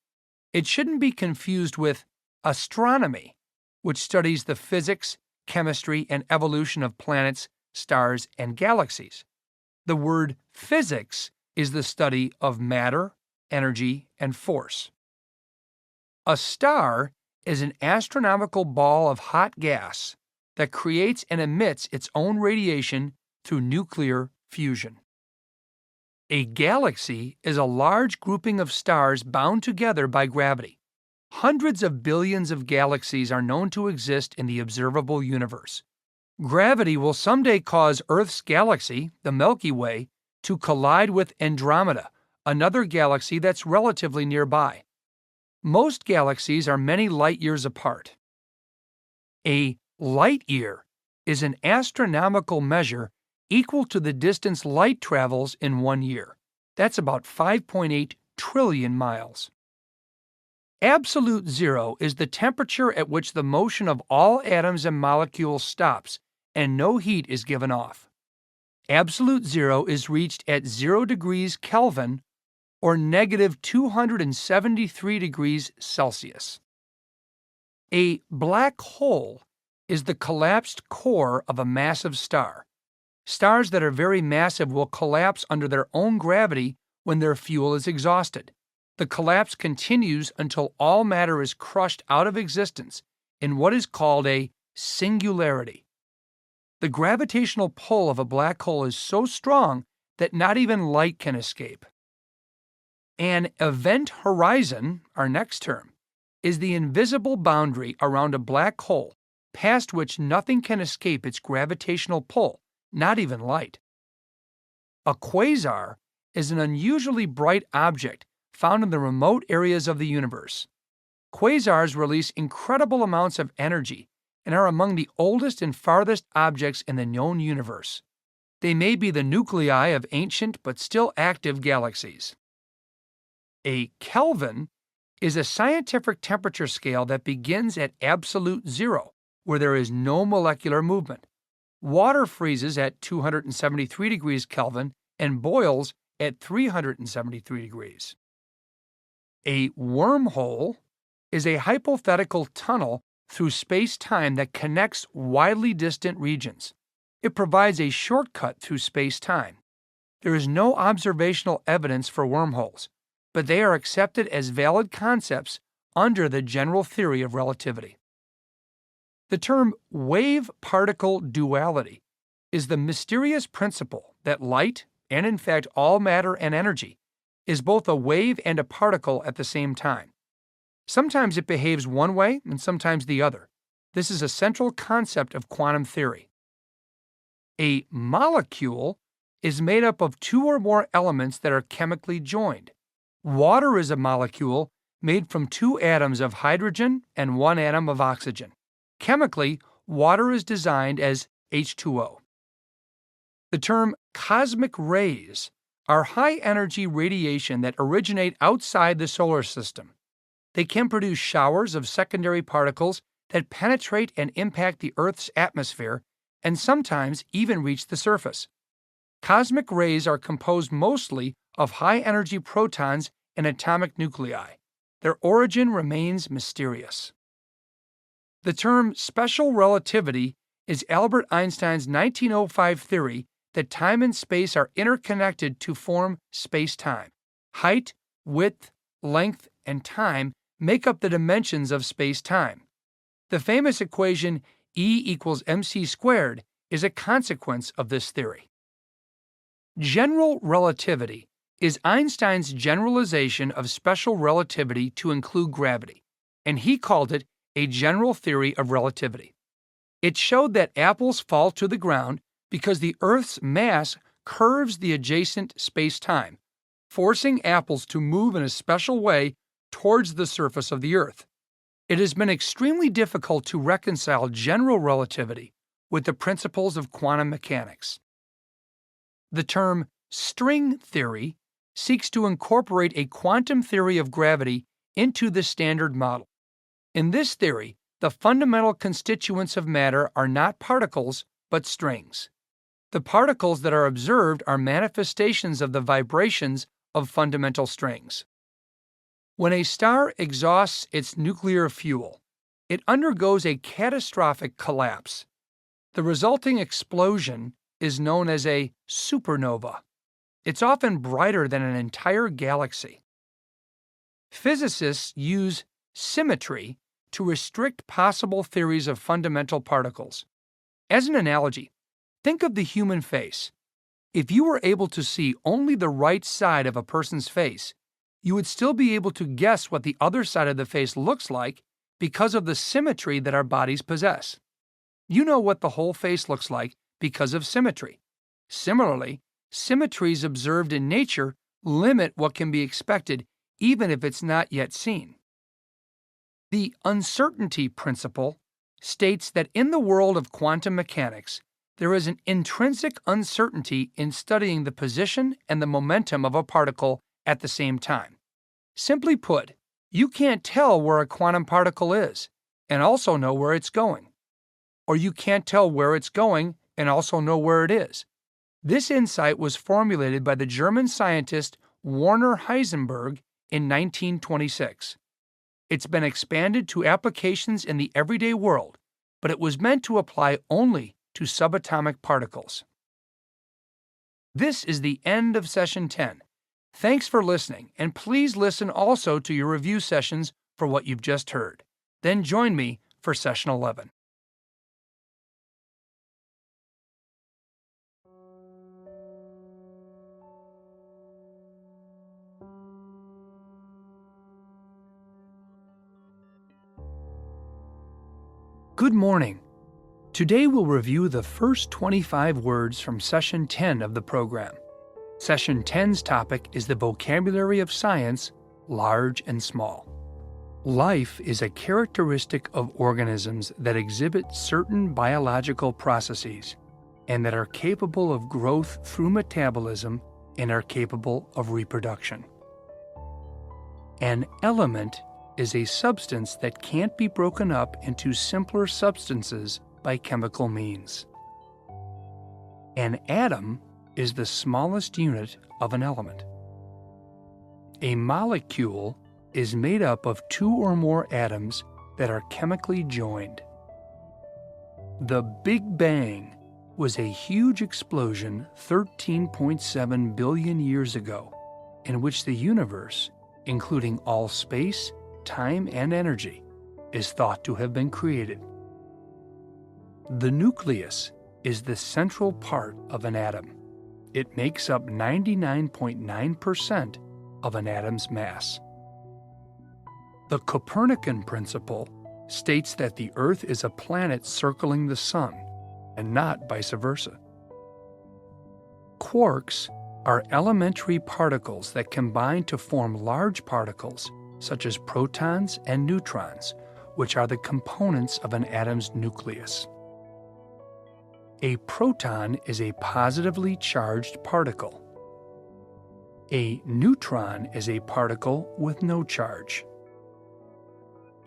It shouldn't be confused with astronomy, which studies the physics, chemistry, and evolution of planets, stars, and galaxies. The word physics is the study of matter, energy, and force. A star is an astronomical ball of hot gas that creates and emits its own radiation through nuclear fusion. A galaxy is a large grouping of stars bound together by gravity. Hundreds of billions of galaxies are known to exist in the observable universe. Gravity will someday cause Earth's galaxy, the Milky Way, to collide with Andromeda, another galaxy that's relatively nearby. Most galaxies are many light years apart. A light year is an astronomical measure equal to the distance light travels in 1 year. That's about 5.8 trillion miles. Absolute zero is the temperature at which the motion of all atoms and molecules stops and no heat is given off. Absolute zero is reached at 0 degrees Kelvin or negative 273 degrees Celsius. A black hole is the collapsed core of a massive star. Stars that are very massive will collapse under their own gravity when their fuel is exhausted. The collapse continues until all matter is crushed out of existence in what is called a singularity. The gravitational pull of a black hole is so strong that not even light can escape. An event horizon, our next term, is the invisible boundary around a black hole past which nothing can escape its gravitational pull, not even light. A quasar is an unusually bright object found in the remote areas of the universe. Quasars release incredible amounts of energy and are among the oldest and farthest objects in the known universe. They may be the nuclei of ancient but still active galaxies. A Kelvin is a scientific temperature scale that begins at absolute zero, where there is no molecular movement. Water freezes at 273 degrees Kelvin and boils at 373 degrees. A wormhole is a hypothetical tunnel through space-time that connects widely distant regions. It provides a shortcut through space-time. There is no observational evidence for wormholes, but they are accepted as valid concepts under the general theory of relativity. The term wave-particle duality is the mysterious principle that light, and in fact all matter and energy, is both a wave and a particle at the same time. Sometimes it behaves one way and sometimes the other. This is a central concept of quantum theory. A molecule is made up of two or more elements that are chemically joined. Water is a molecule made from two atoms of hydrogen and one atom of oxygen. Chemically, water is designed as H2O. The term cosmic rays are high-energy radiation that originate outside the solar system. They can produce showers of secondary particles that penetrate and impact the Earth's atmosphere and sometimes even reach the surface. Cosmic rays are composed mostly of high-energy protons and atomic nuclei. Their origin remains mysterious. The term special relativity is Albert Einstein's 1905 theory that time and space are interconnected to form space-time. Height, width, length, and time make up the dimensions of space-time. The famous equation E equals mc squared is a consequence of this theory. General relativity is Einstein's generalization of special relativity to include gravity, and he called it a general theory of relativity. It showed that apples fall to the ground because the Earth's mass curves the adjacent space-time, forcing apples to move in a special way towards the surface of the Earth. It has been extremely difficult to reconcile general relativity with the principles of quantum mechanics. The term string theory seeks to incorporate a quantum theory of gravity into the Standard Model. In this theory, the fundamental constituents of matter are not particles, but strings. The particles that are observed are manifestations of the vibrations of fundamental strings. When a star exhausts its nuclear fuel, it undergoes a catastrophic collapse. The resulting explosion is known as a supernova. It's often brighter than an entire galaxy. Physicists use symmetry to restrict possible theories of fundamental particles. As an analogy, think of the human face. If you were able to see only the right side of a person's face, you would still be able to guess what the other side of the face looks like because of the symmetry that our bodies possess. You know what the whole face looks like because of symmetry. Similarly, symmetries observed in nature limit what can be expected even if it's not yet seen. The uncertainty principle states that in the world of quantum mechanics, there is an intrinsic uncertainty in studying the position and the momentum of a particle at the same time. Simply put, you can't tell where a quantum particle is and also know where it's going. Or you can't tell where it's going and also know where it is. This insight was formulated by the German scientist Werner Heisenberg in 1926. It's been expanded to applications in the everyday world, but it was meant to apply only to subatomic particles. This is the end of Session 10. Thanks for listening, and please listen also to your review sessions for what you've just heard. Then join me for Session 11. Good morning. Today we'll review the first 25 words from Session 10 of the program. Session 10's topic is the vocabulary of science, large and small. Life is a characteristic of organisms that exhibit certain biological processes and that are capable of growth through metabolism and are capable of reproduction. An element is a substance that can't be broken up into simpler substances by chemical means. An atom is the smallest unit of an element. A molecule is made up of two or more atoms that are chemically joined. The Big Bang was a huge explosion 13.7 billion years ago, in which the universe, including all space, time, and energy, is thought to have been created. The nucleus is the central part of an atom. It makes up 99.9% of an atom's mass. The Copernican principle states that the Earth is a planet circling the Sun, and not vice versa. Quarks are elementary particles that combine to form large particles, such as protons and neutrons, which are the components of an atom's nucleus. A proton is a positively charged particle. A neutron is a particle with no charge.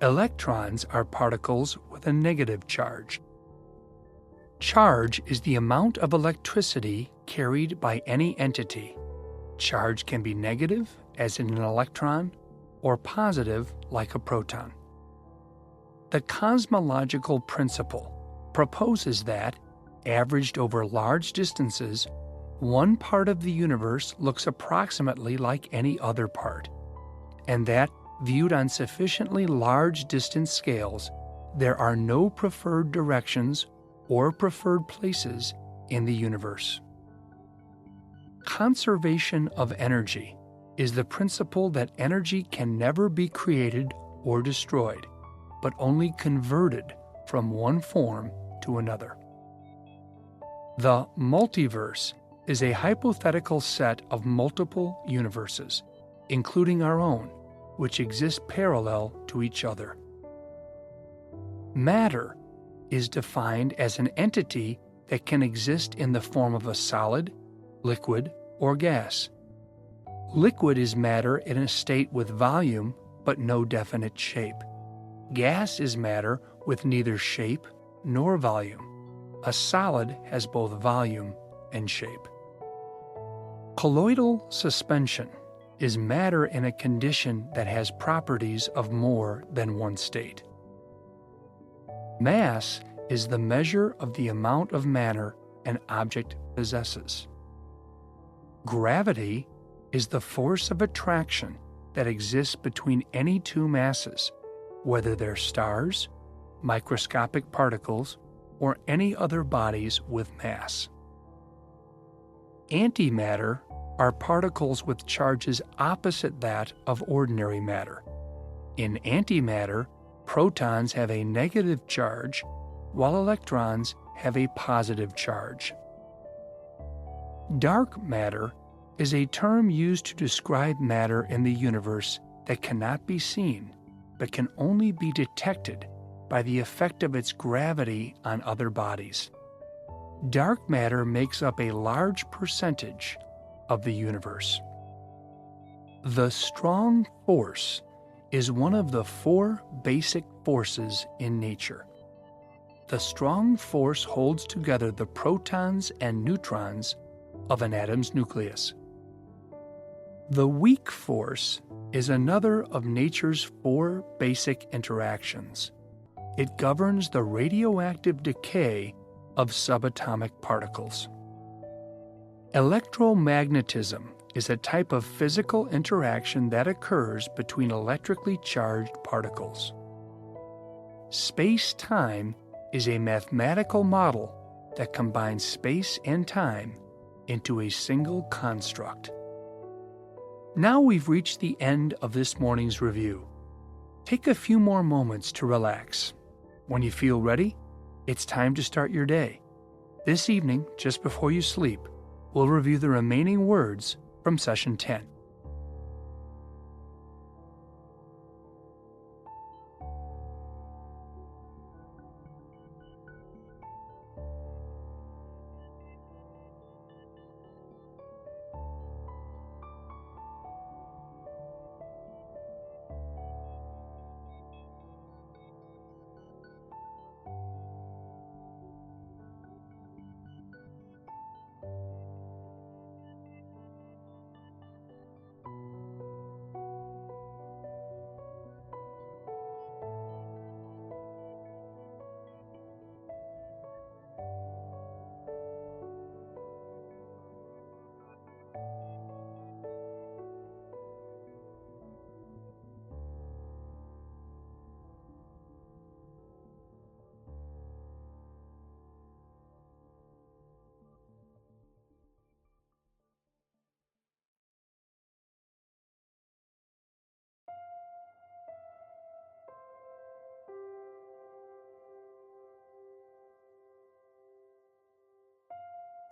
Electrons are particles with a negative charge. Charge is the amount of electricity carried by any entity. Charge can be negative, as in an electron, or positive, like a proton. The cosmological principle proposes that, averaged over large distances, one part of the universe looks approximately like any other part, and that, viewed on sufficiently large distance scales, there are no preferred directions or preferred places in the universe. Conservation of energy is the principle that energy can never be created or destroyed, but only converted from one form to another. The multiverse is a hypothetical set of multiple universes, including our own, which exist parallel to each other. Matter is defined as an entity that can exist in the form of a solid, liquid, or gas. Liquid is matter in a state with volume but no definite shape. Gas is matter with neither shape nor volume. A solid has both volume and shape. Colloidal suspension is matter in a condition that has properties of more than one state. Mass is the measure of the amount of matter an object possesses. Gravity is the force of attraction that exists between any two masses, whether they're stars, microscopic particles, or any other bodies with mass. Antimatter are particles with charges opposite that of ordinary matter. In antimatter, protons have a negative charge, while electrons have a positive charge. Dark matter is a term used to describe matter in the universe that cannot be seen, but can only be detected by the effect of its gravity on other bodies. Dark matter makes up a large percentage of the universe. The strong force is one of the four basic forces in nature. The strong force holds together the protons and neutrons of an atom's nucleus. The weak force is another of nature's four basic interactions. It governs the radioactive decay of subatomic particles. Electromagnetism is a type of physical interaction that occurs between electrically charged particles. Space-time is a mathematical model that combines space and time into a single construct. Now we've reached the end of this morning's review. Take a few more moments to relax. When you feel ready, it's time to start your day. This evening, just before you sleep, we'll review the remaining words from Session 10.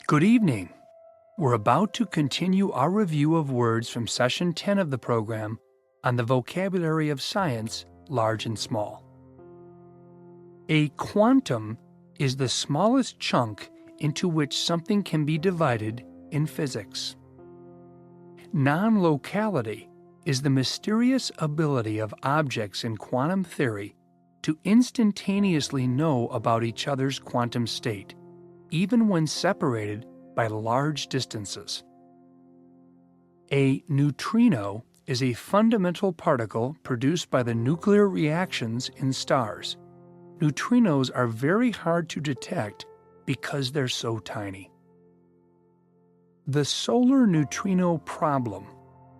Good evening. We're about to continue our review of words from Session 10 of the program on the vocabulary of science, large and small. A quantum is the smallest chunk into which something can be divided in physics. Non-locality is the mysterious ability of objects in quantum theory to instantaneously know about each other's quantum state, even when separated by large distances. A neutrino is a fundamental particle produced by the nuclear reactions in stars. Neutrinos are very hard to detect because they're so tiny. The solar neutrino problem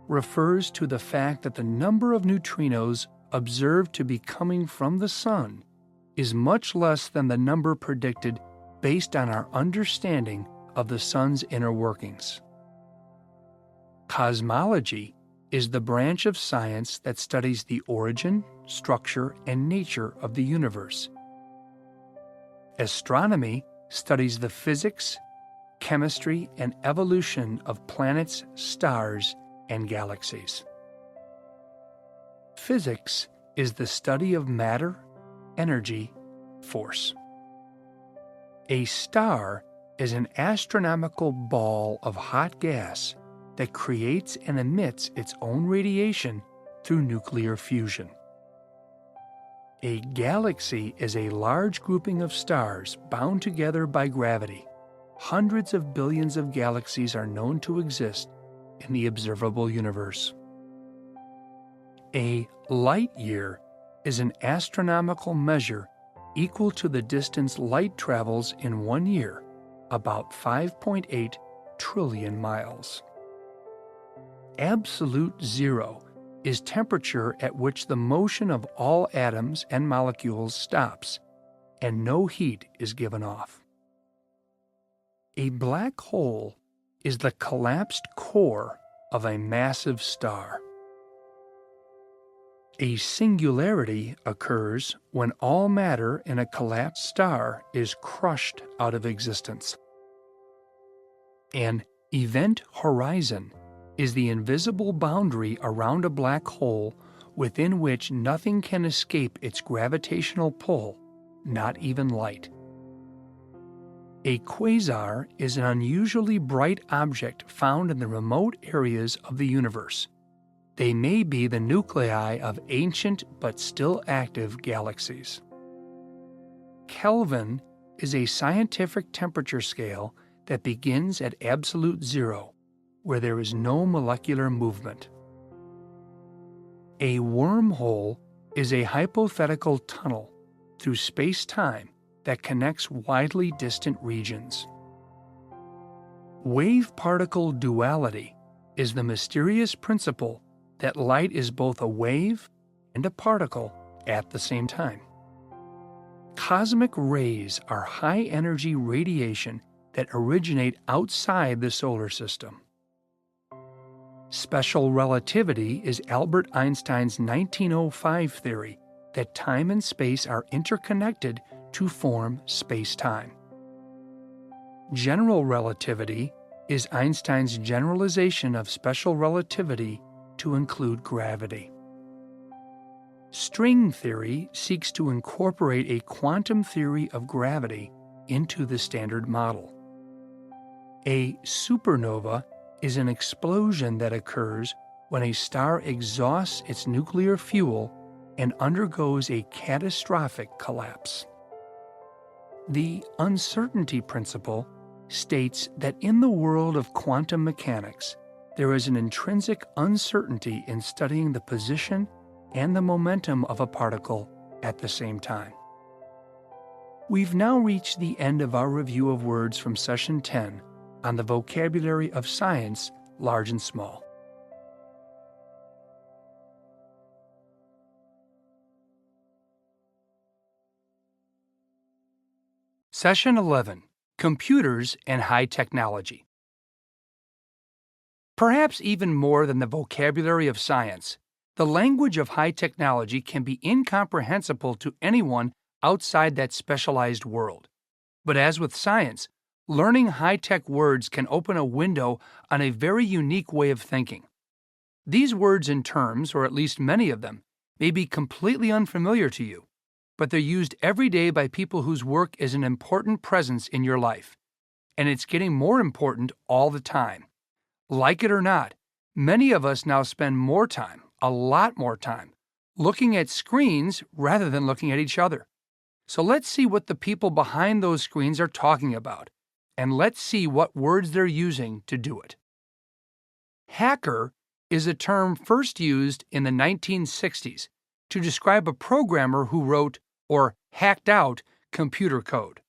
refers to the fact that the number of neutrinos observed to be coming from the Sun is much less than the number predicted based on our understanding of the Sun's inner workings. Cosmology is the branch of science that studies the origin, structure, and nature of the universe. Astronomy studies the physics, chemistry, and evolution of planets, stars, and galaxies. Physics is the study of matter, energy, force. A star is an astronomical ball of hot gas that creates and emits its own radiation through nuclear fusion. A galaxy is a large grouping of stars bound together by gravity. Hundreds of billions of galaxies are known to exist in the observable universe. A light year is an astronomical measure equal to the distance light travels in 1 year, about 5.8 trillion miles. Absolute zero is temperature at which the motion of all atoms and molecules stops, and no heat is given off. A black hole is the collapsed core of a massive star. A singularity occurs when all matter in a collapsed star is crushed out of existence. An event horizon is the invisible boundary around a black hole within which nothing can escape its gravitational pull, not even light. A quasar is an unusually bright object found in the remote areas of the universe. They may be the nuclei of ancient but still active galaxies. Kelvin is a scientific temperature scale that begins at absolute zero, where there is no molecular movement. A wormhole is a hypothetical tunnel through space-time that connects widely distant regions. Wave-particle duality is the mysterious principle that light is both a wave and a particle at the same time. Cosmic rays are high-energy radiation that originate outside the solar system. Special relativity is Albert Einstein's 1905 theory that time and space are interconnected to form space-time. General relativity is Einstein's generalization of special relativity to include gravity. String theory seeks to incorporate a quantum theory of gravity into the Standard Model. A supernova is an explosion that occurs when a star exhausts its nuclear fuel and undergoes a catastrophic collapse. The uncertainty principle states that in the world of quantum mechanics, there is an intrinsic uncertainty in studying the position and the momentum of a particle at the same time. We've now reached the end of our review of words from Session 10 on the vocabulary of science, large and small. Session 11, Computers and High Technology. Perhaps even more than the vocabulary of science, the language of high technology can be incomprehensible to anyone outside that specialized world. But as with science, learning high-tech words can open a window on a very unique way of thinking. These words and terms, or at least many of them, may be completely unfamiliar to you, but they're used every day by people whose work is an important presence in your life, and it's getting more important all the time. Like it or not, many of us now spend more time, a lot more time, looking at screens rather than looking at each other. So let's see what the people behind those screens are talking about, and let's see what words they're using to do it. Hacker is a term first used in the 1960s to describe a programmer who wrote or hacked out computer code.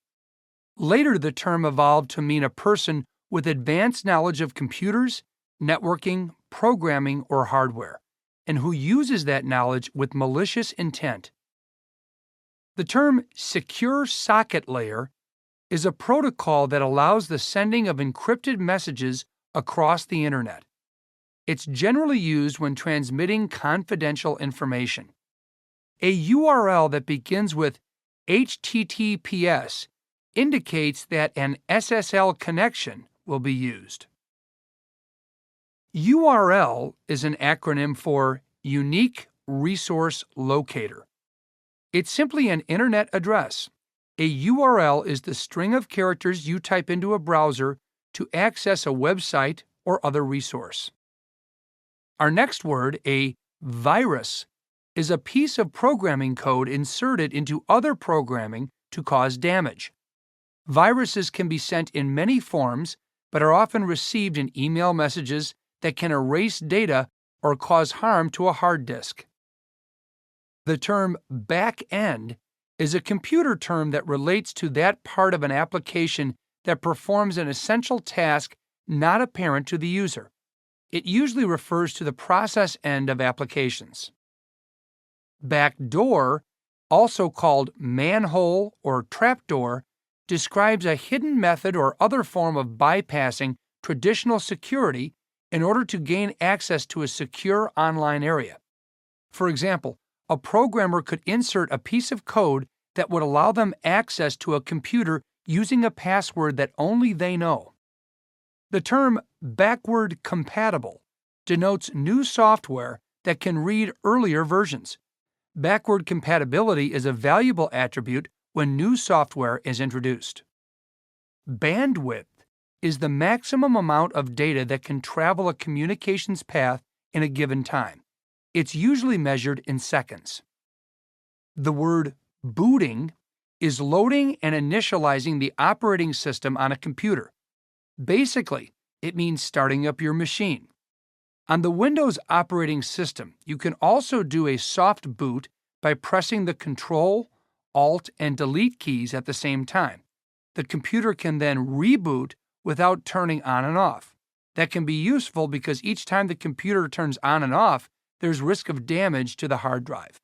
Later, the term evolved to mean a person with advanced knowledge of computers, networking, programming, or hardware, and who uses that knowledge with malicious intent. The term secure socket layer is a protocol that allows the sending of encrypted messages across the Internet. It's generally used when transmitting confidential information. A URL that begins with HTTPS indicates that an SSL connection will be used. URL is an acronym for Unique Resource Locator. It's simply an Internet address. A URL is the string of characters you type into a browser to access a website or other resource. Our next word, a virus, is a piece of programming code inserted into other programming to cause damage. Viruses can be sent in many forms, but are often received in email messages that can erase data or cause harm to a hard disk. The term back-end is a computer term that relates to that part of an application that performs an essential task not apparent to the user. It usually refers to the process end of applications. Backdoor, also called manhole or trapdoor, describes a hidden method or other form of bypassing traditional security in order to gain access to a secure online area. For example, a programmer could insert a piece of code that would allow them access to a computer using a password that only they know. The term backward compatible denotes new software that can read earlier versions. Backward compatibility is a valuable attribute when new software is introduced. Bandwidth is the maximum amount of data that can travel a communications path in a given time. It's usually measured in seconds. The word booting is loading and initializing the operating system on a computer. Basically, it means starting up your machine. On the Windows operating system, you can also do a soft boot by pressing the Control, Alt, and Delete keys at the same time. The computer can then reboot without turning on and off. That can be useful because each time the computer turns on and off, there's risk of damage to the hard drive.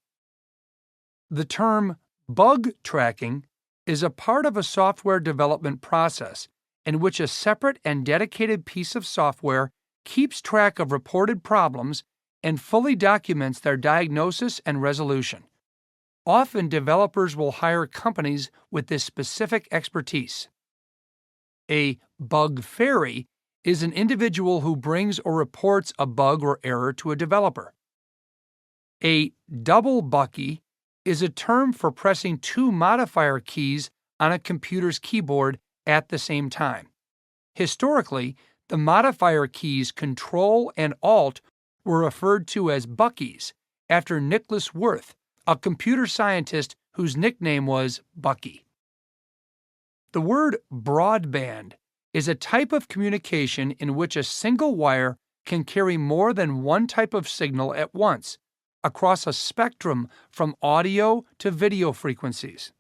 The term bug tracking is a part of a software development process in which a separate and dedicated piece of software keeps track of reported problems and fully documents their diagnosis and resolution. Often, developers will hire companies with this specific expertise. A bug fairy is an individual who brings or reports a bug or error to a developer. A double bucky is a term for pressing two modifier keys on a computer's keyboard at the same time. Historically, the modifier keys Control and Alt were referred to as buckies after Nicholas Wirth, a computer scientist whose nickname was Bucky. The word broadband is a type of communication in which a single wire can carry more than one type of signal at once across a spectrum from audio to video frequencies.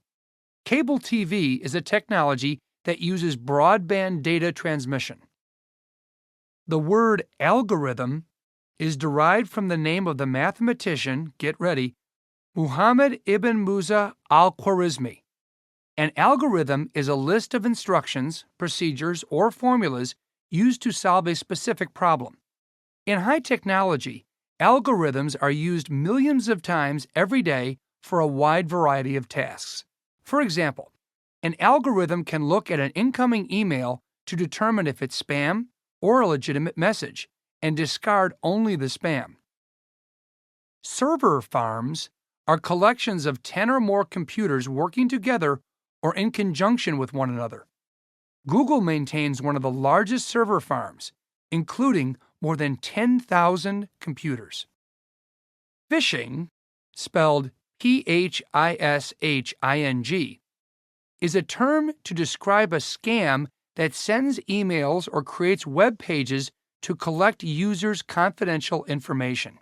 Cable TV is a technology that uses broadband data transmission. The word algorithm is derived from the name of the mathematician, get ready, Muhammad ibn Musa al-Khwarizmi. An algorithm is a list of instructions, procedures, or formulas used to solve a specific problem. In high technology, algorithms are used millions of times every day for a wide variety of tasks. For example, An algorithm can look at an incoming email to determine if it's spam or a legitimate message and discard only the spam. Server farms are collections of 10 or more computers working together or in conjunction with one another. Google maintains one of the largest server farms, including more than 10,000 computers. Phishing, spelled Phishing, is a term to describe a scam that sends emails or creates web pages to collect users' confidential information.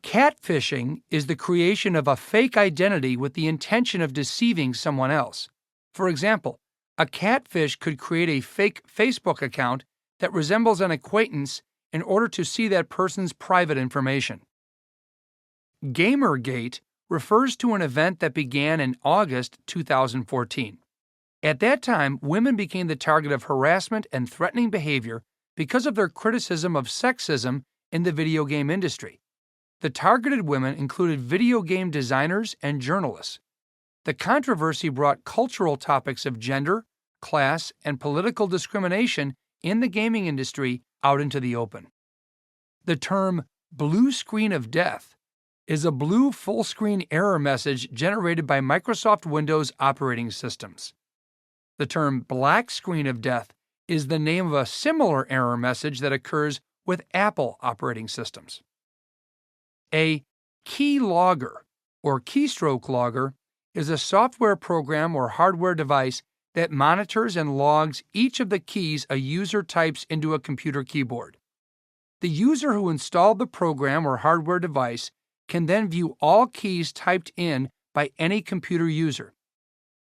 Catfishing is the creation of a fake identity with the intention of deceiving someone else. For example, a catfish could create a fake Facebook account that resembles an acquaintance in order to see that person's private information. Gamergate refers to an event that began in August 2014. At that time, women became the target of harassment and threatening behavior because of their criticism of sexism in the video game industry. The targeted women included video game designers and journalists. The controversy brought cultural topics of gender, class, and political discrimination in the gaming industry out into the open. The term blue screen of death is a blue full-screen error message generated by Microsoft Windows operating systems. The term black screen of death is the name of a similar error message that occurs with Apple operating systems. A keylogger, or keystroke logger, is a software program or hardware device that monitors and logs each of the keys a user types into a computer keyboard. The user who installed the program or hardware device can then view all keys typed in by any computer user.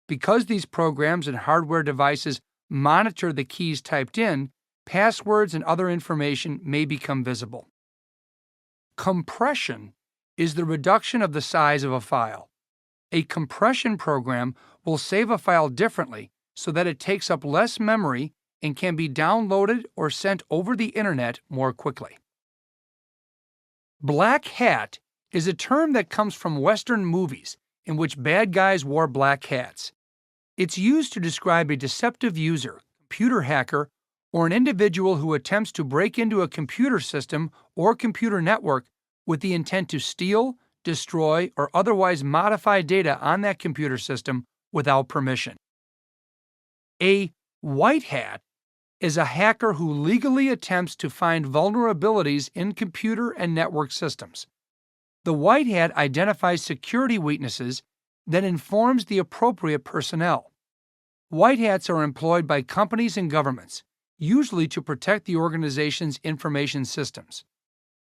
Because these programs and hardware devices monitor the keys typed in, passwords and other information may become visible. Compression is the reduction of the size of a file. A compression program will save a file differently so that it takes up less memory and can be downloaded or sent over the internet more quickly. Black hat is a term that comes from Western movies in which bad guys wore black hats. It's used to describe a deceptive user, computer hacker, or an individual who attempts to break into a computer system or computer network with the intent to steal, destroy, or otherwise modify data on that computer system without permission. A white hat is a hacker who legally attempts to find vulnerabilities in computer and network systems. The white hat identifies security weaknesses that informs the appropriate personnel. White hats are employed by companies and governments, usually to protect the organization's information systems.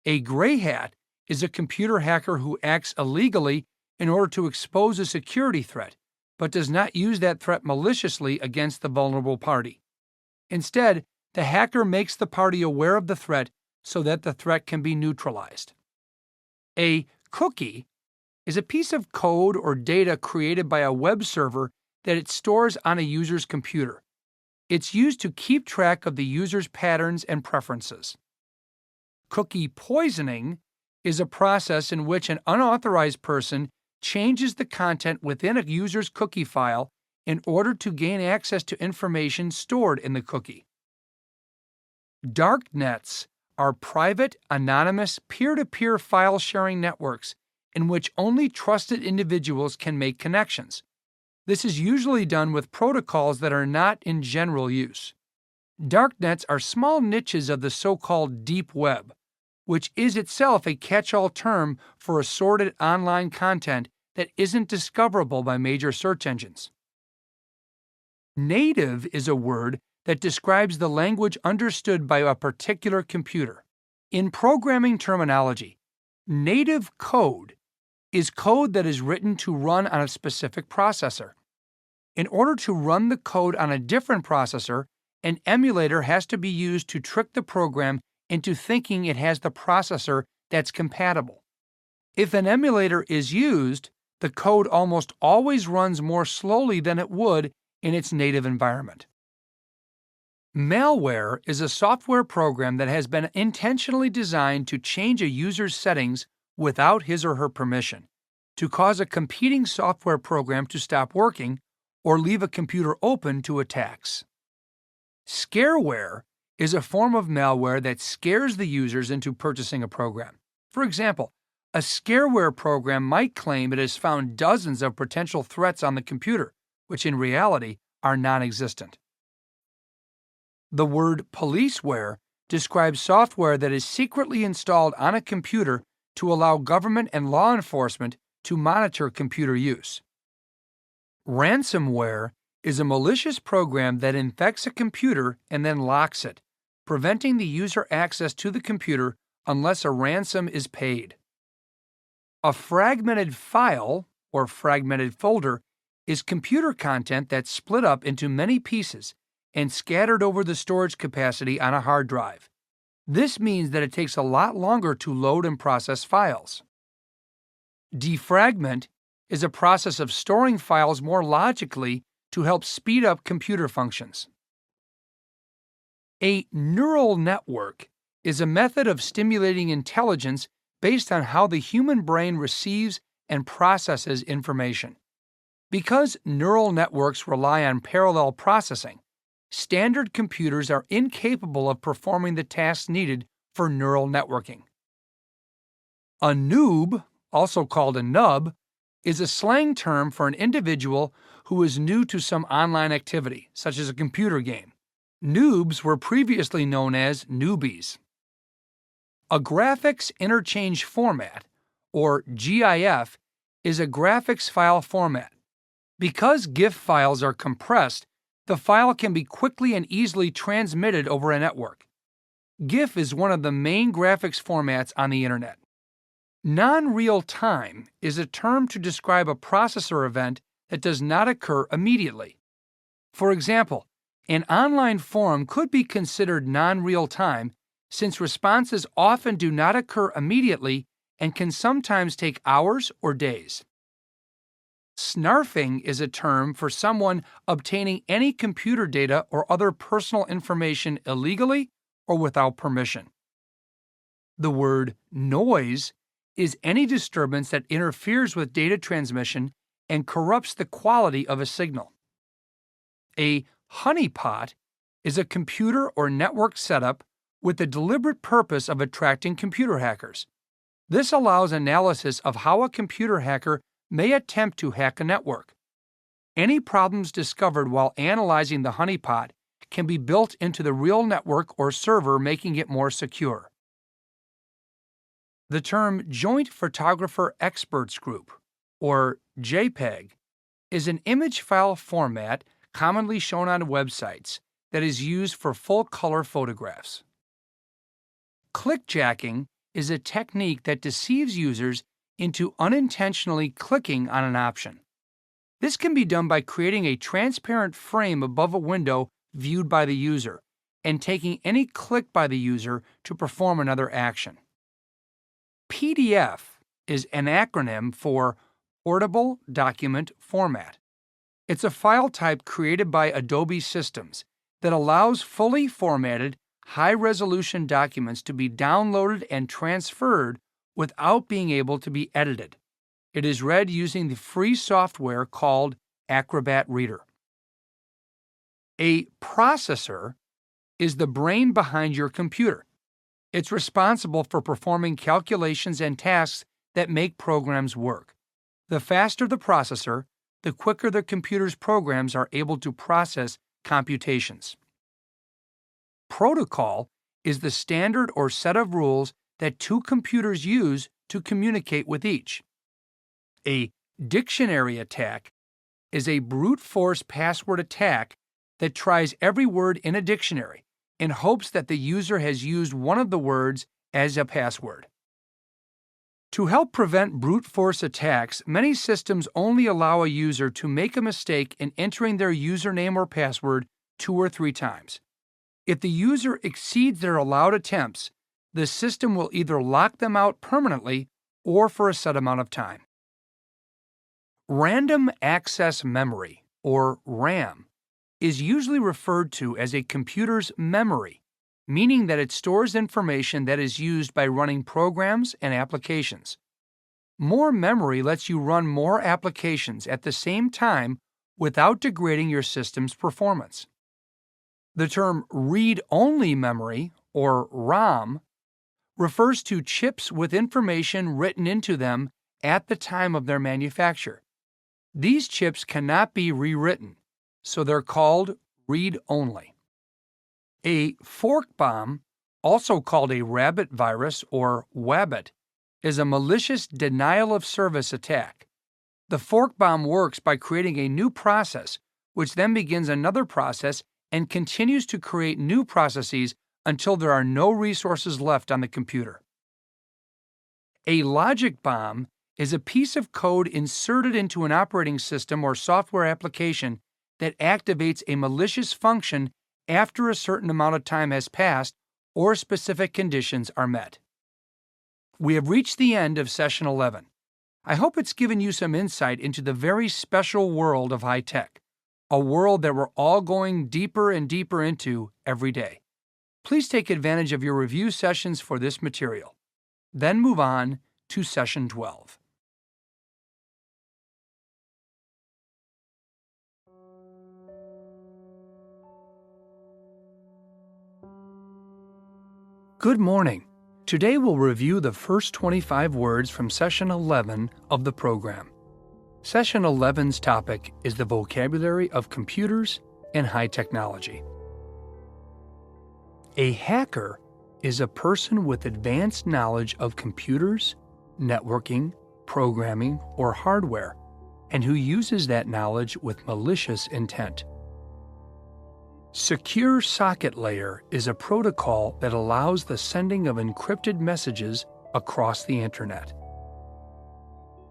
A gray hat is a computer hacker who acts illegally in order to expose a security threat, but does not use that threat maliciously against the vulnerable party. Instead, the hacker makes the party aware of the threat so that the threat can be neutralized. A cookie is a piece of code or data created by a web server that it stores on a user's computer. It's used to keep track of the user's patterns and preferences. Cookie poisoning is a process in which an unauthorized person changes the content within a user's cookie file in order to gain access to information stored in the cookie. Darknets are private, anonymous, peer-to-peer file-sharing networks in which only trusted individuals can make connections. This is usually done with protocols that are not in general use. Darknets are small niches of the so-called deep web, which is itself a catch-all term for assorted online content that isn't discoverable by major search engines. Native is a word that describes the language understood by a particular computer. In programming terminology, native code is code that is written to run on a specific processor. In order to run the code on a different processor, an emulator has to be used to trick the program into thinking it has the processor that's compatible. If an emulator is used, the code almost always runs more slowly than it would in its native environment. Malware is a software program that has been intentionally designed to change a user's settings without his or her permission, to cause a competing software program to stop working, or leave a computer open to attacks. Scareware is a form of malware that scares the users into purchasing a program. For example, a scareware program might claim it has found dozens of potential threats on the computer, which in reality are non-existent. The word policeware describes software that is secretly installed on a computer to allow government and law enforcement to monitor computer use. Ransomware is a malicious program that infects a computer and then locks it, preventing the user access to the computer unless a ransom is paid. A fragmented file, or fragmented folder, is computer content that's split up into many pieces and scattered over the storage capacity on a hard drive. This means that it takes a lot longer to load and process files. Defragment is a process of storing files more logically to help speed up computer functions. A neural network is a method of stimulating intelligence based on how the human brain receives and processes information. Because neural networks rely on parallel processing, standard computers are incapable of performing the tasks needed for neural networking. A noob, also called a nub, is a slang term for an individual who is new to some online activity, such as a computer game. Noobs were previously known as newbies. A graphics interchange format, or GIF, is a graphics file format. Because GIF files are compressed, the file can be quickly and easily transmitted over a network. GIF is one of the main graphics formats on the Internet. Non-real time is a term to describe a processor event that does not occur immediately. For example, an online forum could be considered non-real time since responses often do not occur immediately and can sometimes take hours or days. Snarfing is a term for someone obtaining any computer data or other personal information illegally or without permission. The word noise is any disturbance that interferes with data transmission and corrupts the quality of a signal. A honeypot is a computer or network setup with the deliberate purpose of attracting computer hackers. This allows analysis of how a computer hacker may attempt to hack a network. Any problems discovered while analyzing the honeypot can be built into the real network or server, making it more secure. The term Joint Photographer Experts Group, or JPEG, is an image file format commonly shown on websites that is used for full-color photographs. Clickjacking is a technique that deceives users into unintentionally clicking on an option. This can be done by creating a transparent frame above a window viewed by the user and taking any click by the user to perform another action. PDF is an acronym for Portable Document Format. It's a file type created by Adobe Systems that allows fully formatted, high-resolution documents to be downloaded and transferred without being able to be edited. It is read using the free software called Acrobat Reader. A processor is the brain behind your computer. It's responsible for performing calculations and tasks that make programs work. The faster the processor, the quicker the computer's programs are able to process computations. Protocol is the standard or set of rules that two computers use to communicate with each. A dictionary attack is a brute force password attack that tries every word in a dictionary in hopes that the user has used one of the words as a password. To help prevent brute force attacks, many systems only allow a user to make a mistake in entering their username or password 2 or 3 times. If the user exceeds their allowed attempts, the system will either lock them out permanently or for a set amount of time. Random access memory, or RAM, is usually referred to as a computer's memory, meaning that it stores information that is used by running programs and applications. More memory lets you run more applications at the same time without degrading your system's performance. The term read-only memory, or ROM, refers to chips with information written into them at the time of their manufacture. These chips cannot be rewritten, so they're called read-only. A fork bomb, also called a rabbit virus or wabbit, is a malicious denial-of-service attack. The fork bomb works by creating a new process, which then begins another process and continues to create new processes until there are no resources left on the computer. A logic bomb is a piece of code inserted into an operating system or software application that activates a malicious function after a certain amount of time has passed or specific conditions are met. We have reached the end of Session 11. I hope it's given you some insight into the very special world of high tech, a world that we're all going deeper and deeper into every day. Please take advantage of your review sessions for this material. Then move on to Session 12. Good morning. Today we'll review the first 25 words from Session 11 of the program. Session 11's topic is the vocabulary of computers and high technology. A hacker is a person with advanced knowledge of computers, networking, programming, or hardware, and who uses that knowledge with malicious intent. Secure Socket Layer is a protocol that allows the sending of encrypted messages across the Internet.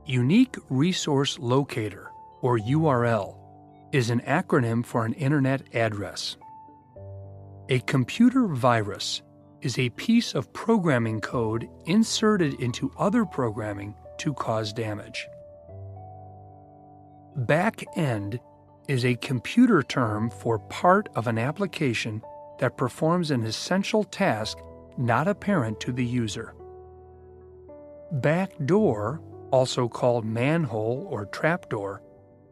Unique Resource Locator, or URL, is an acronym for an Internet address. A computer virus is a piece of programming code inserted into other programming to cause damage. Back-end is a computer term for part of an application that performs an essential task not apparent to the user. Backdoor, also called manhole or trapdoor,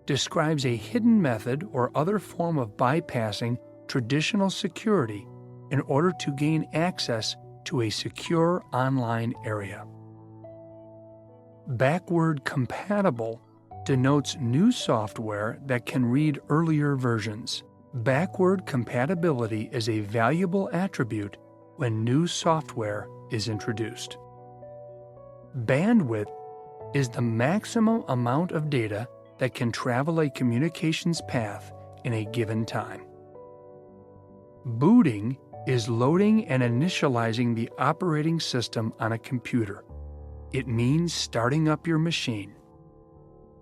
describes a hidden method or other form of bypassing traditional security in order to gain access to a secure online area. Backward compatible denotes new software that can read earlier versions. Backward compatibility is a valuable attribute when new software is introduced. Bandwidth is the maximum amount of data that can travel a communications path in a given time. Booting is loading and initializing the operating system on a computer. It means starting up your machine.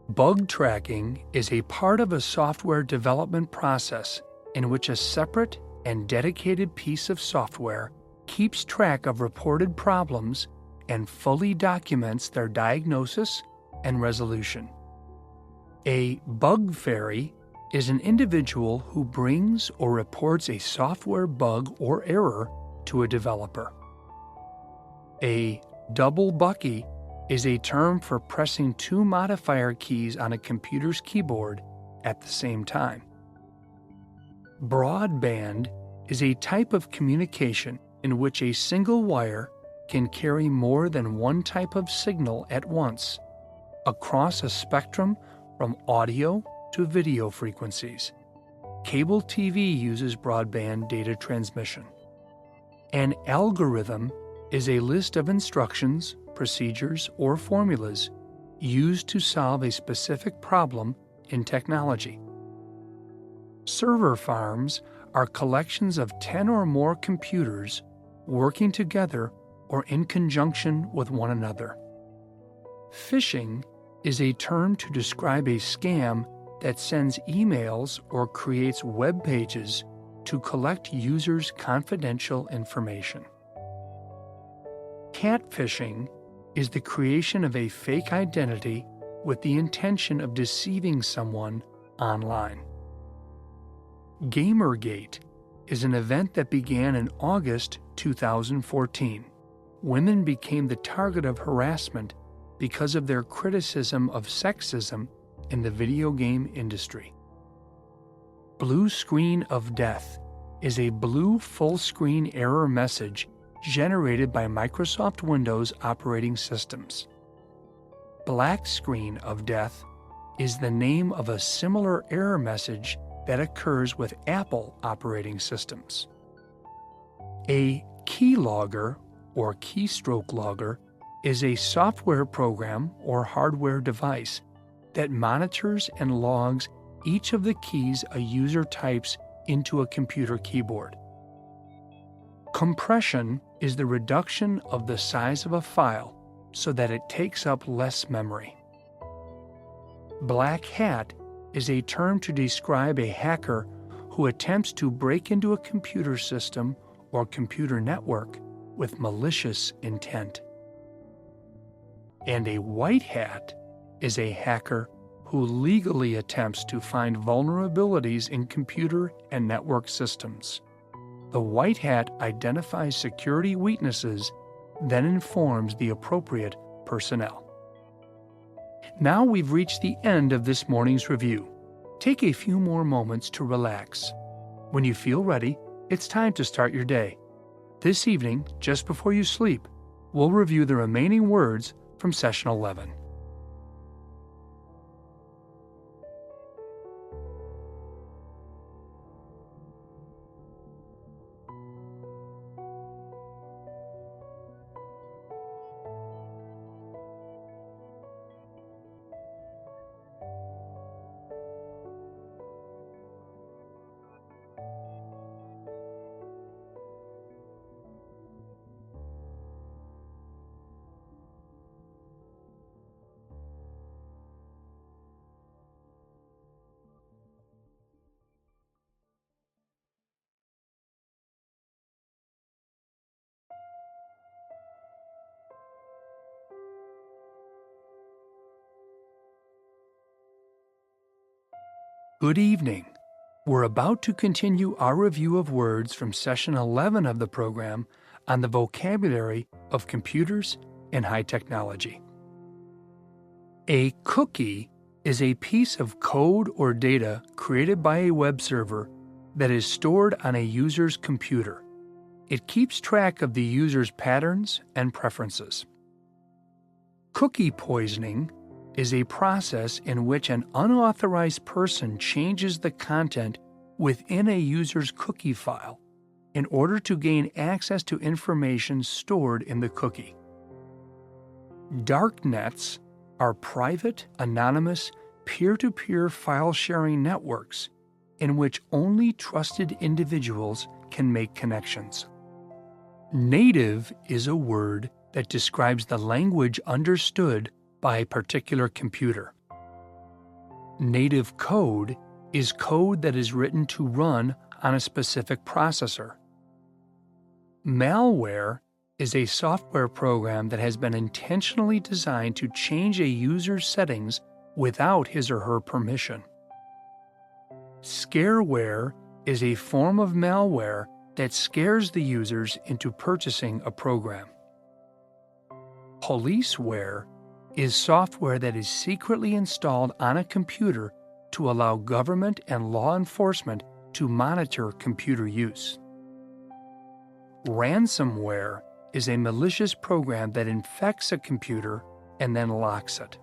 Bug tracking is a part of a software development process in which a separate and dedicated piece of software keeps track of reported problems and fully documents their diagnosis and resolution. A bug fairy is an individual who brings or reports a software bug or error to a developer. A double bucky is a term for pressing two modifier keys on a computer's keyboard at the same time. Broadband is a type of communication in which a single wire can carry more than one type of signal at once across a spectrum from audio to video frequencies. Cable TV uses broadband data transmission. An algorithm is a list of instructions, procedures, or formulas used to solve a specific problem in technology. Server farms are collections of 10 or more computers working together or in conjunction with one another. Phishing is a term to describe a scam that sends emails or creates web pages to collect users' confidential information. Catfishing is the creation of a fake identity with the intention of deceiving someone online. Gamergate is an event that began in August 2014. Women became the target of harassment because of their criticism of sexism in the video game industry. blue screen of death is a blue full-screen error message generated by Microsoft Windows operating systems. Black screen of death is the name of a similar error message that occurs with Apple operating systems. A keylogger or keystroke logger is a software program or hardware device that monitors and logs each of the keys a user types into a computer keyboard. Compression is the reduction of the size of a file so that it takes up less memory. Black hat is a term to describe a hacker who attempts to break into a computer system or computer network with malicious intent. And a white hat is a hacker who legally attempts to find vulnerabilities in computer and network systems. The white hat identifies security weaknesses, then informs the appropriate personnel. Now we've reached the end of this morning's review. Take a few more moments to relax. When you feel ready, it's time to start your day. This evening, just before you sleep, we'll review the remaining words from Session 11. Good evening. We're about to continue our review of words from Session 11 of the program on the vocabulary of computers and high technology. A cookie is a piece of code or data created by a web server that is stored on a user's computer. It keeps track of the user's patterns and preferences. Cookie poisoning is a process in which an unauthorized person changes the content within a user's cookie file in order to gain access to information stored in the cookie. Darknets are private, anonymous, peer-to-peer file-sharing networks in which only trusted individuals can make connections. Native is a word that describes the language understood by a particular computer. Native code is code that is written to run on a specific processor. Malware is a software program that has been intentionally designed to change a user's settings without his or her permission. Scareware is a form of malware that scares the users into purchasing a program. Policeware is software that is secretly installed on a computer to allow government and law enforcement to monitor computer use. Ransomware is a malicious program that infects a computer and then locks it.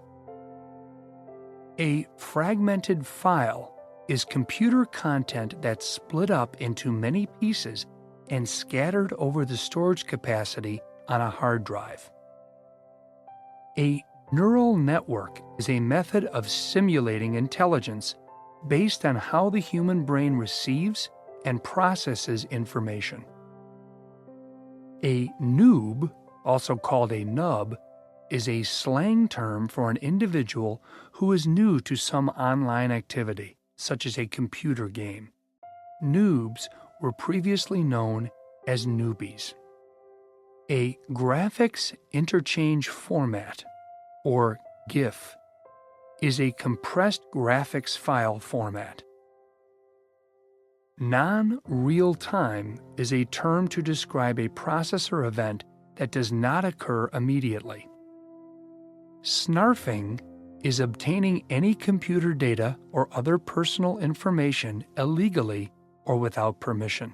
A fragmented file is computer content that's split up into many pieces and scattered over the storage capacity on a hard drive. A neural network is a method of simulating intelligence based on how the human brain receives and processes information. A noob, also called a nub, is a slang term for an individual who is new to some online activity, such as a computer game. Noobs were previously known as newbies. A graphics interchange format, or GIF, is a compressed graphics file format. Non-real-time is a term to describe a processor event that does not occur immediately. Snarfing is obtaining any computer data or other personal information illegally or without permission.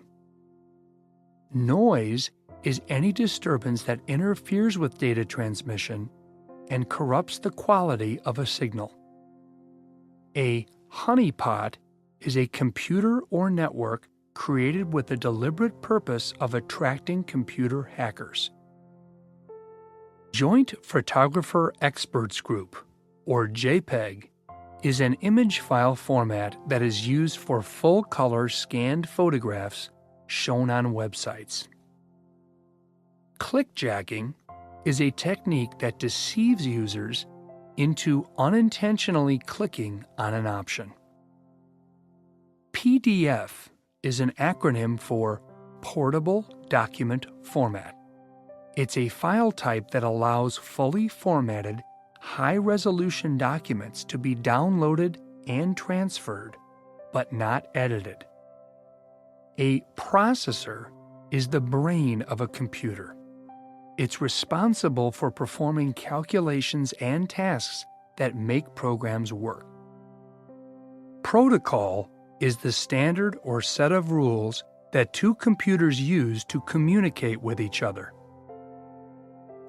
Noise is any disturbance that interferes with data transmission and corrupts the quality of a signal. A honeypot is a computer or network created with the deliberate purpose of attracting computer hackers. Joint Photographer Experts Group, or JPEG, is an image file format that is used for full-color scanned photographs shown on websites. Clickjacking is a technique that deceives users into unintentionally clicking on an option. PDF is an acronym for Portable Document Format. It's a file type that allows fully formatted, high-resolution documents to be downloaded and transferred, but not edited. A processor is the brain of a computer. It's responsible for performing calculations and tasks that make programs work. Protocol is the standard or set of rules that two computers use to communicate with each other.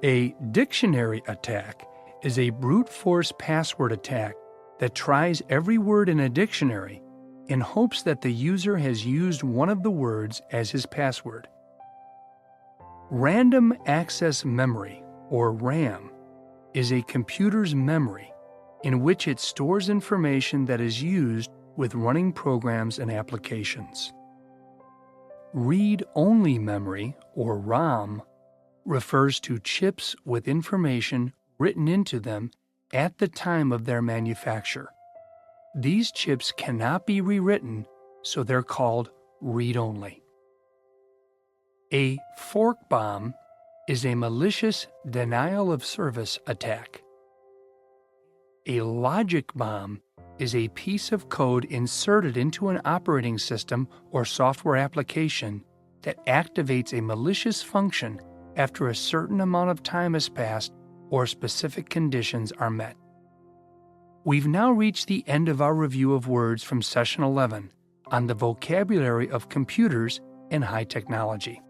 A dictionary attack is a brute force password attack that tries every word in a dictionary in hopes that the user has used one of the words as his password. Random access memory, or RAM, is a computer's memory in which it stores information that is used with running programs and applications. Read-only memory, or ROM, refers to chips with information written into them at the time of their manufacture. These chips cannot be rewritten, so they're called read-only. A fork bomb is a malicious denial-of-service attack. A logic bomb is a piece of code inserted into an operating system or software application that activates a malicious function after a certain amount of time has passed or specific conditions are met. We've now reached the end of our review of words from Session 11 on the vocabulary of computers and high technology.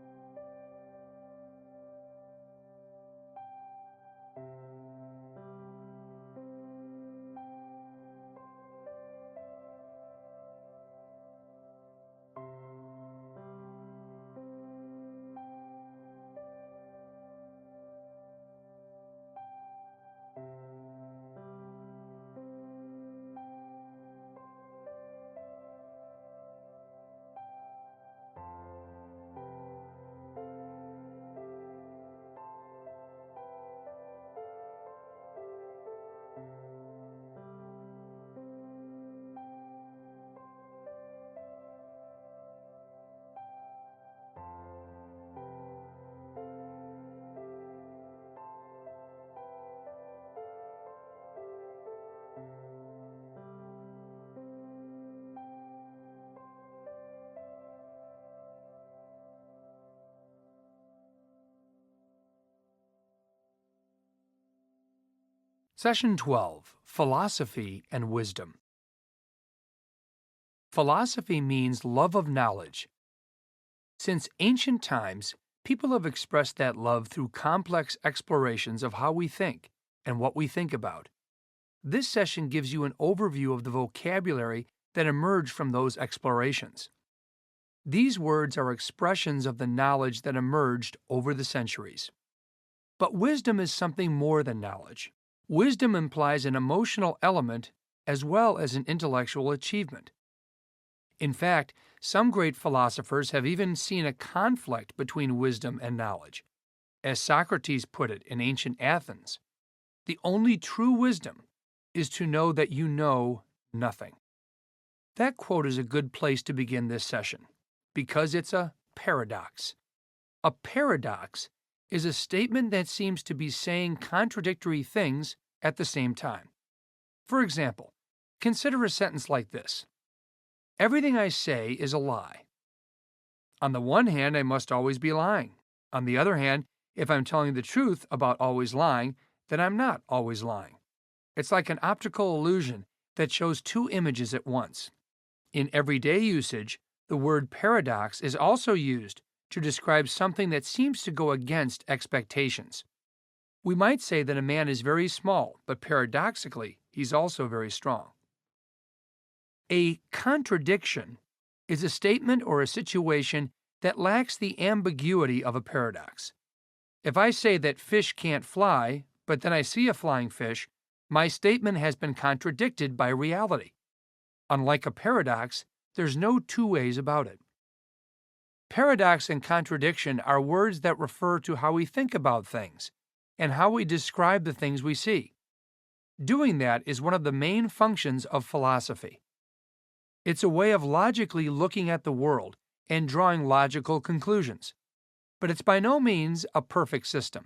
Session 12, Philosophy and Wisdom. Philosophy means love of knowledge. Since ancient times, people have expressed that love through complex explorations of how we think and what we think about. This session gives you an overview of the vocabulary that emerged from those explorations. These words are expressions of the knowledge that emerged over the centuries. But wisdom is something more than knowledge. Wisdom implies an emotional element as well as an intellectual achievement. In fact, some great philosophers have even seen a conflict between wisdom and knowledge. As Socrates put it in ancient Athens, the only true wisdom is to know that you know nothing. That quote is a good place to begin this session because it's a paradox. A paradox is a statement that seems to be saying contradictory things at the same time. For example, consider a sentence like this. Everything I say is a lie. On the one hand, I must always be lying. On the other hand, if I'm telling the truth about always lying, then I'm not always lying. It's like an optical illusion that shows two images at once. In everyday usage, the word paradox is also used to describe something that seems to go against expectations. We might say that a man is very small, but paradoxically, he's also very strong. A contradiction is a statement or a situation that lacks the ambiguity of a paradox. If I say that fish can't fly, but then I see a flying fish, my statement has been contradicted by reality. Unlike a paradox, there's no two ways about it. Paradox and contradiction are words that refer to how we think about things and how we describe the things we see. Doing that is one of the main functions of philosophy. It's a way of logically looking at the world and drawing logical conclusions. But it's by no means a perfect system.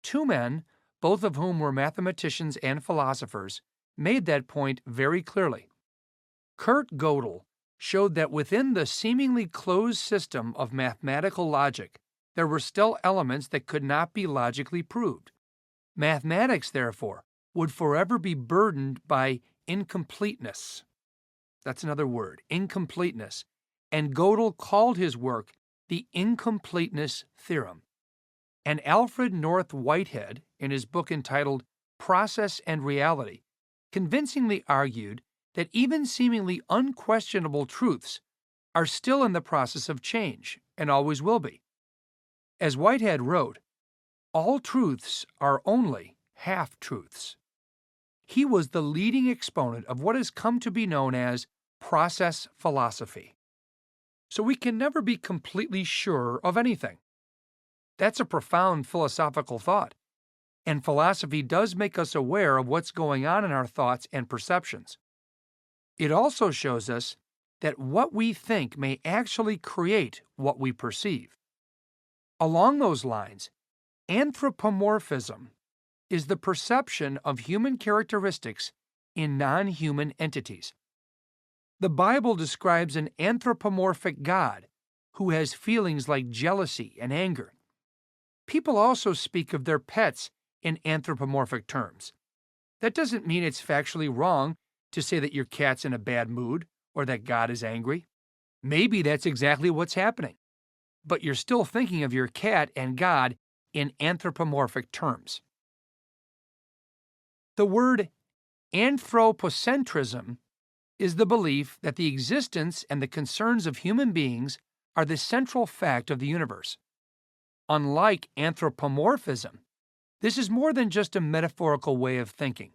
Two men, both of whom were mathematicians and philosophers, made that point very clearly. Kurt Gödel showed that within the seemingly closed system of mathematical logic, there were still elements that could not be logically proved. Mathematics, therefore, would forever be burdened by incompleteness. That's another word, incompleteness. And Gödel called his work the incompleteness theorem. And Alfred North Whitehead, in his book entitled Process and Reality, convincingly argued that even seemingly unquestionable truths are still in the process of change and always will be. As Whitehead wrote, all truths are only half-truths. He was the leading exponent of what has come to be known as process philosophy. So we can never be completely sure of anything. That's a profound philosophical thought, and philosophy does make us aware of what's going on in our thoughts and perceptions. It also shows us that what we think may actually create what we perceive. Along those lines, anthropomorphism is the perception of human characteristics in non-human entities. The Bible describes an anthropomorphic God who has feelings like jealousy and anger. People also speak of their pets in anthropomorphic terms. That doesn't mean it's factually wrong to say that your cat's in a bad mood or that God is angry. Maybe that's exactly what's happening. But you're still thinking of your cat and God in anthropomorphic terms. The word anthropocentrism is the belief that the existence and the concerns of human beings are the central fact of the universe. Unlike anthropomorphism, this is more than just a metaphorical way of thinking.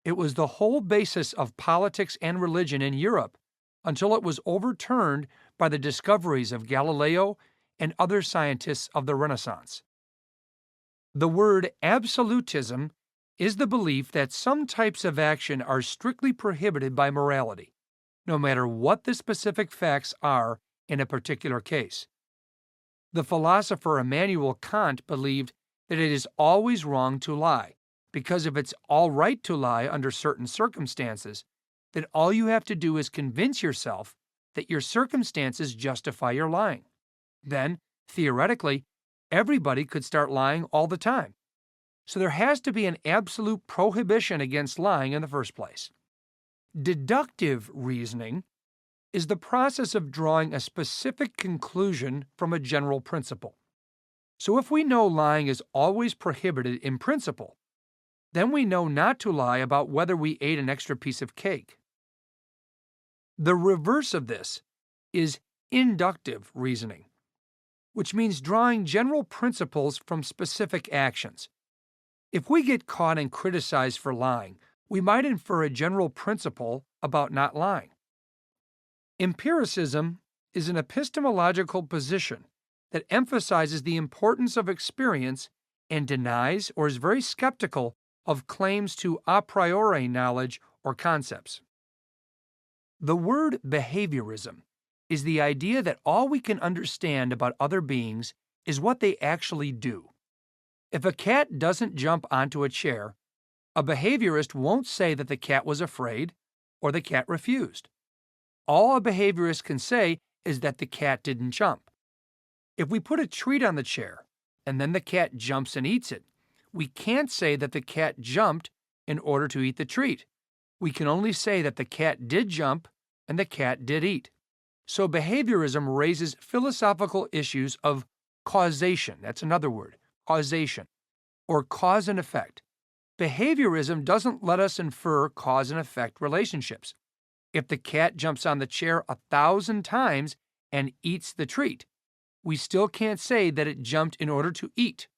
It was the whole basis of politics and religion in Europe until it was overturned by the discoveries of Galileo and other scientists of the Renaissance. The word absolutism is the belief that some types of action are strictly prohibited by morality, no matter what the specific facts are in a particular case. The philosopher Immanuel Kant believed that it is always wrong to lie, because if it's all right to lie under certain circumstances, then all you have to do is convince yourself that your circumstances justify your lying. Then, theoretically, everybody could start lying all the time. So there has to be an absolute prohibition against lying in the first place. Deductive reasoning is the process of drawing a specific conclusion from a general principle. So if we know lying is always prohibited in principle, then we know not to lie about whether we ate an extra piece of cake. The reverse of this is inductive reasoning, which means drawing general principles from specific actions. If we get caught and criticized for lying, we might infer a general principle about not lying. Empiricism is an epistemological position that emphasizes the importance of experience and denies or is very skeptical of claims to a priori knowledge or concepts. The word behaviorism is the idea that all we can understand about other beings is what they actually do. If a cat doesn't jump onto a chair, a behaviorist won't say that the cat was afraid or the cat refused. All a behaviorist can say is that the cat didn't jump. If we put a treat on the chair and then the cat jumps and eats it, we can't say that the cat jumped in order to eat the treat. We can only say that the cat did jump and the cat did eat. So behaviorism raises philosophical issues of causation. That's another word, causation, or cause and effect. Behaviorism doesn't let us infer cause and effect relationships. If the cat jumps on the chair 1,000 times and eats the treat, we still can't say that it jumped in order to eat.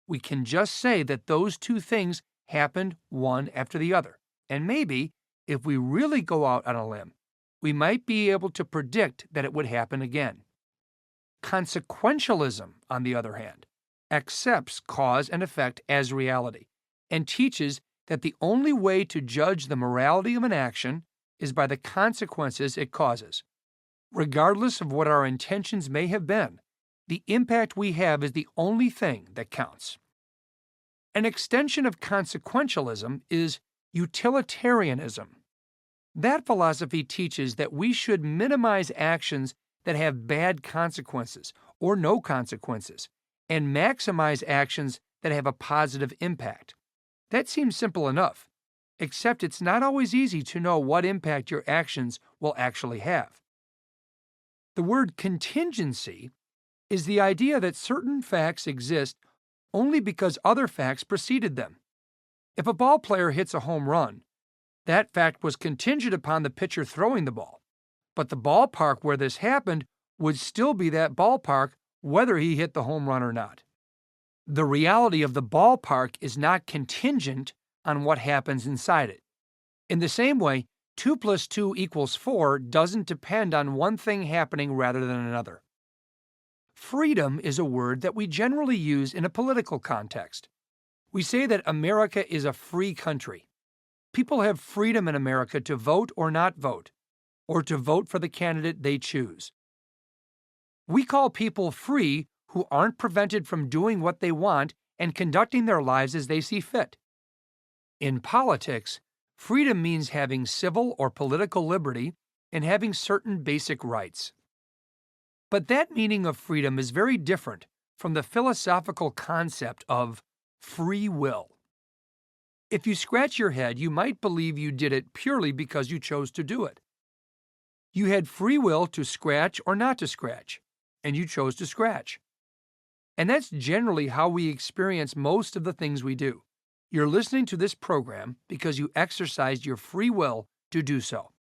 We can just say that those two things happened one after the other. And maybe, if we really go out on a limb, we might be able to predict that it would happen again. Consequentialism, on the other hand, accepts cause and effect as reality and teaches that the only way to judge the morality of an action is by the consequences it causes. Regardless of what our intentions may have been, the impact we have is the only thing that counts. An extension of consequentialism is utilitarianism. That philosophy teaches that we should minimize actions that have bad consequences or no consequences, and maximize actions that have a positive impact. That seems simple enough, except it's not always easy to know what impact your actions will actually have. The word contingency is the idea that certain facts exist only because other facts preceded them. If a ball player hits a home run, that fact was contingent upon the pitcher throwing the ball, but the ballpark where this happened would still be that ballpark whether he hit the home run or not. The reality of the ballpark is not contingent on what happens inside it. In the same way, 2 + 2 = 4 doesn't depend on one thing happening rather than another. Freedom is a word that we generally use in a political context. We say that America is a free country. People have freedom in America to vote or not vote, or to vote for the candidate they choose. We call people free who aren't prevented from doing what they want and conducting their lives as they see fit. In politics, freedom means having civil or political liberty and having certain basic rights. But that meaning of freedom is very different from the philosophical concept of free will. If you scratch your head, you might believe you did it purely because you chose to do it. You had free will to scratch or not to scratch, and you chose to scratch. And that's generally how we experience most of the things we do. You're listening to this program because you exercised your free will to do so.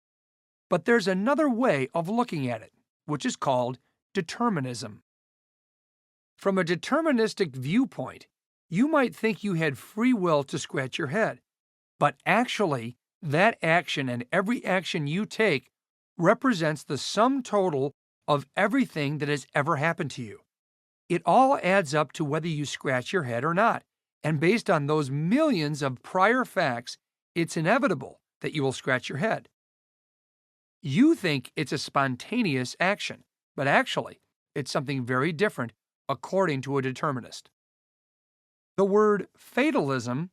But there's another way of looking at it, which is called determinism. From a deterministic viewpoint, you might think you had free will to scratch your head, but actually, that action and every action you take represents the sum total of everything that has ever happened to you. It all adds up to whether you scratch your head or not, and based on those millions of prior facts, it's inevitable that you will scratch your head. You think it's a spontaneous action, but actually, it's something very different according to a determinist. The word fatalism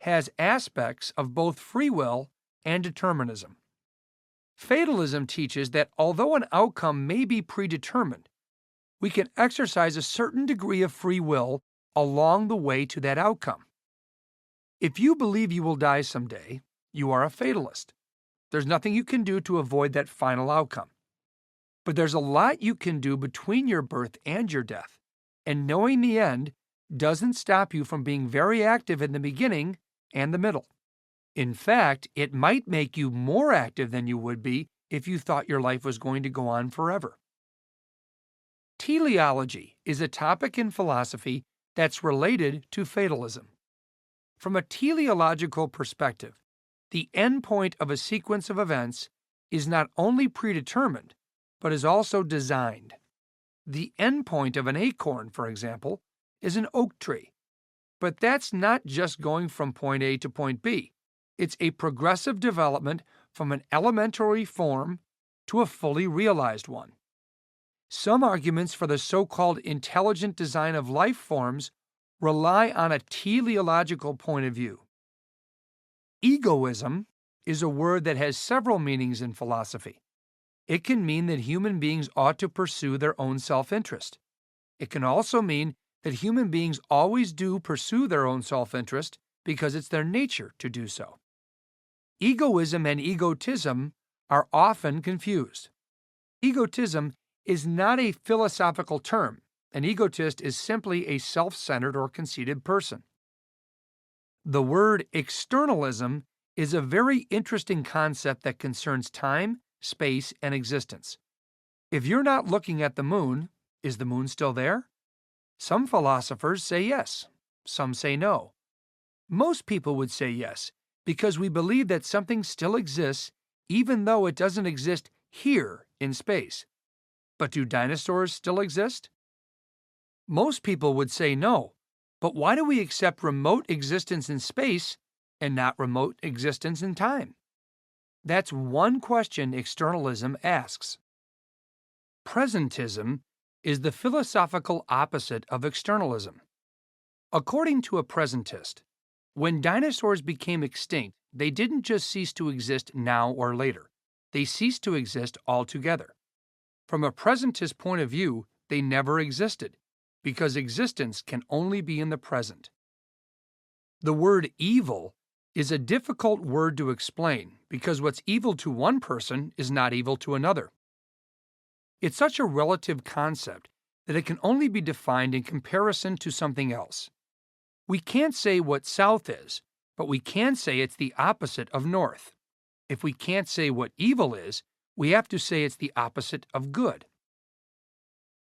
has aspects of both free will and determinism. Fatalism teaches that although an outcome may be predetermined, we can exercise a certain degree of free will along the way to that outcome. If you believe you will die someday, you are a fatalist. There's nothing you can do to avoid that final outcome. But there's a lot you can do between your birth and your death, and knowing the end doesn't stop you from being very active in the beginning and the middle. In fact, it might make you more active than you would be if you thought your life was going to go on forever. Teleology is a topic in philosophy that's related to fatalism. From a teleological perspective, the end point of a sequence of events is not only predetermined, but is also designed. The end point of an acorn, for example, is an oak tree. But that's not just going from point A to point B. It's a progressive development from an elementary form to a fully realized one. Some arguments for the so-called intelligent design of life forms rely on a teleological point of view. Egoism is a word that has several meanings in philosophy. It can mean that human beings ought to pursue their own self-interest. It can also mean that human beings always do pursue their own self-interest because it's their nature to do so. Egoism and egotism are often confused. Egotism is not a philosophical term. An egotist is simply a self-centered or conceited person. The word externalism is a very interesting concept that concerns time, space, and existence. If you're not looking at the moon, is the moon still there? Some philosophers say yes, some say no. Most people would say yes, because we believe that something still exists even though it doesn't exist here in space. But do dinosaurs still exist? Most people would say no, but why do we accept remote existence in space and not remote existence in time? That's one question externalism asks. Presentism is the philosophical opposite of externalism. According to a presentist, when dinosaurs became extinct, they didn't just cease to exist now or later. They ceased to exist altogether. From a presentist point of view, they never existed, because existence can only be in the present. The word evil is a difficult word to explain because what's evil to one person is not evil to another. It's such a relative concept that it can only be defined in comparison to something else. We can't say what south is, but we can say it's the opposite of north. If we can't say what evil is, we have to say it's the opposite of good.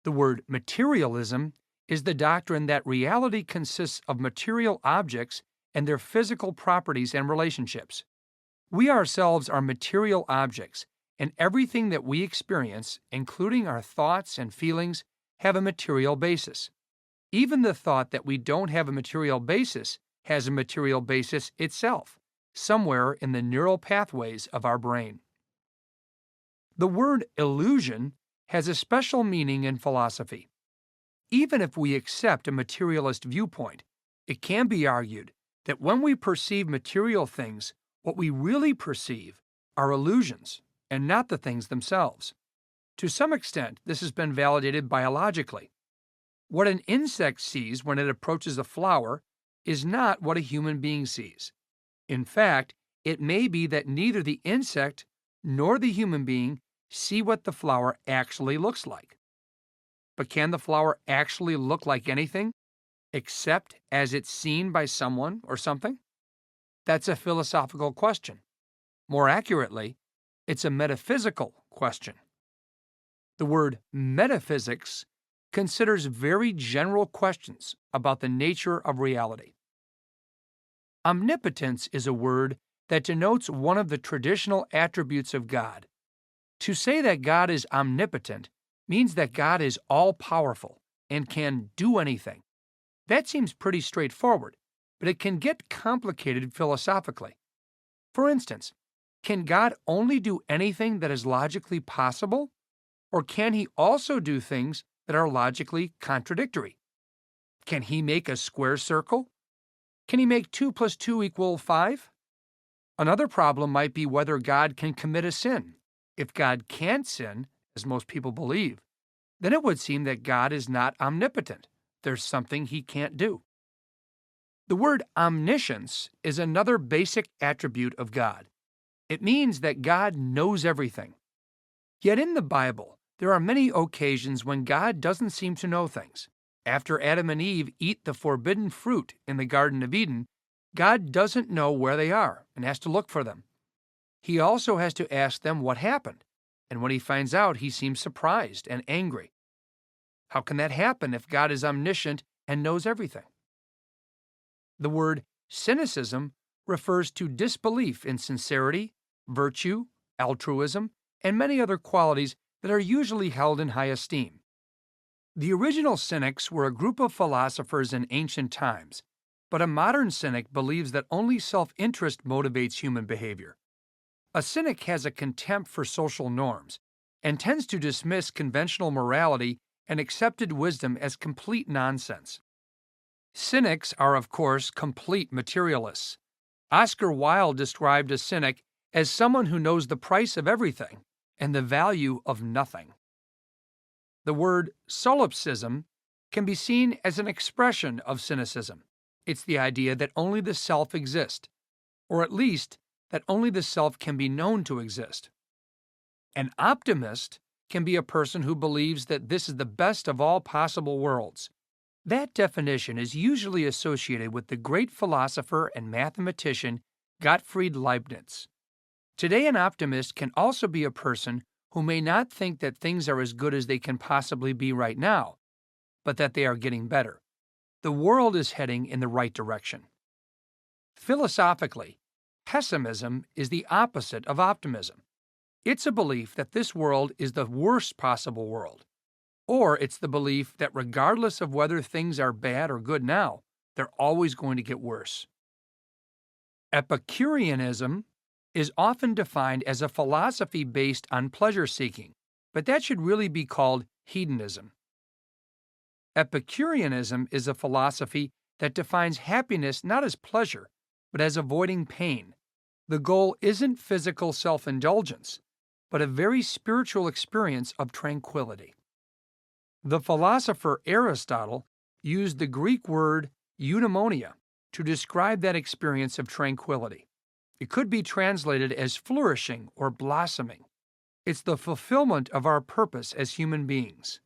The word materialism is the doctrine that reality consists of material objects and their physical properties and relationships. We ourselves are material objects, and everything that we experience, including our thoughts and feelings, have a material basis. Even the thought that we don't have a material basis has a material basis itself, somewhere in the neural pathways of our brain. The word illusion has a special meaning in philosophy. Even if we accept a materialist viewpoint, it can be argued that when we perceive material things, what we really perceive are illusions and not the things themselves. To some extent, this has been validated biologically. What an insect sees when it approaches a flower is not what a human being sees. In fact, it may be that neither the insect nor the human being see what the flower actually looks like. But can the flower actually look like anything, except as it's seen by someone or something? That's a philosophical question. More accurately, it's a metaphysical question. The word metaphysics considers very general questions about the nature of reality. Omnipotence is a word that denotes one of the traditional attributes of God. To say that God is omnipotent means that God is all-powerful and can do anything. That seems pretty straightforward, but it can get complicated philosophically. For instance, can God only do anything that is logically possible? Or can he also do things that are logically contradictory? Can he make a square circle? Can he make 2 + 2 = 5? Another problem might be whether God can commit a sin. If God can't sin, as most people believe, then it would seem that God is not omnipotent. There's something he can't do. The word omniscience is another basic attribute of God. It means that God knows everything. Yet in the Bible, there are many occasions when God doesn't seem to know things. After Adam and Eve eat the forbidden fruit in the Garden of Eden, God doesn't know where they are and has to look for them. He also has to ask them what happened, and when he finds out, he seems surprised and angry. How can that happen if God is omniscient and knows everything? The word cynicism refers to disbelief in sincerity, virtue, altruism, and many other qualities that are usually held in high esteem. The original cynics were a group of philosophers in ancient times, but a modern cynic believes that only self-interest motivates human behavior. A cynic has a contempt for social norms and tends to dismiss conventional morality and accepted wisdom as complete nonsense. Cynics are, of course, complete materialists. Oscar Wilde described a cynic as someone who knows the price of everything and the value of nothing. The word solipsism can be seen as an expression of cynicism. It's the idea that only the self exists, or at least that only the self can be known to exist. An optimist can be a person who believes that this is the best of all possible worlds. That definition is usually associated with the great philosopher and mathematician Gottfried Leibniz. Today, an optimist can also be a person who may not think that things are as good as they can possibly be right now, but that they are getting better. The world is heading in the right direction. Philosophically, pessimism is the opposite of optimism. It's a belief that this world is the worst possible world, or it's the belief that regardless of whether things are bad or good now, they're always going to get worse. Epicureanism is often defined as a philosophy based on pleasure-seeking, but that should really be called hedonism. Epicureanism is a philosophy that defines happiness not as pleasure, but as avoiding pain. The goal isn't physical self-indulgence, but a very spiritual experience of tranquility. The philosopher Aristotle used the Greek word eudaimonia to describe that experience of tranquility. It could be translated as flourishing or blossoming. It's the fulfillment of our purpose as human beings.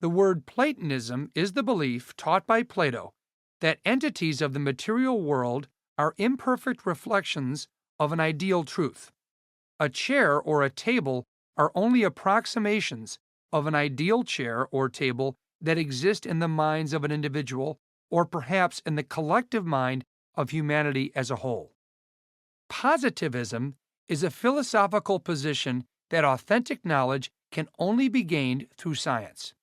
The word Platonism is the belief taught by Plato that entities of the material world are imperfect reflections of an ideal truth. A chair or a table are only approximations of an ideal chair or table that exist in the minds of an individual or perhaps in the collective mind of humanity as a whole. Positivism is a philosophical position that authentic knowledge can only be gained through science.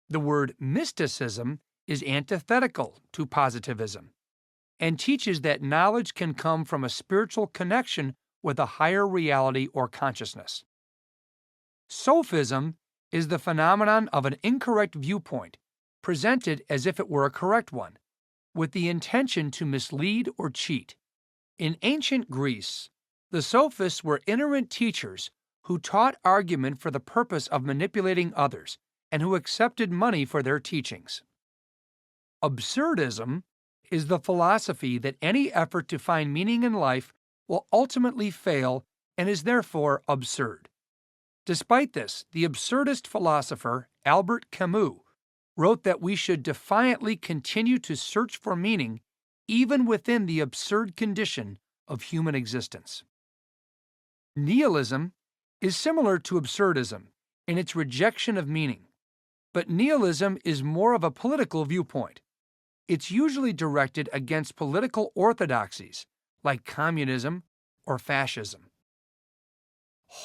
The word mysticism is antithetical to positivism and teaches that knowledge can come from a spiritual connection with a higher reality or consciousness. Sophism is the phenomenon of an incorrect viewpoint presented as if it were a correct one, with the intention to mislead or cheat. In ancient Greece, the sophists were itinerant teachers who taught argument for the purpose of manipulating others and who accepted money for their teachings. Absurdism is the philosophy that any effort to find meaning in life will ultimately fail and is therefore absurd. Despite this, the absurdist philosopher Albert Camus wrote that we should defiantly continue to search for meaning even within the absurd condition of human existence. Nihilism is similar to absurdism in its rejection of meaning, but nihilism is more of a political viewpoint. It's usually directed against political orthodoxies like communism or fascism.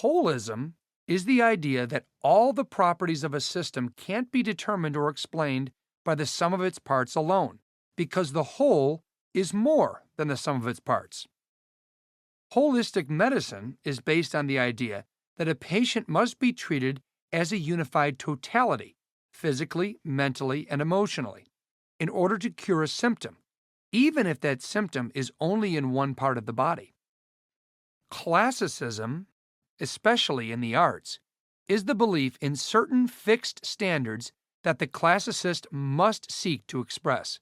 Holism is the idea that all the properties of a system can't be determined or explained by the sum of its parts alone, because the whole is more than the sum of its parts. Holistic medicine is based on the idea that a patient must be treated as a unified totality, physically, mentally, and emotionally, in order to cure a symptom, even if that symptom is only in one part of the body. Classicism, especially in the arts, is the belief in certain fixed standards that the classicist must seek to express.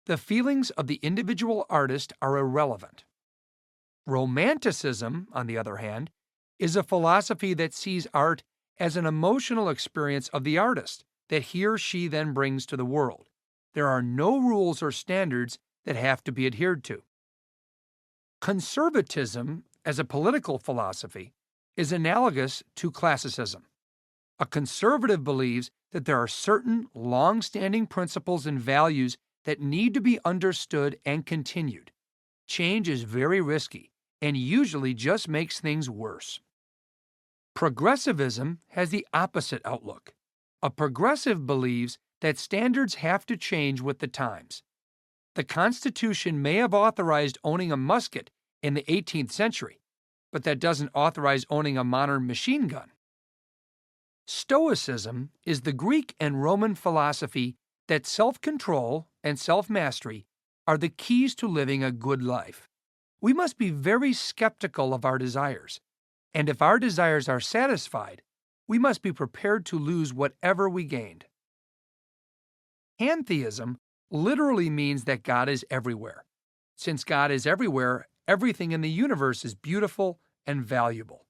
The feelings of the individual artist are irrelevant. Romanticism, on the other hand, is a philosophy that sees art as an emotional experience of the artist that he or she then brings to the world. There are no rules or standards that have to be adhered to. Conservatism, as a political philosophy, is analogous to classicism. A conservative believes that there are certain long-standing principles and values that need to be understood and continued. Change is very risky and usually just makes things worse. Progressivism has the opposite outlook. A progressive believes that standards have to change with the times. The Constitution may have authorized owning a musket in the 18th century, but that doesn't authorize owning a modern machine gun. Stoicism is the Greek and Roman philosophy that self-control and self-mastery are the keys to living a good life. We must be very skeptical of our desires, and if our desires are satisfied, we must be prepared to lose whatever we gained. Pantheism literally means that God is everywhere. Since God is everywhere, everything in the universe is beautiful and valuable.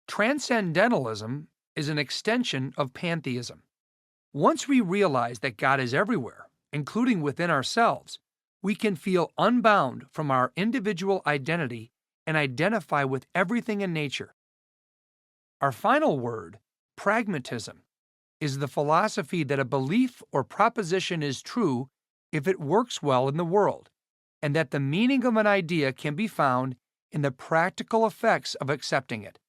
Transcendentalism is an extension of pantheism. Once we realize that God is everywhere, including within ourselves, we can feel unbound from our individual identity and identify with everything in nature. Our final word, pragmatism, is the philosophy that a belief or proposition is true if it works well in the world, and that the meaning of an idea can be found in the practical effects of accepting it.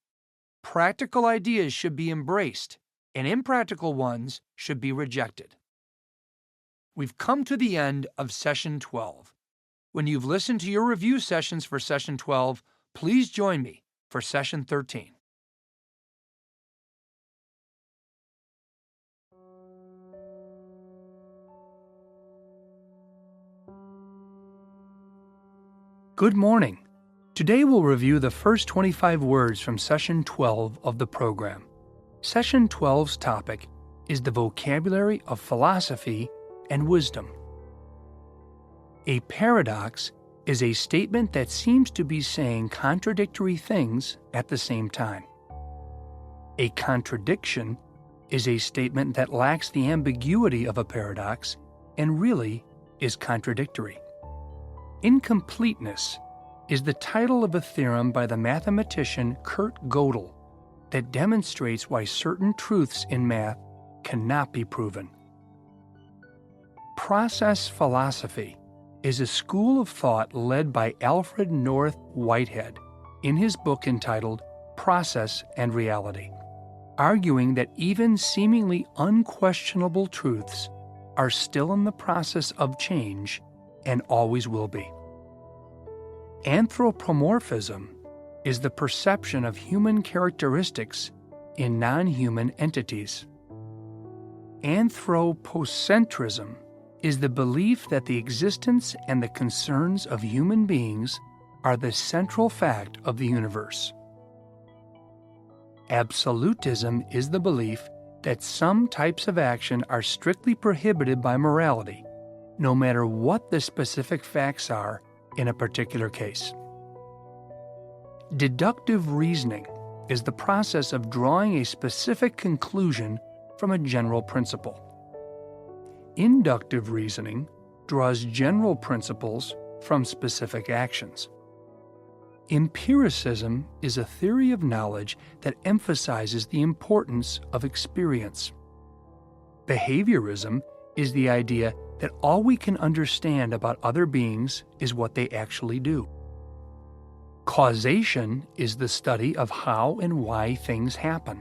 Practical ideas should be embraced, and impractical ones should be rejected. We've come to the end of Session 12. When you've listened to your review sessions for Session 12, please join me for Session 13. Good morning. Today we'll review the first 25 words from Session 12 of the program. Session 12's topic is the vocabulary of philosophy and wisdom. A paradox is a statement that seems to be saying contradictory things at the same time. A contradiction is a statement that lacks the ambiguity of a paradox and really is contradictory. Incompleteness is the title of a theorem by the mathematician Kurt Gödel that demonstrates why certain truths in math cannot be proven. Process philosophy is a school of thought led by Alfred North Whitehead in his book entitled Process and Reality, arguing that even seemingly unquestionable truths are still in the process of change and always will be. Anthropomorphism is the perception of human characteristics in non-human entities. Anthropocentrism is the belief that the existence and the concerns of human beings are the central fact of the universe. Absolutism is the belief that some types of action are strictly prohibited by morality, no matter what the specific facts are in a particular case. Deductive reasoning is the process of drawing a specific conclusion from a general principle. Inductive reasoning draws general principles from specific actions. Empiricism is a theory of knowledge that emphasizes the importance of experience. Behaviorism is the idea that all we can understand about other beings is what they actually do. Causation is the study of how and why things happen.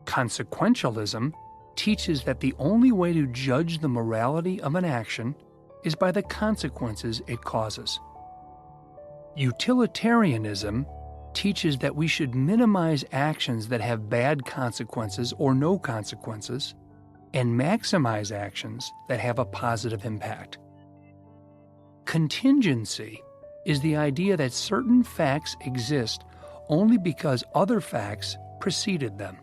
Consequentialism teaches that the only way to judge the morality of an action is by the consequences it causes. Utilitarianism teaches that we should minimize actions that have bad consequences or no consequences, and maximize actions that have a positive impact. Contingency is the idea that certain facts exist only because other facts preceded them.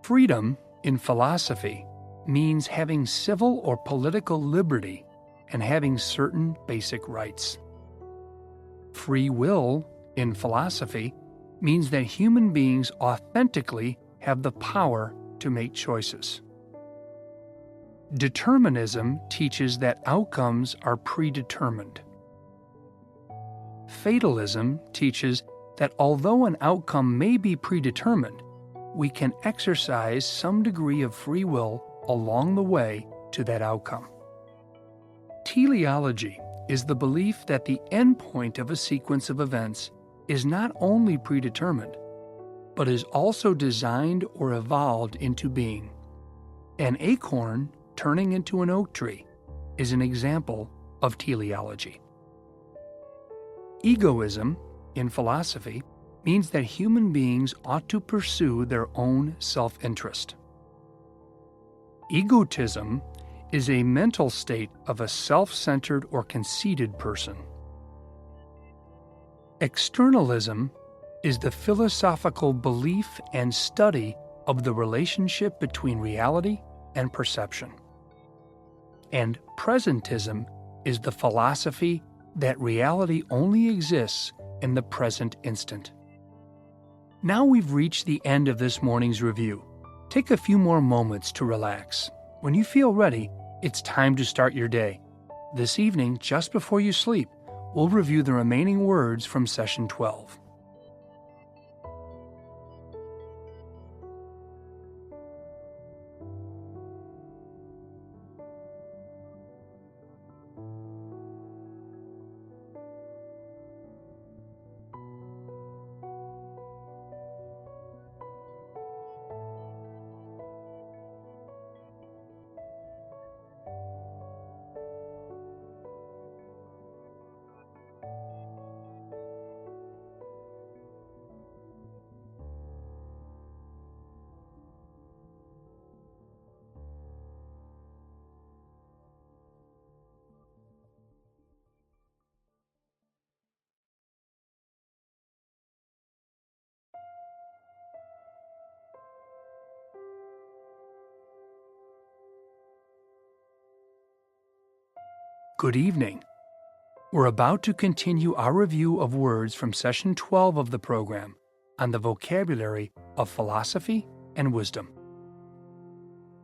Freedom in philosophy means having civil or political liberty and having certain basic rights. Free will in philosophy means that human beings authentically have the power to make choices. Determinism teaches that outcomes are predetermined. Fatalism teaches that although an outcome may be predetermined, we can exercise some degree of free will along the way to that outcome. Teleology is the belief that the endpoint of a sequence of events is not only predetermined, but is also designed or evolved into being. An acorn turning into an oak tree is an example of teleology. Egoism, in philosophy, means that human beings ought to pursue their own self-interest. Egotism is a mental state of a self-centered or conceited person. Externalism is the philosophical belief and study of the relationship between reality and perception. And presentism is the philosophy that reality only exists in the present instant. Now we've reached the end of this morning's review. Take a few more moments to relax. When you feel ready, it's time to start your day. This evening, just before you sleep, we'll review the remaining words from Session 12. Good evening. We're about to continue our review of words from Session 12 of the program on the vocabulary of philosophy and wisdom.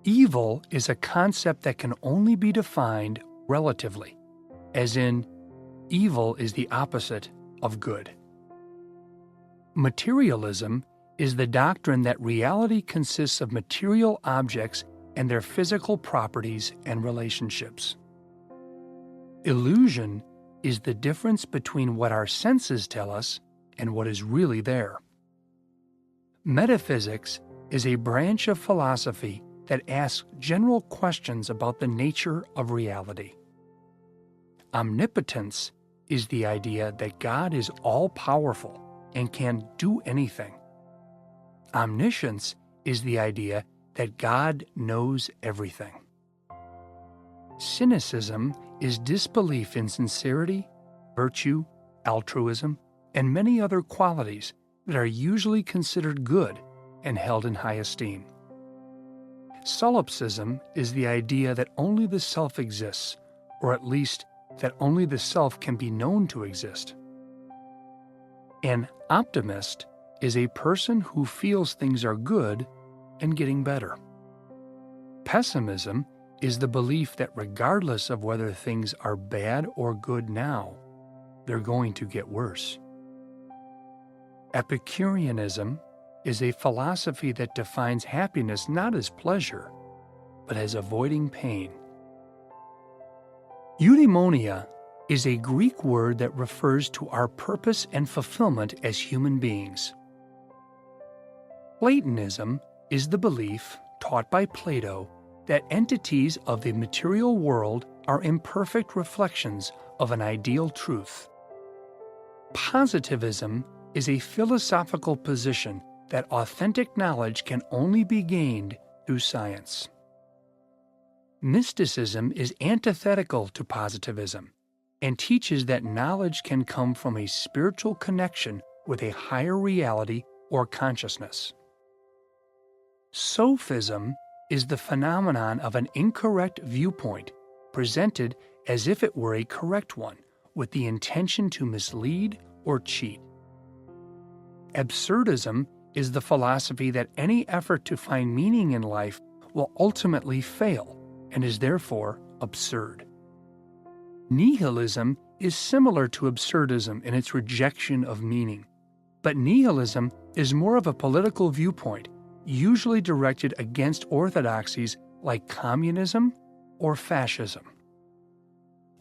Evil is a concept that can only be defined relatively, as in, evil is the opposite of good. Materialism is the doctrine that reality consists of material objects and their physical properties and relationships. Illusion is the difference between what our senses tell us and what is really there. Metaphysics is a branch of philosophy that asks general questions about the nature of reality. Omnipotence is the idea that God is all-powerful and can do anything. Omniscience is the idea that God knows everything. Cynicism is disbelief in sincerity, virtue, altruism, and many other qualities that are usually considered good and held in high esteem. Solipsism is the idea that only the self exists, or at least that only the self can be known to exist. An optimist is a person who feels things are good and getting better. Pessimism is the belief that regardless of whether things are bad or good now, they're going to get worse. Epicureanism is a philosophy that defines happiness not as pleasure, but as avoiding pain. Eudaimonia is a Greek word that refers to our purpose and fulfillment as human beings. Platonism is the belief, taught by Plato, that entities of the material world are imperfect reflections of an ideal truth. Positivism is a philosophical position that authentic knowledge can only be gained through science. Mysticism is antithetical to positivism and teaches that knowledge can come from a spiritual connection with a higher reality or consciousness. Sophism is the phenomenon of an incorrect viewpoint presented as if it were a correct one, with the intention to mislead or cheat. Absurdism is the philosophy that any effort to find meaning in life will ultimately fail and is therefore absurd. Nihilism is similar to absurdism in its rejection of meaning, but nihilism is more of a political viewpoint, usually directed against orthodoxies like communism or fascism.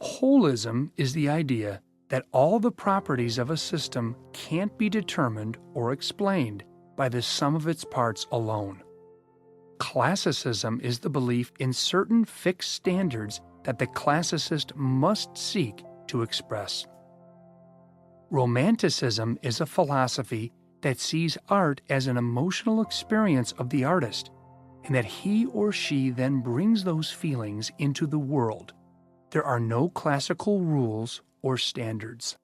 Holism is the idea that all the properties of a system can't be determined or explained by the sum of its parts alone. Classicism is the belief in certain fixed standards that the classicist must seek to express. Romanticism is a philosophy that sees art as an emotional experience of the artist, and that he or she then brings those feelings into the world. There are no classical rules or standards.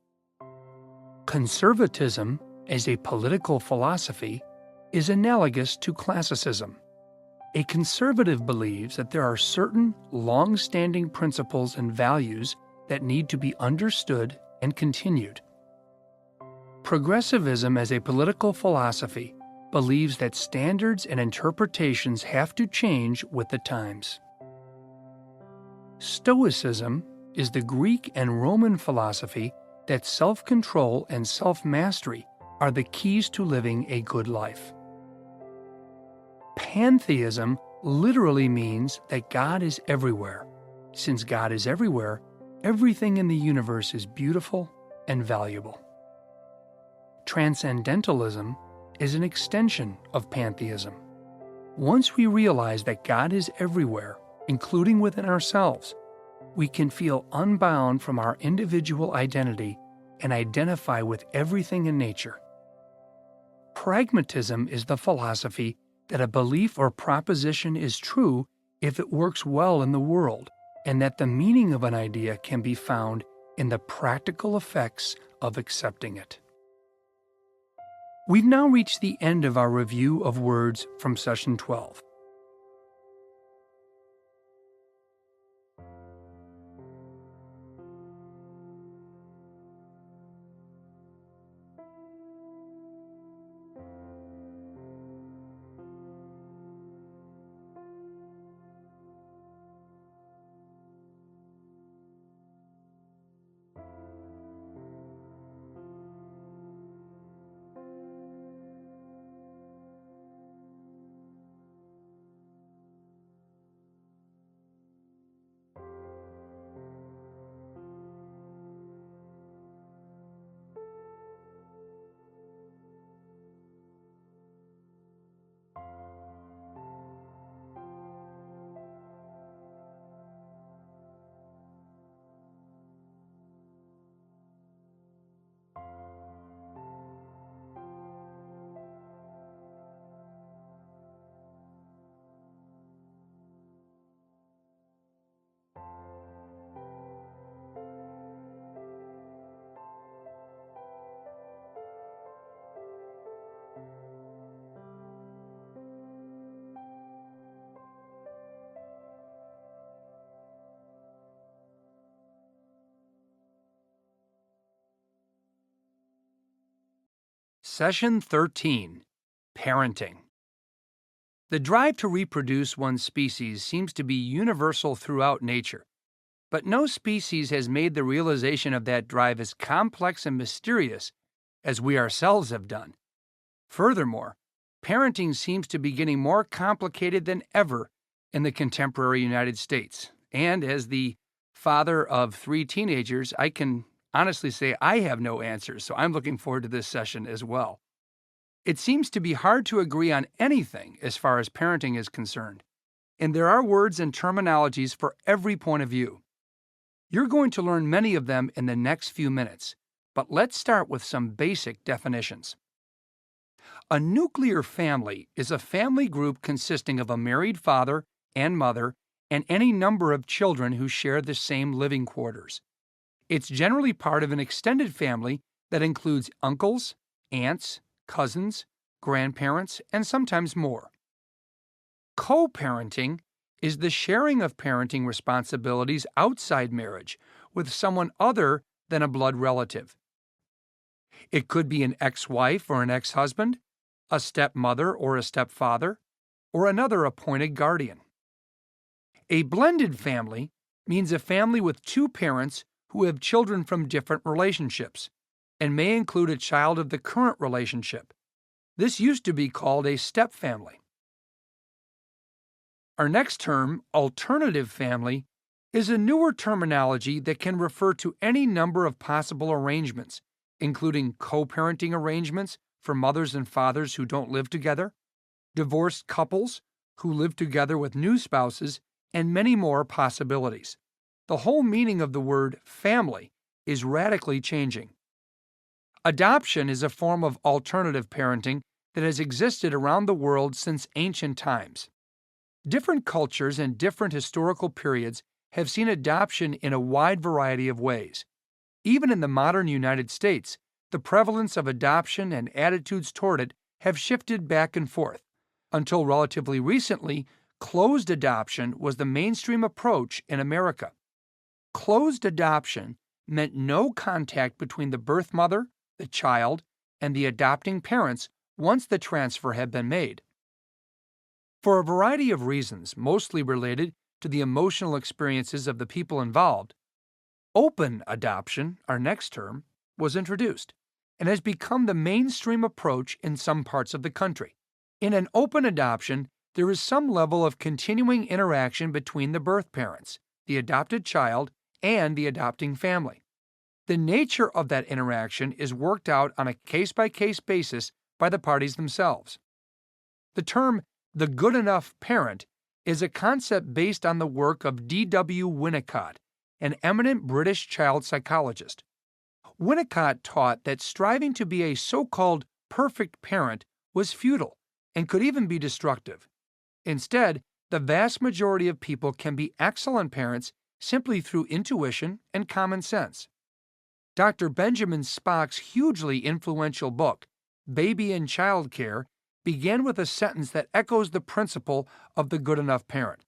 Conservatism, as a political philosophy, is analogous to classicism. A conservative believes that there are certain long-standing principles and values that need to be understood and continued. Progressivism as a political philosophy believes that standards and interpretations have to change with the times. Stoicism is the Greek and Roman philosophy that self-control and self-mastery are the keys to living a good life. Pantheism literally means that God is everywhere. Since God is everywhere, everything in the universe is beautiful and valuable. Transcendentalism is an extension of pantheism. Once we realize that God is everywhere, including within ourselves, we can feel unbound from our individual identity and identify with everything in nature. Pragmatism is the philosophy that a belief or proposition is true if it works well in the world, and that the meaning of an idea can be found in the practical effects of accepting it. We've now reached the end of our review of words from Session 12. Session 13. Parenting. The drive to reproduce one's species seems to be universal throughout nature, but no species has made the realization of that drive as complex and mysterious as we ourselves have done. Furthermore, parenting seems to be getting more complicated than ever in the contemporary United States, and as the father of 3 teenagers, I can honestly say I have no answers, so I'm looking forward to this session as well. It seems to be hard to agree on anything as far as parenting is concerned, and there are words and terminologies for every point of view. You're going to learn many of them in the next few minutes, but let's start with some basic definitions. A nuclear family is a family group consisting of a married father and mother and any number of children who share the same living quarters. It's generally part of an extended family that includes uncles, aunts, cousins, grandparents, and sometimes more. Co-parenting is the sharing of parenting responsibilities outside marriage with someone other than a blood relative. It could be an ex-wife or an ex-husband, a stepmother or a stepfather, or another appointed guardian. A blended family means a family with 2 parents who have children from different relationships, and may include a child of the current relationship. This used to be called a step-family. Our next term, alternative family, is a newer terminology that can refer to any number of possible arrangements, including co-parenting arrangements for mothers and fathers who don't live together, divorced couples who live together with new spouses, and many more possibilities. The whole meaning of the word family is radically changing. Adoption is a form of alternative parenting that has existed around the world since ancient times. Different cultures and different historical periods have seen adoption in a wide variety of ways. Even in the modern United States, the prevalence of adoption and attitudes toward it have shifted back and forth, until relatively recently, closed adoption was the mainstream approach in America. Closed adoption meant no contact between the birth mother, the child, and the adopting parents once the transfer had been made. For a variety of reasons, mostly related to the emotional experiences of the people involved, open adoption, our next term, was introduced and has become the mainstream approach in some parts of the country. In an open adoption, there is some level of continuing interaction between the birth parents, the adopted child, and the adopting family. The nature of that interaction is worked out on a case-by-case basis by the parties themselves. The term the good enough parent is a concept based on the work of D.W. Winnicott, an eminent British child psychologist. Winnicott taught that striving to be a so-called perfect parent was futile and could even be destructive. Instead, the vast majority of people can be excellent parents simply through intuition and common sense. Dr. Benjamin Spock's hugely influential book, Baby and Child Care, began with a sentence that echoes the principle of the good enough parent.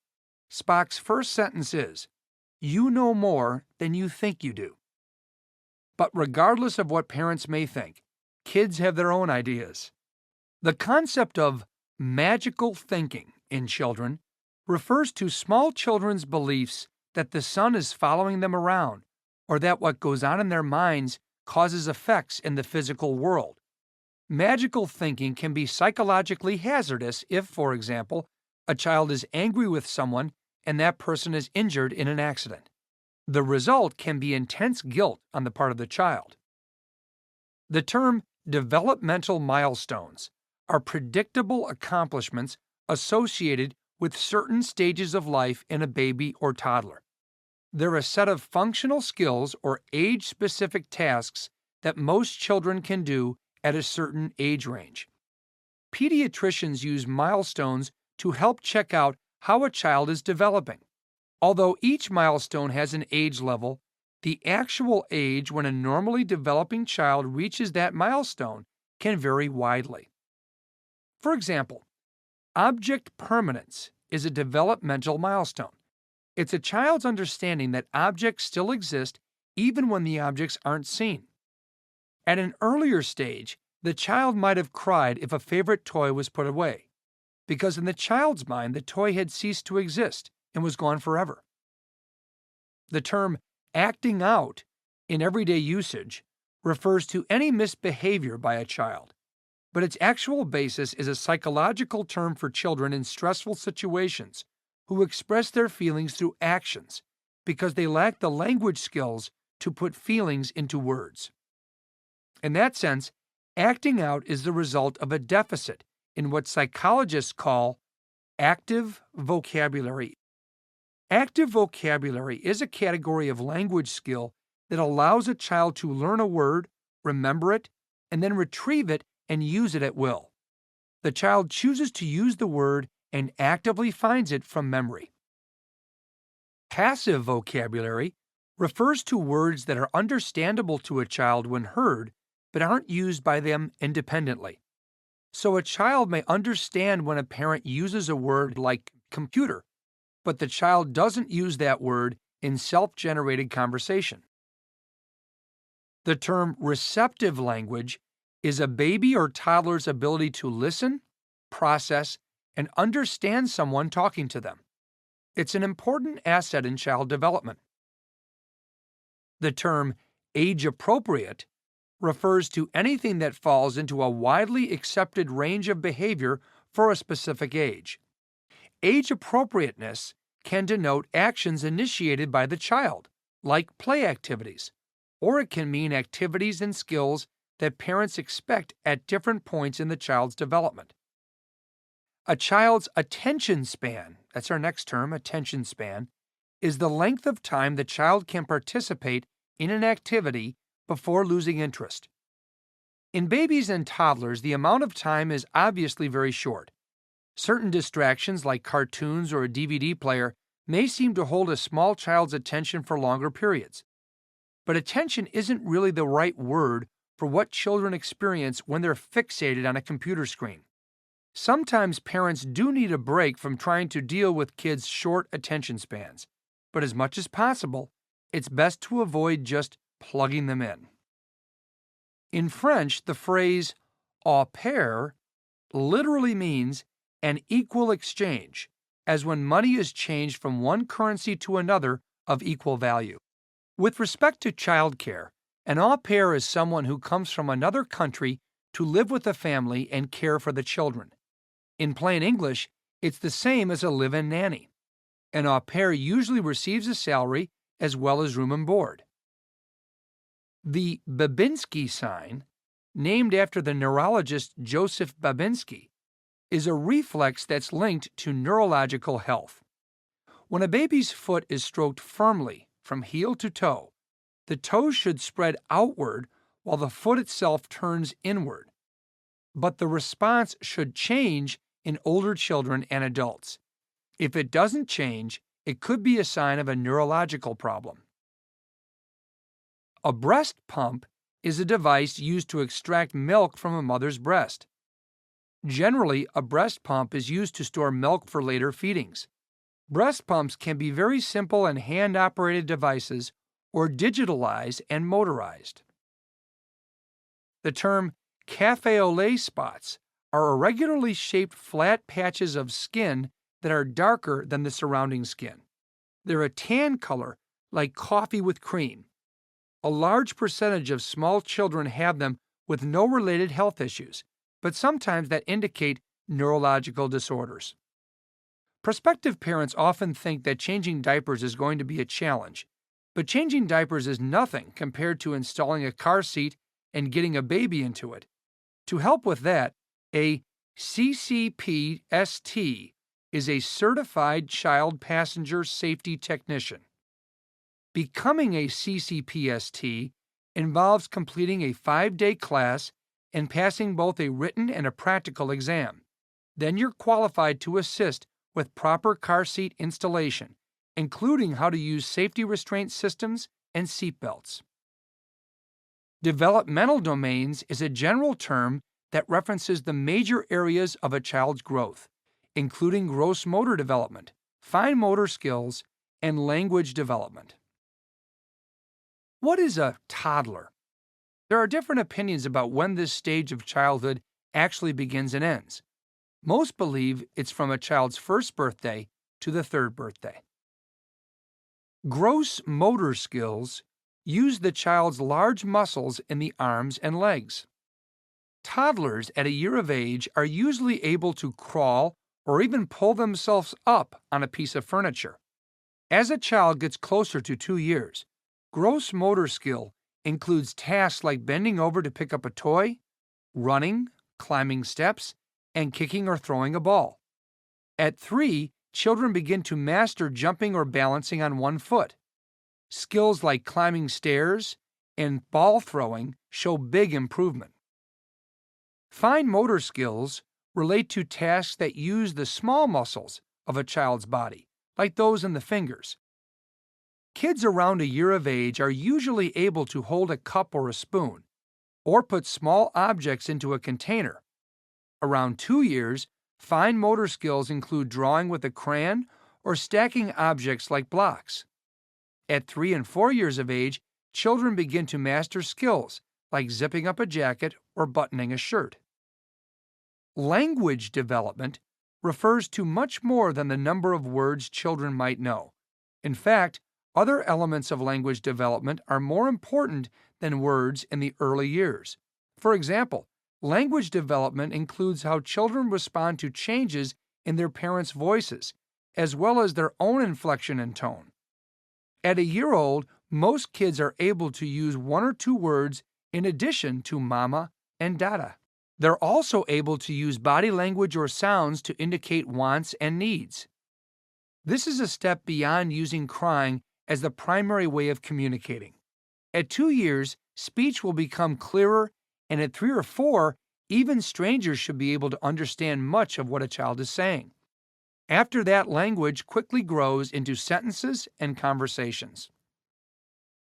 Spock's first sentence is, "You know more than you think you do." But regardless of what parents may think, kids have their own ideas. The concept of magical thinking in children refers to small children's beliefs that the sun is following them around, or that what goes on in their minds causes effects in the physical world. Magical thinking can be psychologically hazardous if, for example, a child is angry with someone and that person is injured in an accident. The result can be intense guilt on the part of the child. The term developmental milestones are predictable accomplishments associated with certain stages of life in a baby or toddler. They're a set of functional skills or age-specific tasks that most children can do at a certain age range. Pediatricians use milestones to help check out how a child is developing. Although each milestone has an age level, the actual age when a normally developing child reaches that milestone can vary widely. For example, object permanence is a developmental milestone. It's a child's understanding that objects still exist even when the objects aren't seen. At an earlier stage, the child might have cried if a favorite toy was put away, because in the child's mind the toy had ceased to exist and was gone forever. The term acting out in everyday usage refers to any misbehavior by a child, but its actual basis is a psychological term for children in stressful situations who express their feelings through actions because they lack the language skills to put feelings into words. In that sense, acting out is the result of a deficit in what psychologists call active vocabulary. Active vocabulary is a category of language skill that allows a child to learn a word, remember it, and then retrieve it and use it at will. The child chooses to use the word and actively finds it from memory. Passive vocabulary refers to words that are understandable to a child when heard, but aren't used by them independently. So a child may understand when a parent uses a word like computer, but the child doesn't use that word in self-generated conversation. The term receptive language is a baby or toddler's ability to listen, process, and understand someone talking to them. It's an important asset in child development. The term age-appropriate refers to anything that falls into a widely accepted range of behavior for a specific age. Age-appropriateness can denote actions initiated by the child, like play activities, or it can mean activities and skills that parents expect at different points in the child's development. A child's attention span, that's our next term, attention span, is the length of time the child can participate in an activity before losing interest. In babies and toddlers, the amount of time is obviously very short. Certain distractions like cartoons or a DVD player may seem to hold a small child's attention for longer periods. But attention isn't really the right word for what children experience when they're fixated on a computer screen. Sometimes parents do need a break from trying to deal with kids' short attention spans, but as much as possible, it's best to avoid just plugging them in. In French, the phrase au pair literally means an equal exchange, as when money is changed from one currency to another of equal value. With respect to childcare, an au pair is someone who comes from another country to live with the family and care for the children. In plain English, it's the same as a live-in nanny. An au pair usually receives a salary as well as room and board. The Babinski sign, named after the neurologist Joseph Babinski, is a reflex that's linked to neurological health. When a baby's foot is stroked firmly from heel to toe, the toes should spread outward while the foot itself turns inward. But the response should change in older children and adults. If it doesn't change, it could be a sign of a neurological problem. A breast pump is a device used to extract milk from a mother's breast. Generally, a breast pump is used to store milk for later feedings. Breast pumps can be very simple and hand-operated devices or digitalized and motorized. The term café au lait spots are irregularly shaped flat patches of skin that are darker than the surrounding skin. They're a tan color, like coffee with cream. A large percentage of small children have them with no related health issues, but sometimes that indicate neurological disorders. Prospective parents often think that changing diapers is going to be a challenge, but changing diapers is nothing compared to installing a car seat and getting a baby into it. To help with that, a CCPST is a Certified Child Passenger Safety Technician. Becoming a CCPST involves completing a 5-day class and passing both a written and a practical exam. Then you're qualified to assist with proper car seat installation, including how to use safety restraint systems and seat belts. Developmental domains is a general term that references the major areas of a child's growth, including gross motor development, fine motor skills, and language development. What is a toddler? There are different opinions about when this stage of childhood actually begins and ends. Most believe it's from a child's first birthday to the 3rd birthday. Gross motor skills use the child's large muscles in the arms and legs. Toddlers at a year of age are usually able to crawl or even pull themselves up on a piece of furniture. As a child gets closer to 2 years, gross motor skill includes tasks like bending over to pick up a toy, running, climbing steps, and kicking or throwing a ball. At 3, children begin to master jumping or balancing on one foot. Skills like climbing stairs and ball throwing show big improvement. Fine motor skills relate to tasks that use the small muscles of a child's body, like those in the fingers. Kids around a year of age are usually able to hold a cup or a spoon, or put small objects into a container. Around 2 years, fine motor skills include drawing with a crayon or stacking objects like blocks. At 3 and 4 years of age, children begin to master skills like zipping up a jacket or buttoning a shirt. Language development refers to much more than the number of words children might know. In fact, other elements of language development are more important than words in the early years. For example, language development includes how children respond to changes in their parents' voices, as well as their own inflection and tone. At a year old, most kids are able to use 1 or 2 words in addition to mama and dada. They're also able to use body language or sounds to indicate wants and needs. This is a step beyond using crying as the primary way of communicating. At 2 years, speech will become clearer, and at 3 or 4, even strangers should be able to understand much of what a child is saying. After that, language quickly grows into sentences and conversations.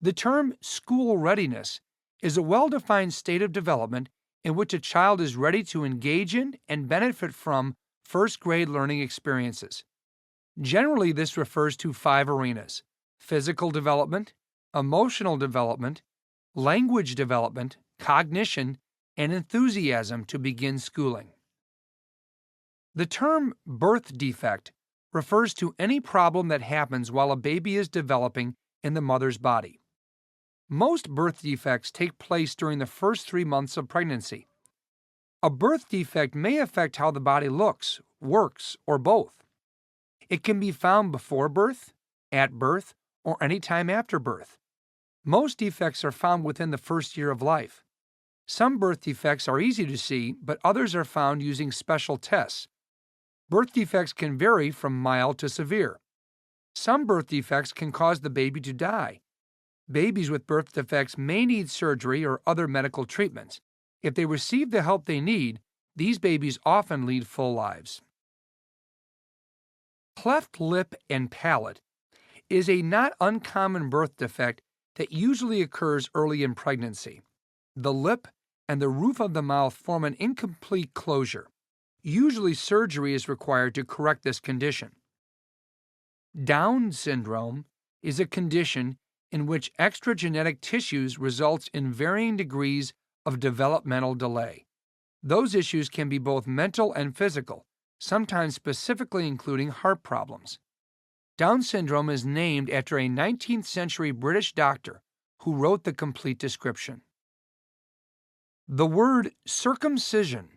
The term school readiness is a well-defined state of development in which a child is ready to engage in and benefit from first-grade learning experiences. Generally, this refers to 5 arenas: physical development, emotional development, language development, cognition, and enthusiasm to begin schooling. The term birth defect refers to any problem that happens while a baby is developing in the mother's body. Most birth defects take place during the first 3 months of pregnancy. A birth defect may affect how the body looks, works, or both. It can be found before birth, at birth, or any time after birth. Most defects are found within the first year of life. Some birth defects are easy to see, but others are found using special tests. Birth defects can vary from mild to severe. Some birth defects can cause the baby to die. Babies with birth defects may need surgery or other medical treatments. If they receive the help they need, these babies often lead full lives. Cleft lip and palate is a not uncommon birth defect that usually occurs early in pregnancy. The lip and the roof of the mouth form an incomplete closure. Usually surgery is required to correct this condition. Down syndrome is a condition in which extra genetic tissues results in varying degrees of developmental delay. Those issues can be both mental and physical, sometimes specifically including heart problems. Down syndrome is named after a 19th century British doctor who wrote the complete description. The word circumcision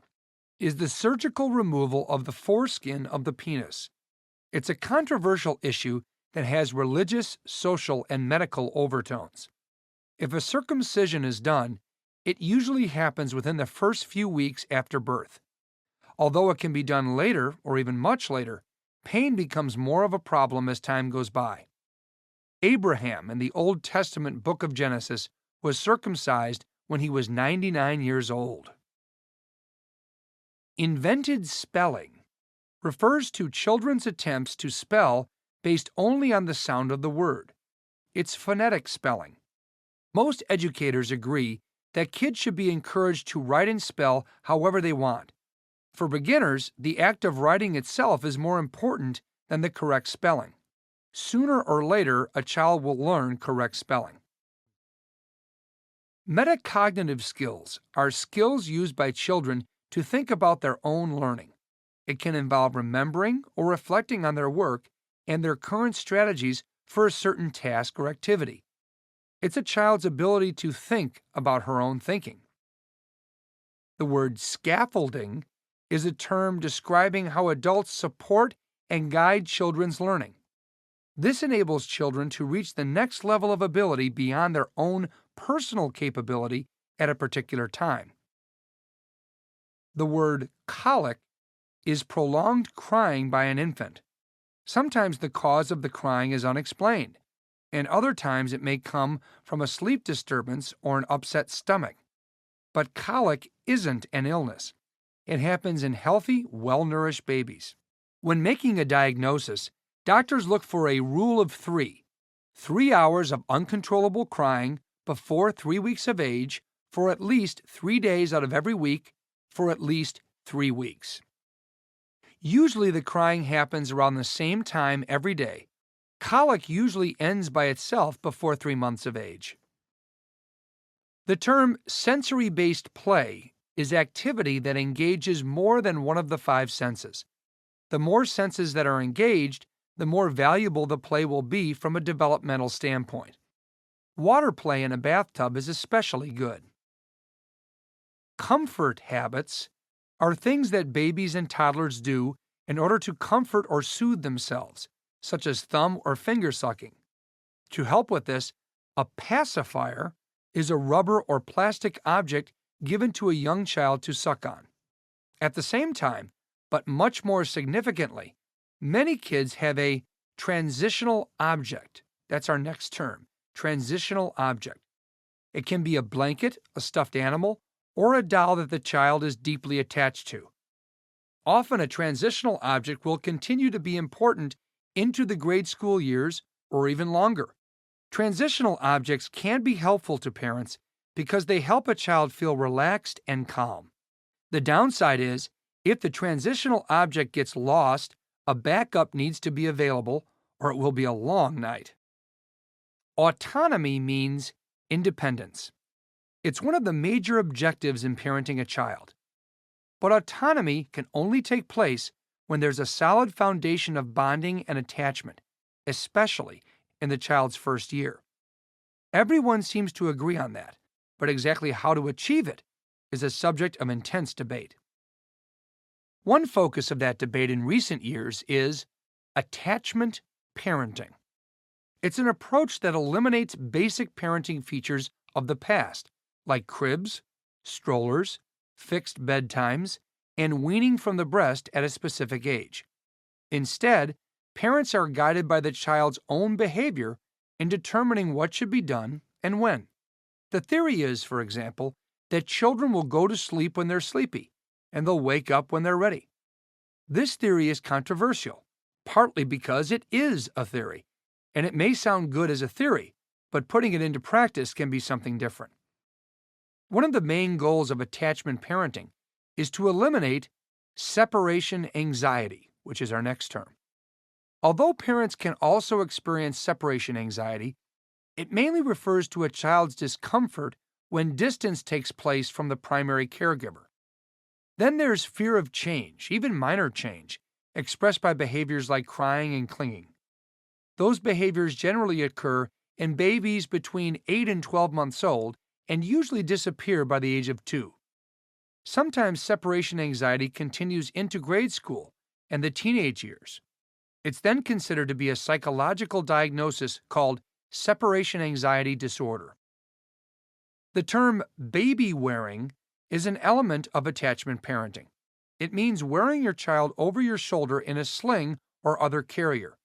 is the surgical removal of the foreskin of the penis. It's a controversial issue that has religious, social, and medical overtones. If a circumcision is done, it usually happens within the first few weeks after birth. Although it can be done later or even much later, pain becomes more of a problem as time goes by. Abraham in the Old Testament book of Genesis was circumcised when he was 99 years old. Invented spelling refers to children's attempts to spell based only on the sound of the word. It's phonetic spelling. Most educators agree that kids should be encouraged to write and spell however they want. For beginners, the act of writing itself is more important than the correct spelling. Sooner or later, a child will learn correct spelling. Metacognitive skills are skills used by children to think about their own learning. It can involve remembering or reflecting on their work and their current strategies for a certain task or activity. It's a child's ability to think about her own thinking. The word scaffolding is a term describing how adults support and guide children's learning. This enables children to reach the next level of ability beyond their own personal capability at a particular time. The word colic is prolonged crying by an infant. Sometimes the cause of the crying is unexplained, and other times it may come from a sleep disturbance or an upset stomach. But colic isn't an illness. It happens in healthy, well-nourished babies. When making a diagnosis, doctors look for a rule of 3. 3 hours of uncontrollable crying before 3 weeks of age for at least 3 days out of every week for at least 3 weeks. Usually the crying happens around the same time every day. Colic usually ends by itself before 3 months of age. The term sensory-based play is activity that engages more than one of the 5 senses. The more senses that are engaged, the more valuable the play will be from a developmental standpoint. Water play in a bathtub is especially good. Comfort habits are things that babies and toddlers do in order to comfort or soothe themselves, such as thumb or finger sucking. To help with this, a pacifier is a rubber or plastic object given to a young child to suck on. At the same time, but much more significantly, many kids have a transitional object. That's our next term, transitional object. It can be a blanket, a stuffed animal, or a doll that the child is deeply attached to. Often a transitional object will continue to be important into the grade school years or even longer. Transitional objects can be helpful to parents because they help a child feel relaxed and calm. The downside is, if the transitional object gets lost, a backup needs to be available, or it will be a long night. Autonomy means independence. It's one of the major objectives in parenting a child. But autonomy can only take place when there's a solid foundation of bonding and attachment, especially in the child's first year. Everyone seems to agree on that, but exactly how to achieve it is a subject of intense debate. One focus of that debate in recent years is attachment parenting. It's an approach that eliminates basic parenting features of the past, like cribs, strollers, fixed bedtimes, and weaning from the breast at a specific age. Instead, parents are guided by the child's own behavior in determining what should be done and when. The theory is, for example, that children will go to sleep when they're sleepy, and they'll wake up when they're ready. This theory is controversial, partly because it is a theory, and it may sound good as a theory, but putting it into practice can be something different. One of the main goals of attachment parenting is to eliminate separation anxiety, which is our next term. Although parents can also experience separation anxiety, it mainly refers to a child's discomfort when distance takes place from the primary caregiver. Then there's fear of change, even minor change, expressed by behaviors like crying and clinging. Those behaviors generally occur in babies between 8 and 12 months old and usually disappear by the age of 2. Sometimes separation anxiety continues into grade school and the teenage years. It's then considered to be a psychological diagnosis called separation anxiety disorder. The term baby wearing is an element of attachment parenting. It means wearing your child over your shoulder in a sling or other carrier.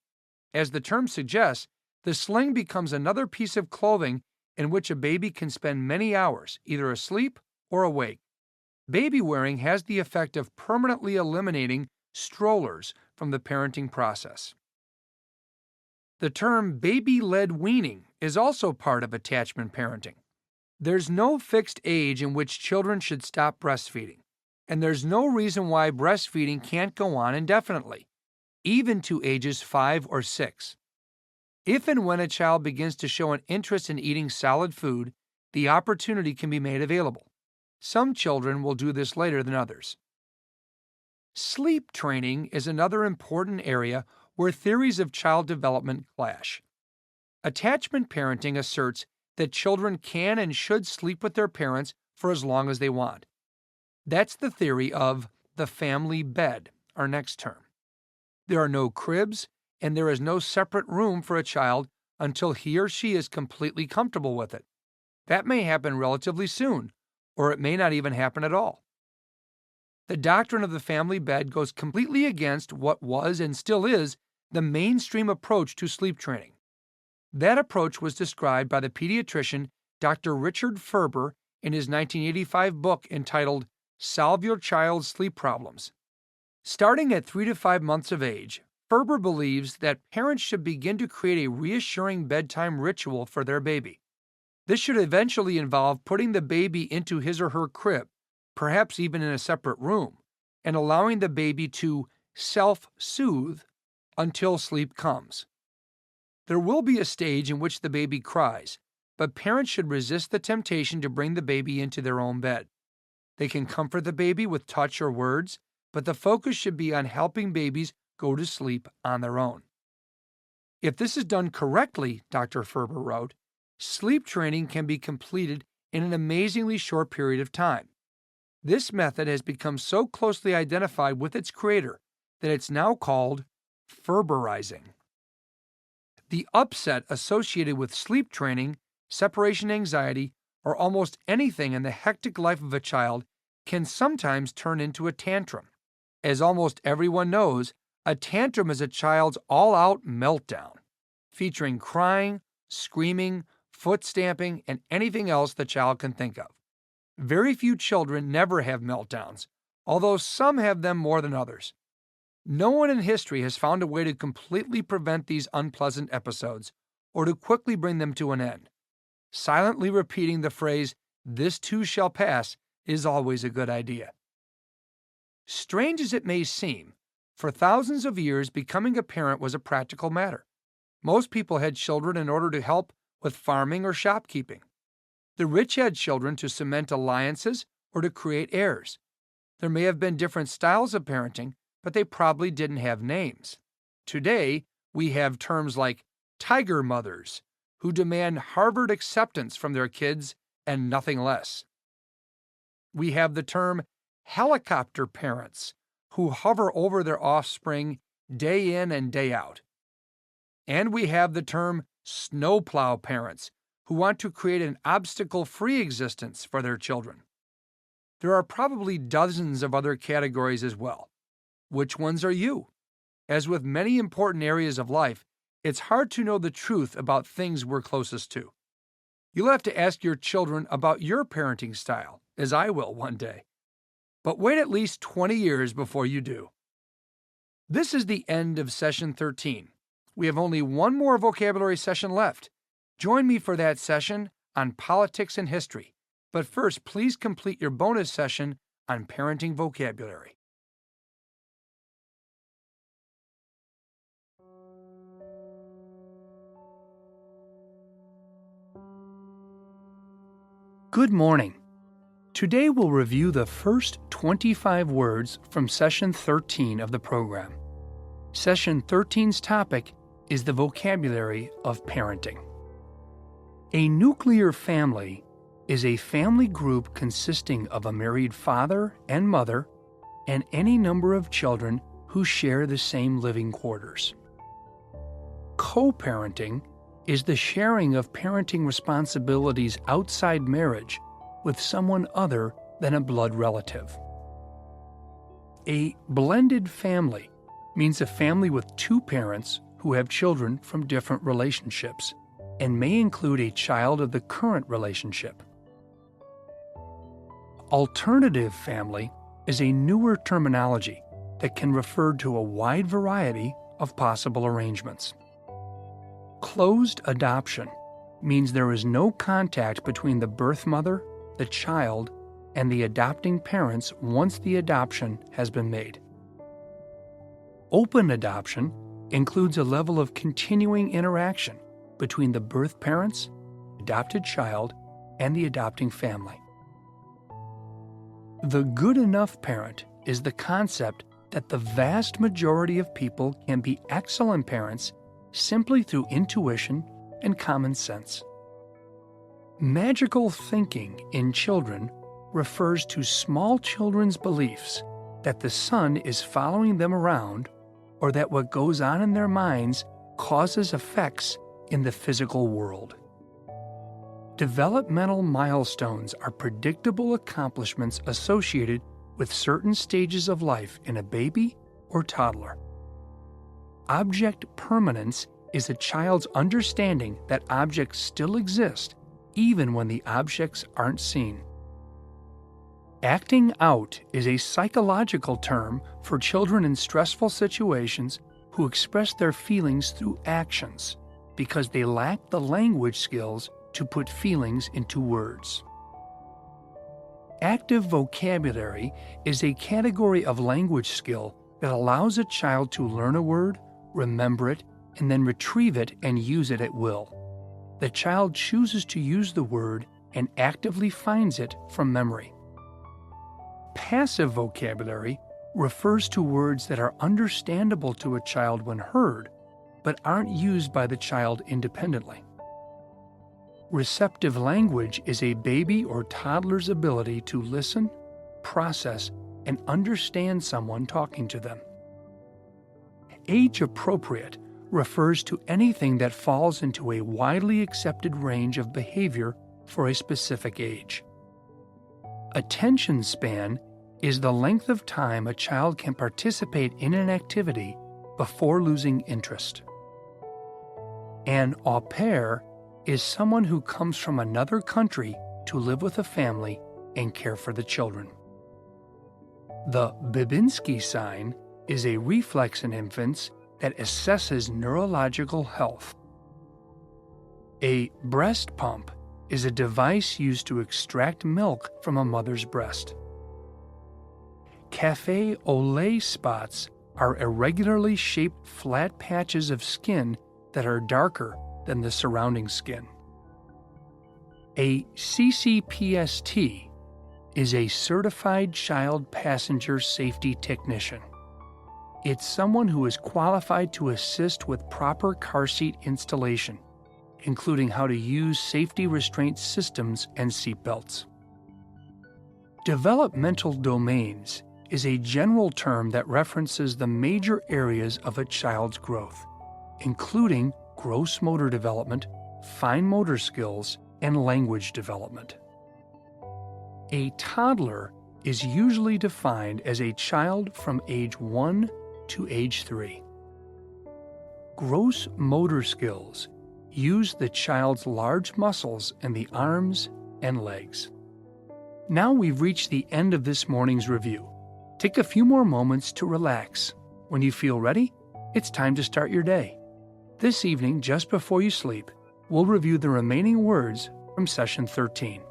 As the term suggests, the sling becomes another piece of clothing in which a baby can spend many hours, either asleep or awake. Baby wearing has the effect of permanently eliminating strollers from the parenting process. The term baby-led weaning is also part of attachment parenting. There's no fixed age in which children should stop breastfeeding, and there's no reason why breastfeeding can't go on indefinitely, even to ages 5 or 6. If and when a child begins to show an interest in eating solid food, the opportunity can be made available. Some children will do this later than others. Sleep training is another important area where theories of child development clash. Attachment parenting asserts that children can and should sleep with their parents for as long as they want. That's the theory of the family bed, our next term. There are no cribs, and there is no separate room for a child until he or she is completely comfortable with it. That may happen relatively soon, or it may not even happen at all. The doctrine of the family bed goes completely against what was and still is the mainstream approach to sleep training. That approach was described by the pediatrician Dr. Richard Ferber in his 1985 book entitled Solve Your Child's Sleep Problems. Starting at 3 to 5 months of age, Ferber believes that parents should begin to create a reassuring bedtime ritual for their baby. This should eventually involve putting the baby into his or her crib, perhaps even in a separate room, and allowing the baby to self-soothe until sleep comes. There will be a stage in which the baby cries, but parents should resist the temptation to bring the baby into their own bed. They can comfort the baby with touch or words, but the focus should be on helping babies go to sleep on their own. If this is done correctly, Dr. Ferber wrote, sleep training can be completed in an amazingly short period of time. This method has become so closely identified with its creator that it's now called Ferberizing. The upset associated with sleep training, separation anxiety, or almost anything in the hectic life of a child can sometimes turn into a tantrum. As almost everyone knows, a tantrum is a child's all-out meltdown, featuring crying, screaming, foot stamping, and anything else the child can think of. Very few children never have meltdowns, although some have them more than others. No one in history has found a way to completely prevent these unpleasant episodes or to quickly bring them to an end. Silently repeating the phrase, "This too shall pass" is always a good idea. Strange as it may seem, for thousands of years, becoming a parent was a practical matter. Most people had children in order to help with farming or shopkeeping. The rich had children to cement alliances or to create heirs. There may have been different styles of parenting, but they probably didn't have names. Today, we have terms like tiger mothers, who demand Harvard acceptance from their kids and nothing less. We have the term helicopter parents, who hover over their offspring day in and day out. And we have the term snowplow parents, who want to create an obstacle-free existence for their children. There are probably dozens of other categories as well. Which ones are you? As with many important areas of life, it's hard to know the truth about things we're closest to. You'll have to ask your children about your parenting style, as I will one day. But wait at least 20 years before you do. This is the end of Session 13. We have only one more vocabulary session left. Join me for that session on politics and history. But first, please complete your bonus session on parenting vocabulary. Good morning. Today we'll review the first 25 words from Session 13 of the program. Session 13's topic is the vocabulary of parenting. A nuclear family is a family group consisting of a married father and mother and any number of children who share the same living quarters. Co-parenting is the sharing of parenting responsibilities outside marriage with someone other than a blood relative. A blended family means a family with two parents who have children from different relationships and may include a child of the current relationship. Alternative family is a newer terminology that can refer to a wide variety of possible arrangements. Closed adoption means there is no contact between the birth mother, the child, and the adopting parents once the adoption has been made. Open adoption includes a level of continuing interaction between the birth parents, adopted child, and the adopting family. The good enough parent is the concept that the vast majority of people can be excellent parents simply through intuition and common sense. Magical thinking in children refers to small children's beliefs that the sun is following them around or that what goes on in their minds causes effects in the physical world. Developmental milestones are predictable accomplishments associated with certain stages of life in a baby or toddler. Object permanence is a child's understanding that objects still exist even when the objects aren't seen. Acting out is a psychological term for children in stressful situations who express their feelings through actions because they lack the language skills to put feelings into words. Active vocabulary is a category of language skill that allows a child to learn a word, remember it, and then retrieve it and use it at will. The child chooses to use the word and actively finds it from memory. Passive vocabulary refers to words that are understandable to a child when heard, but aren't used by the child independently. Receptive language is a baby or toddler's ability to listen, process, and understand someone talking to them. Age-appropriate refers to anything that falls into a widely accepted range of behavior for a specific age. Attention span is the length of time a child can participate in an activity before losing interest. An au pair is someone who comes from another country to live with a family and care for the children. The Babinski sign is a reflex in infants that assesses neurological health. A breast pump is a device used to extract milk from a mother's breast. Café au lait spots are irregularly shaped flat patches of skin that are darker than the surrounding skin. A CCPST is a Certified Child Passenger Safety Technician. It's someone who is qualified to assist with proper car seat installation, including how to use safety restraint systems and seatbelts. Developmental domains is a general term that references the major areas of a child's growth, including gross motor development, fine motor skills, and language development. A toddler is usually defined as a child from age 1 to age 3. Gross motor skills use the child's large muscles in the arms and legs. Now we've reached the end of this morning's review. Take a few more moments to relax. When you feel ready, it's time to start your day. This evening, just before you sleep, we'll review the remaining words from Session 13.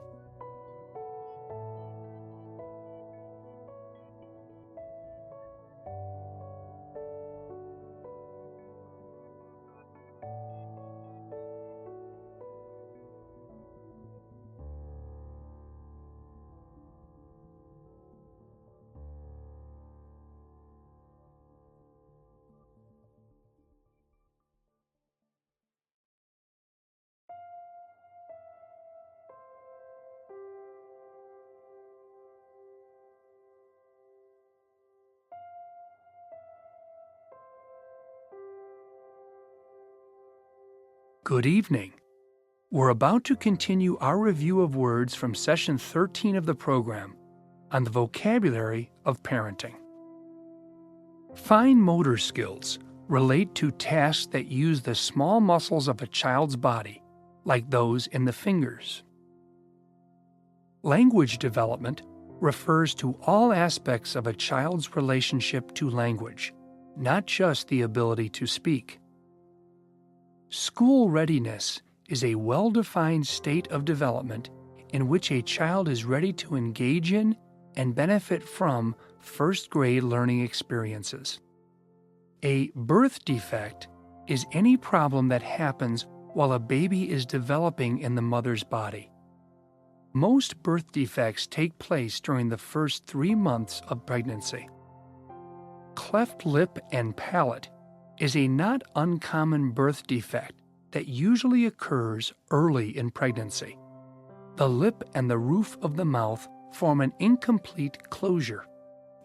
Good evening. We're about to continue our review of words from Session 13 of the program on the vocabulary of parenting. Fine motor skills relate to tasks that use the small muscles of a child's body, like those in the fingers. Language development refers to all aspects of a child's relationship to language, not just the ability to speak. School readiness is a well-defined state of development in which a child is ready to engage in and benefit from first-grade learning experiences. A birth defect is any problem that happens while a baby is developing in the mother's body. Most birth defects take place during the first 3 months of pregnancy. Cleft lip and palate is a not uncommon birth defect that usually occurs early in pregnancy. The lip and the roof of the mouth form an incomplete closure.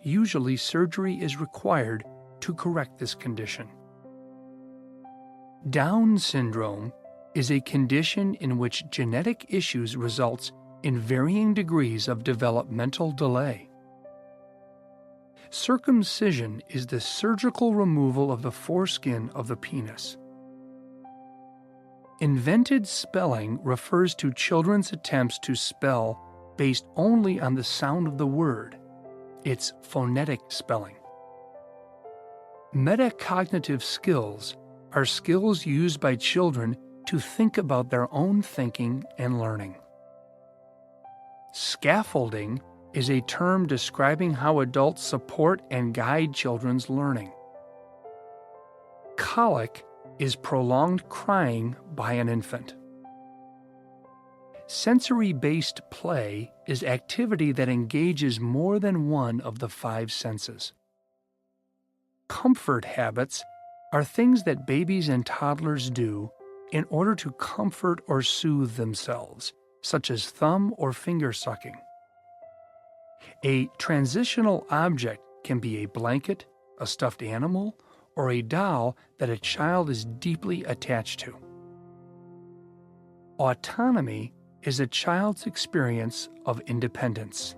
Usually surgery is required to correct this condition. Down syndrome is a condition in which genetic issues results in varying degrees of developmental delay. Circumcision is the surgical removal of the foreskin of the penis. Invented spelling refers to children's attempts to spell based only on the sound of the word. It's phonetic spelling. Metacognitive skills are skills used by children to think about their own thinking and learning. Scaffolding is a term describing how adults support and guide children's learning. Colic is prolonged crying by an infant. Sensory-based play is activity that engages more than one of the 5 senses. Comfort habits are things that babies and toddlers do in order to comfort or soothe themselves, such as thumb or finger sucking. A transitional object can be a blanket, a stuffed animal, or a doll that a child is deeply attached to. Autonomy is a child's experience of independence.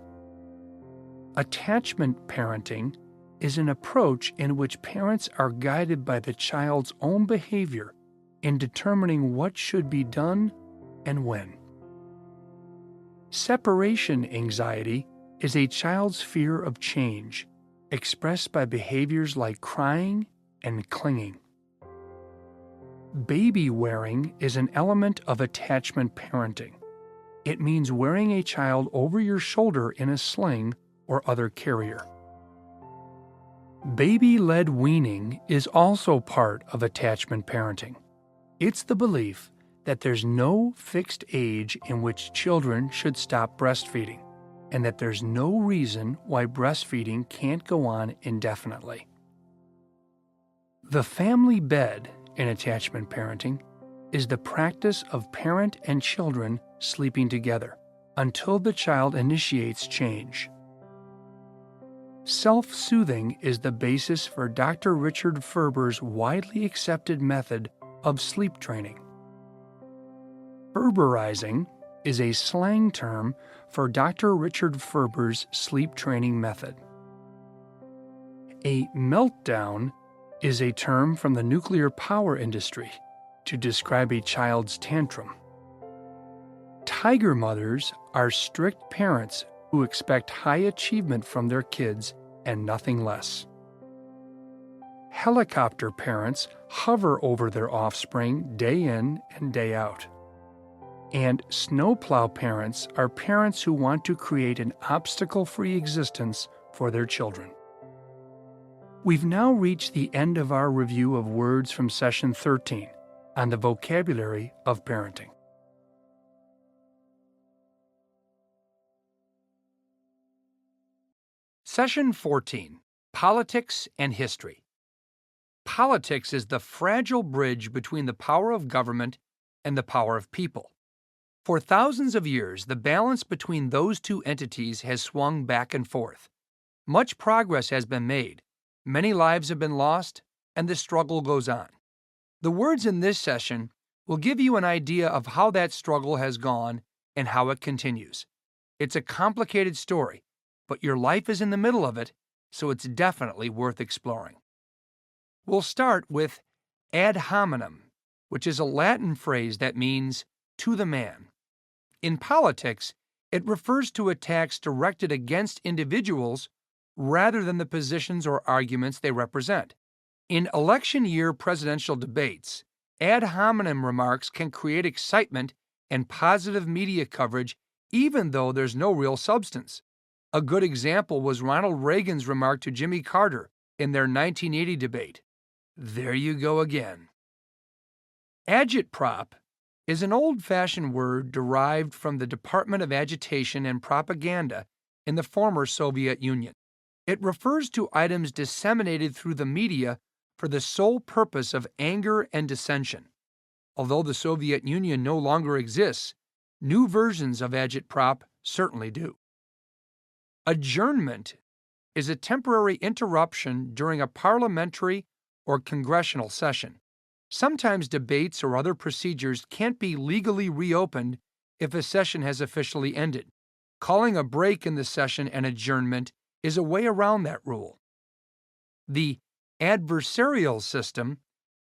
Attachment parenting is an approach in which parents are guided by the child's own behavior in determining what should be done and when. Separation anxiety is a child's fear of change, expressed by behaviors like crying and clinging. Baby wearing is an element of attachment parenting, It means wearing a child over your shoulder in a sling or other carrier. Baby-led weaning is also part of attachment parenting. It's the belief that there's no fixed age in which children should stop breastfeeding, and that there's no reason why breastfeeding can't go on indefinitely. The family bed in attachment parenting is the practice of parent and children sleeping together until the child initiates change. Self-soothing is the basis for Dr. Richard Ferber's widely accepted method of sleep training. Ferberizing is a slang term for Dr. Richard Ferber's sleep training method. A meltdown is a term from the nuclear power industry to describe a child's tantrum. Tiger mothers are strict parents who expect high achievement from their kids and nothing less. Helicopter parents hover over their offspring day in and day out. And snowplow parents are parents who want to create an obstacle-free existence for their children. We've now reached the end of our review of words from Session 13 on the vocabulary of parenting. Session 14, Politics and History. Politics is the fragile bridge between the power of government and the power of people. For thousands of years, the balance between those two entities has swung back and forth. Much progress has been made, many lives have been lost, and the struggle goes on. The words in this session will give you an idea of how that struggle has gone and how it continues. It's a complicated story, but your life is in the middle of it, so it's definitely worth exploring. We'll start with ad hominem, which is a Latin phrase that means to the man. In politics, it refers to attacks directed against individuals rather than the positions or arguments they represent. In election year presidential debates, ad hominem remarks can create excitement and positive media coverage even though there's no real substance. A good example was Ronald Reagan's remark to Jimmy Carter in their 1980 debate. There you go again. Agitprop is an old-fashioned word derived from the Department of Agitation and Propaganda in the former Soviet Union. It refers to items disseminated through the media for the sole purpose of anger and dissension. Although the Soviet Union no longer exists, new versions of agitprop certainly do. Adjournment is a temporary interruption during a parliamentary or congressional session. Sometimes debates or other procedures can't be legally reopened if a session has officially ended. Calling a break in the session an adjournment is a way around that rule. The adversarial system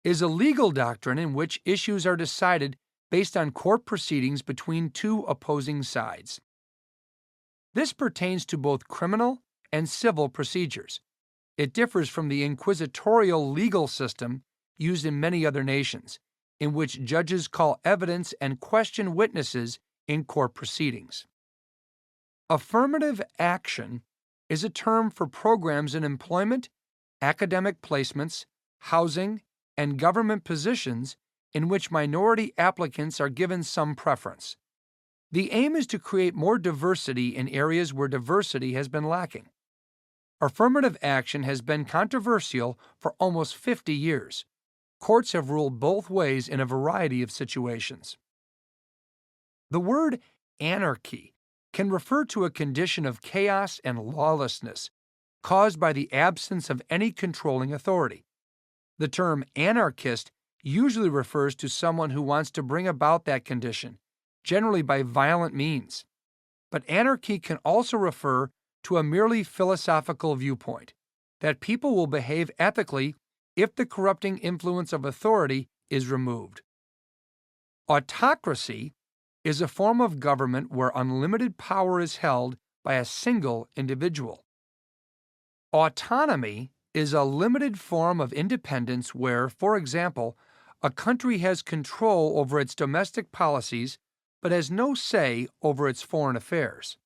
is a legal doctrine in which issues are decided based on court proceedings between two opposing sides. This pertains to both criminal and civil procedures. It differs from the inquisitorial legal system used in many other nations, in which judges call evidence and question witnesses in court proceedings. Affirmative action is a term for programs in employment, academic placements, housing, and government positions in which minority applicants are given some preference. The aim is to create more diversity in areas where diversity has been lacking. Affirmative action has been controversial for almost 50 years. Courts have ruled both ways in a variety of situations. The word anarchy can refer to a condition of chaos and lawlessness caused by the absence of any controlling authority. The term anarchist usually refers to someone who wants to bring about that condition, generally by violent means. But anarchy can also refer to a merely philosophical viewpoint, that people will behave ethically if the corrupting influence of authority is removed. Autocracy is a form of government where unlimited power is held by a single individual. Autonomy is a limited form of independence where, for example, a country has control over its domestic policies but has no say over its foreign affairs.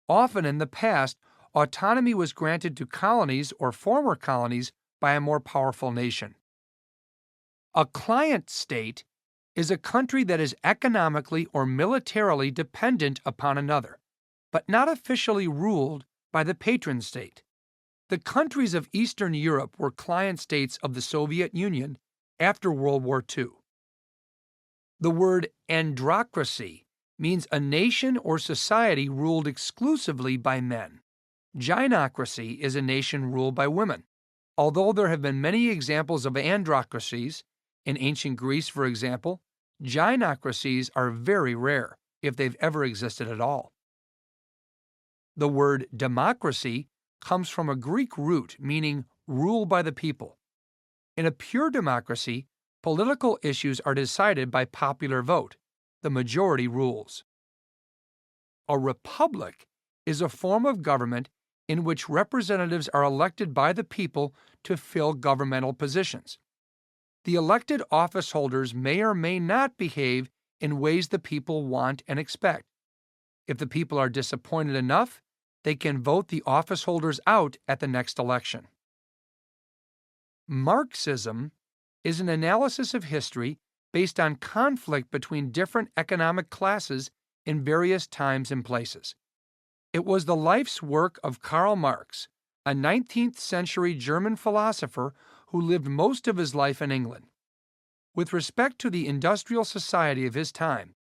Often in the past, autonomy was granted to colonies or former colonies by a more powerful nation. A client state is a country that is economically or militarily dependent upon another, but not officially ruled by the patron state. The countries of Eastern Europe were client states of the Soviet Union after World War II. The word androcracy means a nation or society ruled exclusively by men. Gynocracy is a nation ruled by women. Although there have been many examples of androcracies, in ancient Greece, for example, gynocracies are very rare, if they've ever existed at all. The word democracy comes from a Greek root meaning rule by the people. In a pure democracy, political issues are decided by popular vote. The majority rules. A republic is a form of government in which representatives are elected by the people to fill governmental positions. The elected office holders may or may not behave in ways the people want and expect. If the people are disappointed enough, they can vote the office holders out at the next election. Marxism is an analysis of history based on conflict between different economic classes in various times and places. It was the life's work of Karl Marx, a 19th century German philosopher who lived most of his life in England. With respect to the industrial society of his time,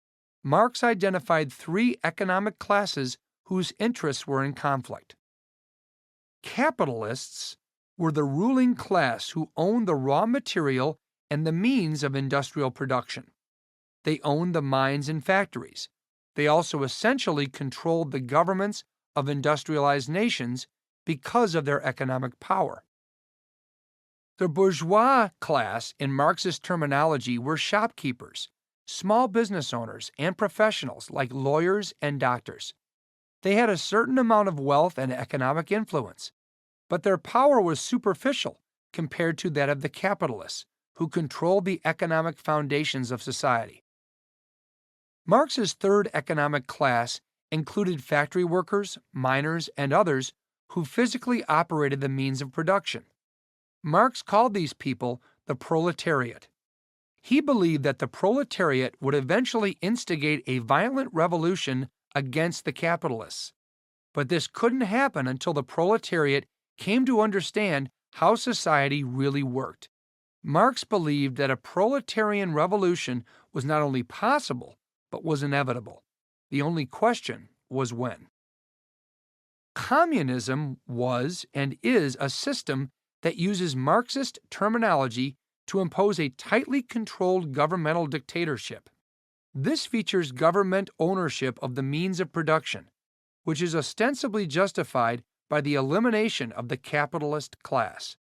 Marx identified three economic classes whose interests were in conflict. Capitalists were the ruling class who owned the raw material and the means of industrial production. They owned the mines and factories. They also essentially controlled the governments of industrialized nations because of their economic power. The bourgeois class, in Marxist terminology, were shopkeepers, small business owners, and professionals like lawyers and doctors. They had a certain amount of wealth and economic influence, but their power was superficial compared to that of the capitalists, who controlled the economic foundations of society. Marx's third economic class included factory workers, miners, and others who physically operated the means of production. Marx called these people the proletariat. He believed that the proletariat would eventually instigate a violent revolution against the capitalists. But this couldn't happen until the proletariat came to understand how society really worked. Marx believed that a proletarian revolution was not only possible, but was inevitable. The only question was when. Communism was and is a system that uses Marxist terminology to impose a tightly controlled governmental dictatorship. This features government ownership of the means of production, which is ostensibly justified by the elimination of the capitalist class.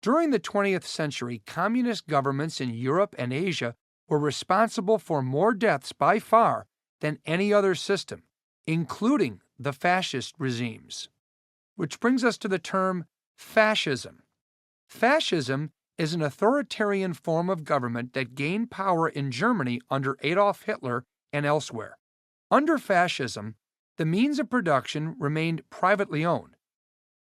During the 20th century, communist governments in Europe and Asia were responsible for more deaths by far than any other system, including the fascist regimes. Which brings us to the term fascism. Fascism is an authoritarian form of government that gained power in Germany under Adolf Hitler and elsewhere. Under fascism, the means of production remained privately owned,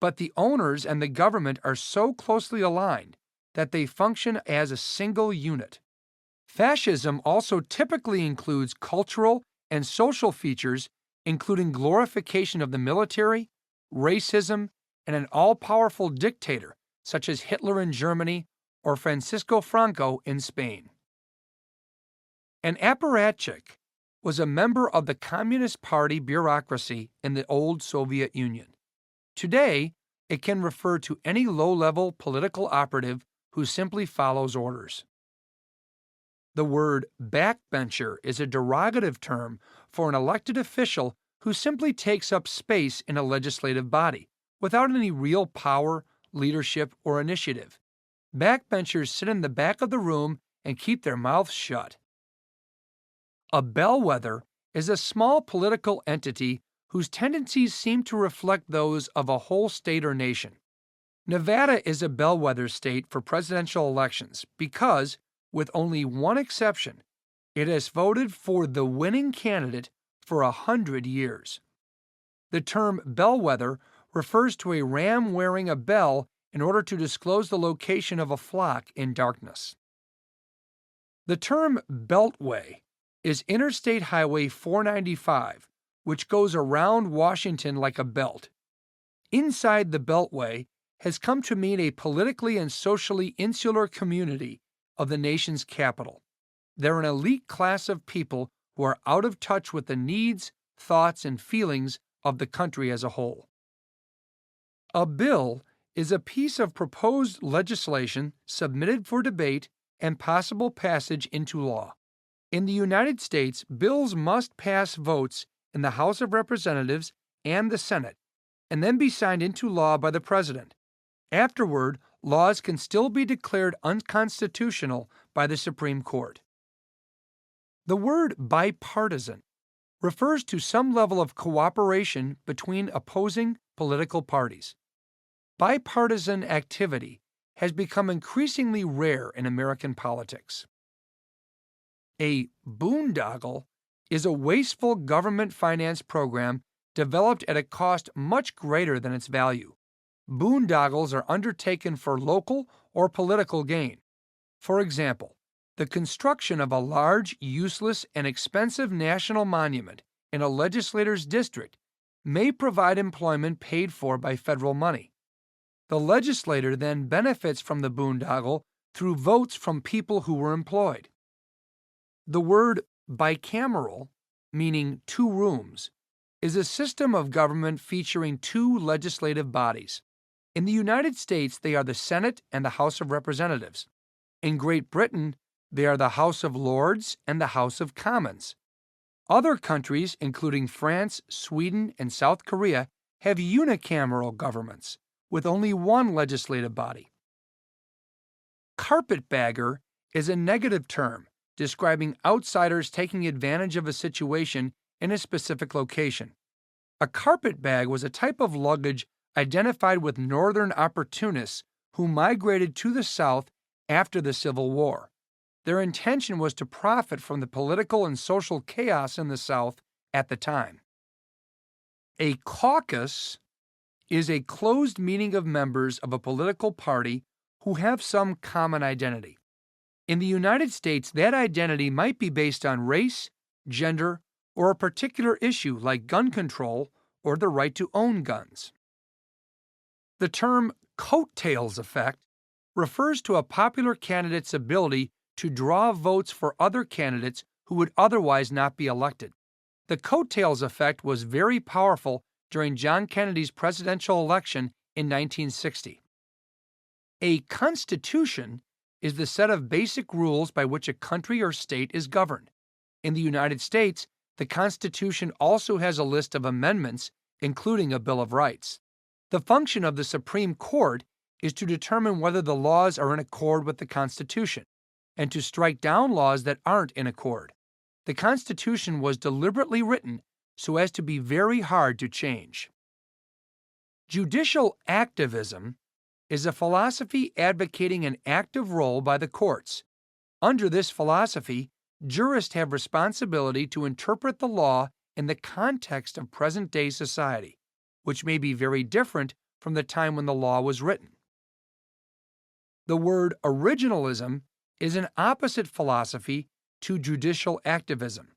but the owners and the government are so closely aligned that they function as a single unit. Fascism also typically includes cultural and social features, including glorification of the military, racism, and an all-powerful dictator such as Hitler in Germany or Francisco Franco in Spain. An apparatchik was a member of the Communist Party bureaucracy in the old Soviet Union. Today, it can refer to any low-level political operative who simply follows orders. The word backbencher is a derogative term for an elected official who simply takes up space in a legislative body without any real power, leadership, or initiative. Backbenchers sit in the back of the room and keep their mouths shut. A bellwether is a small political entity whose tendencies seem to reflect those of a whole state or nation. Nevada is a bellwether state for presidential elections because, with only one exception, It has voted for the winning candidate for 100 years. The term bellwether refers to a ram wearing a bell in order to disclose the location of a flock in darkness. The term beltway is Interstate Highway 495, which goes around Washington like a belt. Inside the beltway has come to mean a politically and socially insular community of the nation's capital. They're an elite class of people who are out of touch with the needs, thoughts, and feelings of the country as a whole. A bill is a piece of proposed legislation submitted for debate and possible passage into law. In the United States, bills must pass votes in the House of Representatives and the Senate, and then be signed into law by the President. Afterward, laws can still be declared unconstitutional by the Supreme Court. The word bipartisan refers to some level of cooperation between opposing political parties. Bipartisan activity has become increasingly rare in American politics. A boondoggle is a wasteful government finance program developed at a cost much greater than its value. Boondoggles are undertaken for local or political gain. For example, the construction of a large, useless, and expensive national monument in a legislator's district may provide employment paid for by federal money. The legislator then benefits from the boondoggle through votes from people who were employed. The word bicameral, meaning two rooms, is a system of government featuring two legislative bodies. In the United States, they are the Senate and the House of Representatives. In Great Britain, they are the House of Lords and the House of Commons. Other countries, including France, Sweden, and South Korea, have unicameral governments with only one legislative body. Carpetbagger is a negative term describing outsiders taking advantage of a situation in a specific location. A carpetbag was a type of luggage identified with northern opportunists who migrated to the South after the Civil War. Their intention was to profit from the political and social chaos in the South at the time. A caucus is a closed meeting of members of a political party who have some common identity. In the United States, that identity might be based on race, gender, or a particular issue like gun control or the right to own guns. The term coattails effect refers to a popular candidate's ability to draw votes for other candidates who would otherwise not be elected. The coattails effect was very powerful during John Kennedy's presidential election in 1960. A constitution is the set of basic rules by which a country or state is governed. In the United States, the Constitution also has a list of amendments, including a Bill of Rights. The function of the Supreme Court is to determine whether the laws are in accord with the Constitution, and to strike down laws that aren't in accord. The Constitution was deliberately written so as to be very hard to change. Judicial activism is a philosophy advocating an active role by the courts. Under this philosophy, jurists have responsibility to interpret the law in the context of present-day society, which may be very different from the time when the law was written. The word originalism is an opposite philosophy to judicial activism.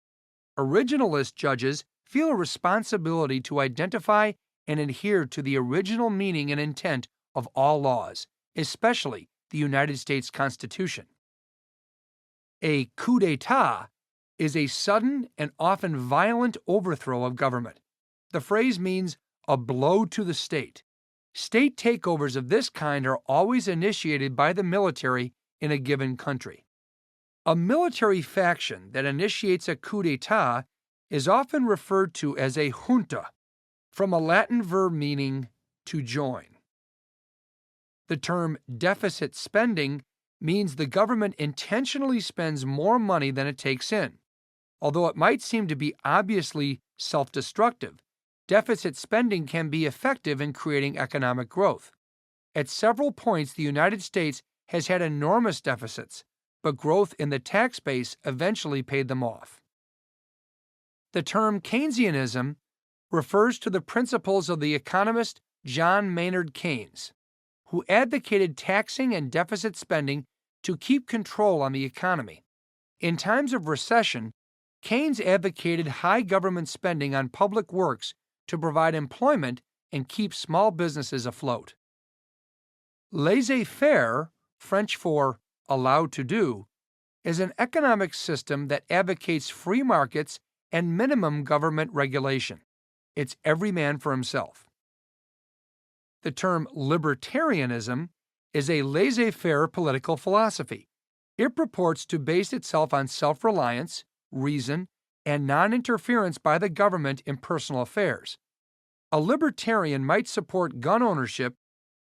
Originalist judges feel a responsibility to identify and adhere to the original meaning and intent of all laws, especially the United States Constitution. A coup d'etat is a sudden and often violent overthrow of government. The phrase means a blow to the state. State takeovers of this kind are always initiated by the military in a given country. A military faction that initiates a coup d'etat is often referred to as a junta, from a Latin verb meaning to join. The term deficit spending means the government intentionally spends more money than it takes in. Although it might seem to be obviously self-destructive, deficit spending can be effective in creating economic growth. At several points, the United States has had enormous deficits, but growth in the tax base eventually paid them off. The term Keynesianism refers to the principles of the economist John Maynard Keynes, who advocated taxing and deficit spending to keep control on the economy. In times of recession, Keynes advocated high government spending on public works to provide employment and keep small businesses afloat. Laissez-faire, French for allowed to do, is an economic system that advocates free markets and minimum government regulation. It's every man for himself. The term libertarianism is a laissez-faire political philosophy. It purports to base itself on self-reliance, reason, and non-interference by the government in personal affairs. A libertarian might support gun ownership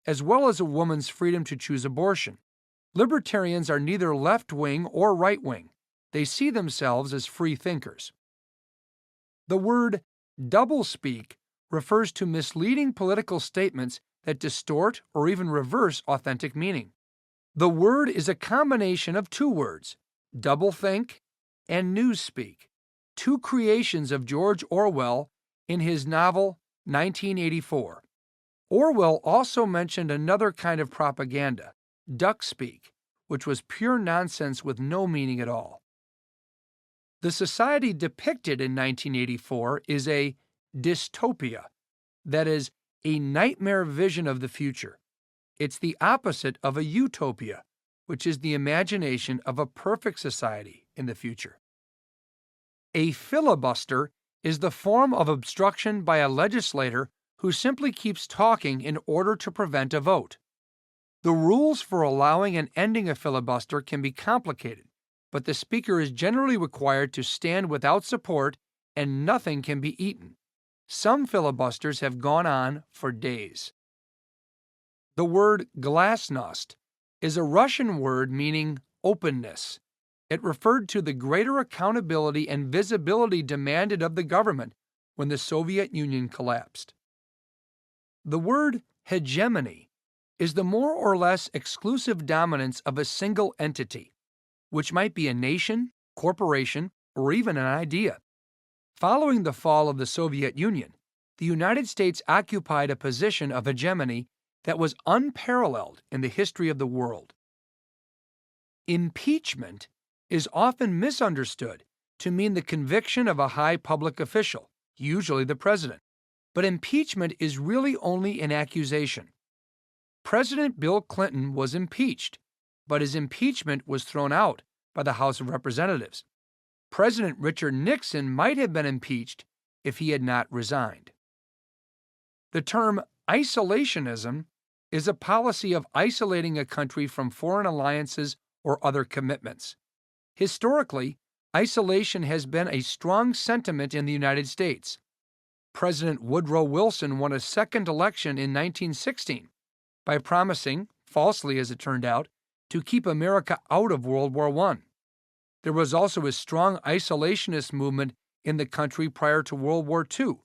as well as a woman's freedom to choose abortion. Libertarians are neither left-wing or right-wing. They see themselves as free thinkers. The word doublespeak refers to misleading political statements that distort or even reverse authentic meaning. The word is a combination of two words, doublethink and newspeak, two creations of George Orwell in his novel 1984. Orwell also mentioned another kind of propaganda, duckspeak, which was pure nonsense with no meaning at all. The society depicted in 1984 is a dystopia, that is, a nightmare vision of the future. It's the opposite of a utopia, which is the imagination of a perfect society in the future. A filibuster is the form of obstruction by a legislator who simply keeps talking in order to prevent a vote. The rules for allowing and ending a filibuster can be complicated, but the speaker is generally required to stand without support and nothing can be eaten. Some filibusters have gone on for days. The word glasnost is a Russian word meaning openness. It referred to the greater accountability and visibility demanded of the government when the Soviet Union collapsed. The word hegemony is the more or less exclusive dominance of a single entity, which might be a nation, corporation, or even an idea. Following the fall of the Soviet Union, the United States occupied a position of hegemony that was unparalleled in the history of the world. Impeachment is often misunderstood to mean the conviction of a high public official, usually the president. But impeachment is really only an accusation. President Bill Clinton was impeached, but his impeachment was thrown out by the House of Representatives. President Richard Nixon might have been impeached if he had not resigned. The term isolationism is a policy of isolating a country from foreign alliances or other commitments. Historically, isolation has been a strong sentiment in the United States. President Woodrow Wilson won a second election in 1916 by promising, falsely as it turned out, to keep America out of World War I. There was also a strong isolationist movement in the country prior to World War II.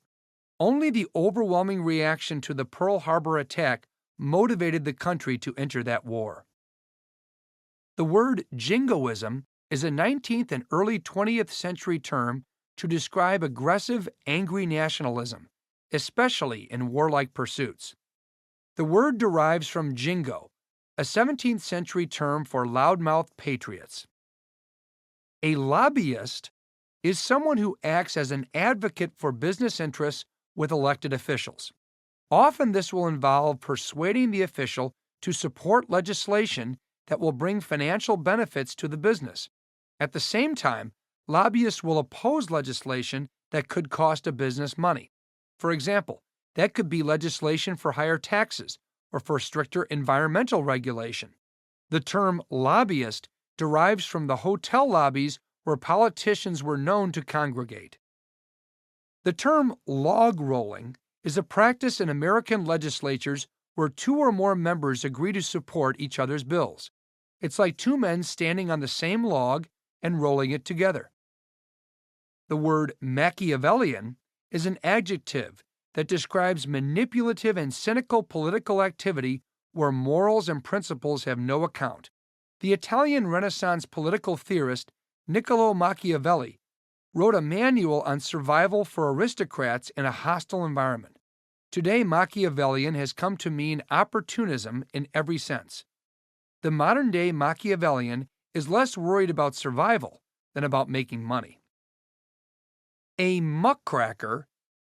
Only the overwhelming reaction to the Pearl Harbor attack motivated the country to enter that war. The word jingoism is a 19th and early 20th century term to describe aggressive, angry nationalism, especially in warlike pursuits. The word derives from jingo, a 17th century term for loudmouth patriots. A lobbyist is someone who acts as an advocate for business interests with elected officials. Often this will involve persuading the official to support legislation that will bring financial benefits to the business. At the same time, lobbyists will oppose legislation that could cost a business money. For example, that could be legislation for higher taxes or for stricter environmental regulation. The term lobbyist derives from the hotel lobbies where politicians were known to congregate. The term log rolling is a practice in American legislatures where two or more members agree to support each other's bills. It's like two men standing on the same log and rolling it together. The word Machiavellian is an adjective that describes manipulative and cynical political activity where morals and principles have no account. The Italian Renaissance political theorist Niccolò Machiavelli wrote a manual on survival for aristocrats in a hostile environment. Today, Machiavellian has come to mean opportunism in every sense. The modern-day Machiavellian is less worried about survival than about making money. A muckraker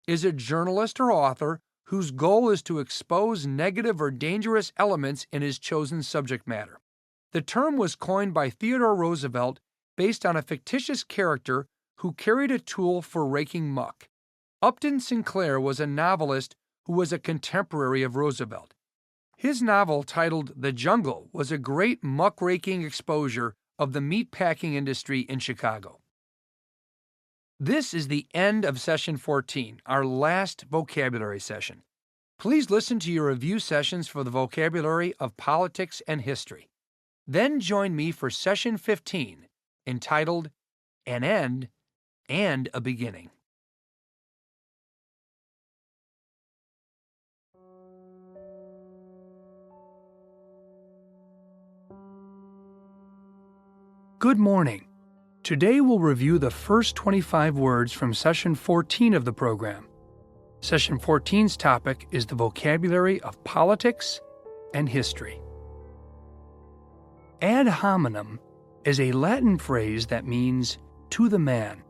is a journalist or author whose goal is to expose negative or dangerous elements in his chosen subject matter. The term was coined by Theodore Roosevelt based on a fictitious character who carried a tool for raking muck. Upton Sinclair was a novelist who was a contemporary of Roosevelt. His novel, titled The Jungle, was a great muckraking exposure of the meatpacking industry in Chicago. This is the end of Session 14, our last vocabulary session. Please listen to your review sessions for the vocabulary of politics and history. Then join me for Session 15, entitled An End and a Beginning. Good morning. Today we'll review the first 25 words from Session 14 of the program. Session 14's topic is the vocabulary of politics and history. Ad hominem is a Latin phrase that means to the man.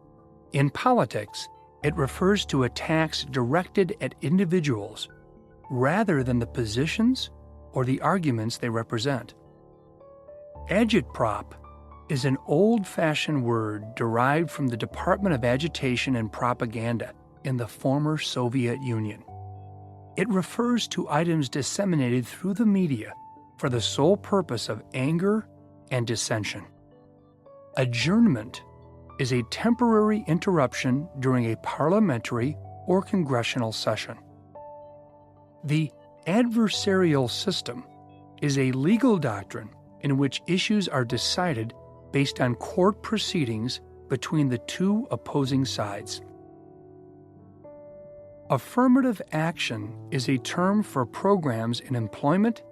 In politics, it refers to attacks directed at individuals rather than the positions or the arguments they represent. Agitprop is an old-fashioned word derived from the Department of Agitation and Propaganda in the former Soviet Union. It refers to items disseminated through the media for the sole purpose of anger and dissension. Adjournment is a temporary interruption during a parliamentary or congressional session. The adversarial system is a legal doctrine in which issues are decided based on court proceedings between the two opposing sides. Affirmative action is a term for programs in employment,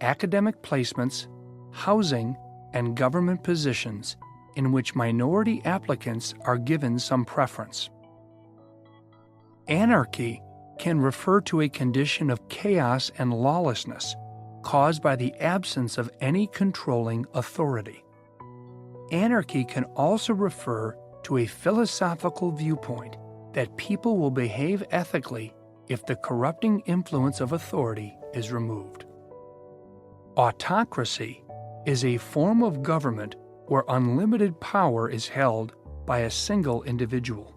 academic placements, housing, and government positions in which minority applicants are given some preference. Anarchy can refer to a condition of chaos and lawlessness caused by the absence of any controlling authority. Anarchy can also refer to a philosophical viewpoint that people will behave ethically if the corrupting influence of authority is removed. Autocracy is a form of government where unlimited power is held by a single individual.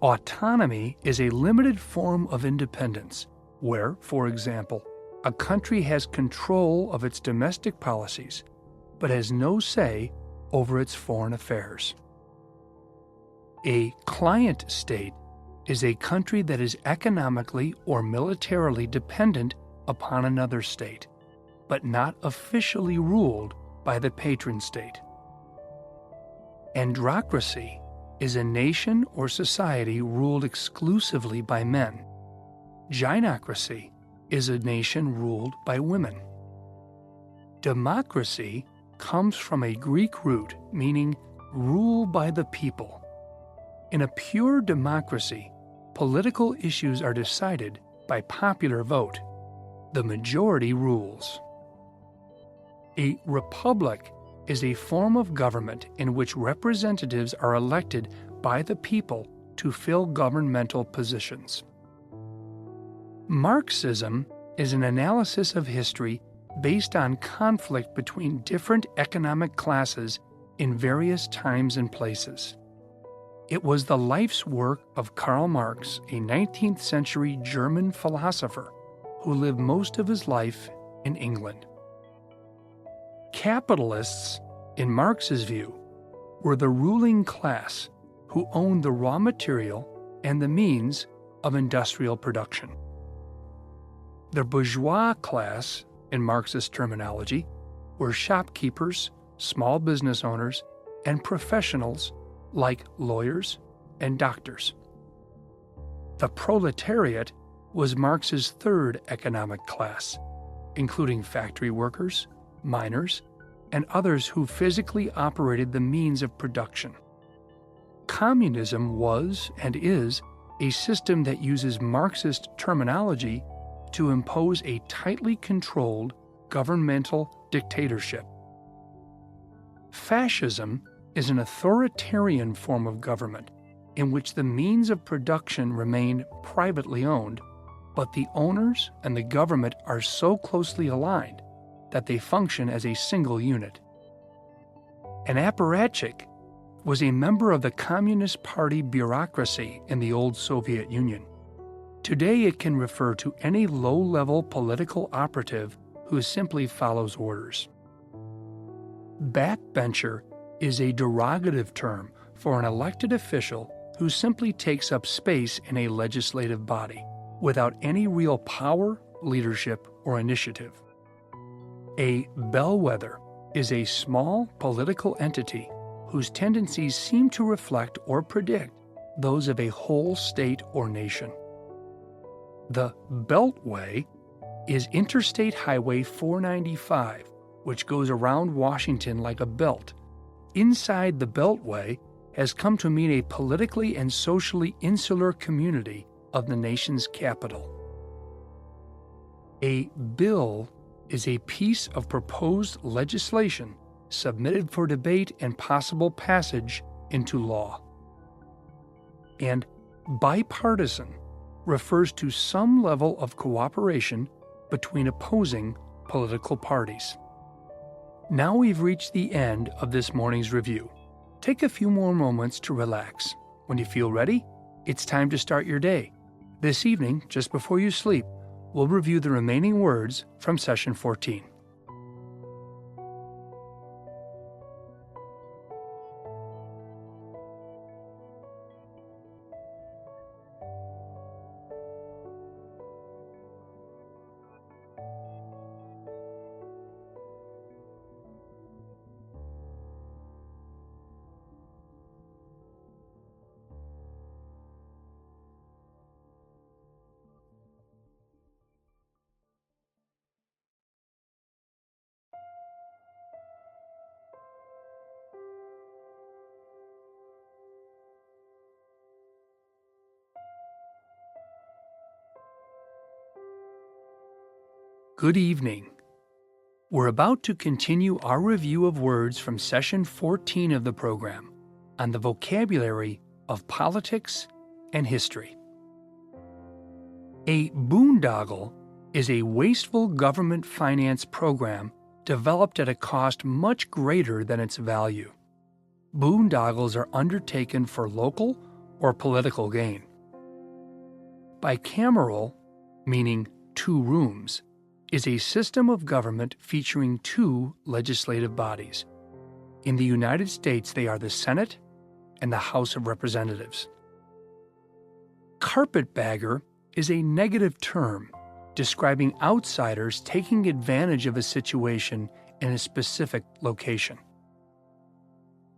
Autonomy is a limited form of independence where, for example, a country has control of its domestic policies but has no say over its foreign affairs. A client state is a country that is economically or militarily dependent upon another state, but not officially ruled by the patron state. Androcracy is a nation or society ruled exclusively by men. Gynocracy is a nation ruled by women. Democracy comes from a Greek root meaning rule by the people. In a pure democracy, political issues are decided by popular vote. The majority rules. A republic is a form of government in which representatives are elected by the people to fill governmental positions. Marxism is an analysis of history based on conflict between different economic classes in various times and places. It was the life's work of Karl Marx, a 19th century German philosopher who lived most of his life in England. Capitalists, in Marx's view, were the ruling class who owned the raw material and the means of industrial production. The bourgeois class, in Marxist terminology, were shopkeepers, small business owners, and professionals like lawyers and doctors. The proletariat was Marx's third economic class, including factory workers, miners, and others who physically operated the means of production. Communism was and is a system that uses Marxist terminology to impose a tightly controlled governmental dictatorship. Fascism is an authoritarian form of government in which the means of production remain privately owned, but the owners and the government are so closely aligned that they function as a single unit. An apparatchik was a member of the Communist Party bureaucracy in the old Soviet Union. Today it can refer to any low-level political operative who simply follows orders. Backbencher is a derogative term for an elected official who simply takes up space in a legislative body without any real power, leadership, or initiative. A bellwether is a small political entity whose tendencies seem to reflect or predict those of a whole state or nation. The Beltway is Interstate Highway 495, which goes around Washington like a belt. Inside the Beltway has come to mean a politically and socially insular community of the nation's capital. A bill is a piece of proposed legislation submitted for debate and possible passage into law. And bipartisan refers to some level of cooperation between opposing political parties. Now we've reached the end of this morning's review. Take a few more moments to relax. When you feel ready, it's time to start your day. This evening, just before you sleep, we'll review the remaining words from Session 14. Good evening. We're about to continue our review of words from Session 14 of the program on the vocabulary of politics and history. A boondoggle is a wasteful government finance program developed at a cost much greater than its value. Boondoggles are undertaken for local or political gain. Bicameral, meaning two rooms, is a system of government featuring two legislative bodies. In the United States, they are the Senate and the House of Representatives. Carpetbagger is a negative term describing outsiders taking advantage of a situation in a specific location.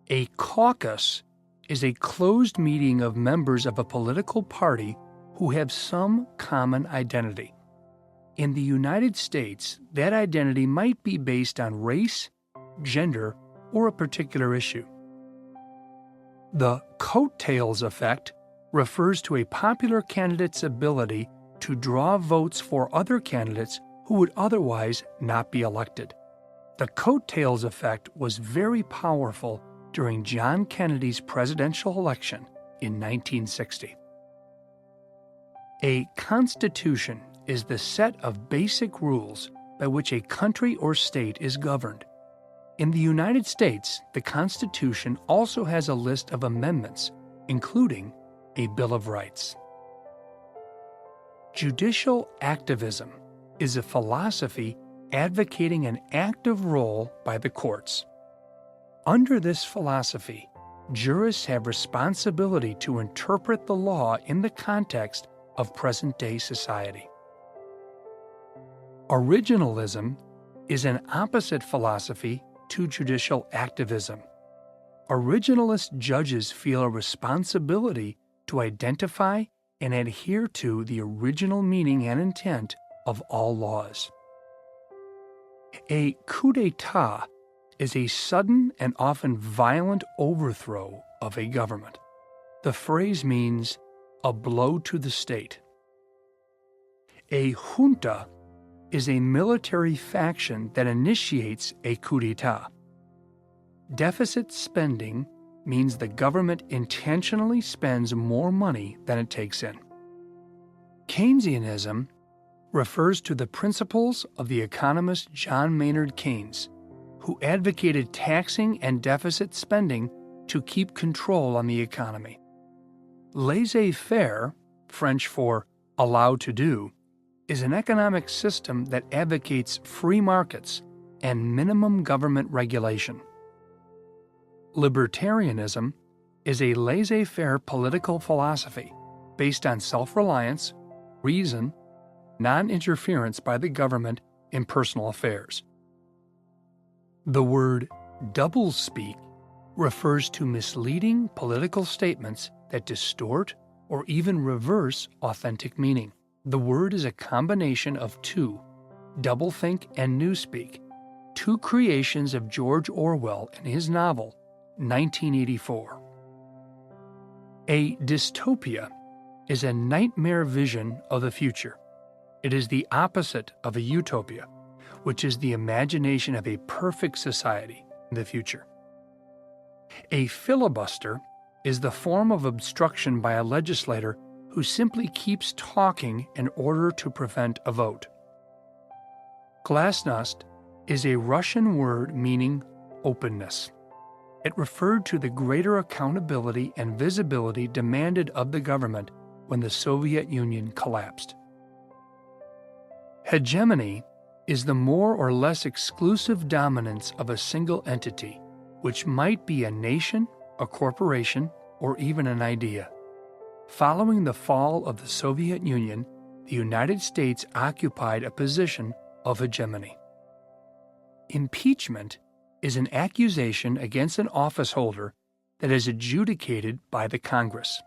A caucus is a closed meeting of members of a political party who have some common identity. In the United States, that identity might be based on race, gender, or a particular issue. The coattails effect refers to a popular candidate's ability to draw votes for other candidates who would otherwise not be elected. The coattails effect was very powerful during John Kennedy's presidential election in 1960. A constitution is the set of basic rules by which a country or state is governed. In the United States, the Constitution also has a list of amendments, including a Bill of Rights. Judicial activism is a philosophy advocating an active role by the courts. Under this philosophy, jurists have responsibility to interpret the law in the context of present-day society. Originalism is an opposite philosophy to judicial activism. Originalist judges feel a responsibility to identify and adhere to the original meaning and intent of all laws. A coup d'etat is a sudden and often violent overthrow of a government. The phrase means a blow to the state. A junta is a military faction that initiates a coup d'etat. Deficit spending means the government intentionally spends more money than it takes in. Keynesianism refers to the principles of the economist John Maynard Keynes, who advocated taxing and deficit spending to keep control on the economy. Laissez-faire, French for allow to do, is an economic system that advocates free markets and minimum government regulation. Libertarianism is a laissez-faire political philosophy based on self-reliance, reason, non-interference by the government in personal affairs. The word doublespeak refers to misleading political statements that distort or even reverse authentic meaning. The word is a combination of two, doublethink and newspeak, two creations of George Orwell in his novel, 1984. A dystopia is a nightmare vision of the future. It is the opposite of a utopia, which is the imagination of a perfect society in the future. A filibuster is the form of obstruction by a legislator who simply keeps talking in order to prevent a vote. Glasnost is a Russian word meaning openness. It referred to the greater accountability and visibility demanded of the government when the Soviet Union collapsed. Hegemony is the more or less exclusive dominance of a single entity, which might be a nation, a corporation, or even an idea. Following the fall of the Soviet Union, the United States occupied a position of hegemony. Impeachment is an accusation against an officeholder that is adjudicated by the Congress.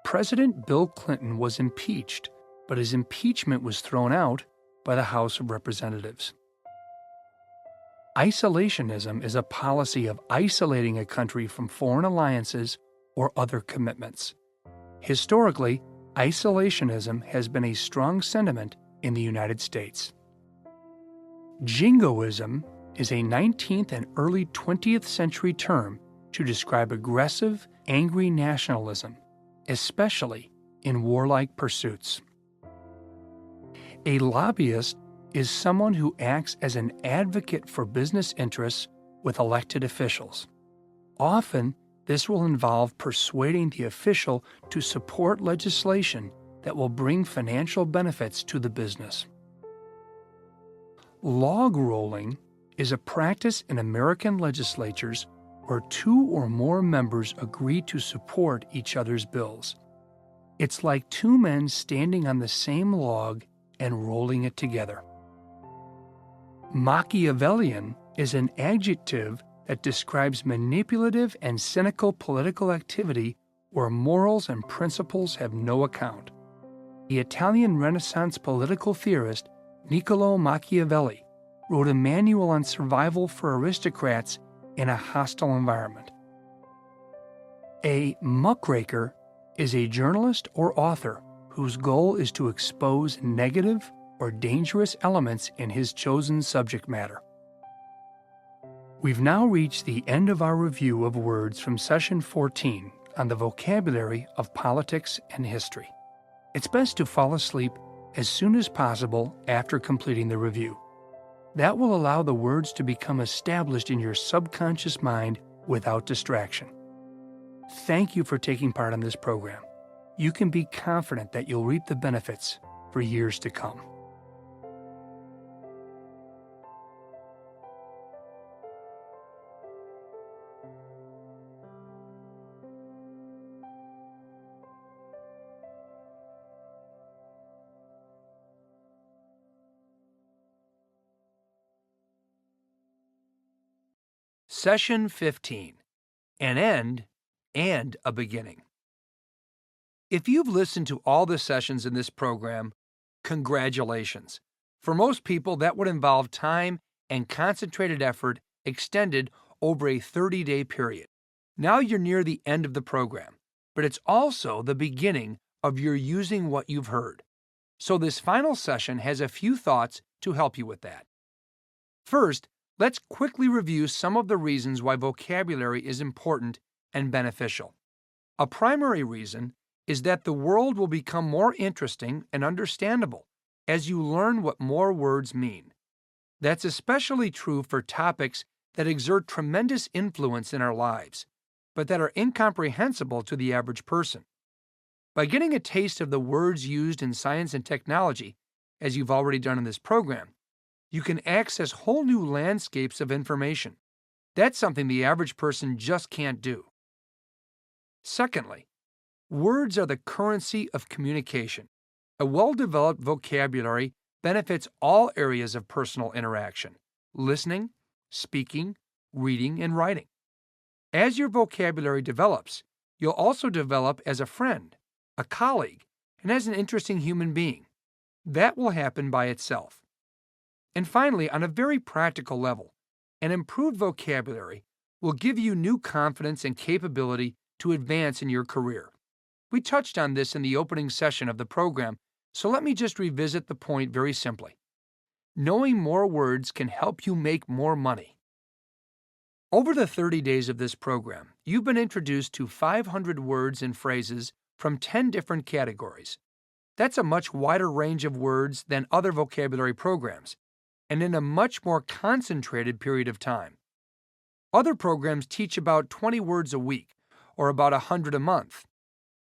President Bill Clinton was impeached, but his impeachment was thrown out by the House of Representatives. Isolationism is a policy of isolating a country from foreign alliances or other commitments. Historically, isolationism has been a strong sentiment in the United States. Jingoism is a 19th and early 20th century term to describe aggressive, angry nationalism, especially in warlike pursuits. A lobbyist is someone who acts as an advocate for business interests with elected officials. Often, this will involve persuading the official to support legislation that will bring financial benefits to the business. Log rolling is a practice in American legislatures where two or more members agree to support each other's bills. It's like two men standing on the same log and rolling it together. Machiavellian is an adjective that describes manipulative and cynical political activity where morals and principles have no account. The Italian Renaissance political theorist Niccolò Machiavelli wrote a manual on survival for aristocrats in a hostile environment. A muckraker is a journalist or author whose goal is to expose negative or dangerous elements in his chosen subject matter. We've now reached the end of our review of words from Session 14 on the vocabulary of politics and history. It's best to fall asleep as soon as possible after completing the review. That will allow the words to become established in your subconscious mind without distraction. Thank you for taking part in this program. You can be confident that you'll reap the benefits for years to come. Session 15. An end and a beginning. If you've listened to all the sessions in this program, congratulations. For most people, that would involve time and concentrated effort extended over a 30-day period. Now you're near the end of the program, but it's also the beginning of your using what you've heard. So this final session has a few thoughts to help you with that. First, let's quickly review some of the reasons why vocabulary is important and beneficial. A primary reason is that the world will become more interesting and understandable as you learn what more words mean. That's especially true for topics that exert tremendous influence in our lives, but that are incomprehensible to the average person. By getting a taste of the words used in science and technology, as you've already done in this program, you can access whole new landscapes of information. That's something the average person just can't do. Secondly, words are the currency of communication. A well-developed vocabulary benefits all areas of personal interaction: listening, speaking, reading, and writing. As your vocabulary develops, you'll also develop as a friend, a colleague, and as an interesting human being. That will happen by itself. And finally, on a very practical level, an improved vocabulary will give you new confidence and capability to advance in your career. We touched on this in the opening session of the program, so let me just revisit the point very simply. Knowing more words can help you make more money. Over the 30 days of this program, you've been introduced to 500 words and phrases from 10 different categories. That's a much wider range of words than other vocabulary programs, and in a much more concentrated period of time. Other programs teach about 20 words a week, or about 100 a month.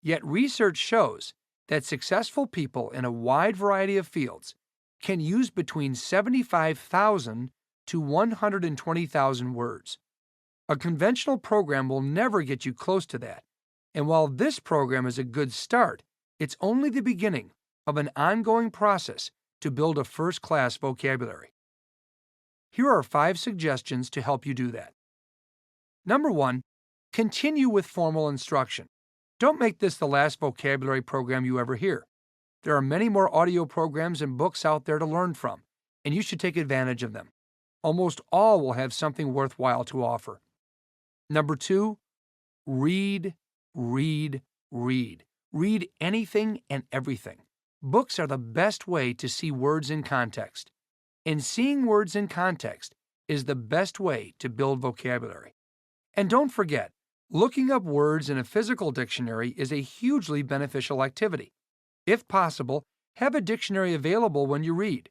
Yet research shows that successful people in a wide variety of fields can use between 75,000 to 120,000 words. A conventional program will never get you close to that, and while this program is a good start, it's only the beginning of an ongoing process to build a first-class vocabulary. Here are 5 suggestions to help you do that. Number 1, continue with formal instruction. Don't make this the last vocabulary program you ever hear. There are many more audio programs and books out there to learn from, and you should take advantage of them. Almost all will have something worthwhile to offer. Number 2, read, read, read. Read anything and everything. Books are the best way to see words in context, and seeing words in context is the best way to build vocabulary. And don't forget, looking up words in a physical dictionary is a hugely beneficial activity. If possible, have a dictionary available when you read.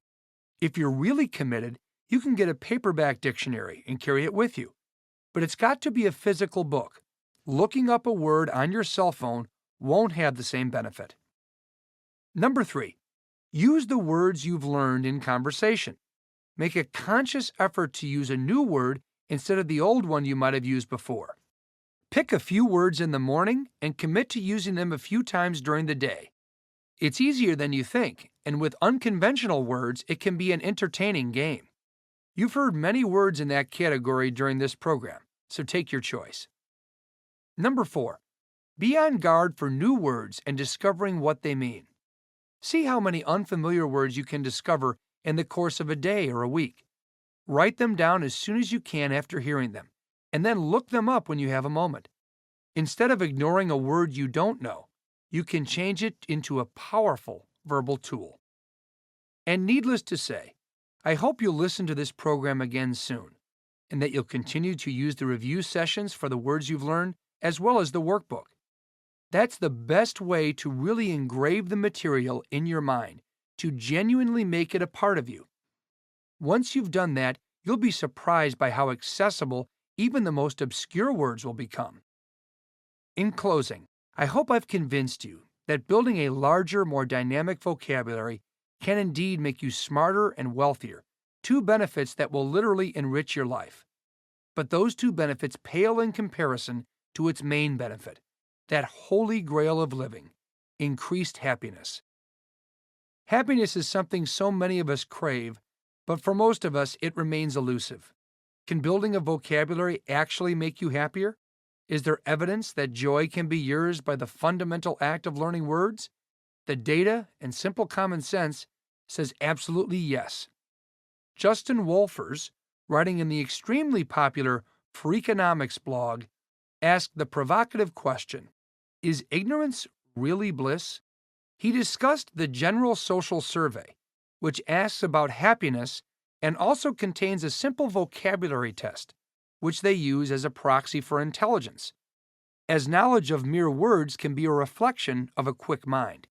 If you're really committed, you can get a paperback dictionary and carry it with you. But it's got to be a physical book. Looking up a word on your cell phone won't have the same benefit. Number 3, use the words you've learned in conversation. Make a conscious effort to use a new word instead of the old one you might have used before. Pick a few words in the morning and commit to using them a few times during the day. It's easier than you think, and with unconventional words, it can be an entertaining game. You've heard many words in that category during this program, so take your choice. Number 4, be on guard for new words and discovering what they mean. See how many unfamiliar words you can discover in the course of a day or a week. Write them down as soon as you can after hearing them, and then look them up when you have a moment. Instead of ignoring a word you don't know, you can change it into a powerful verbal tool. And needless to say, I hope you'll listen to this program again soon, and that you'll continue to use the review sessions for the words you've learned as well as the workbook. That's the best way to really engrave the material in your mind, to genuinely make it a part of you. Once you've done that, you'll be surprised by how accessible even the most obscure words will become. In closing, I hope I've convinced you that building a larger, more dynamic vocabulary can indeed make you smarter and wealthier, 2 benefits that will literally enrich your life. But those 2 benefits pale in comparison to its main benefit, that holy grail of living, increased happiness. Happiness is something so many of us crave, but for most of us it remains elusive. Can building a vocabulary actually make you happier? Is there evidence that joy can be yours by the fundamental act of learning words? The data and simple common sense says absolutely yes. Justin Wolfers, writing in the extremely popular Freakonomics blog, asked the provocative question, "Is ignorance really bliss?" He discussed the General Social Survey, which asks about happiness and also contains a simple vocabulary test, which they use as a proxy for intelligence, as knowledge of mere words can be a reflection of a quick mind.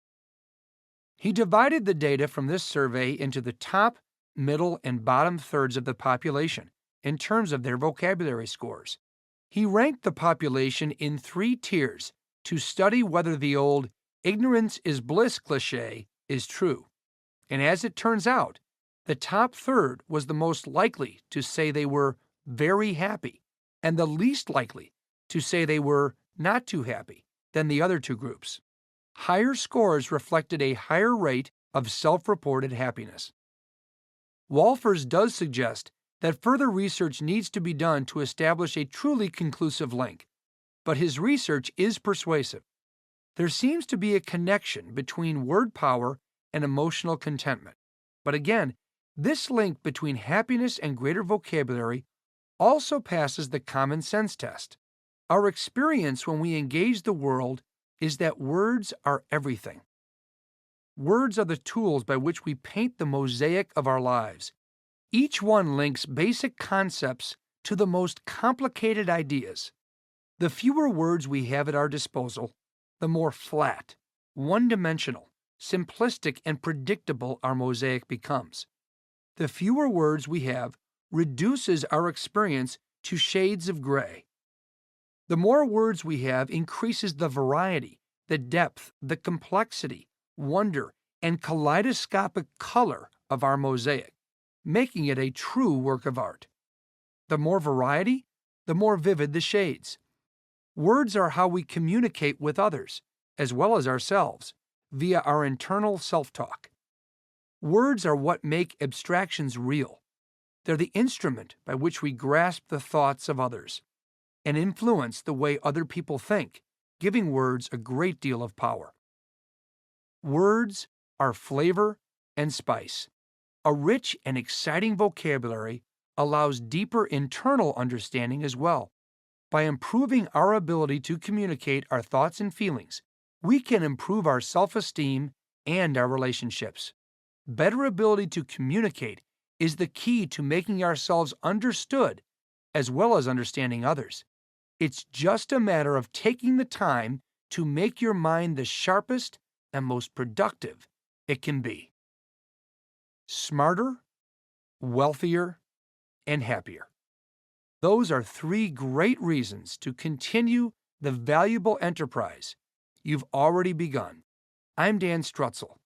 He divided the data from this survey into the top, middle, and bottom thirds of the population in terms of their vocabulary scores. He ranked the population in 3 tiers to study whether the old ignorance is bliss cliché is true. And as it turns out, the top third was the most likely to say they were very happy, and the least likely to say they were not too happy than the other 2 groups. Higher scores reflected a higher rate of self-reported happiness. Wolfers does suggest that further research needs to be done to establish a truly conclusive link, but his research is persuasive. There seems to be a connection between word power and emotional contentment. But again, this link between happiness and greater vocabulary also passes the common sense test. Our experience when we engage the world is that words are everything. Words are the tools by which we paint the mosaic of our lives. Each one links basic concepts to the most complicated ideas. The fewer words we have at our disposal, the more flat, one-dimensional, simplistic, and predictable our mosaic becomes. The fewer words we have reduces our experience to shades of gray. The more words we have increases the variety, the depth, the complexity, wonder, and kaleidoscopic color of our mosaic, making it a true work of art. The more variety, the more vivid the shades. Words are how we communicate with others, as well as ourselves, via our internal self-talk. Words are what make abstractions real. They're the instrument by which we grasp the thoughts of others and influence the way other people think, giving words a great deal of power. Words are flavor and spice. A rich and exciting vocabulary allows deeper internal understanding as well. By improving our ability to communicate our thoughts and feelings, we can improve our self-esteem and our relationships. Better ability to communicate is the key to making ourselves understood as well as understanding others. It's just a matter of taking the time to make your mind the sharpest and most productive it can be. Smarter, wealthier, and happier. Those are 3 great reasons to continue the valuable enterprise you've already begun. I'm Dan Strutzel,